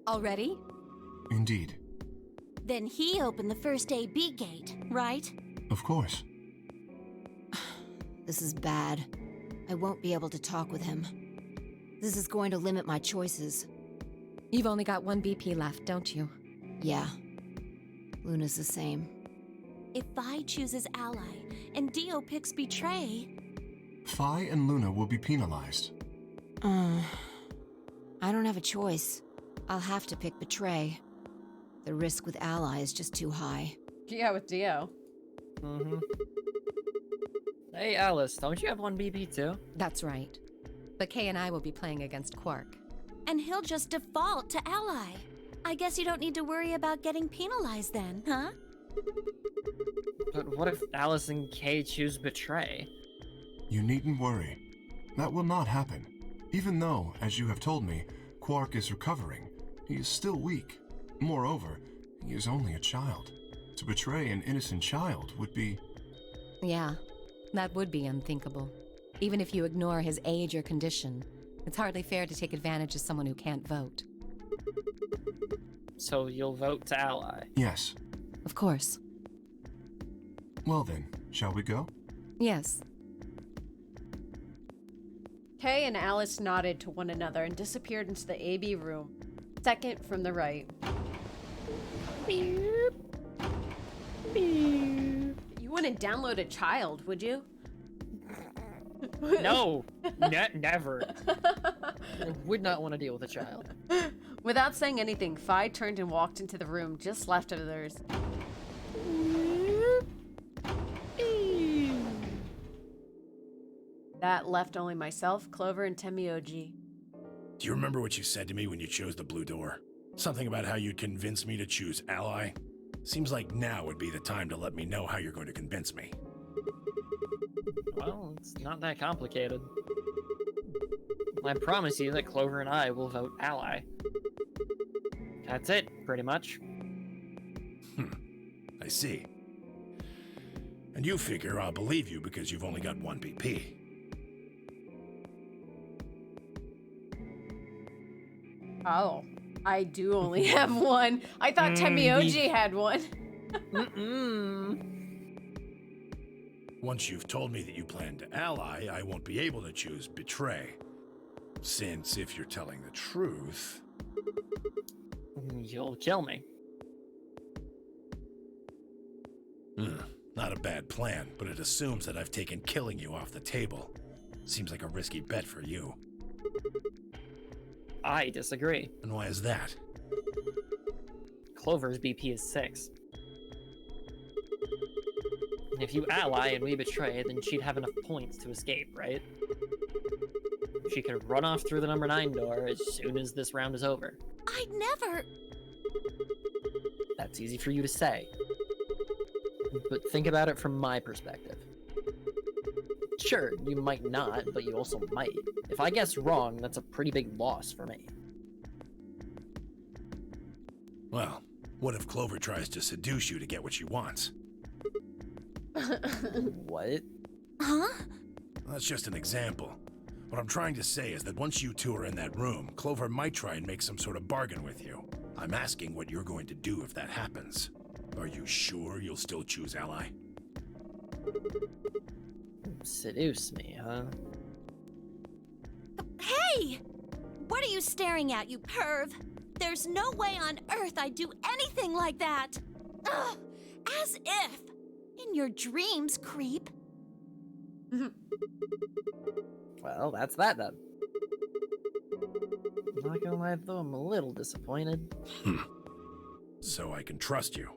Already? Indeed. Then he opened the first AB gate, right? Of course. This is bad. I won't be able to talk with him. This is going to limit my choices. You've only got one BP left, don't you? Yeah. Luna's the same. If Vi chooses Ally and Dio picks Betray... Fi and Luna will be penalized. I don't have a choice. I'll have to pick Betray. The risk with Ally is just too high. Yeah, with Dio. Mm-hmm. Hey, Alice, don't you have one BP too? That's right. But Kay and I will be playing against Quark. And he'll just default to Ally. I guess you don't need to worry about getting penalized then, huh? But what if Alice and Kay choose Betray? You needn't worry. That will not happen. Even though, as you have told me, Quark is recovering, he is still weak. Moreover, he is only a child. To betray an innocent child would be... Yeah, that would be unthinkable. Even if you ignore his age or condition, it's hardly fair to take advantage of someone who can't vote. So you'll vote to Ally? Yes. Of course. Well then, shall we go? Yes. Kay and Alice nodded to one another and disappeared into the AB room, second from the right. You wouldn't download a child, would you? No! Never. I would not want to deal with a child. Without saying anything, Fi turned and walked into the room just left of theirs. That left only myself, Clover, and Temioji. Do you remember what you said to me when you chose the blue door? Something about how you'd convince me to choose Ally? Seems like now would be the time to let me know how you're going to convince me. Well, it's not that complicated. I promise you that Clover and I will vote ally. That's it, pretty much. I see. And you figure I'll believe you because you've only got one BP. Oh, I do only have one. I thought Temioji had one. Once you've told me that you plan to ally, I won't be able to choose betray. Since if you're telling the truth... You'll kill me. Not a bad plan, but it assumes that I've taken killing you off the table. Seems like a risky bet for you. I disagree. And why is that? Clover's BP is 6. If you ally and we betray, then she'd have enough points to escape, right? She could run off through the number 9 door as soon as this round is over. I'd never... That's easy for you to say. But think about it from my perspective. Sure, you might not, but you also might. If I guess wrong, that's a pretty big loss for me. Well, what if Clover tries to seduce you to get what she wants? What? Huh? That's just an example. What I'm trying to say is that once you two are in that room, Clover might try and make some sort of bargain with you. I'm asking what you're going to do if that happens. Are you sure you'll still choose ally? Seduce me, huh? Hey! What are you staring at, you perv? There's no way on earth I'd do anything like that! Ugh! As if! In your dreams, creep! Well, that's that then. I'm not gonna lie though, I'm a little disappointed. So I can trust you.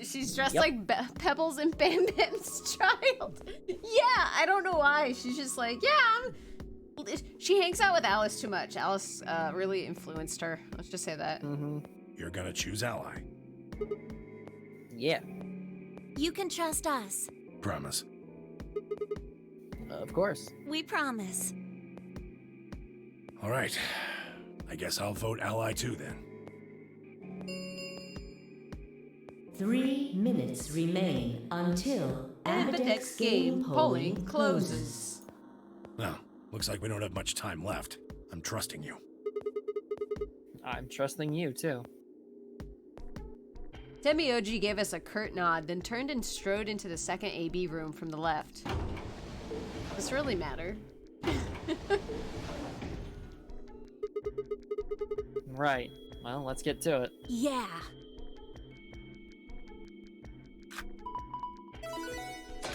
She's dressed like Pebbles and Bam Bam's child. Yeah, I don't know why. She's just like, yeah, she hangs out with Alice too much. Alice really influenced her. Let's just say that. You're gonna choose ally. Yeah. You can trust us. Promise. Of course. We promise. All right. I guess I'll vote ally too then. 3 minutes remain until Ambidex game polling closes. Well, looks like we don't have much time left. I'm trusting you. I'm trusting you too. Temioji gave us a curt nod, then turned and strode into the second AB room from the left. Does this really matter? Right. Well, let's get to it. Yeah.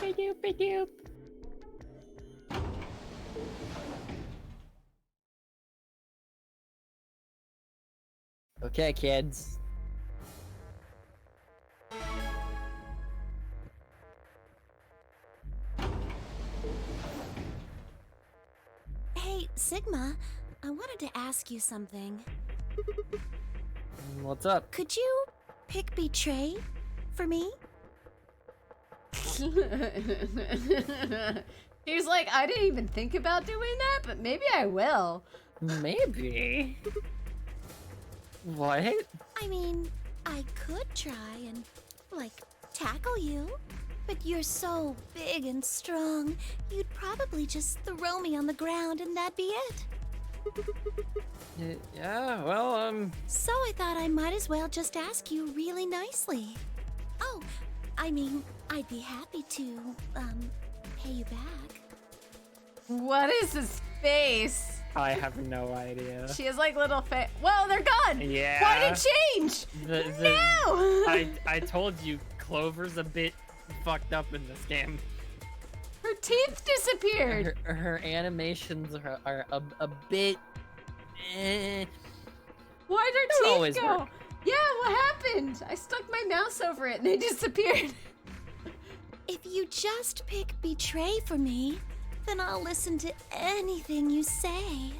Ba-doop-ba-doop. Okay, kids. Hey, Sigma, I wanted to ask you something. What's up? Could you pick Betray for me? She was like, I didn't even think about doing that, but maybe I will. Maybe. What? I mean, I could try and, like, tackle you. But you're so big and strong, you'd probably just throw me on the ground and that'd be it. Yeah, well, So I thought I might as well just ask you really nicely. Oh, I mean, I'd be happy to, pay you back. What is his face? I have no idea. She has like little face. Whoa, they're gone! Yeah. Why did it change? No! I told you, Clover's a bit fucked up in this game. Her teeth disappeared. Her animations are a bit. Why'd her Don't teeth always go? work. Yeah, what happened? I stuck my mouse over it and they disappeared. If you just pick Betray for me, then I'll listen to anything you say.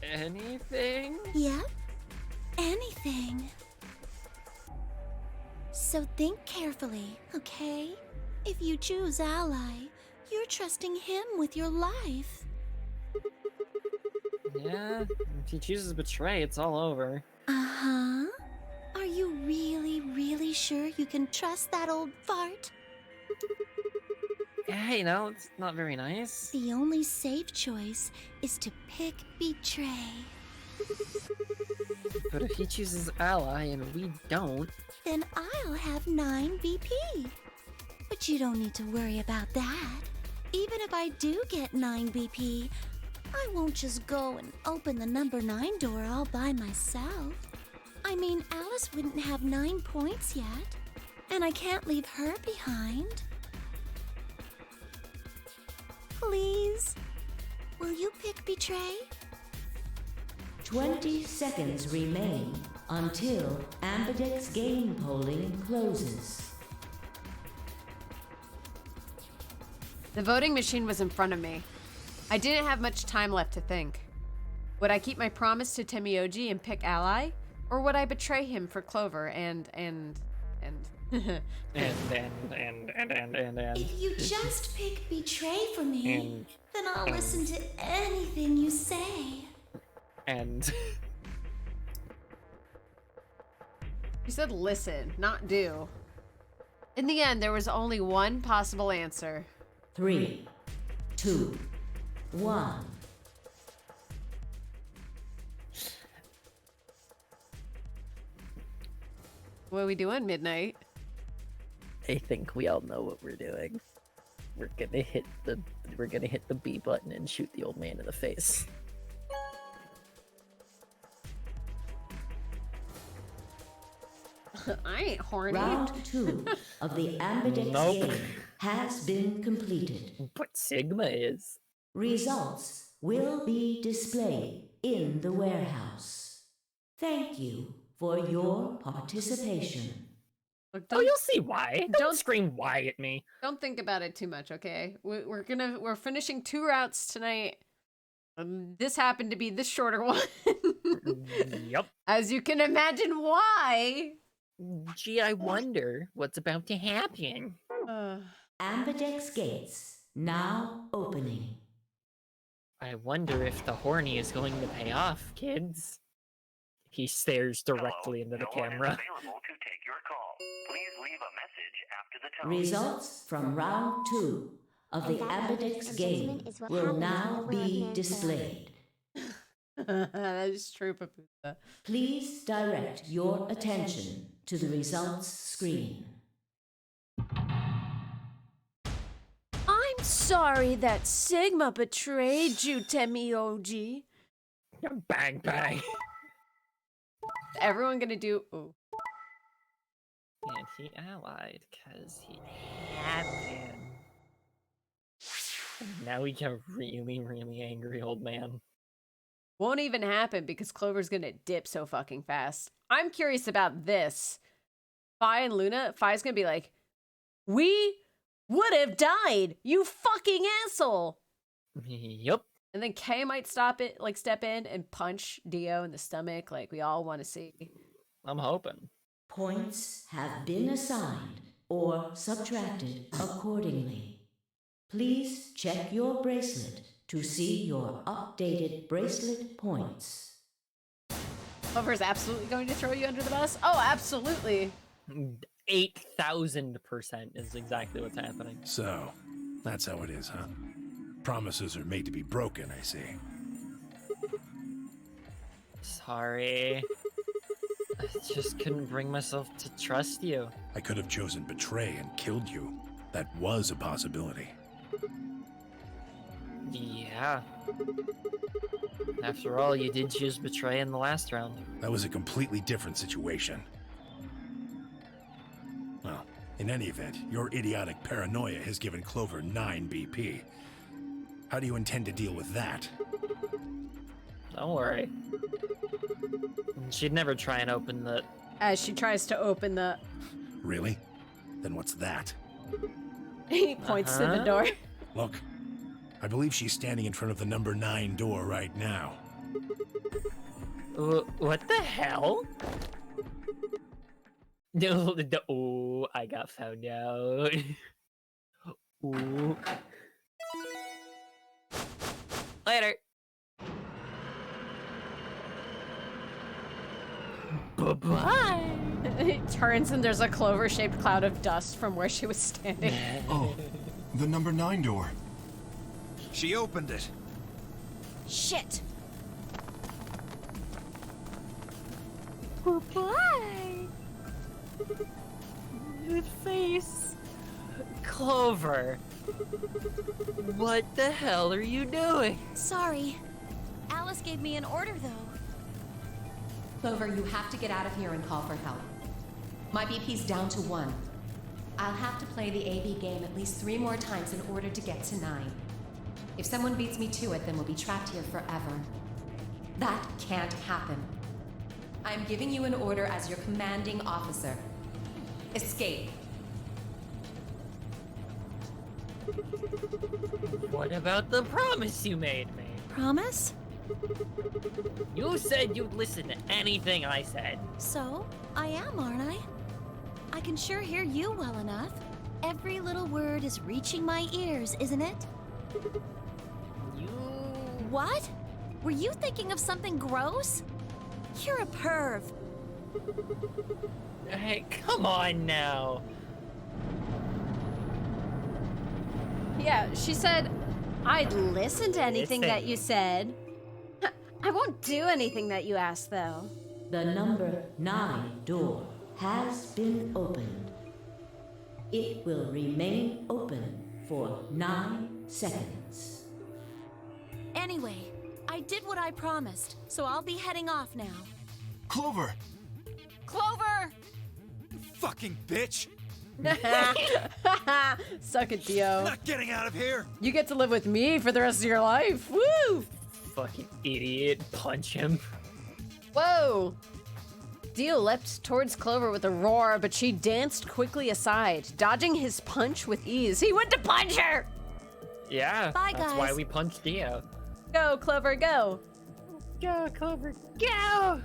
Anything? Yep, anything. So think carefully, okay? If you choose Ally, you're trusting him with your life. Yeah, if he chooses betray, it's all over. Uh-huh. Are you really, really sure you can trust that old fart? Yeah, you know, it's not very nice. The only safe choice is to pick betray. But if he chooses Ally and we don't... Then I'll have 9 BP. But you don't need to worry about that. Even if I do get 9 BP, I won't just go and open the number 9 door all by myself. I mean, Alice wouldn't have 9 points yet, and I can't leave her behind. Please, will you pick betray? 20 seconds remain until Ambidex game polling closes. The voting machine was in front of me. I didn't have much time left to think. Would I keep my promise to Temioji and pick Ally? Or would I betray him for Clover and... And. If you just pick betray for me, then I'll listen to anything you say. And. You said listen, not do. In the end, there was only one possible answer. 3, 2, 1. What are we doing, Midnight? I think we all know what we're doing. We're gonna hit the B button and shoot the old man in the face. I ain't horny. Round 2 of the Ambidex game has been completed. But Sigma is. Results will be displayed in the warehouse. Thank you for your participation. Look, Oh, you'll see why. Don't scream why at me. Don't think about it too much, okay? We're finishing 2 routes tonight. This happened to be the shorter one. Yep. As you can imagine why. Gee, I wonder what's about to happen. Ambidex gates now opening. I wonder if the horny is going to pay off, kids. He stares directly into the camera. Available to take your call. Please leave a message after the tone. Results from round 2 of the Ambidex game will now be displayed. That is true, Papusa. Please direct your attention to the results screen. I'm sorry that Sigma betrayed you, Temioji. Bang, bang. Everyone gonna do... Ooh. And he allied, because he had been. And now we get a really, really angry old man. Won't even happen because Clover's gonna dip so fucking fast. I'm curious about this. Fi and Luna, Fi's gonna be like, we would have died, you fucking asshole. Yup. And then Kay might step in and punch Dio in the stomach like we all want to see. I'm hoping. Points have been assigned or subtracted accordingly. Please check your bracelet to see your updated bracelet points. Clover's absolutely going to throw you under the bus? Oh, absolutely. 8,000% is exactly what's happening. So, that's how it is, huh? Promises are made to be broken, I see. Sorry. I just couldn't bring myself to trust you. I could have chosen betray and killed you. That was a possibility. Yeah. After all, you did choose betray in the last round. That was a completely different situation. Well, in any event, your idiotic paranoia has given Clover 9 BP. How do you intend to deal with that? Don't worry. She'd never try and open the... As she tries to open the... Really? Then what's that? He points to the door. Look, I believe she's standing in front of the number 9 door right now. What the hell? No, oh, I got found out. Ooh. Later. Bye-bye. It turns and there's a clover-shaped cloud of dust from where she was standing. Oh, the number 9 door. She opened it. Shit! Bye-bye. Good face. Clover. What the hell are you doing? Sorry. Alice gave me an order, though. Clover, you have to get out of here and call for help. My BP's down to 1. I'll have to play the AB game at least 3 more times in order to get to 9. If someone beats me to it, then we'll be trapped here forever. That can't happen. I'm giving you an order as your commanding officer. Escape. What about the promise you made me? Promise? You said you'd listen to anything I said. So, I am, aren't I? I can sure hear you well enough. Every little word is reaching my ears, isn't it? You... What? Were you thinking of something gross? You're a perv. Hey, come on now. Yeah, she said, I'd listen to anything that you said. I won't do anything that you ask, though. The number 9 door has been opened. It will remain open for 9 seconds. Anyway, I did what I promised, so I'll be heading off now. Clover! Clover! Fucking bitch! Suck it, Dio. Not getting out of here! You get to live with me for the rest of your life. Woo! Fucking idiot. Punch him. Whoa! Dio leapt towards Clover with a roar, but she danced quickly aside, dodging his punch with ease. He went to punch her! Yeah, Bye, that's guys. why we punched Dio. Go, Clover, go! Go, Clover, go!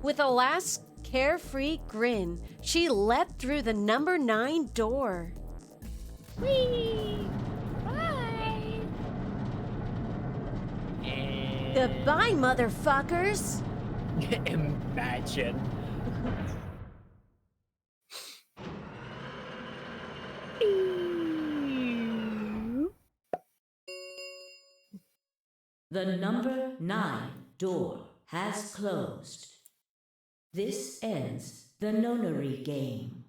With a last carefree grin, she leapt through the number 9 door. Whee! Bye! And... Goodbye, motherfuckers! Imagine. The number 9 door has closed. This ends the nonary game.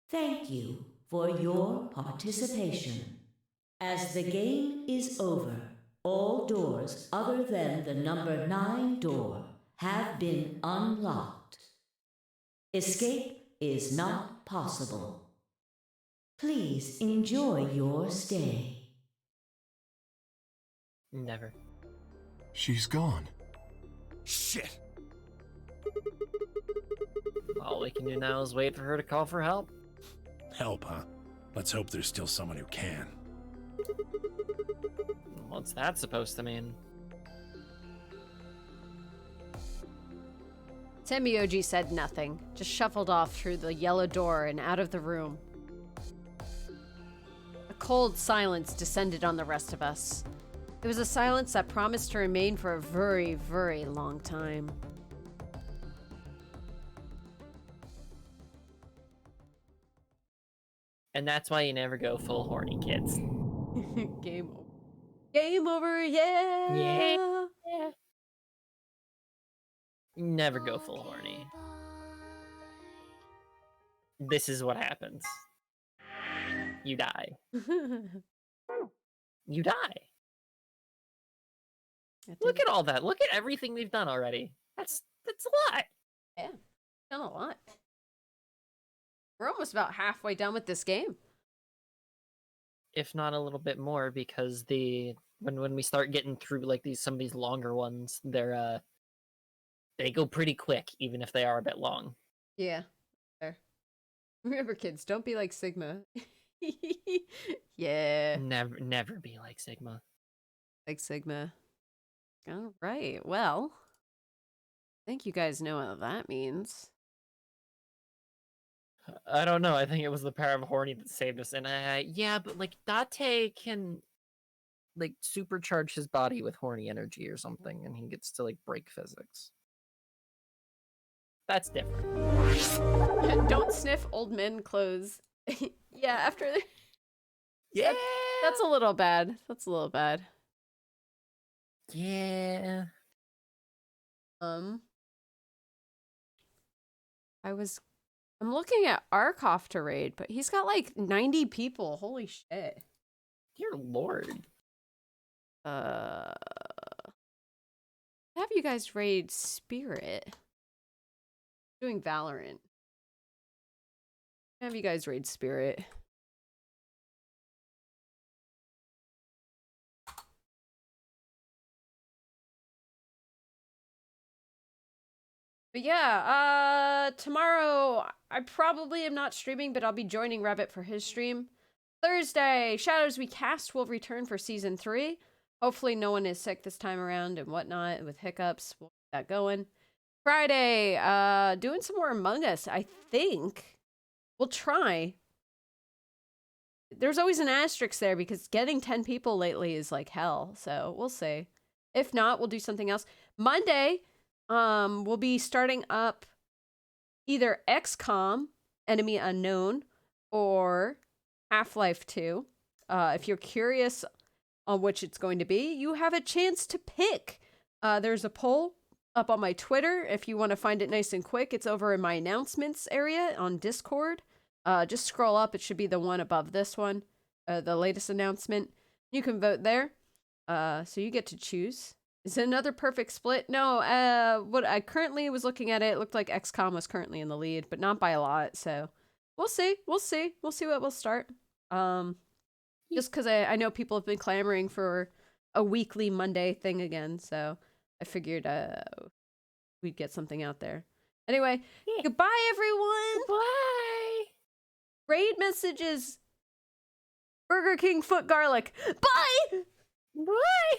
Thank you for your participation. As the game is over, all doors other than the number 9 door have been unlocked. Escape is not possible. Please enjoy your stay. Never. She's gone. Shit! All we can do now is wait for her to call for help. Help, huh? Let's hope there's still someone who can. What's that supposed to mean? Tenmyoji said nothing, just shuffled off through the yellow door and out of the room. A cold silence descended on the rest of us. It was a silence that promised to remain for a very, very long time. And that's why you never go full horny, kids. Game over. Game over, yeah! Yeah. Never go full horny. This is what happens. You die. You die. Look at all that. Look at everything we've done already. That's a lot. Yeah, done a lot. We're almost about halfway done with this game. If not a little bit more, because when we start getting through like some of these longer ones, they go pretty quick, even if they are a bit long. Yeah. Fair. Remember, kids, don't be like Sigma. Yeah. Never be like Sigma. Like Sigma. All right. Well, I think you guys know what that means. I don't know. I think it was the power of Horny that saved us. And yeah, but like Date can like supercharge his body with Horny energy or something, and he gets to like break physics. That's different. Don't sniff old men clothes. Yeah, after. Yeah, that's a little bad. That's a little bad. Yeah. I'm looking at Arkoff to raid, but he's got like 90 people. Holy shit. Dear Lord. Have you guys raid Spirit? Doing Valorant. Have you guys raid Spirit? But yeah, tomorrow I probably am not streaming, but I'll be joining Rabbit for his stream. Thursday, Shadows We Cast will return for Season 3. Hopefully no one is sick this time around and whatnot with hiccups. We'll get that going. Friday, doing some more Among Us, I think. We'll try. There's always an asterisk there because getting 10 people lately is like hell, so we'll see. If not, we'll do something else. Monday, we'll be starting up either XCOM, Enemy Unknown, or Half-Life 2. If you're curious on which it's going to be, you have a chance to pick. There's a poll up on my Twitter. If you want to find it nice and quick, it's over in my announcements area on Discord. Just scroll up. It should be the one above this one, the latest announcement. You can vote there. So you get to choose. Is it another perfect split? No, what I currently was looking at it looked like XCOM was currently in the lead, but not by a lot, so we'll see. We'll see what we'll start. Just because I know people have been clamoring for a weekly Monday thing again, so I figured we'd get something out there. Anyway, goodbye everyone! Bye! Raid messages! Burger King foot garlic! Bye! Bye!